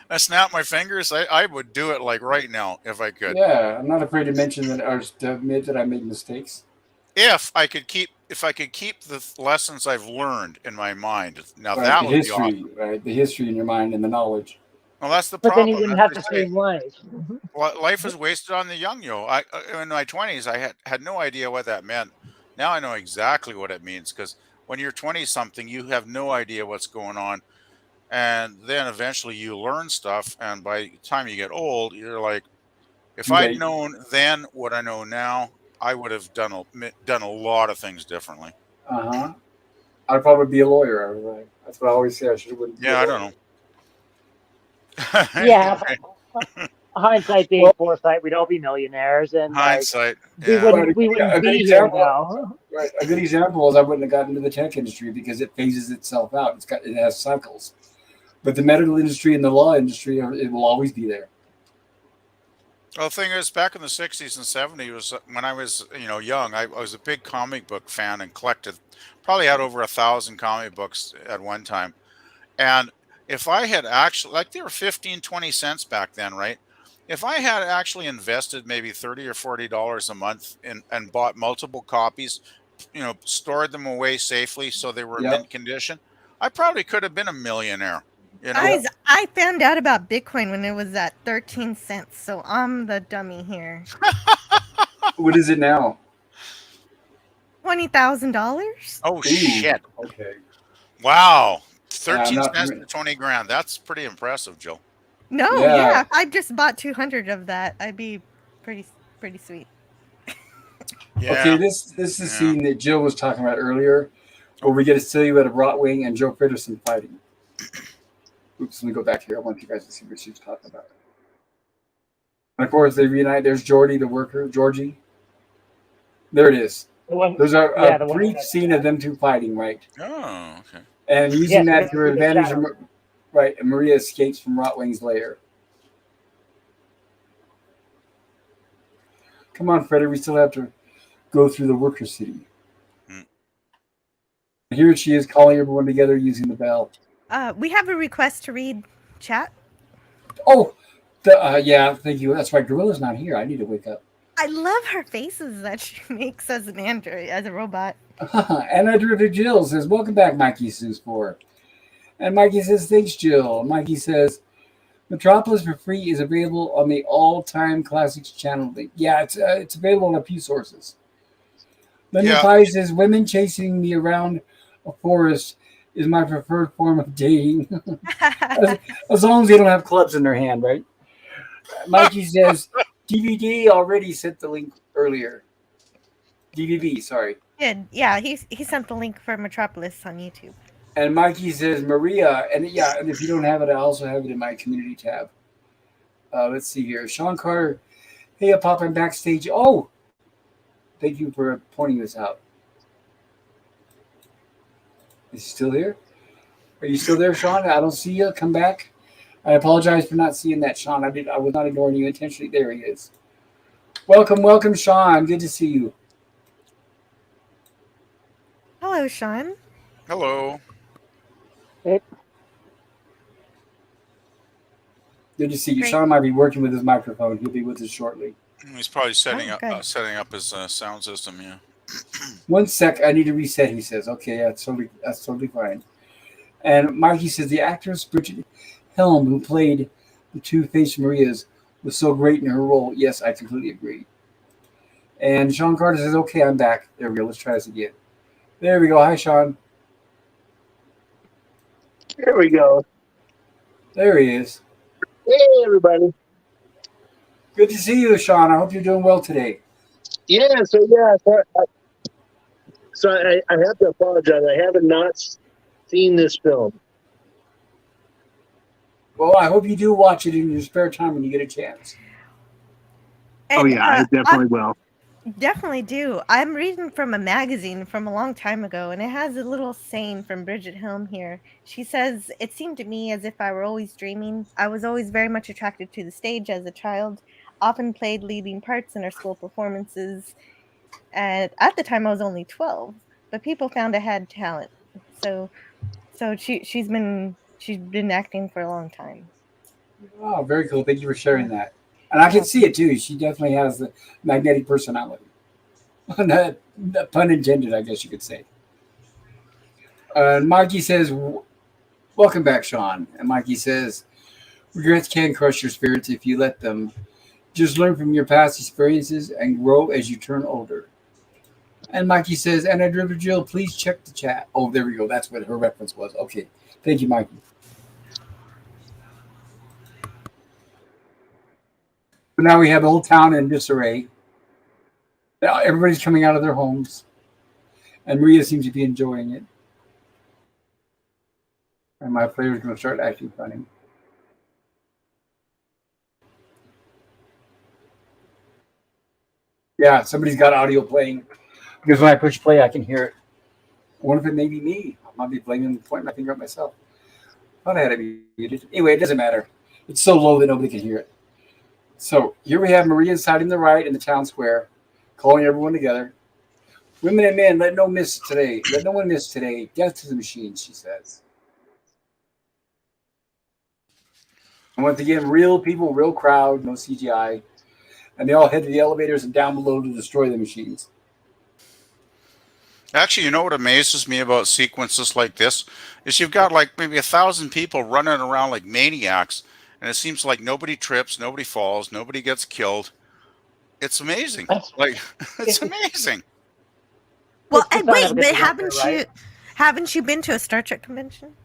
I snap my fingers. I would do it like right now if I could. Yeah, I'm not afraid to mention that or to admit that I made mistakes. If I could keep the lessons I've learned in my mind. Now Right, that the would be awesome. history, right? The history in your mind and the knowledge. Well, that's the But then you problem. wouldn't As have I the say, same life. life is wasted on the young. In my 20s, I had no idea what that meant. Now I know exactly what it means because when you're 20 something, you have no idea what's going on, and then eventually you learn stuff. And by the time you get old, you're like, if I'd Right. known then what I know now, I would have done a lot of things differently. Uh-huh. I'd probably be a lawyer. I was like, that's what I always say. I should wouldn't be a Yeah, I lawyer. don't know. Yeah, hindsight being Well, foresight, we'd all be millionaires, and like Hindsight. we Yeah. wouldn't we a wouldn't good be here example. now. Right. A good example is I wouldn't have gotten into the tech industry because it phases itself out. It has cycles. But the medical industry and the law industry, it will always be there. Well, the thing is, back in the 60s and 70s, was when I was, young, I was a big comic book fan and collected, probably had over 1,000 comic books at one time. And if I had actually, like they were 15, 20 cents back then, right? If I had actually invested maybe $30 or $40 a month and bought multiple copies, stored them away safely so they were in Yep. mint condition, I probably could have been a millionaire. Guys, I found out about Bitcoin when it was at 13 cents, so I'm the dummy here. What is it now? $20,000? Oh, Ooh, shit. okay. Wow. I'm 13 not cents familiar. to 20 grand. That's pretty impressive, Jill. No, Yeah. yeah. If I just bought 200 of that, I'd be pretty sweet. Yeah. Okay, this is the scene that Jill was talking about earlier, where we get a silhouette of Rotwing and Joe Peterson fighting. Oops, let me go back here. I want you guys to see what she was talking about. And of course, they reunite. There's Georgie, the worker, Georgie. There it is. There's a brief scene of them two fighting, right? Oh, okay. And using that to her the advantage, shadow. right? And Maria escapes from Rotwing's lair. Come on, Freddy. We still have to go through the worker city. Here she is calling everyone together using the bell. We have a request to read chat. Oh, yeah, thank you. That's right. Gorilla's not here. I need to wake up. I love her faces that she makes as an android, as a robot. And Terrific Jill says, welcome back, Mikey Sue's 4. And Mikey says, thanks, Jill. Mikey says, Metropolis for free is available on the all-time classics channel link. Yeah, it's available on a few sources. Linda Pye says, women chasing me around a forest is my preferred form of dating. as long as they don't have clubs in their hand, right? Mikey says, DVD already sent the link earlier. DVB, sorry. Yeah, he sent the link for Metropolis on YouTube. And Mikey says, Maria, and if you don't have it, I also have it in my community tab. Let's see here. Sean Carter, hey, Pop, I'm backstage. Oh, thank you for pointing this out. Is he still here? Are you still there, Sean? I don't see you. Come back. I apologize for not seeing that, Sean. I was not ignoring you intentionally. There he is. Welcome, Sean. Good to see you. Hello, Sean. Hello. Hey. Good to see you. Great. Sean might be working with his microphone. He'll be with us shortly. He's probably setting good. up his sound system. Yeah. 1 sec. I need to reset. He says, "Okay, that's totally fine." And Mikey says the actress Brigitte Helm, who played the two-faced Marias, was so great in her role. Yes, I completely agree. And Sean Carter says, "Okay, I'm back." There we go. Let's try this again. There we go. Hi, Sean. There we go. There he is. Hey, everybody. Good to see you, Sean. I hope you're doing well today. Yeah, so I have to apologize. I haven't not seen this film. Well, I hope you do watch it in your spare time when you get a chance. And, I definitely will. Definitely do. I'm reading from a magazine from a long time ago, and it has a little saying from Brigitte Helm here. She says, "It seemed to me as if I were always dreaming. I was always very much attracted to the stage as a child, often played leading parts in our school performances. And at the time, I was only 12, but people found I had talent. So, she's been acting for a long time." Oh, very cool. Thank you for sharing that. And I can see it too. She definitely has the magnetic personality. Not pun intended, I guess you could say. Mikey says, "Welcome back, Sean." And Mikey says, "Regrets can crush your spirits if you let them. Just learn from your past experiences and grow as you turn older." And Mikey says, "And at River Jill, please check the chat." Oh, there we go. That's what her reference was. Okay. Thank you, Mikey. But now we have the whole town in disarray. Now everybody's coming out of their homes. And Maria seems to be enjoying it. And my player's going to start acting funny. Yeah, somebody's got audio playing. Because when I push play, I can hear it. I wonder if it may be me. I might be blaming pointing my finger at myself. I thought I had it muted. Anyway, it doesn't matter. It's so low that nobody can hear it. So here we have Maria siding the right in the town square, calling everyone together. "Women and men, let no miss today. Let no one miss today. Death to the machines," she says. And once again, real people, real crowd, no CGI. And they all head to the elevators and down below to destroy the machines. Actually, you know what amazes me about sequences like this is you've got like maybe 1,000 people running around like maniacs, and it seems like nobody trips, nobody falls, nobody gets killed. It's amazing. Like it's amazing. Well, It's the sign of a wait, good but director, right? haven't you been to a Star Trek convention?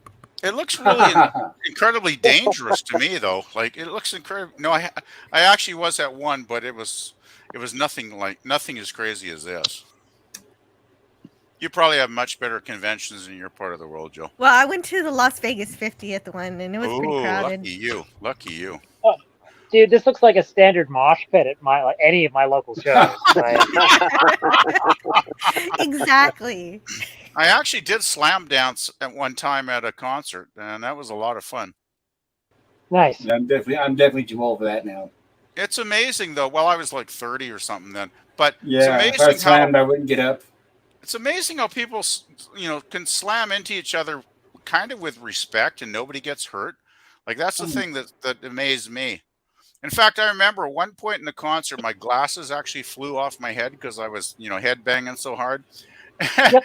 It looks really incredibly dangerous to me, though. Like it looks incredible. No, I actually was at one, but it was nothing as crazy as this. You probably have much better conventions in your part of the world, Joe. Well, I went to the Las Vegas 50th one, and it was pretty Oh, crowded. lucky you! Lucky you! Oh, dude, this looks like a standard mosh pit at any of my local shows. Like, Exactly. I actually did slam dance at one time at a concert, and that was a lot of fun. nice. I'm definitely too old for that now. It's amazing, though. Well, I was like 30 or something then, but Yeah, it's if I amazing slammed, I wouldn't get up. it's amazing how people, can slam into each other kind of with respect, and nobody gets hurt. Like that's the thing that amazed me. In fact, I remember at one point in the concert, my glasses actually flew off my head because I was, head banging so hard. Yep.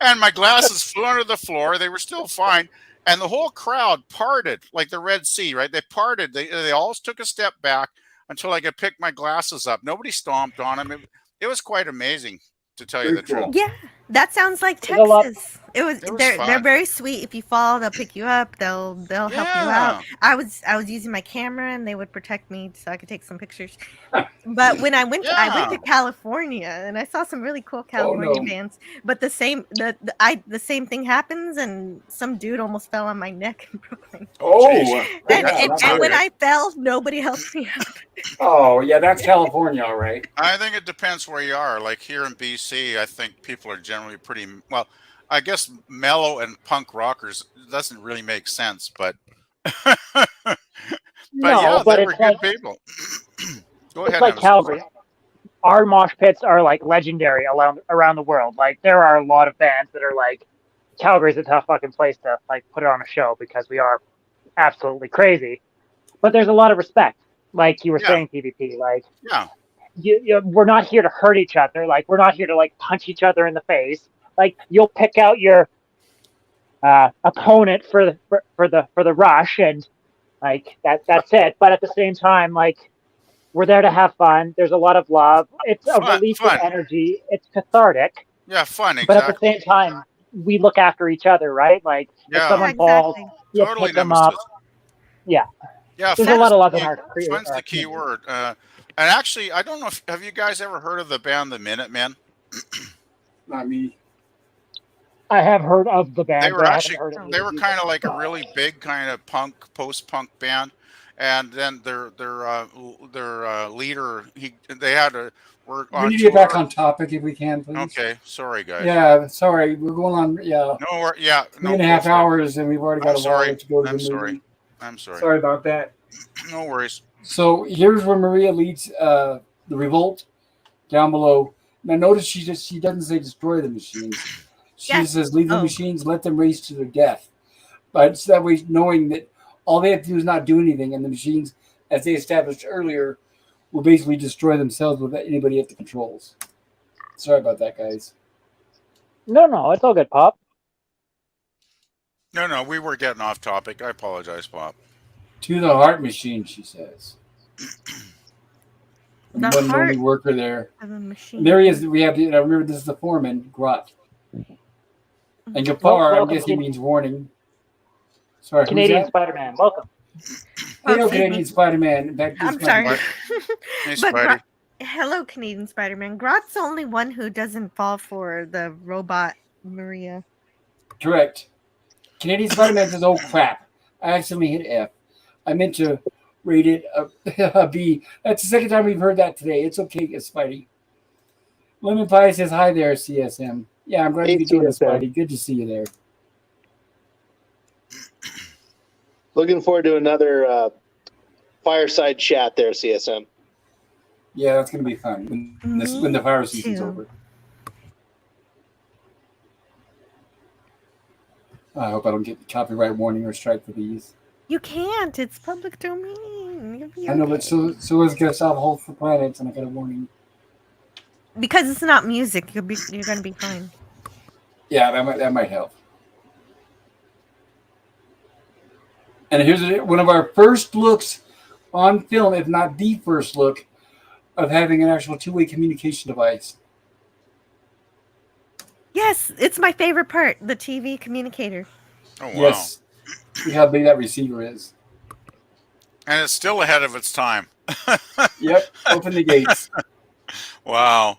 And my glasses flew under the floor. They were still fine. And the whole crowd parted like the Red Sea, right? They parted. They all took a step back until I could pick my glasses up. Nobody stomped on them. It was quite amazing, to tell you the Very cool. truth. Yeah, that sounds like There's a lot- Texas. It was. It was They're fun. very sweet. If you fall, they'll pick you up. They'll help you out. I was using my camera, and they would protect me so I could take some pictures. But when I went to California, and I saw some really cool California bands. But the same thing happens, and some dude almost fell on my neck in Brooklyn. Oh, And when I fell, nobody helped me up. oh yeah, that's California, all right. I think it depends where you are. Like here in BC, I think people are generally pretty well. I guess mellow and punk rockers doesn't really make sense, but but yeah, but they were it's good like, people. Go it's ahead. like Nevis. Calgary. Our mosh pits are like legendary around the world. Like there are a lot of bands that are like, Calgary's a tough fucking place to like put on a show because we are absolutely crazy. But there's a lot of respect, like you were saying, PvP. Like, Yeah. we're not here to hurt each other. Like, we're not here to like punch each other in the face. Like, you'll pick out your opponent for the rush, and like that's it. But at the same time, like, we're there to have fun. There's a lot of love. It's a release of energy. It's cathartic. Yeah, fun. Exactly. But at the same time, we look after each other, right? Like, if someone falls, you totally pick them up. Yeah. Yeah, there's a lot of love in our fun's the key word. And actually, I don't know have you guys ever heard of the band the Minutemen? Not me. I have heard of the band. They were kind of like a really big kind of post-punk band, and then their leader, they had to work We on need to get back tour. on topic if we can, please. Okay, sorry guys. Yeah, sorry. We're going on, yeah, No, yeah, three no, and a go half for it. hours, and we've already got I'm a while sorry. to go to I'm the sorry. movie. I'm sorry. Sorry about that. No worries. So here's where Maria leads the revolt down below. Now notice she doesn't say destroy the machines. She Yes. just says leave the Oh. machines, let them race to their death. But it's that way, knowing that all they have to do is not do anything, and the machines, as they established earlier, will basically destroy themselves without anybody at the controls. Sorry about that, guys. No, it's all good, Pop. No, we were getting off topic. I apologize, Pop. To the heart machine, she says. The One heart lonely worker there. of a machine. And there he is. We have. I remember this is the foreman, Grot. And Gafar, I'm Welcome, guessing Can- means warning. Sorry, Canadian who's that? Spider-Man. Welcome. Hello, excuse Canadian me. Spider-Man. In fact, I'm this sorry. might Hey, But Spidey. Hello, Canadian Spider-Man. Grot's the only one who doesn't fall for the robot Maria. be correct. Canadian Spider-Man says, "Oh crap! I accidentally hit F. I meant to rate it a B." That's the second time we've heard that today. It's okay, Spidey. Lemon Pie says, "Hi there, CSM." Yeah, I'm glad Hey, you joined us, CSM. Spidey. Good to see you there. Looking forward to another fireside chat there, CSM. Yeah, that's gonna be fun when the fire season's too. over. I hope I don't get the copyright warning or strike for these. You can't. It's public domain. You'll be I know, okay. but so is Gustav Hold for Planets, and I got a warning. Because it's not music, you're gonna be fine. Yeah, that might help. And here's one of our first looks on film, if not the first look, of having an actual two-way communication device. Yes, it's my favorite part. The TV communicator. Oh wow. Yes. See how big that receiver is. And it's still ahead of its time. Yep. Open the gates. Wow.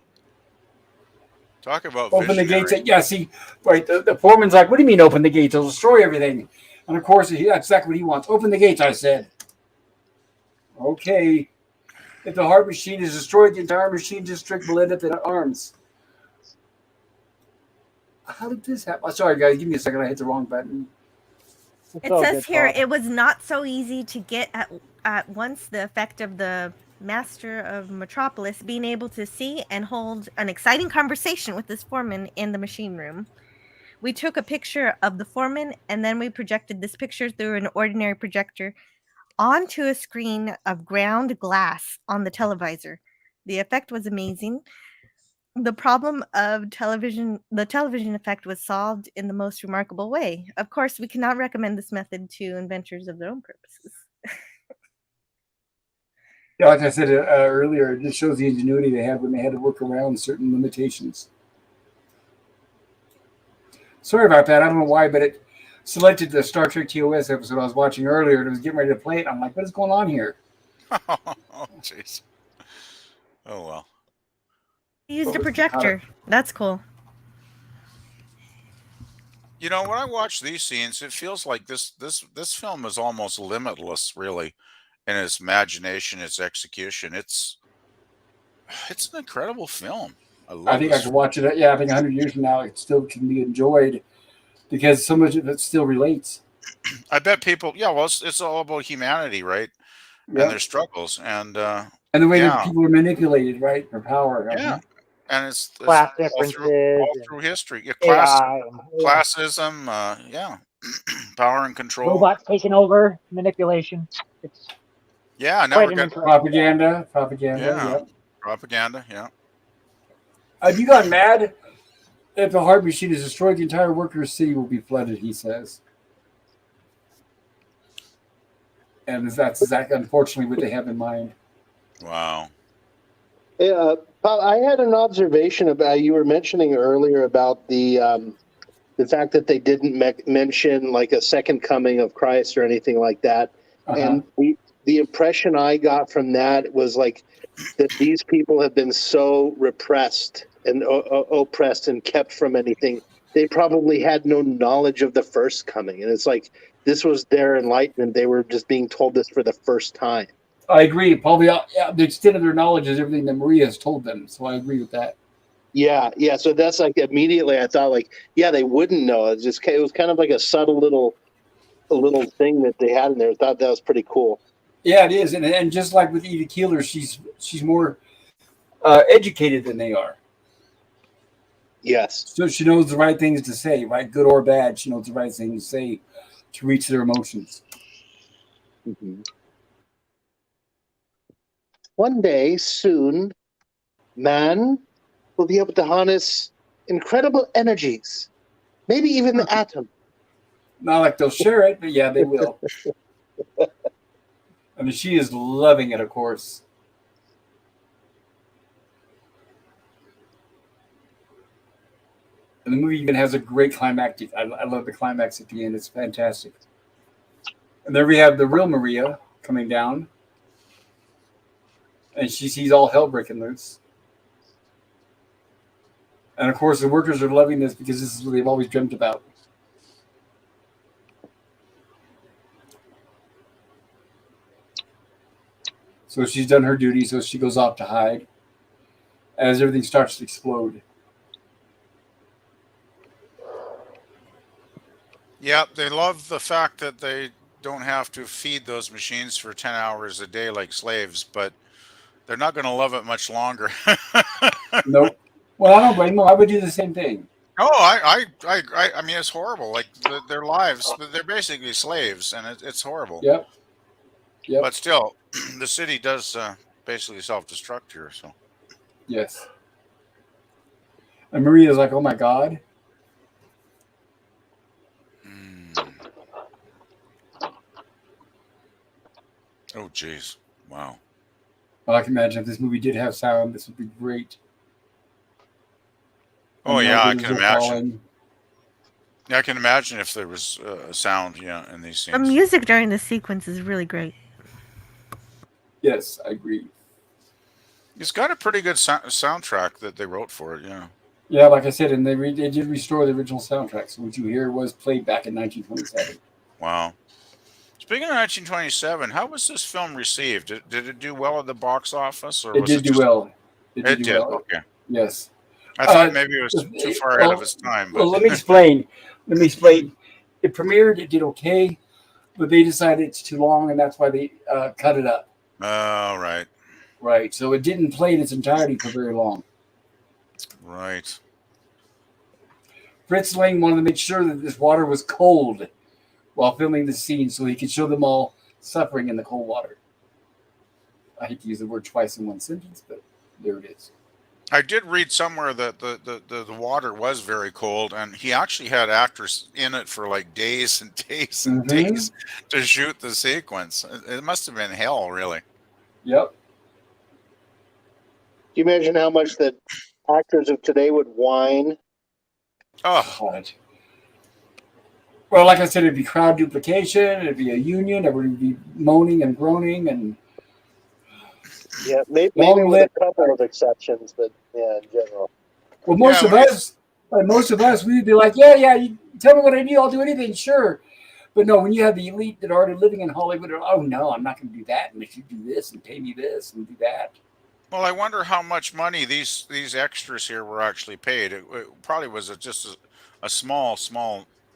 Talk about Open the visionary. gates. Yeah, see, right. The foreman's like, "What do you mean open the gates? They'll destroy everything." And of course, that's exactly what he wants. Open the gates, I said. Okay. If the heart machine is destroyed, the entire machine district will end up in arms. How did this happen? Sorry, guys. Give me a second. I hit the wrong button. It's It all says good, here Pop. it was not so easy to get at once the effect of the master of Metropolis being able to see and hold an exciting conversation with this foreman in the machine room. We took a picture of the foreman and then we projected this picture through an ordinary projector onto a screen of ground glass on the televisor. The effect was amazing. The problem of the television effect was solved in the most remarkable way. Of course, we cannot recommend this method to inventors of their own purposes. Yeah, like I said earlier, it just shows the ingenuity they had when they had to work around certain limitations. Sorry about that. I don't know why, but it selected the Star Trek TOS episode I was watching earlier, and it was getting ready to play it. I'm like, what is going on here? Oh jeez. Oh well. He used What a was the projector. That's cool. You know, when I watch these scenes, it feels like this film is almost limitless, really, in its imagination, its execution. It's an incredible film. I love I think I this. could watch it. Yeah, I think 100 years from now, it still can be enjoyed because so much of it still relates. I bet people. Yeah, well, it's all about humanity, right? And Yeah. their struggles, and And the way that people are manipulated, right, for power. yeah, and it's Class all differences, through history. Yeah, AI, classism, yeah, power and control. robots taking over, manipulation. It's Yeah, I quite never an got interesting. Propaganda. yeah, Yep. propaganda. Yeah, Have you gotten mad? If the heart machine is destroyed, the entire workers' city will be flooded, he says. And that's exactly, unfortunately, what they have in mind. wow. Yeah, Paul, I had an observation about you were mentioning earlier about the fact that they didn't mention like a second coming of Christ or anything like that. And the impression I got from that was like that these people have been so repressed and oppressed and kept from anything they probably had no knowledge of the first coming, and it's like this was their enlightenment. They were just being told this for the first time. I agree. Probably the extent of their knowledge is everything that Maria has told them. So I agree with that. Yeah. So that's like immediately I thought like, yeah, they wouldn't know. It was kind of like a subtle little thing that they had in there. I thought that was pretty cool. Yeah, it is, and just like with Edith Keeler, she's more educated than they are. Yes. So she knows the right things to say, right, good or bad. She knows the right thing to say to reach their emotions. Mm-hmm. One day soon, man will be able to harness incredible energies, maybe even the atom. Not like they'll share it, but yeah, they will. I mean, she is loving it, of course. And the movie even has a great climactic. I love the climax at the end. It's fantastic. And there we have the real Maria coming down. And she sees all hell breaking loose. And of course, the workers are loving this because this is what they've always dreamt about. So she's done her duty, so she goes off to hide as everything starts to explode. Yeah, they love the fact that they don't have to feed those machines for 10 hours a day like slaves, but they're not going to love it much longer. Nope. Well, I don't blame them. I would do the same thing. Oh, I mean, it's horrible. Like their lives, they're basically slaves, and it's horrible. Yep. But still, the city does basically self-destruct here. So. Yes. And Maria's like, "Oh my God." Oh, jeez. Wow. Well, I can imagine if this movie did have sound, this would be great. Oh, And yeah, I buildings can are imagine. falling. Yeah, I can imagine if there was sound, in these scenes. The music during this sequence is really great. Yes, I agree. It's got a pretty good soundtrack that they wrote for it, yeah. Yeah, like I said, and they did restore the original soundtrack. So what you hear was played back in 1927. Wow. Speaking of 1927, how was this film received? Did it do well at the box office? Or It was did do well. It did, well. okay. Yes. I thought maybe it was too far ahead of its time. But. Well, let me explain. It premiered, it did okay, but they decided it's too long, and that's why they cut it up. Oh, right. Right. So it didn't play in its entirety for very long. Right. Fritz Lang wanted to make sure that this water was cold while filming the scene so he could show them all suffering in the cold water. I hate to use the word twice in one sentence, but there it is. I did read somewhere that the water was very cold, and he actually had actors in it for like days and days and days to shoot the sequence. It must have been hell, really. Yep. Can you imagine how much that actors of today would whine? Oh. God. Well, like I said, it'd be crowd duplication. It'd be a union. Everybody would be moaning and groaning and. Yeah, maybe with a couple of exceptions, but yeah, in general. Well, most of us, we'd be like, yeah, you tell me what I need, I'll do anything, sure. But no, when you have the elite that are already living in Hollywood, oh no, I'm not going to do that unless you do this and pay me this and do that. Well, I wonder how much money these extras here were actually paid. It probably was just a small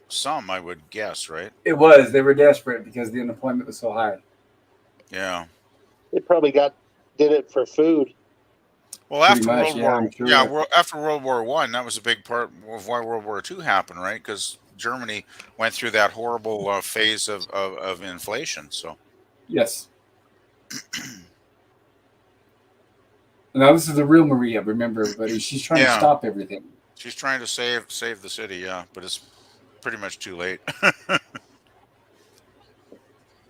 sum, I would guess, right? It was. They were desperate because the unemployment was so high. Yeah. They probably did it for food. Well, after after World War I, that was a big part of why World War II happened, right? Because Germany went through that horrible phase of inflation. So. Yes. Now this is the real Maria. Remember, everybody. She's trying to stop everything. She's trying to save the city. Yeah, but it's pretty much too late.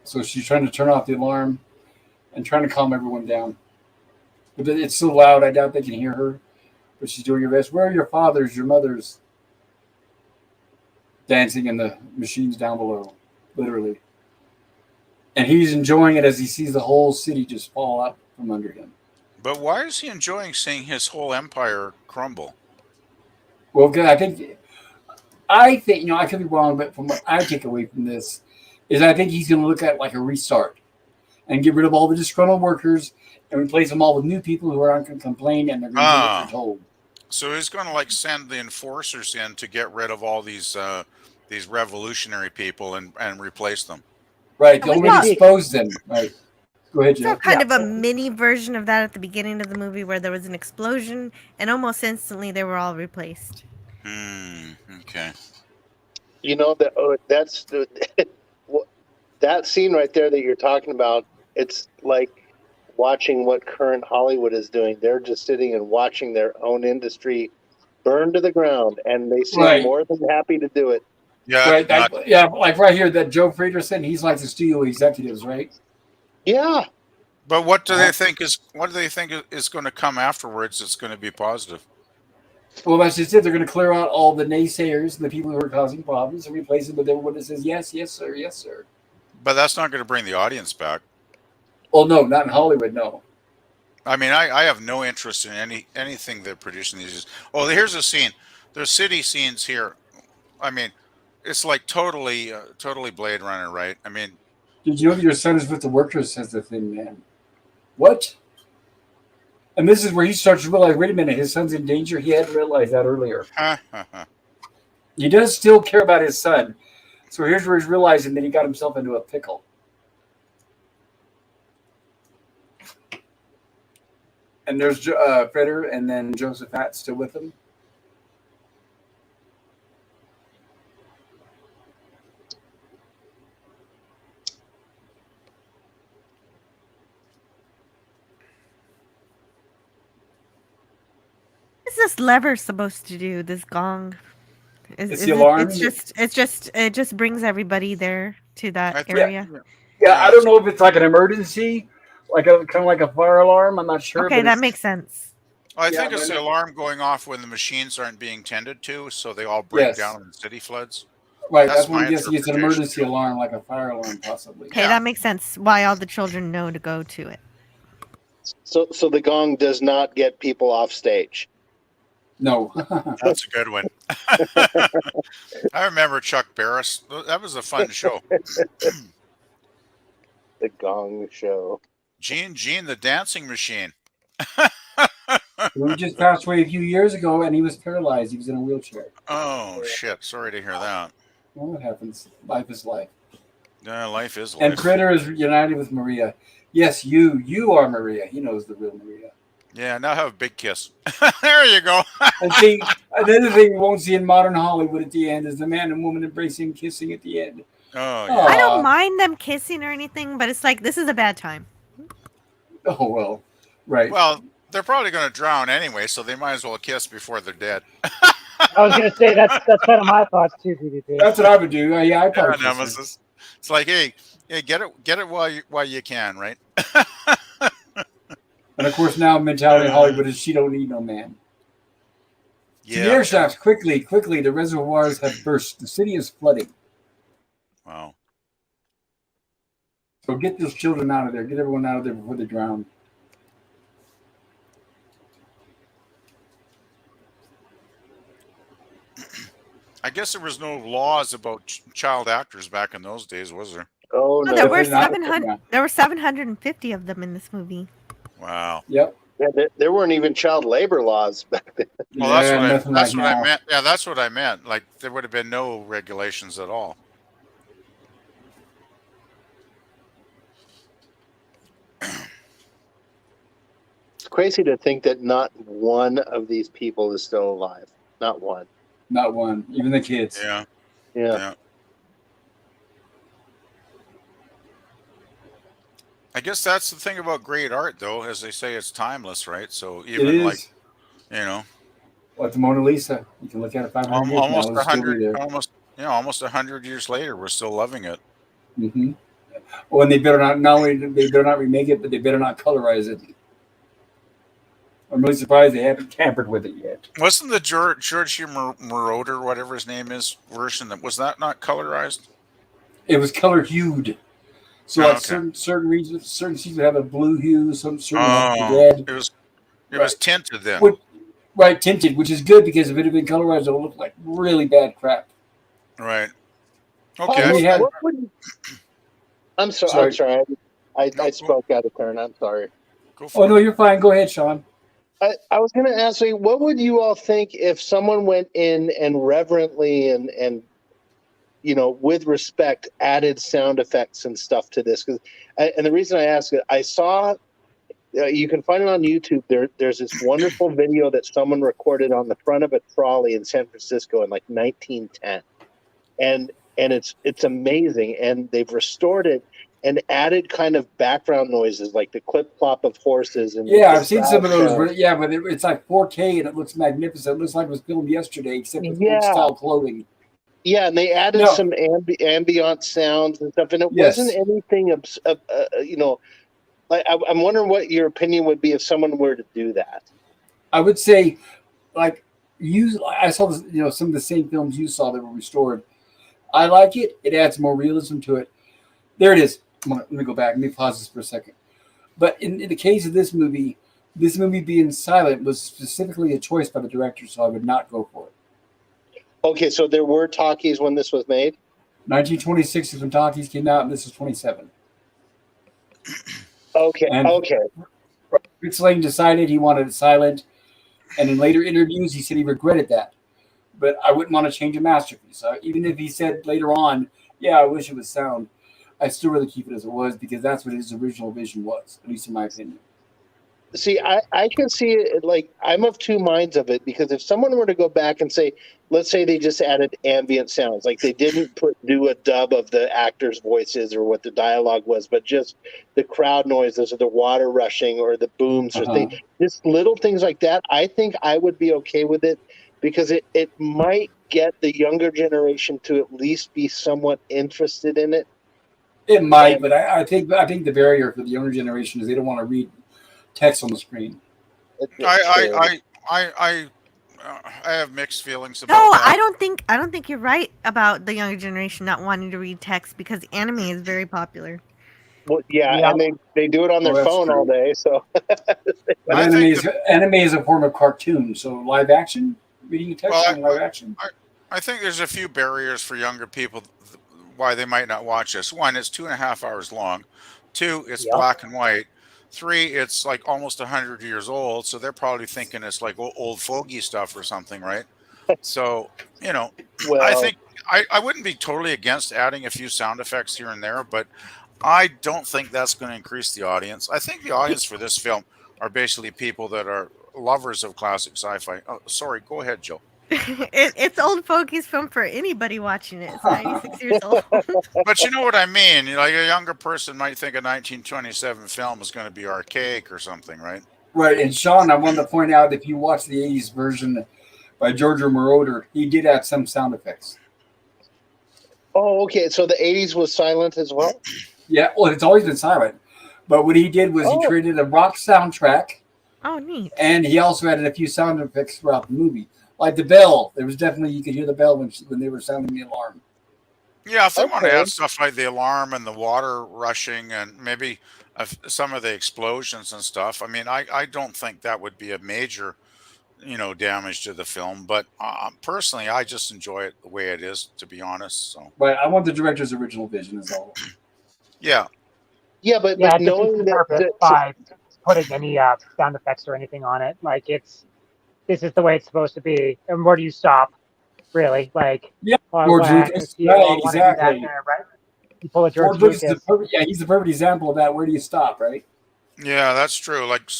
So she's trying to turn off the alarm and trying to calm everyone down. But it's so loud, I doubt they can hear her. But she's doing her best. Where are your fathers, your mothers? Dancing in the machines down below, literally. And he's enjoying it as he sees the whole city just fall out from under him. But why is he enjoying seeing his whole empire crumble? Well, I think I think, I could be wrong, but from what I take away from this is I think he's going to look at it like a restart and get rid of all the disgruntled workers and replace them all with new people who aren't going to complain and they're going to do what they're told. So he's going to like send the enforcers in to get rid of all these revolutionary people and replace them. Right. They'll already expose them. Right. Go ahead, Joe. So kind of a mini version of that at the beginning of the movie where there was an explosion and almost instantly they were all replaced. Okay. That's that scene right there that you're talking about. It's like watching what current Hollywood is doing. They're just sitting and watching their own industry burn to the ground, and they seem more than happy to do it. Yeah. Right. Like right here, that Joe Frater said he's like the studio executives, right? Yeah. But what do they think is going to come afterwards that's going to be positive? Well, that's just it. They're going to clear out all the naysayers and the people who are causing problems and replace them with everyone that says, yes, yes, sir, yes, sir. But that's not going to bring the audience back. Well, no, not in Hollywood, no. I mean, I have no interest in anything they're producing these days. Oh, here's a scene. There's city scenes here. I mean, it's like totally Blade Runner, right? I mean, did you know that your son is with the workers? Says the thin man. What? And this is where he starts to realize, wait a minute, his son's in danger. He hadn't realized that earlier. He does still care about his son. So here's where he's realizing that he got himself into a pickle. And there's Fritter and then Joseph Hatt still with him. What's this lever supposed to do? This gong? It's the alarm. It just brings everybody there to that area. Yeah, I don't know if it's like an emergency, kind of like a fire alarm. I'm not sure. Okay, that makes sense. I think it's the alarm going off when the machines aren't being tended to, so they all break down when the city floods. Right, that's when it's an emergency alarm, like a fire alarm, possibly. Okay, that makes sense. Why all the children know to go to it. So the gong does not get people off stage. No. That's a good one. I remember Chuck Barris. That was a fun show. The Gong Show. Gene, the dancing machine. We just passed away a few years ago, and he was paralyzed. He was in a wheelchair. Oh, shit. Sorry to hear that. Well, what happens? Life is life. Yeah, life is life. And Curator is united with Maria. Yes, you are Maria. He knows the real Maria. Yeah, now have a big kiss. There you go. And see, another thing we won't see in modern Hollywood at the end is the man and woman embracing, kissing at the end. Oh, yeah. I don't mind them kissing or anything, but it's like, this is a bad time. Oh, well, right. Well, they're probably going to drown anyway, so they might as well kiss before they're dead. I was going to say, that's kind of my thoughts too, DDP. That's what I would do. Yeah, I probably Nemesis. It's like, hey, get it while you can, right? And of course, now mentality in Hollywood is she don't need no man. Yeah. The air shafts, quickly, the reservoirs have burst. The city is flooding. Wow. So get those children out of there. Get everyone out of there before they drown. I guess there was no laws about child actors back in those days, was there? Oh no, there were 700. There were 750 of them in this movie. Wow. Yep. Yeah, there weren't even child labor laws back then. Well, that's what I meant. Yeah, that's what I meant. Like there would have been no regulations at all. It's crazy to think that not one of these people is still alive. Not one. Not one. Even the kids. Yeah. I guess that's the thing about great art, though. As they say, it's timeless, right? So even like, like the Mona Lisa, you can look at it 500 years almost now, 100, almost 100 years later, we're still loving it. Mm-hmm. Oh, and they better not only they better not remake it, but they better not colorize it. I'm really surprised they haven't tampered with it yet. Wasn't the George Moroder, whatever his name is, version was that not colorized? It was color hued. So like certain regions, certain scenes would have a blue hue, some certain red. It was tinted then. Tinted, which is good because if it had been colorized, it would look like really bad crap. Right. Paul, Okay. We had- what would, I'm sorry. Sorry. I'm sorry. I No, spoke out of turn. I'm sorry. Go for Oh it. no, you're fine. Go ahead, Sean. I was going to ask you, what would you all think if someone went in and reverently and with respect, added sound effects and stuff to this? And the reason I ask it, I saw, you can find it on YouTube. There's this wonderful video that someone recorded on the front of a trolley in San Francisco in like 1910, and it's amazing. And they've restored it and added kind of background noises like the clip clop of horses. And Yeah, the I've seen some of those. sound. Yeah, but it's like 4K and it looks magnificent. It looks like it was filmed yesterday, except with old Yeah. style clothing. Yeah, and they added No. some ambient sounds and stuff, and it Yes. wasn't anything, like I'm wondering what your opinion would be if someone were to do that. I would say, like I saw this, some of the same films you saw that were restored. I like it. It adds more realism to it. There it is. Let me go back. Let me pause this for a second. But in the case of this movie being silent was specifically a choice by the director, so I would not go for it. Okay, so there were talkies when this was made? 1926 is when talkies came out, and this is 27. Okay, And- okay. Fritz Lang decided he wanted it silent, and in later interviews, he said he regretted that. But I wouldn't want to change a masterpiece. Even if he said later on, yeah, I wish it was sound, I'd still rather keep it as it was because that's what his original vision was, at least in my opinion. See, I can see it, like, I'm of two minds of it, because if someone were to go back and say, let's say they just added ambient sounds, like they didn't do a dub of the actors' voices or what the dialogue was, but just the crowd noises or the water rushing or the booms or things, just little things like that, I think I would be okay with it, because it might get the younger generation to at least be somewhat interested in it. It might, but I think the barrier for the younger generation is they don't want to read text on the screen. I have mixed feelings about No, that. I don't think you're right about the younger generation not wanting to read text because anime is very popular. Well, yeah, and they do it on their Well, that's phone true. all day, so. But I anime is a form of cartoon, so live action, reading text Well, on live action. I think there's a few barriers for younger people why they might not watch this. One, it's 2.5 hours long. Two, it's black and white. Three, it's like almost 100 years old, so they're probably thinking it's like old fogey stuff or something, right? So, Well, I think I wouldn't be totally against adding a few sound effects here and there, but I don't think that's going to increase the audience. I think the audience for this film are basically people that are lovers of classic sci-fi. Oh, sorry, go ahead, Joe. It's old fogies film for anybody watching it. It's 96 years old. But you know what I mean? Like a younger person might think a 1927 film is going to be archaic or something, right? Right, and Sean, I wanted to point out if you watch the 80s version by Giorgio Moroder, he did add some sound effects. Oh, okay. So the 80s was silent as well? Yeah, well, it's always been silent. But what he did was he created a rock soundtrack. Oh, neat. And he also added a few sound effects throughout the movie. Like the bell. There was definitely, you could hear the bell when they were sounding the alarm. Yeah, if they want to add stuff like the alarm and the water rushing and maybe some of the explosions and stuff, I mean, I don't think that would be a major, damage to the film. But personally, I just enjoy it the way it is, to be honest. So, but I want the director's original vision is all. Yeah, but Yeah, it knowing defeats the purpose by putting any sound effects or anything on it. Like this is the way it's supposed to be. And where do you stop? Really? Like George Lucas. Right, exactly. Right? You pull a George Lucas. Lucas. He's the perfect example of that. Where do you stop? Right? Yeah, that's true. Like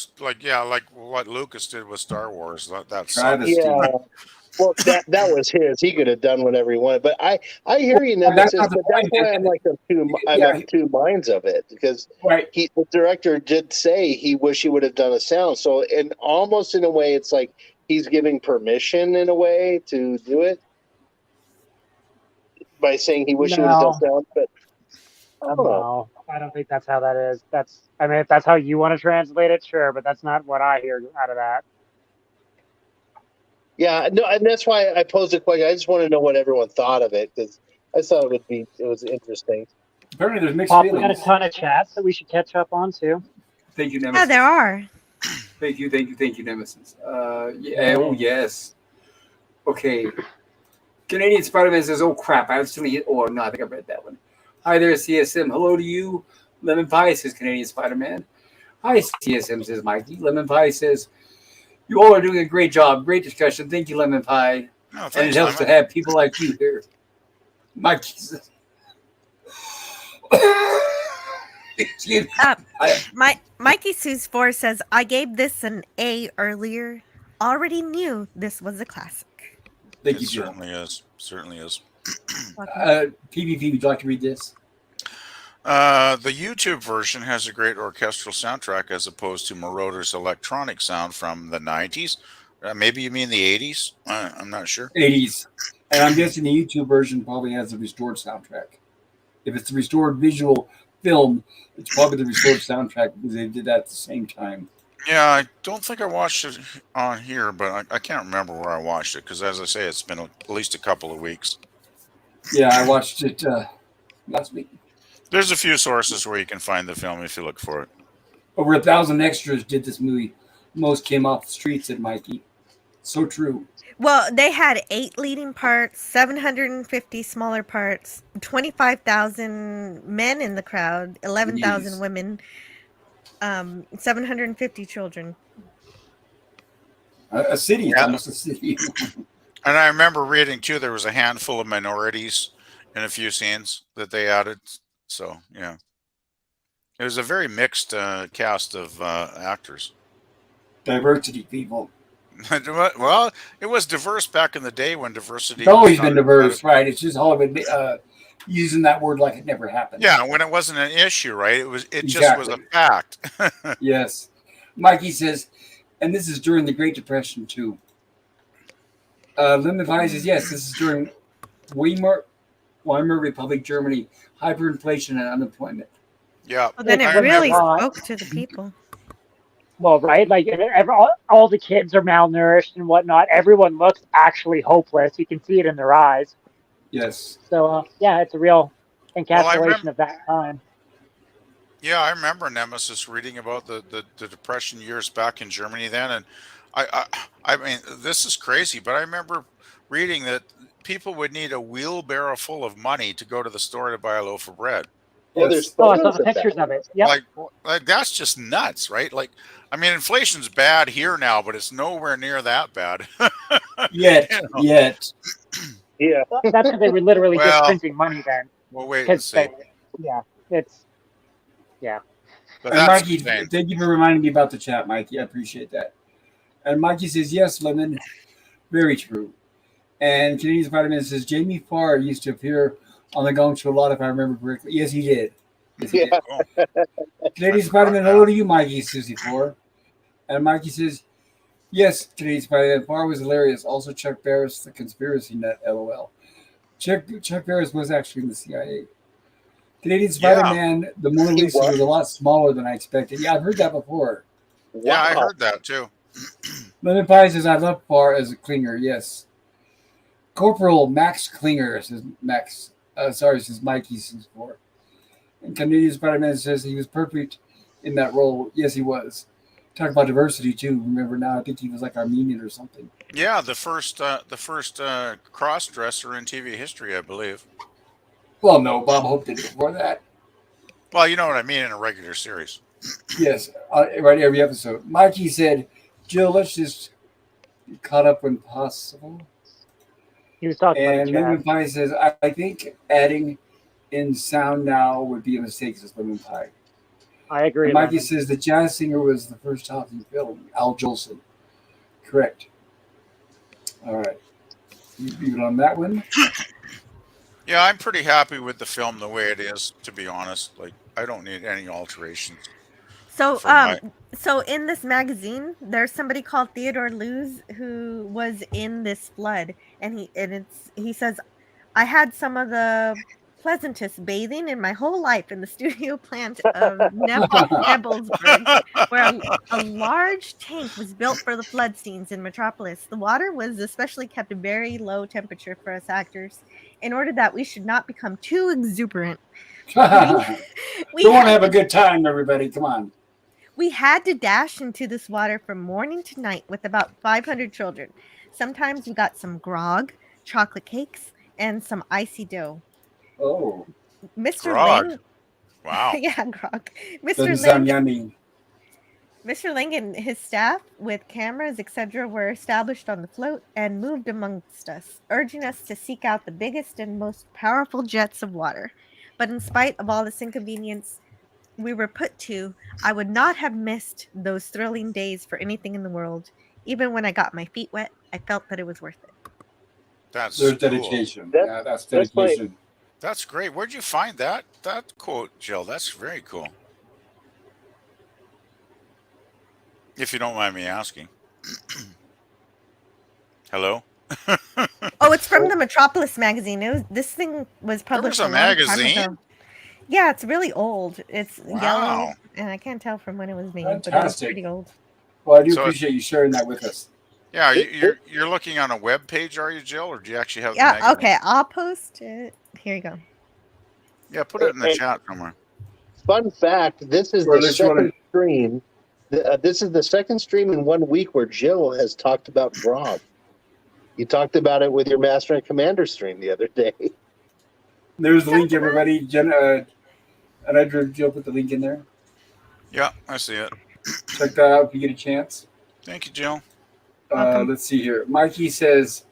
what Lucas did with Star Wars. That's yeah. Well, that was his. He could have done whatever he wanted. But I hear you, Nemesis. But that's why I'm like of two minds of it, because the director did say he wish he would have done a sound. So, and almost in a way, it's like he's giving permission in a way to do it by saying he wish he would have done sound. But no, I don't think that's how that is. If that's how you want to translate it, sure, but that's not what I hear out of that. Yeah, no, and that's why I posed the question. I just want to know what everyone thought of it, because I thought it was interesting. Apparently, there's mixed feelings. We got a ton of chats that we should catch up on too. Thank you, Nemesis. Yeah, there are. Thank you, Nemesis. Oh yes. Okay. Canadian Spider-Man says, "Oh crap, I instantly." Oh no, I think I read that one. Hi there, CSM. Hello to you. Lemon Pie says Canadian Spider-Man. Hi, CSM says Mikey. Lemon Pie says, "You all are doing a great job. Great discussion. Thank you, Lemon Pie. No, And it thanks, helps Lemon. to have people like you here." Mikey says, "Excuse me." Mikey Sue's 4 says, I gave this an A earlier. Already knew this was a classic. Thank It you, Joe. certainly is. Certainly is. PvP, would you like to read this? The YouTube version has a great orchestral soundtrack as opposed to Marauder's electronic sound from the 90s. Maybe you mean the 80s? I'm not sure. 80s. And I'm guessing the YouTube version probably has a restored soundtrack. If it's the restored visual film, it's probably the restored soundtrack because they did that at the same time. Yeah, I don't think I watched it on here, but I can't remember where I watched it because, as I say, it's been at least a couple of weeks. Yeah, I watched it last week. There's a few sources where you can find the film if you look for it. Over 1,000 extras did this movie. Most came off the streets, said Mikey. So true. Well, they had 8 leading parts, 750 smaller parts, 25,000 men in the crowd, 11,000 Jeez. women, 750 children. A city, Yeah. almost a city. And I remember reading, too, there was a handful of minorities in a few scenes that they added. So, yeah. It was a very mixed cast of actors. Diversity, people. Well, it was diverse back in the day when diversity. It's always was been not- diverse, right? It's just Hollywood using that word like it never happened. Yeah, when it wasn't an issue, right? It just was a Exactly. fact. Yes. Mikey says, and this is during the Great Depression, too. Lemon Pie says, yes, this is during Weimar Republic, Germany, hyperinflation and unemployment. Yeah. Well, then It's it really not. spoke to the people. Well, right, like all the kids are malnourished and whatnot. Everyone looks actually hopeless. You can see it in their eyes. Yes. So yeah, it's a real encapsulation remember- of that time. Yeah, I remember Nemesis reading about the Depression years back in Germany then, and I mean, this is crazy, but I remember reading that people would need a wheelbarrow full of money to go to the store to buy a loaf of bread. Yeah, there's Oh, I saw photos the of that. pictures of it. Yep. Like that's just nuts, right? Like, I mean, inflation's bad here now, but it's nowhere near that bad. Yet. Yeah. That's because they were literally Well, just printing money then. Well, wait and Because see. But And that's Mikey, insane. thank you for reminding me about the chat, Mikey. I appreciate that. And Mikey says, yes, Lemon. Very true. And Canadian Spider-Man says, Jamie Farr used to appear on the Gong Show a lot, if I remember correctly. Yes, he did. Yes, he Yeah. did. Canadian Spider-Man, hello to you, Mikey, Susie Farr. And Mikey says, yes, Canadian Spider-Man, Farr was hilarious. Also, Chuck Barris, the conspiracy nut, LOL. Chuck Barris was actually in the CIA. Canadian Spider-Man, the Mona Lisa was? was a lot smaller than I expected. Yeah, I've heard that before. Yeah, I Wow. heard that too. Lemon Pie says, I love Farr as a clinger, yes. Corporal Max Klinger says Max. Says Mikey says Farr. And Canadian Spider-Man says he was perfect in that role. Yes, he was. Talk about diversity too. Remember now, I think he was like Armenian or something. Yeah, the first cross-dresser in TV history, I believe. Well, no, Bob Hope did it before that. Well, you know what I mean in a regular series. Yes, right, every episode. Mikey said, Jill, let's just get caught up when possible. He was talking And about Lemon Pie says, I think adding in sound now would be a mistake, says Lemon Pie. I agree. And Mikey Lemon. says the jazz singer was the first talking film, Al Jolson. Correct. All right. You good on that one? Yeah, I'm pretty happy with the film the way it is, to be honest. Like, I don't need any alterations. So, For my- so in this magazine, there's somebody called Theodore Luz who was in this flood, and he says, I had some of the pleasantest bathing in my whole life in the studio plant of Nebelsburg, where a large tank was built for the flood scenes in Metropolis. The water was especially kept at a very low temperature for us actors, in order that we should not become too exuberant. We We want to had have a good time, everybody. Come on. We had to dash into this water from morning to night with about 500 children. Sometimes we got some grog, chocolate cakes, and some icy dough. Oh, Mr. Grog. Lang, Wow. yeah, grog. doesn't Mr. sound Lang, yummy. Mr. Lang and his staff, with cameras, etc., were established on the float and moved amongst us, urging us to seek out the biggest and most powerful jets of water. But in spite of all this inconvenience we were put to, I would not have missed those thrilling days for anything in the world. Even when I got my feet wet, I felt that it was worth it. That's There's cool. dedication. That- Yeah, that's that's my- dedication. That's great. Where'd you find that quote, Jill? That's very cool. If you don't mind me asking. Hello? Oh, it's from the Metropolis magazine. This thing was There published was a long time magazine? ago. Yeah, it's really old. It's yellow, Wow. and I can't tell from when it was made, but it was Fantastic. pretty old. Well, I do So- appreciate you sharing that with us. Yeah, you're looking on a web page, are you, Jill, or do you actually have the Yeah, magazine? okay, I'll post it. Here you go. Yeah, put it in the chat somewhere. Fun fact: this is Or the unless you wanna- second stream. This is the second stream in 1 week where Jill has talked about Grog. You talked about it with your Master and Commander stream the other day. There's the link, everybody. And I drew Jill put the link in there. Yeah, I see it. Check that out if you get a chance. Thank you, Jill. Welcome. Let's see here. Mikey says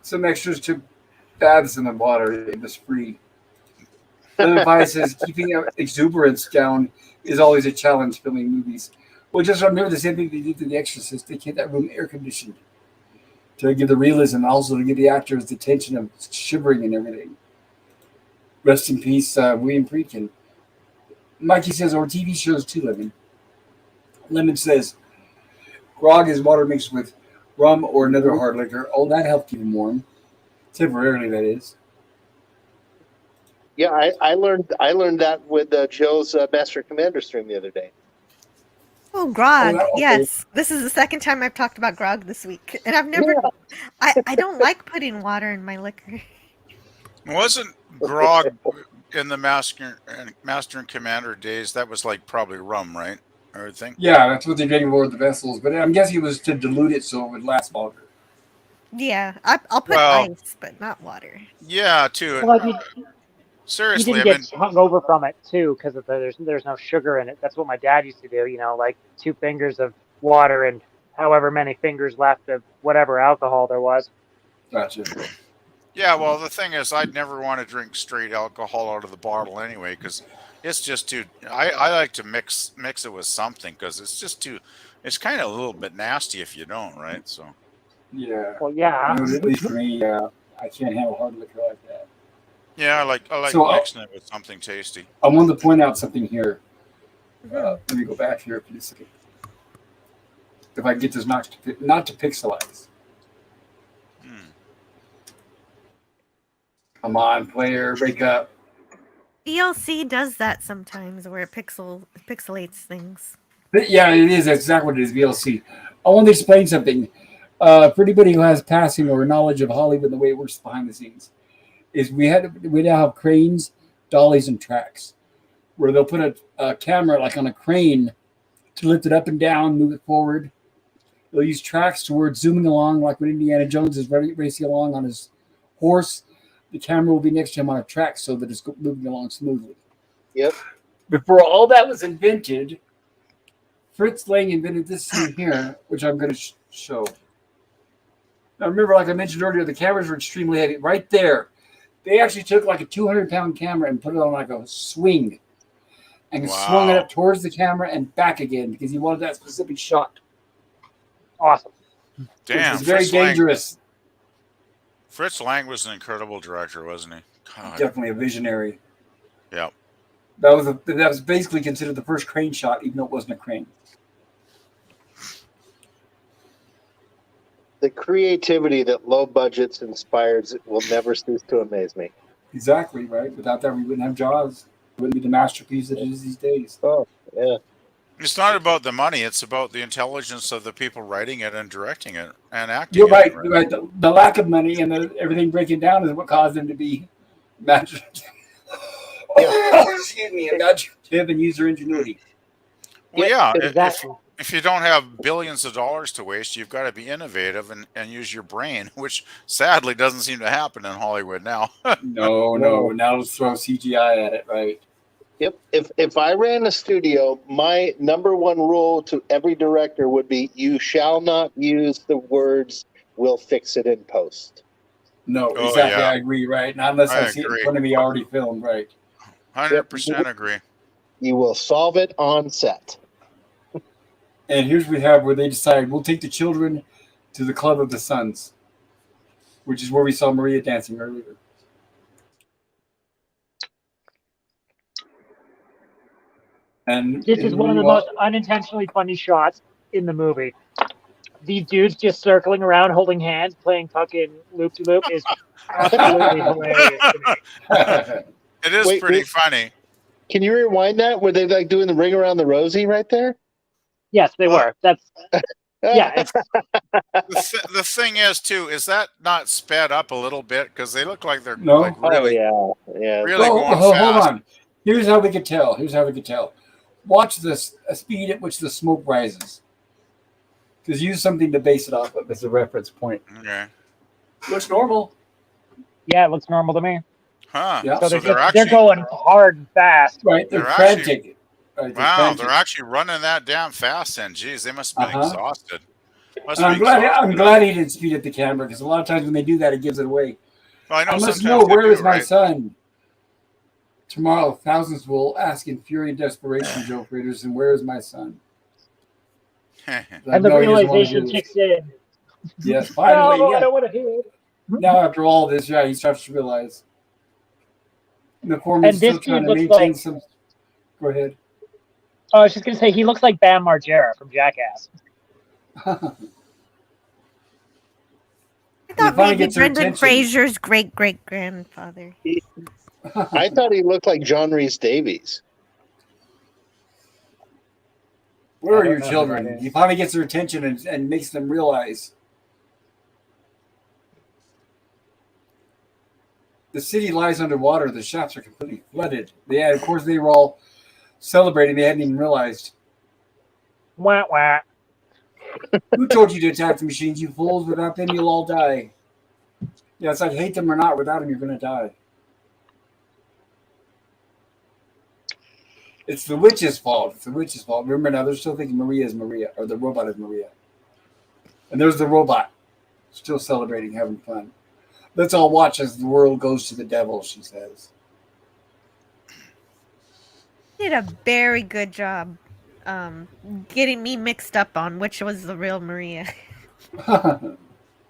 some extras took baths in the water. It was free. Levi says keeping exuberance down is always a challenge filming movies. Well, just remember the same thing they did to The Exorcist. They kept that room air conditioned to give the realism, also to give the actors the tension of shivering and everything. Rest in peace, William Friedkin. Mikey says, or TV shows too, Lemon. Lemon says, grog is water mixed with rum or another hard liquor. Oh, that helped keep him warm. Temporarily, that is. Yeah, I learned that with Jill's Master and Commander stream the other day. Oh, grog. okay. Yes. This is the second time I've talked about grog this week. And I've never, I don't like putting water in my liquor. Wasn't grog in the Master and Commander days? That was like probably rum, right? I would think. Yeah, that's what they drank aboard the vessels. But I'm guessing it was to dilute it so it would last longer. Yeah, I'll put Well- ice, but not water. Yeah, too. Well, you Seriously, I didn't mean, get hungover from it too, because there's no sugar in it. That's what my dad used to do. You know, like 2 fingers of water and however many fingers left of whatever alcohol there was. Gotcha. yeah. Well, the thing is, I'd never want to drink straight alcohol out of the bottle anyway, because it's just too. I like to mix it with something because it's just too. It's kind of a little bit nasty if you don't, right? So. Yeah. Well, yeah. At least for me, I can't handle hard liquor like that. Yeah, I like So, mixing it with something tasty. I wanted to point out something here. Mhm. Let me go back here for a second. If I get this not to pixelize. Hmm. Come on, player, wake up. DLC does that sometimes where it pixelates things. But yeah, it is. That's exactly what it is, VLC. I want to explain something. For anybody who has passing or knowledge of Hollywood and the way it works behind the scenes, is we now have cranes, dollies, and tracks, where they'll put a camera like on a crane to lift it up and down, move it forward. They'll use tracks towards zooming along, like when Indiana Jones is racing along on his horse. The camera will be next to him on a track so that it's moving along smoothly. Yep. Before all that was invented, Fritz Lang invented this scene here, which I'm going to show. Now remember, like I mentioned earlier, the cameras were extremely heavy. Right there, they actually took like a 200-pound camera and put it on like a swing, and swung it Wow. up towards the camera and back again because he wanted that specific shot. Awesome. Damn, It's very Fritz Lang, dangerous. Fritz Lang was an incredible director, wasn't he? God. Definitely a visionary. Yeah. That was basically considered the first crane shot, even though it wasn't a crane. The creativity that low budgets inspires will never cease to amaze me. Exactly, right? Without that, we wouldn't have Jaws. It wouldn't be the masterpiece that it is these days. Oh, yeah. It's not about the money; it's about the intelligence of the people writing it and directing it and acting. You're it, right. You're right. The lack of money and everything breaking down is what caused them to be imaginative. Excuse me, imaginative and user ingenuity. Well, yeah. Exactly. if you don't have billions of dollars to waste, you've got to be innovative and use your brain, which sadly doesn't seem to happen in Hollywood now. No. Now let's throw CGI at it, right? Yep. If I ran a studio, my number one rule to every director would be: you shall not use the words "we'll fix it in post." No, Oh, exactly. yeah. I agree, right? Not unless I I see it in agree. front of me already filmed, right? 100% agree. You will solve it on set. And here's what we have where they decide we'll take the children to the Club of the Suns, which is where we saw Maria dancing earlier. And This is one of the most unintentionally funny shots in the movie. These dudes just circling around, holding hands, playing fucking loop-de-loop is absolutely hilarious to me. It is pretty funny. Can you rewind that? Were they like doing the ring around the rosy right there? Yes, they were. That's yeah. The thing is, too, is that not sped up a little bit? Because they look like they're No. like really, yeah. really going hold fast. on. Here's how we could tell. Watch this speed at which the smoke rises. Because use something to base it off of as a reference point. Okay. Looks normal. Yeah, it looks normal to me. Huh. Yeah. So they're they're going hard and fast. Right, they're They're frantic. Right, Wow, they're actually running that damn fast then. Jeez, they must have been exhausted. I'm glad he didn't speed up the camera, because a lot of times when they do that, it gives it away. Well, I must know, where is my son? Tomorrow, thousands will ask in fury and desperation, Joe Freitas, and where is my son? And the realization kicks in. Yes, finally. No, yeah. I don't want to hear it. Now, after all this, yeah, he starts to realize. And the And is this still trying to dude maintain looks some. Go ahead. I was just going to say, he looks like Bam Margera from Jackass. I thought maybe Brendan Fraser's great-great-grandfather. I thought he looked like John Rhys Davies. Where are your children? He finally gets their attention and makes them realize the city lies underwater. The shops are completely flooded. Of course, they were all celebrating. They hadn't even realized. Wah, wah. Who told you to attack the machines, you fools? Without them, you'll all die. Yeah, it's like, hate them or not. Without them, you're going to die. It's the witch's fault. Remember now, they're still thinking Maria is Maria, or the robot is Maria. And there's the robot, still celebrating, having fun. Let's all watch as the world goes to the devil, she says. Did a very good job getting me mixed up on which was the real Maria.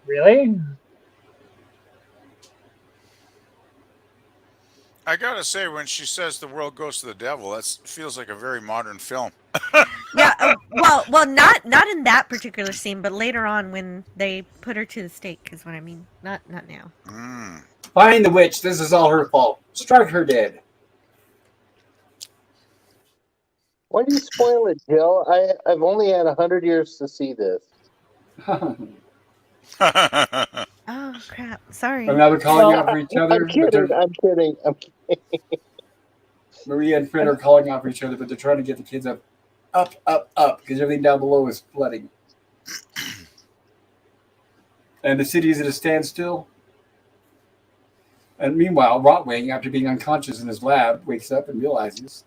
Really? I gotta say, when she says the world goes to the devil, that feels like a very modern film. Yeah, well, not in that particular scene, but later on when they put her to the stake is what I mean. Not now. Find the witch. This is all her fault. Strike her dead. Why do you spoil it, Jill? I've only had 100 years to see this. Oh crap! Sorry. And now they're calling out for each other. I'm kidding. Maria and Fred are calling out for each other, but they're trying to get the kids up, because everything down below is flooding. And the city is at a standstill. And meanwhile, Rotwing, after being unconscious in his lab, wakes up and realizes.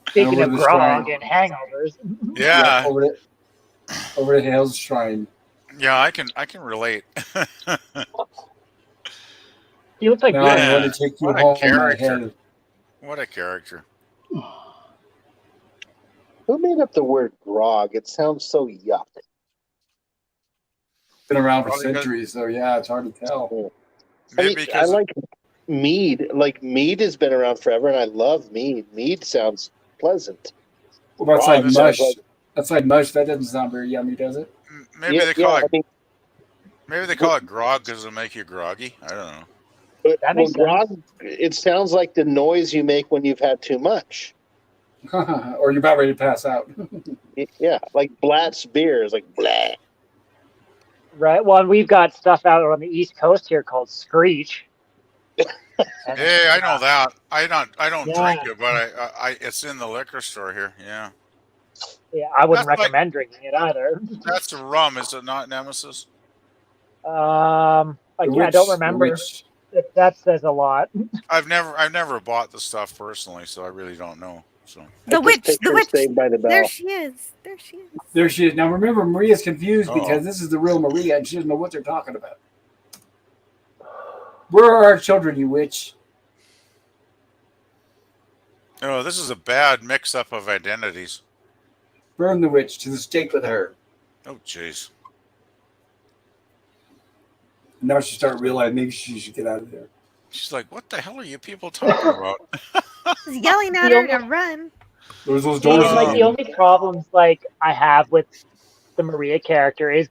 Speaking of grog and hangovers. Yeah. Over to Hale's shrine. Yeah, I can relate. He looks like now I'm going to take you what home, a character. my head. What a character. Who made up the word grog? It sounds so yuck. Been around for centuries, so yeah, it's hard to tell. I like mead. Like mead has been around forever, and I love mead. Mead sounds pleasant. Well, that's like mush. That's like mush. That doesn't sound very yummy, does it? Maybe they call it. Maybe they call it grog because it'll make you groggy. I don't know. But grog, it sounds like the noise you make when you've had too much. Or you're about ready to pass out. Yeah, like Blatt's beer is like blah. Right. Well, we've got stuff out on the East Coast here called Screech. Hey, I know that. I don't Yeah. drink it, but I it's in the liquor store here. Yeah. Yeah, I wouldn't That's like recommend drinking it either. that's a rum, is it not, Nemesis? Again, I don't The remember. witch. That says a lot. I've never bought the stuff personally, so I really don't know. So The Just witch, the picture witch. Saved by the There Bell. she is. There she is. There she is. Now remember, Maria's confused Oh. because this is the real Maria and she doesn't know what they're talking about. Where are our children, you witch? oh, this is a bad mix-up of identities. Burn the witch to the stake with her. Oh, jeez. And now she started realizing maybe she should get out of there. She's like, "What the hell are you people talking about?" He's yelling at her to run. There's those See, doors. and like the only problems like I have with the Maria character is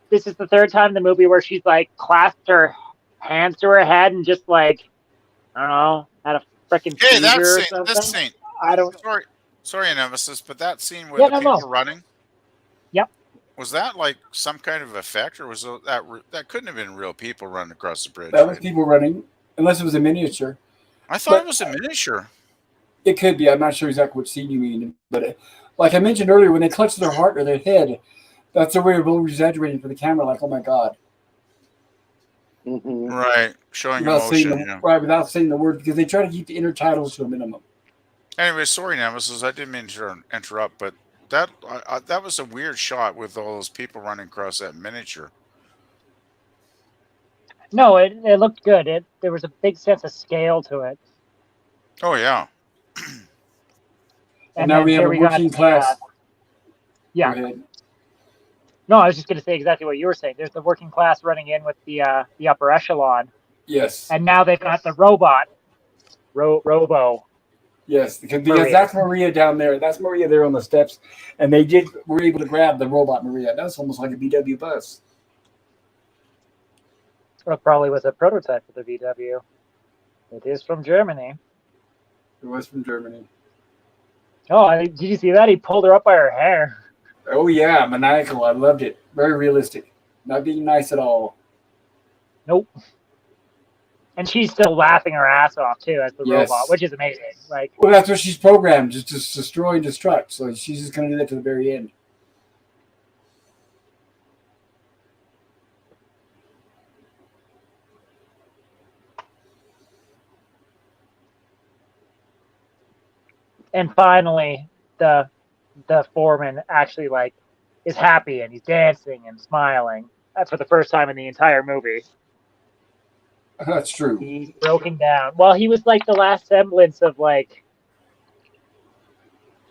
this is the third time in the movie where she's like clasped her hands to her head and just like I don't know, had a freaking Hey, seizure that or scene. something. This scene. I don't. Sorry, Nemesis, but that scene where Yeah, the no, people running. Yep. Was that like some kind of effect, or was that couldn't have been real people running across the bridge? That was Right? people running, unless it was a miniature. I thought But- it was a miniature. It could be. I'm not sure exactly what scene you mean. But like I mentioned earlier, when they clutch their heart or their head, that's a way of over-exaggerating for the camera. Like, oh my God. Mhm. Right, showing Without saying, emotion. Yeah. right, without saying the word, because they try to keep the inner titles to a minimum. Anyway, sorry, Nemesis. I didn't mean to interrupt, but that that was a weird shot with all those people running across that miniature. No, it looked good. There was a big sense of scale to it. Oh yeah. And now then we have here a got working the, class. yeah. Go ahead. No, I was just going to say exactly what you were saying. There's the working class running in with the upper echelon, Yes. and now they've got the robot, Robo. Yes, because Maria. that's Maria down there. That's Maria there on the steps, and they were able to grab the robot Maria. That's almost like a VW bus. Well, probably was a prototype for the VW. It is from Germany. It was from Germany. Oh, did you see that? He pulled her up by her hair. Oh yeah, maniacal. I loved it. Very realistic. Not being nice at all. Nope. And she's still laughing her ass off too as the Yes. robot, which is amazing. Like, Well, that's what she's programmed, just to destroy and destruct. So she's just going to do that to the very end. and finally, the foreman actually like is happy and he's dancing and smiling for the first time in the entire movie. That's true. He's broken down. Well, he was like the last semblance of like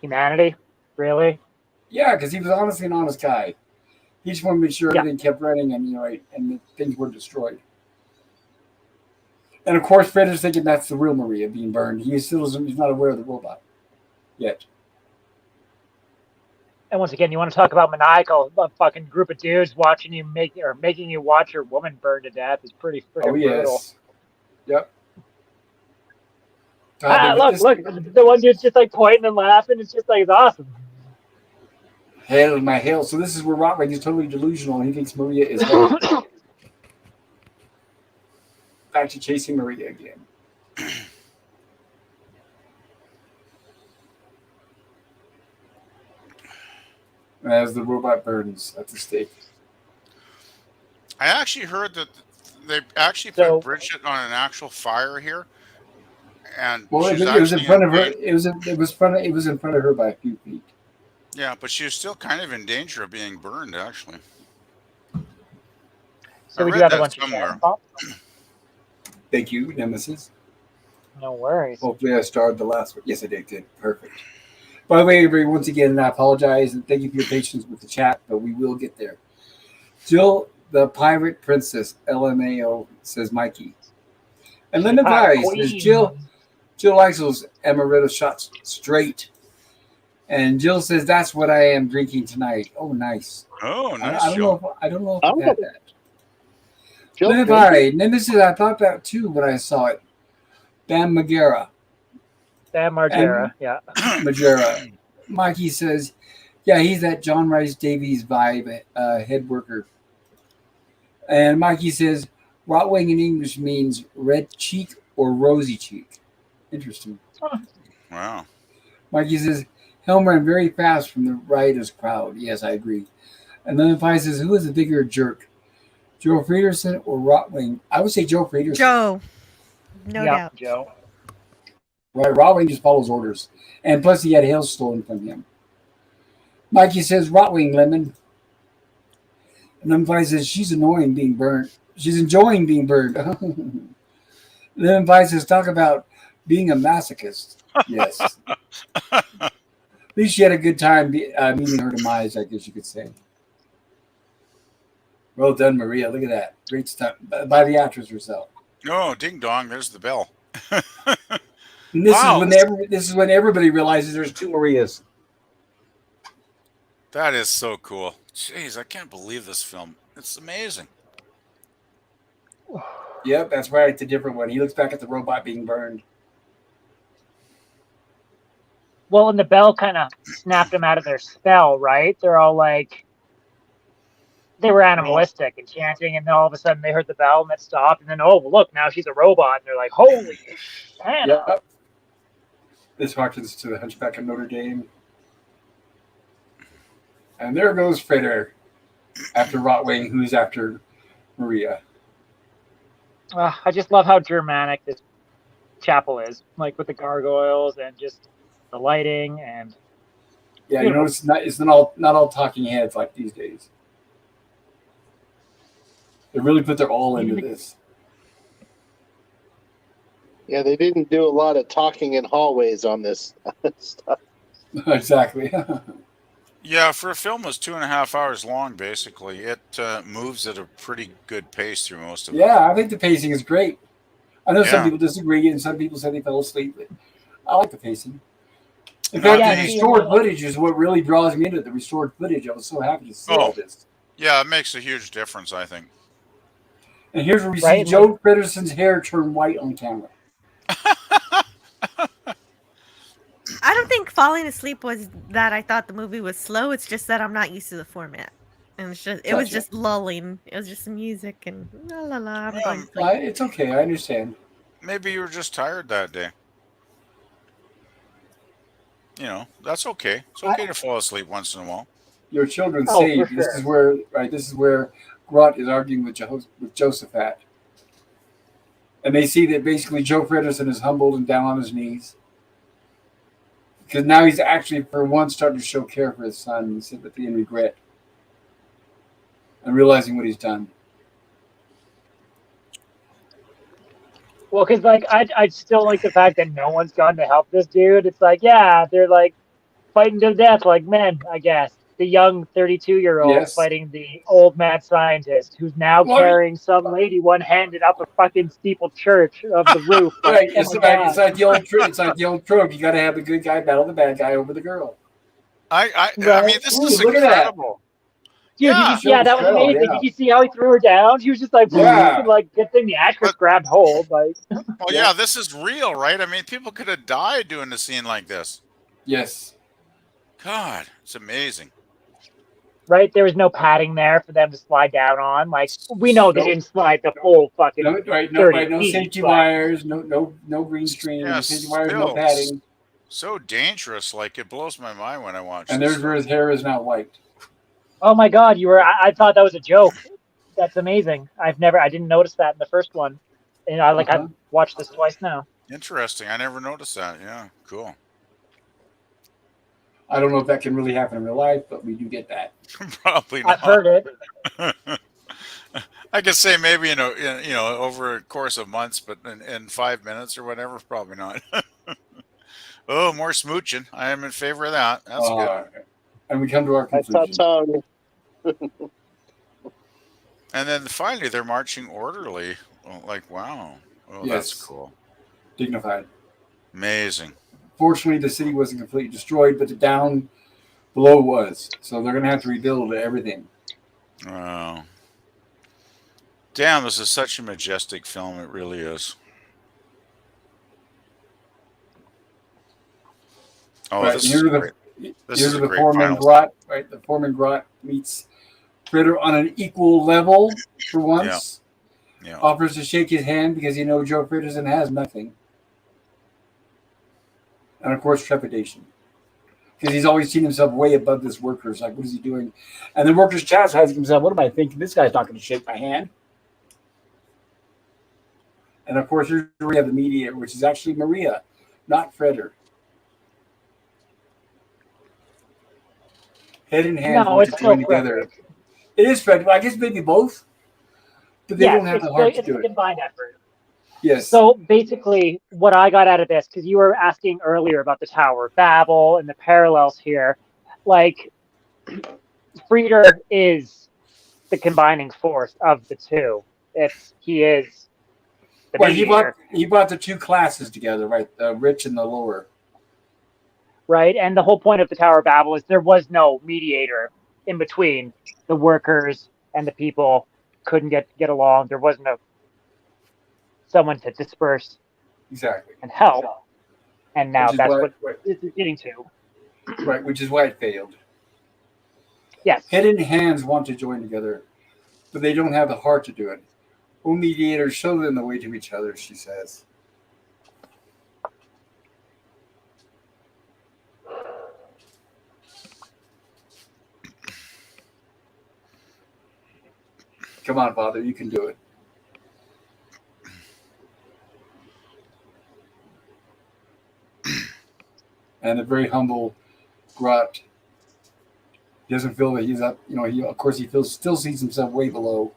humanity, really. Yeah, because he was honestly an honest guy. He just wanted to make sure Yeah. everything kept running and and things were destroyed. And of course, Fred is thinking that's the real Maria being burned. He's not aware of the robot yet. And once again, you want to talk about maniacal? A fucking group of dudes watching you making you watch your woman burn to death is pretty freaking Oh yes. brutal. Yep. Look, the one dude's just like pointing and laughing. It's just like it's awesome. Hell in my hell. So this is where Rottweiler is totally delusional and he thinks Maria is hell. Back to chasing Maria again. As the robot burns at the stake. I actually heard that they actually So- put Brigitte on an actual fire here, and Well, she's it was in actually front of her. danger. It was in front of her by a few feet. Yeah, but she was still kind of in danger of being burned. Actually, So I we do read have a that bunch of somewhere. shout outs. Thank you, Nemesis. No worries. Hopefully, I starred the last one. Yes, I did. Good. Perfect. By the way, everybody, once again, I apologize and thank you for your patience with the chat, but we will get there. Jill, the pirate princess, LMAO, says Mikey. And Linda Pye says Jill likes those amaretto shots straight. And Jill says that's what I am drinking tonight. Oh, nice. Oh, nice, I don't Jill. know. I don't know if Oh. I had that. Jill, Linda Pye, Nemesis. I thought that too when I saw it. Bam Magera. Sam Margera, yeah. Majera. Mikey says, yeah, he's that John Rice Davies vibe head worker. And Mikey says, Rotwing in English means red cheek or rosy cheek? Interesting. Wow. Mikey says, Helm ran very fast from the riotous crowd. Yes, I agree. And then Fi says, who is the bigger jerk? Joe Friederson or Rotwing? I would say Joe Friederson. Joe. No Yeah, doubt. Joe. Right, Rotwing just follows orders. And plus he had hail stolen from him. Mikey says, Rotwing, Lemon. And then Fi says, she's annoying being burnt. She's enjoying being burned. Then Vi says, talk about being a masochist. Yes. At least she had a good time meeting her demise, I guess you could say. Well done, Maria. Look at that. Great stuff by the actress herself. Oh, ding dong. There's the bell. And this Wow. is when everybody realizes there's two Marias. That is so cool. Jeez, I can't believe this film. It's amazing. Yep, that's right. It's a different one. He looks back at the robot being burned. Well, and the bell kind of snapped them out of their spell, right? They're all like, they were animalistic and chanting, and then all of a sudden they heard the bell and it stopped, and then, oh, well, look, now she's a robot. And they're like, holy Santa. Yep. This harkens to the Hunchback of Notre Dame. And there goes Fritter after Rotwing, who's after Maria. I just love how Germanic this chapel is, like with the gargoyles and just the lighting and. Yeah, you know, it's not all talking heads like these days. They really put their all into this. Yeah, they didn't do a lot of talking in hallways on this stuff. Exactly. Yeah, for a film that's 2.5 hours long, basically, it moves at a pretty good pace through most of it. Yeah, I think the pacing is great. I know some Yeah. people disagree, and some people say they fell asleep, but I like the pacing. In fact, Yeah, the restored footage is what really draws me into it. The restored footage. I was so happy to see all this. Yeah, it makes a huge difference, I think. And here's where we see Right. Joe Fritterson's hair turn white on camera. I don't think falling asleep was that I thought the movie was slow. It's just that I'm not used to the format. And it was Gotcha. just lulling. It was just some music and la la la. I'm going to sleep. It's okay. I understand. Maybe you were just tired that day. You know, that's okay. It's okay to fall asleep once in a while. Your children Oh, say for this sure. is where Grunt is arguing with Josephat. And they see that basically Joe Fritterson is humbled and down on his knees. Because now he's actually, for once, starting to show care for his son and sympathy and regret. And realizing what he's done. Well, because like I still like the fact that no one's gone to help this dude. It's like, yeah, they're like fighting to death like men, I guess. The young 32-year-old Yes. fighting the old mad scientist who's now Well, carrying some lady one-handed up a fucking steeple church of the roof. Right, Oh it's my like the old trope. You got to have the good guy battle the bad guy over the girl. I Right. mean, this Ooh, is look at that. incredible. Dude, Yeah. that was amazing. Yeah. Did you see how he threw her down? She was just like, Yeah. like good thing the actress grabbed hold. Like, Well, yeah, this is real, right? I mean, people could have died doing a scene like this. Yes. God, it's amazing. right? There was no padding there for them to slide down on. Like, we know they didn't slide the full fucking No 30 feet, safety but- wires, no green screen, no Yes, safety wires, no still. padding. So dangerous. Like, it blows my mind when I watch And this. there's where his hair is now white. Oh my God, I thought that was a joke. That's amazing. I didn't notice that in the first one. And I Uh-huh. watched this twice now. Interesting. I never noticed that. Yeah, cool. I don't know if that can really happen in real life, but we do get that. Probably not. I've heard it. I could say maybe over a course of months, but in 5 minutes or whatever, probably not. Oh, more smooching. I am in favor of that. That's good. And we come to our That's conclusion. And then finally, they're marching orderly. Oh, like, wow. Oh, Yes. that's cool. Dignified. Amazing. Fortunately, the city wasn't completely destroyed, but the down below was. So they're going to have to rebuild everything. Wow. Damn, this is such a majestic film. It really is. Oh, Right, this here is are the- great. This Here's is a the great foreman final Grot, right? The foreman Grot meets Critter on an equal level for once. Yeah. Offers to shake his hand because Joe Peterson has nothing. And of course, trepidation. Because he's always seen himself way above this workers. Like, what is he doing? And the workers chastising himself. What am I thinking? This guy's not going to shake my hand. And of course, here we have the mediator, which is actually Maria, not Freder. Head and hands No, want it's to still join together. Frederick. It is Fred. Well, I guess maybe both, but they Yes, don't have it's the heart to it's do a it. combined effort. Yes. So basically, what I got out of this, because you were asking earlier about the Tower of Babel and the parallels here, like Frieder is the combining force of the two. He is the Well, mediator, he brought the two classes together, right? The rich and the lower. right? And the whole point of the Tower of Babel is there was no mediator in between. The workers and the people couldn't get along. There wasn't someone to disperse Exactly. and help. And now that's what this is getting to. Right, which is why it failed. Yes. Head and hands want to join together, but they don't have the heart to do it. O mediators, show them the way to each other, she says. Come on, Father, you can do it. And a very humble Grot. He doesn't feel that he's up. He still sees himself way below.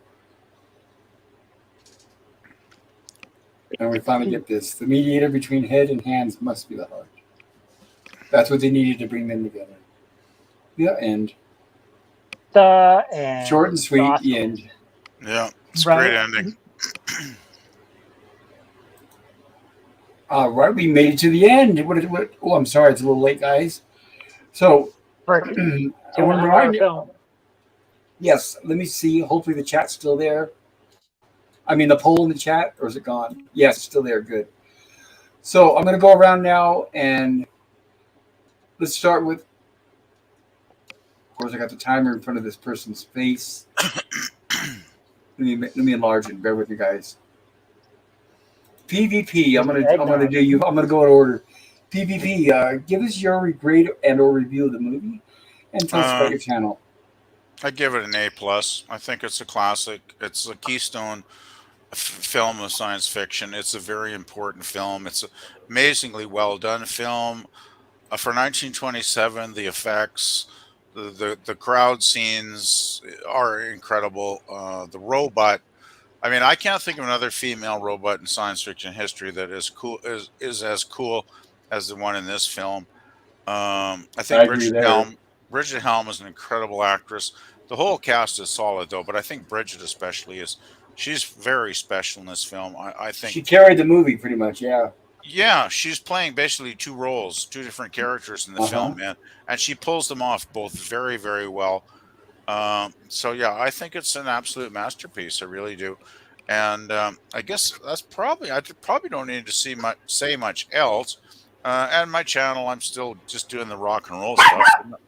And we finally get this. The mediator between head and hands must be the heart. That's what they needed to bring them together. The end. Short and sweet, awesome. the end. Yeah, it's a Right. great ending. All right, we made it to the end. What? Oh, I'm sorry, it's a little late, guys. So, For I want 2 to hour remind you. film. Yes, let me see. Hopefully, the chat's still there. I mean, the poll in the chat, or is it gone? Yes, it's still there. Good. So, I'm going to go around now, and let's start with. Of course, I got the timer in front of this person's face. Let me enlarge it. Bear with me, guys. PvP. I'm gonna go in order. PvP. Give us your grade and/or review of the movie, and tell us about your channel. I give it an A+. I think it's a classic. It's a keystone film of science fiction. It's a very important film. It's an amazingly well done film. For 1927, the effects, the crowd scenes are incredible. The robot. I mean, I can't think of another female robot in science fiction history that is as cool as the one in this film. I think Brigitte Helm is an incredible actress. The whole cast is solid though, but I think Brigitte especially she's very special in this film. I think she carried the movie pretty much. Yeah. Yeah, she's playing basically two roles, two different characters in the film, man, and she pulls them off both very, very well. So yeah, I think it's an absolute masterpiece. I really do, and I guess that's probably I probably don't need to say much else. And my channel, I'm still just doing the rock and roll stuff. So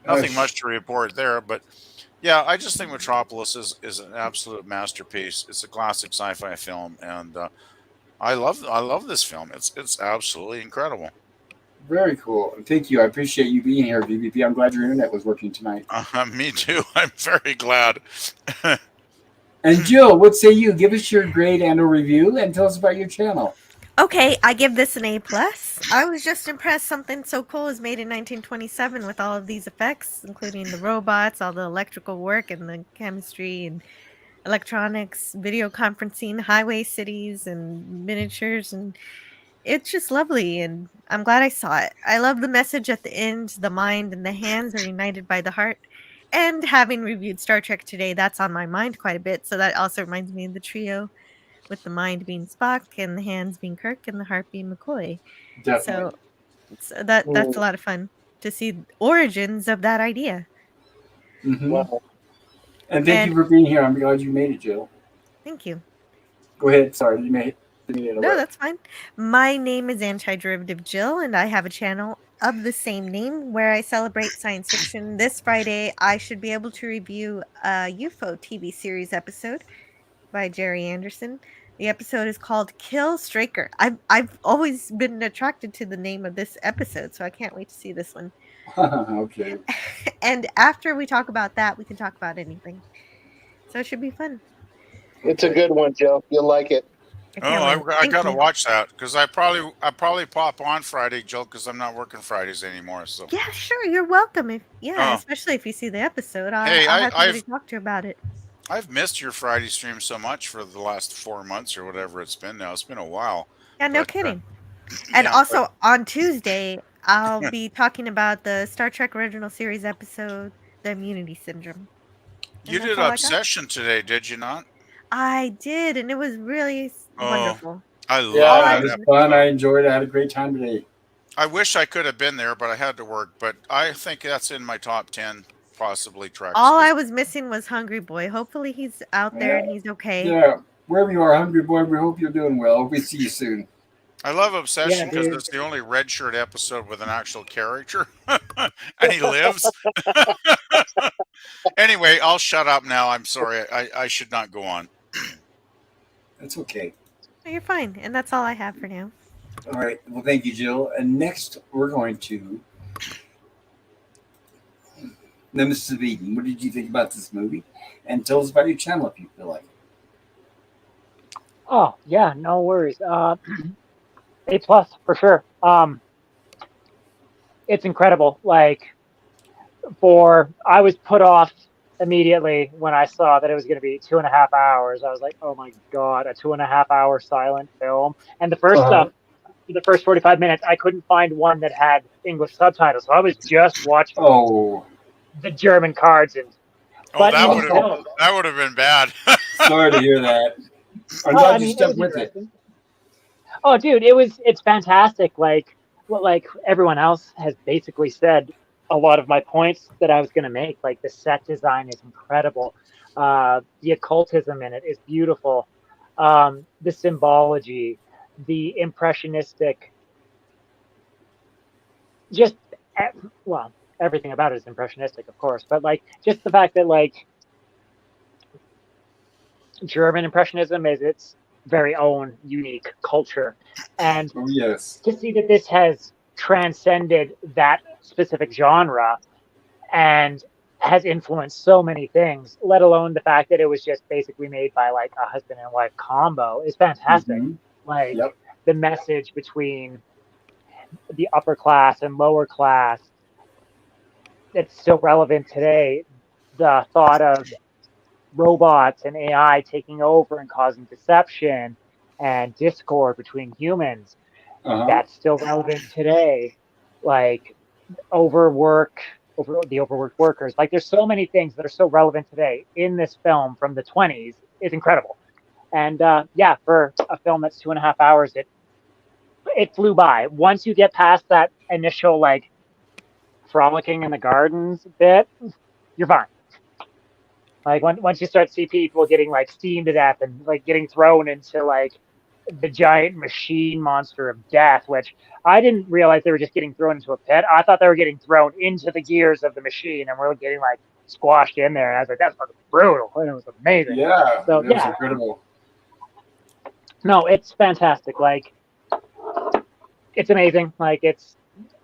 nothing much to report there, but yeah, I just think Metropolis is an absolute masterpiece. It's a classic sci-fi film, and I love this film. It's absolutely incredible. Very cool. Thank you. I appreciate you being here, VVP. I'm glad your internet was working tonight. Me too. I'm very glad. And Jill, what say you? Give us your grade and a review and tell us about your channel. Okay, I give this an A+. I was just impressed something so cool was made in 1927 with all of these effects, including the robots, all the electrical work and the chemistry and electronics, video conferencing, highway cities and miniatures, and it's just lovely, and I'm glad I saw it. I love the message at the end. The mind and the hands are united by the heart. And having reviewed Star Trek today, that's on my mind quite a bit, so that also reminds me of the trio, with the mind being Spock and the hands being Kirk and the heart being McCoy. Definitely. So that's a lot of fun to see origins of that idea. Mm-hmm. Wow. And thank you for being here. I'm glad you made it, Jill. Thank you. Go ahead. Sorry, you made it. No, that's fine. My name is Antiderivative Jill, and I have a channel of the same name where I celebrate science fiction. This Friday, I should be able to review a UFO TV series episode. by Jerry Anderson. The episode is called Kill Straker. I've always been attracted to the name of this episode, so I can't wait to see this one. Okay. And after we talk about that, we can talk about anything. So it should be fun. It's a good one, Joe. You'll like it. I can't Oh, wait. I Thank gotta you. watch that because I probably pop on Friday, Jill, because I'm not working Fridays anymore. So Yeah, sure. You're welcome. Oh. Especially if you see the episode. Hey, I'll have somebody talk to you about it. I've missed your Friday stream so much for the last 4 months or whatever it's been now. It's been a while. Yeah, no But, kidding. And yeah, also on Tuesday, I'll be talking about the Star Trek original series episode, The Immunity Syndrome. You And did that's all I got. Obsession today, did you not? I did, and it was really wonderful. I love Yeah, it. it was fun. I enjoyed it. I had a great time today. I wish I could have been there, but I had to work. But I think that's in my top 10 possibly tracks. All I was missing was Hungry Boy. Hopefully he's out there and he's okay. Yeah, wherever you are, Hungry Boy, we hope you're doing well. Hope we see you soon. I love Obsession Yeah, because dude. it's the only red shirt episode with an actual character, and he lives. Anyway, I'll shut up now. I'm sorry. I should not go on. That's okay. No, you're fine, and that's all I have for now. All right. Well, thank you, Jill. And next, we're going to Nemesis of Eden. What did you think about this movie? And tell us about your channel if you feel like it. Oh yeah, no worries. A+ for sure. It's incredible. Like, I was put off immediately when I saw that it was going to be 2.5 hours. I was like, oh my god, a 2.5 hour silent film. And the first the first 45 minutes, I couldn't find one that had English subtitles, so I was just watching the German cards. And that would have been bad. Sorry to hear that. I'm glad you stuck with it. Oh, dude, it's fantastic. Like everyone else has basically said a lot of my points that I was going to make. Like, the set design is incredible. The occultism in it is beautiful. The symbology, the impressionistic, everything about it is impressionistic, of course. But like, just the fact that like German impressionism is its very own unique culture, and to see that this has transcended that specific genre and has influenced so many things, let alone the fact that it was just basically made by like a husband and wife combo, is fantastic. Like, the message between the upper class and lower class, it's still relevant today. The thought of robots and AI taking over and causing deception and discord between humans, that's still relevant today. Like, the overworked workers. Like, there's so many things that are so relevant today in this film from the 20s. It's incredible. And for a film that's 2.5 hours, it flew by. Once you get past that initial like frolicking in the gardens bit, you're fine. Like, once you start to see people getting like steamed to death and like getting thrown into like the giant machine monster of death, which I didn't realize they were just getting thrown into a pit. I thought they were getting thrown into the gears of the machine and we're getting like squashed in there. And I was like, that's fucking brutal. And it was amazing. Yeah. So it was incredible. No, it's fantastic. Like, it's amazing. Like, it's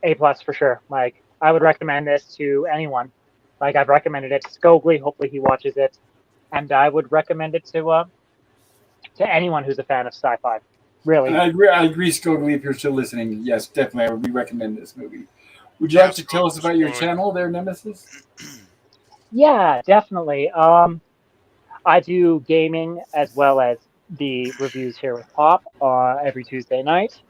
A+ for sure. Like, I would recommend this to anyone. Like, I've recommended it to Scogli. Hopefully he watches it. And I would recommend it to anyone who's a fan of sci-fi. Really. And I agree, Scogli, if you're still listening. Yes, definitely. We recommend this movie. Would you like to tell us about your channel there, Nemesis? Yeah, definitely. I do gaming as well as the reviews here with Pop every Tuesday night.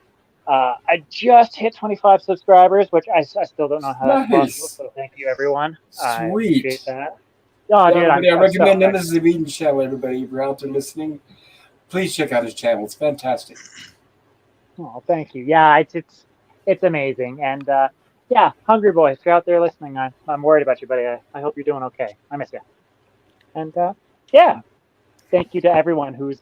I just hit 25 subscribers, which I still don't know how that's possible. So thank you, everyone. Sweet. I appreciate that. Oh, dude, I recommend Nemesis of Eden's channel, everybody. If you're out there listening, please check out his channel. It's fantastic. Oh, thank you. Yeah, it's amazing. And Hungry Boy, if you're out there listening, I'm worried about you, buddy. I hope you're doing okay. I miss you. And thank you to everyone who's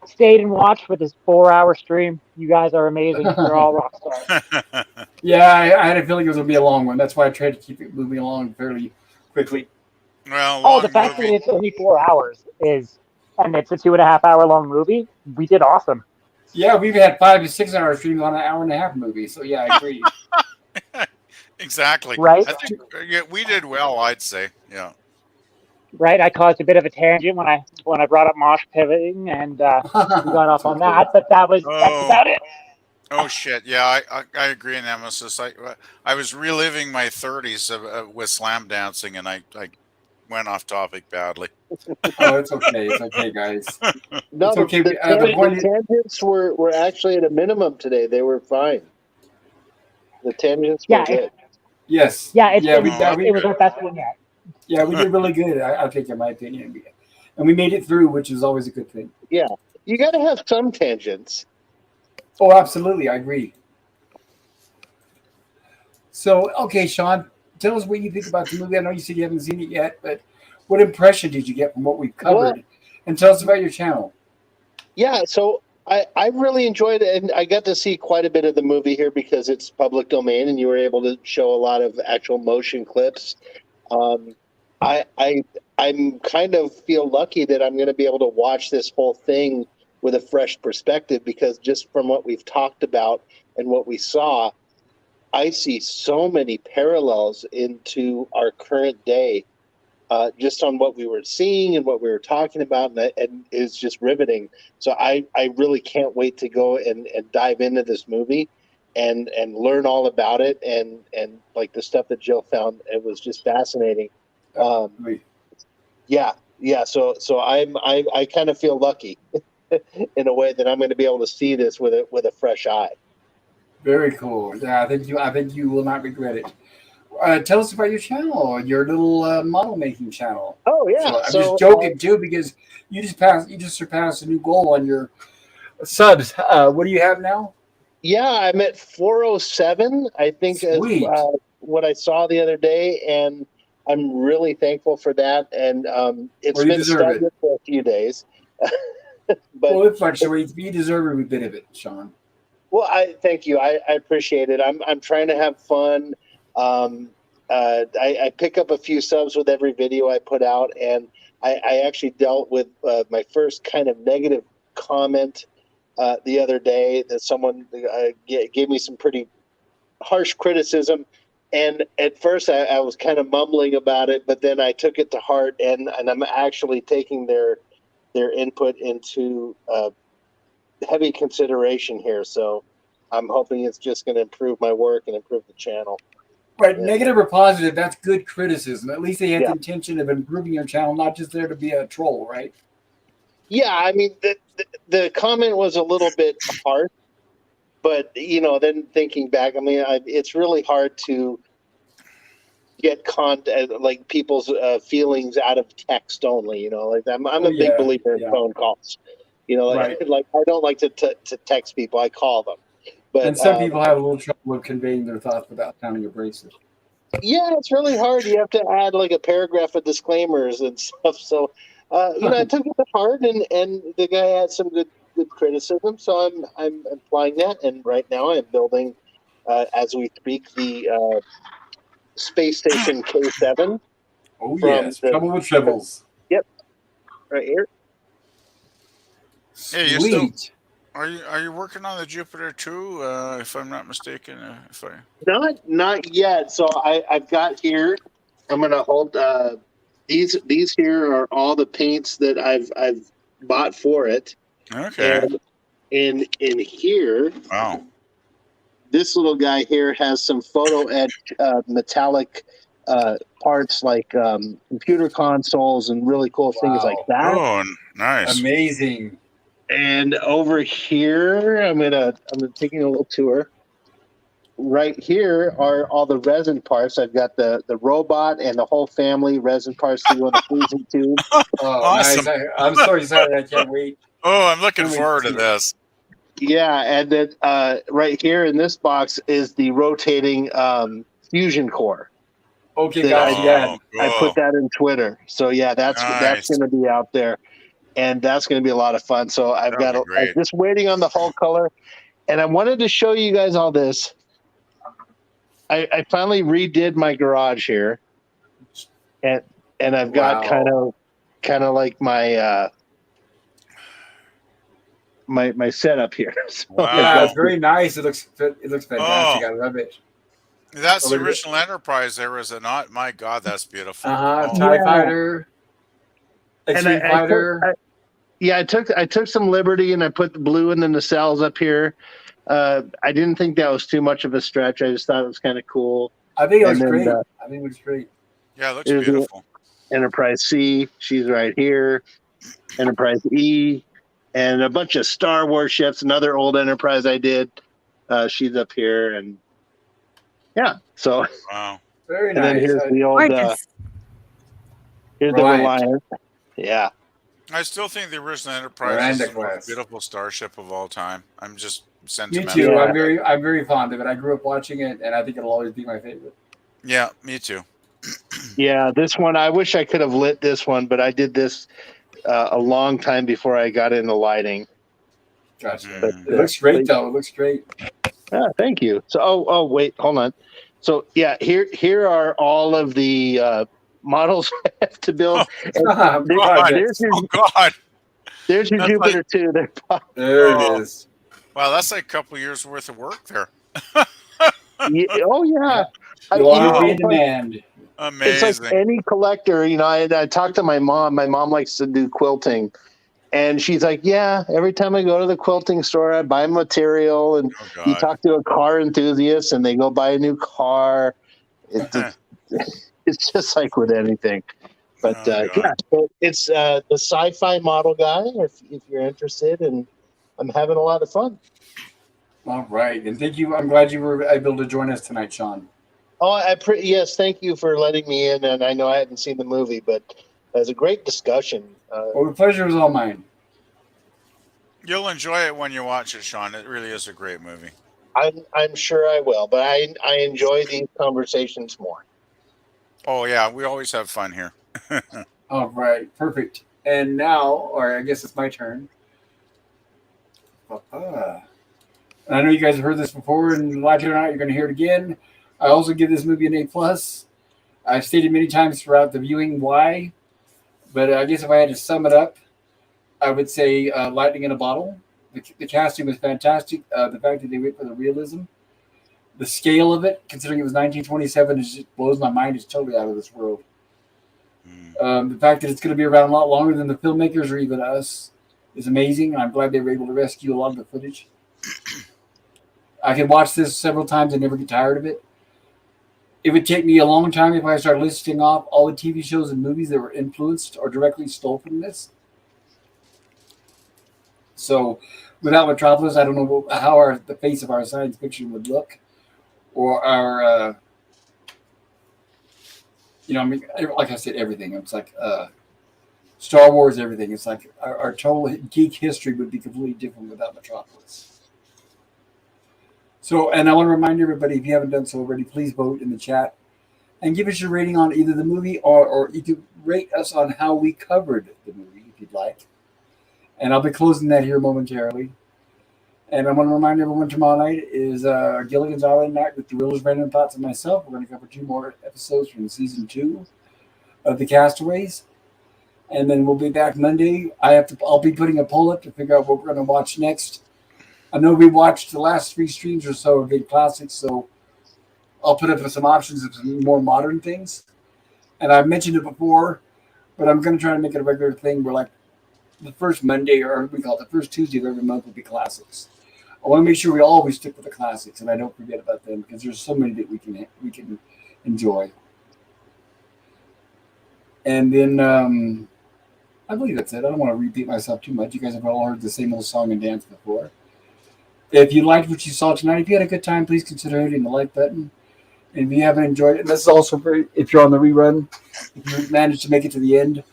stayed and watched for this 4-hour stream. You guys are amazing. You're all rock stars. Yeah, I had a feeling it was going to be a long one. That's why I tried to keep it moving along fairly quickly. Well, the fact that it's only 4 hours is and it's a 2.5 hour long movie, we did awesome. Yeah, we've had 5 to 6 hour streams on an hour and a half movie. So yeah, I agree. Exactly. Right? I think we did well, I'd say. Yeah. Right? I caused a bit of a tangent when I brought up mosh pivoting, and we got off It's on okay. that, but that's Oh, about it. oh shit. Yeah, I agree, Nemesis. I was reliving my 30s with slam dancing, and I went off topic badly. Oh, it's okay. It's okay, guys. No, It's okay. the tangents were actually at a minimum today. They were fine. The tangents were good. Yes. Yeah, it was our best one yet. Yeah, we did really good. I think, in my opinion, and we made it through, which is always a good thing. Yeah, you got to have some tangents. Oh, absolutely, I agree. So, okay, Sean, tell us what you think about the movie. I know you said you haven't seen it yet, but what impression did you get from what we've covered? Well, and tell us about your channel. Yeah, so I really enjoyed it, and I got to see quite a bit of the movie here because it's public domain, and you were able to show a lot of actual motion clips. I'm kind of feel lucky that I'm going to be able to watch this whole thing with a fresh perspective, because just from what we've talked about and what we saw, I see so many parallels into our current day, just on what we were seeing and what we were talking about, and it's just riveting. So I really can't wait to go and dive into this movie and learn all about it, and like the stuff that Jill found, it was just fascinating. Yeah. So I kind of feel lucky in a way that I'm going to be able to see this with a fresh eye. Very cool. Yeah, I think you will not regret it. Tell us about your channel, your little model making channel. Oh yeah, I'm just joking too, because you just surpassed a new goal on your subs. What do you have now? Yeah, I'm at 407. I think is what I saw the other day, and I'm really thankful for that. And it's been stagnant for a few days. Well, it fluctuates. You deserve every bit of it, Sean. Well, I thank you. I appreciate it. I'm trying to have fun. I pick up a few subs with every video I put out, and I actually dealt with my first kind of negative comment the other day, that someone gave me some pretty harsh criticism. And at first I was kind of mumbling about it, but then I took it to heart, and I'm actually taking their input into heavy consideration here. So I'm hoping it's just going to improve my work and improve the channel. Right, yeah. Negative or positive, that's good criticism. At least they had the intention of improving your channel, not just there to be a troll, right? Yeah, I mean, the comment was a little bit harsh, but, then thinking back, I mean, it's really hard to get content, like people's feelings out of text only, like I'm a big believer in phone calls, like I don't like to text people, I call them. But, and some people have a little trouble with conveying their thoughts without sounding abrasive. Yeah, it's really hard. You have to add like a paragraph of disclaimers and stuff. So, I took it to heart, and the guy had some good criticism. So I'm applying that, and right now I'm building, as we speak, the space station K7. Oh yes, trouble with shovels. Yep, right here. Hey, you still? Are you working on the Jupiter too? If I'm not mistaken, Not yet. So I've got here. I'm gonna hold these here are all the paints that I've bought for it. Okay. And in here, wow, this little guy here has some photo etched metallic parts, like computer consoles and really cool things like that. Oh, nice, amazing. And over here, I'm taking a little tour. Right here are all the resin parts. I've got the robot and the whole family resin parts to go in the freezing tube. Oh, awesome. Nice. I'm so excited. I can't wait. Oh, I'm looking forward to this. Yeah, and then right here in this box is the rotating fusion core. Okay, guys. I put that in Twitter. So yeah, that's going to be out there. And that's going to be a lot of fun. So I'm just waiting on the whole color. And I wanted to show you guys all this. I finally redid my garage here. And I've got kind of like my my setup here. So, Wow. Yeah, it's very nice. It looks fantastic. Oh. I love it. That's the Over the- original Enterprise there, is it not? My God, that's beautiful. Oh, TIE Yeah. Fighter, And X-Wing Fighter. I took some liberty and I put the blue in the nacelles up here. I didn't think that was too much of a stretch. I just thought it was kind of cool. I think it looks and then, great. uh, I think it looks great. yeah, it looks There's beautiful. Enterprise C, she's right here. Enterprise E, and a bunch of Star Wars ships. Another old Enterprise I did. She's up here, and yeah. So, Wow. Very and nice. then here's the old. Gorgeous. Here's the Reliant. Reliant. Yeah. I still think the original Enterprise Miranda is the most class. beautiful starship of all time. I'm just Me sentimental. too. Yeah. I'm very fond of it. I grew up watching it, and I think it'll always be my favorite. Yeah, me too. Yeah, this one, I wish I could have lit this one, but I did this a long time before I got into lighting. Gotcha. Mm. It looks great, though. It looks great. Thank you. So, oh, wait, hold on. So, yeah, here are all of the models I have to build. God. There's your, Oh God. there's your That's Jupiter too. There. There Oh. it is. Wow, that's like a couple years worth of work there. Yeah, oh yeah. You'll always be in It's demand. Amazing. like any collector. I talked to my mom. My mom likes to do quilting. And she's like, yeah, every time I go to the quilting store, I buy material. And Oh you God. talk to a car enthusiast and they go buy a new car. It's just like with anything. But Oh, God. yeah, so it's the sci-fi model guy, if you're interested. And I'm having a lot of fun. All right. And thank you. I'm glad you were able to join us tonight, Sean. Oh, yes, thank you for letting me in. And I know I hadn't seen the movie, but it was a great discussion. Well, the pleasure was all mine. You'll enjoy it when you watch it, Sean. It really is a great movie. I'm sure I will, but I enjoy these conversations more. Oh yeah, we always have fun here. All right. Perfect. And now, or I guess it's my turn. And I know you guys have heard this before, and like it or not, you're going to hear it again. I also give this movie an A+. I've stated many times throughout the viewing why, but I guess if I had to sum it up, I would say lightning in a bottle. The casting was fantastic. The fact that they went for the realism, the scale of it, considering it was 1927, it just blows my mind. It's totally out of this world. The fact that it's going to be around a lot longer than the filmmakers or even us is amazing. I'm glad they were able to rescue a lot of the footage. I can watch this several times and never get tired of it. It would take me a long time if I started listing off all the TV shows and movies that were influenced or directly stole from this. So, without Metropolis, I don't know how the face of our science fiction would look, or our, like I said, everything. It's like Star Wars, everything. It's like our total geek history would be completely different without Metropolis. So, and I want to remind everybody, if you haven't done so already, please vote in the chat and give us your rating on either the movie or you could rate us on how we covered the movie, if you'd like. And I'll be closing that here momentarily. And I want to remind everyone tomorrow night is Gilligan's Island night with Dorilla's Random Thoughts and myself. We're going to cover 2 more episodes from season 2 of The Castaways. And then we'll be back Monday. I'll be putting a poll up to figure out what we're going to watch next. I know we watched the last 3 streams or so of big classics, so I'll put up some options of some more modern things. And I've mentioned it before, but I'm going to try to make it a regular thing where, like, the first Monday, or we call it the first Tuesday of every month, will be classics. I want to make sure we always stick with the classics, and I don't forget about them because there's so many that we can enjoy. And then I believe that's it. I don't want to repeat myself too much. You guys have all heard the same old song and dance before. If you liked what you saw tonight, if you had a good time, please consider hitting the like button. And if you haven't enjoyed it, this is also if you're on the rerun, if you managed to make it to the end,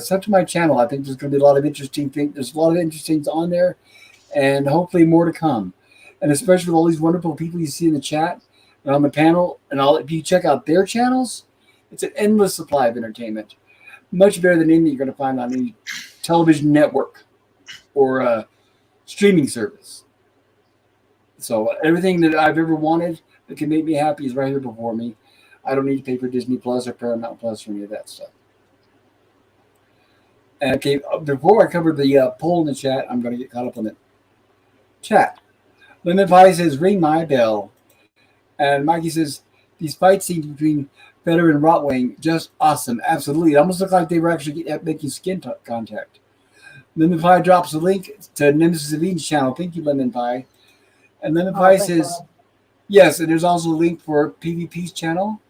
sub to my channel. I think there's going to be a lot of interesting things. There's a lot of interesting things on there, and hopefully more to come. And especially with all these wonderful people you see in the chat and on the panel, and if you check out their channels, it's an endless supply of entertainment. Much better than anything you're going to find on any television network or streaming service. So everything that I've ever wanted that can make me happy is right here before me. I don't need to pay for Disney Plus or Paramount Plus or any of that stuff. Okay, before I cover the poll in the chat, I'm going to get caught up on the chat. Lemon Pie says, ring my bell. And Mikey says, these fight scenes between Feder and Rotwang, just awesome. Absolutely. It almost looked like they were actually making skin contact. Lemon Pie drops a link to Nemesis of Eden's channel. Thank you, Lemon Pie. And Lemon Pie says, yes, and there's also a link for PvP's channel.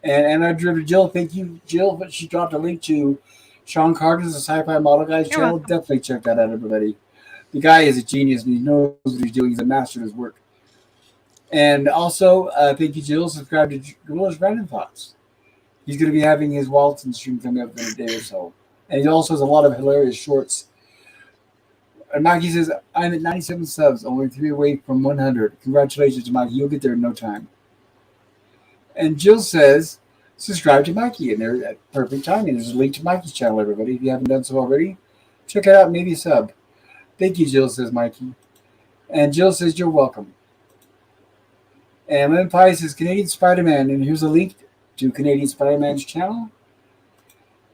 And I driven Jill. Thank you, Jill. But she dropped a link to Sean Carter's the Sci-Fi Model Guys channel. welcome. Definitely check that out, everybody. The guy is a genius and he knows what he's doing. He's a master of his work. And also, thank you, Jill. Subscribe to Gorilla's Random Thoughts. He's going to be having his Walton stream coming up in a day or so. And he also has a lot of hilarious shorts. And Mikey says, I'm at 97 subs, only 3 away from 100. Congratulations, Mikey. You'll get there in no time. And Jill says, subscribe to Mikey. And they're at perfect timing. There's a link to Mikey's channel, everybody. If you haven't done so already, check it out. Maybe sub. Thank you, Jill, says Mikey. And Jill says, you're welcome. And Lemon Pie says, Canadian Spider-Man. And here's a link to Canadian Spider-Man's channel.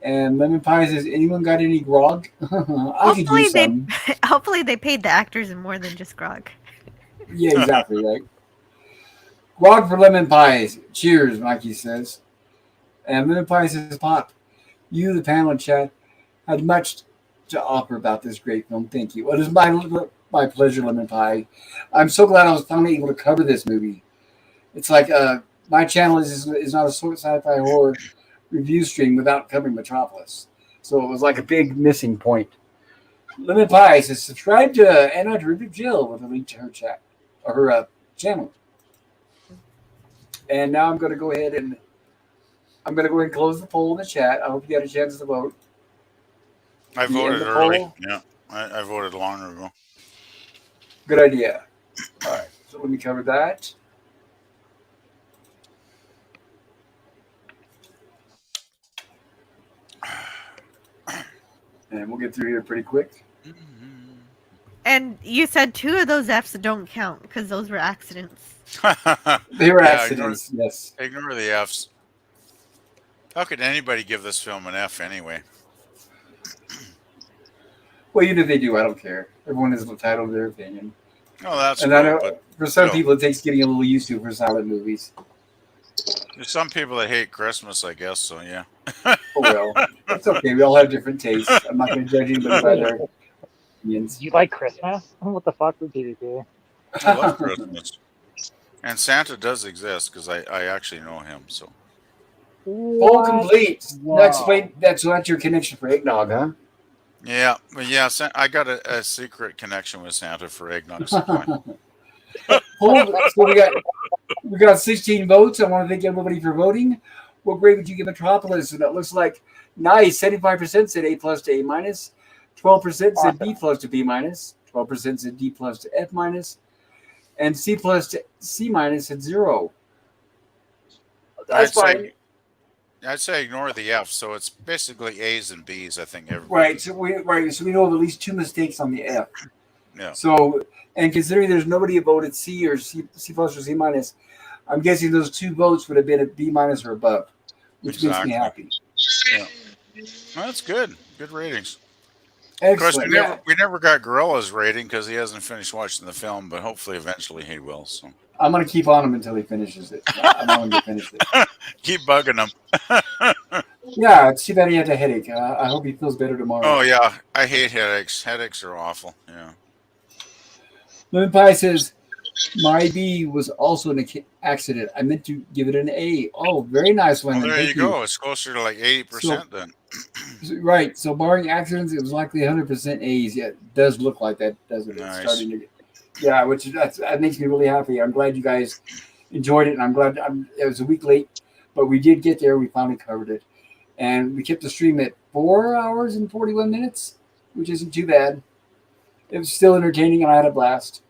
And Lemon Pie says, anyone got any grog? I could use some. Hopefully they paid the actors more than just grog. Yeah, exactly, right. Grog for Lemon Pies. Cheers, Mikey says. And Lemon Pie says, Pop, you, the panel and chat, had much to offer about this great film. Thank you. It is my pleasure, Lemon Pie. I'm so glad I was finally able to cover this movie. It's like my channel is not a sci-fi horror review stream without covering Metropolis. So it was like a big missing point. Lemon Pie says, subscribe to Anna Terrific Jill with a link to her chat or her channel. And now I'm going to go ahead and close the poll in the chat. I hope you got a chance to vote. I voted early. Yeah, I voted long ago. Good idea. All right, so let me cover that. And we'll get through here pretty quick. And you said 2 of those Fs don't count because those were accidents. They were accidents, yes. Ignore the Fs. How could anybody give this film an F anyway? Well, even if they do, I don't care. Everyone is entitled to their opinion. Oh, that's and cool, I know but for some no. people it takes getting a little used to for silent movies. There's some people that hate Christmas, I guess, so yeah. Oh, well, it's okay. We all have different tastes. I'm not going to judge anybody by their opinions. You like Christmas? What the fuck with PvP? I love Christmas. And Santa does exist because I actually know him, so. Full complete. Wow. That's your connection for eggnog, huh? Yeah, but yeah, I got a secret connection with Santa for eggnog supply. So we got 16 votes. I want to thank everybody for voting. What grade would you give Metropolis? And it looks like nice. 75% said A plus to A minus. 12% said B plus to B minus. 12% said D plus to F minus. And C plus to C minus at 0. That's fine. I'd say ignore the F. So it's basically A's and B's. I think everybody. Right. So we know of at least 2 mistakes on the F. Yeah. So, and considering there's nobody who voted C or C plus or C minus, I'm guessing those 2 votes would have been at B minus or above, which makes me happy. Yeah. Well, that's good. Good ratings. Excellent. Of course, we never got Gorilla's rating because he hasn't finished watching the film, but hopefully eventually he will. So I'm going to keep on him until he finishes it. I'm going to finish it. Keep bugging him. Yeah, it's too bad he had a headache. I hope he feels better tomorrow. Oh, yeah. I hate headaches. Headaches are awful. Yeah. Lemon Pie says, my B was also an accident. I meant to give it an A. Oh, very nice one. Well, there Thank you go. It's closer to like 80% then. Right. So barring accidents, it was likely 100% A's. Yeah, it does look like that, doesn't it? Nice. It's starting to get, yeah, that makes me really happy. I'm glad you guys enjoyed it, and I'm glad it was a week late, but we did get there. We finally covered it. And we kept the stream at 4 hours and 41 minutes, which isn't too bad. It was still entertaining, and I had a blast.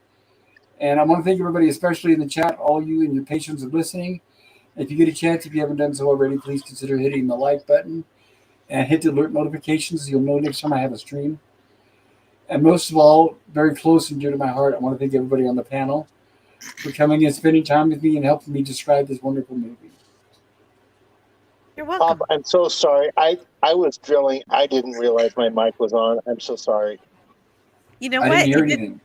And I want to thank everybody, especially in the chat, all you and your patience of listening. If you get a chance, if you haven't done so already, please consider hitting the like button and hit the alert notifications so you'll know next time I have a stream. And most of all, very close and dear to my heart, I want to thank everybody on the panel for coming and spending time with me and helping me describe this wonderful movie. You're Pop, welcome. I'm so sorry. I was drilling. I didn't realize my mic was on. I'm so sorry. You know I what? didn't hear It did, anything.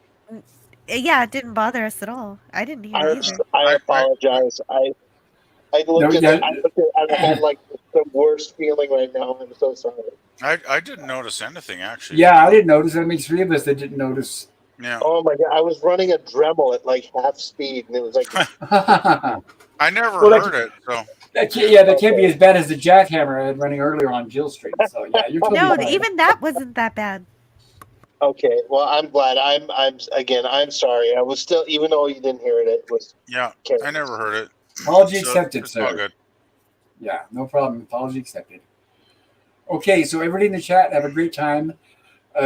yeah, it didn't bother us at all. I didn't hear it either. I apologize. I looked No, at yeah. it. I looked at. I had like the worst feeling right now. I'm so sorry. I didn't notice anything actually. Yeah, I didn't notice. That makes three of us that didn't notice. Yeah. Oh my god! I was running a Dremel at like half speed, and it was like, I never Well, heard it. So that can't be as bad as the jackhammer I had running earlier on Jill Street. So yeah, you're totally No, fine. even that wasn't that bad. okay. Well, I'm glad. I'm sorry. I was still, even though you didn't hear it, it was. yeah, Okay. I never heard it. Apology So accepted, it's all sir. good. Yeah, no problem. Apology accepted. Okay, so everybody in the chat, have a great time.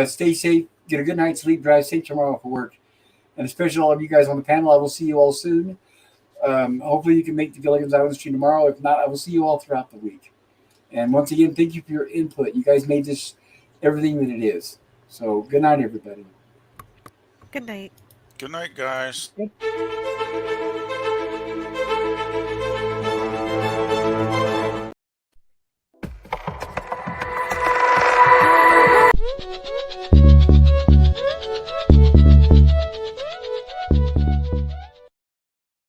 Stay safe. Get a good night's sleep. Drive safe tomorrow for work. And especially all of you guys on the panel, I will see you all soon. Hopefully you can make the Gilligan's Island stream tomorrow. If not, I will see you all throughout the week. And once again, thank you for your input. You guys made this everything that it is. So good night, everybody. Good night. Good night, guys. Good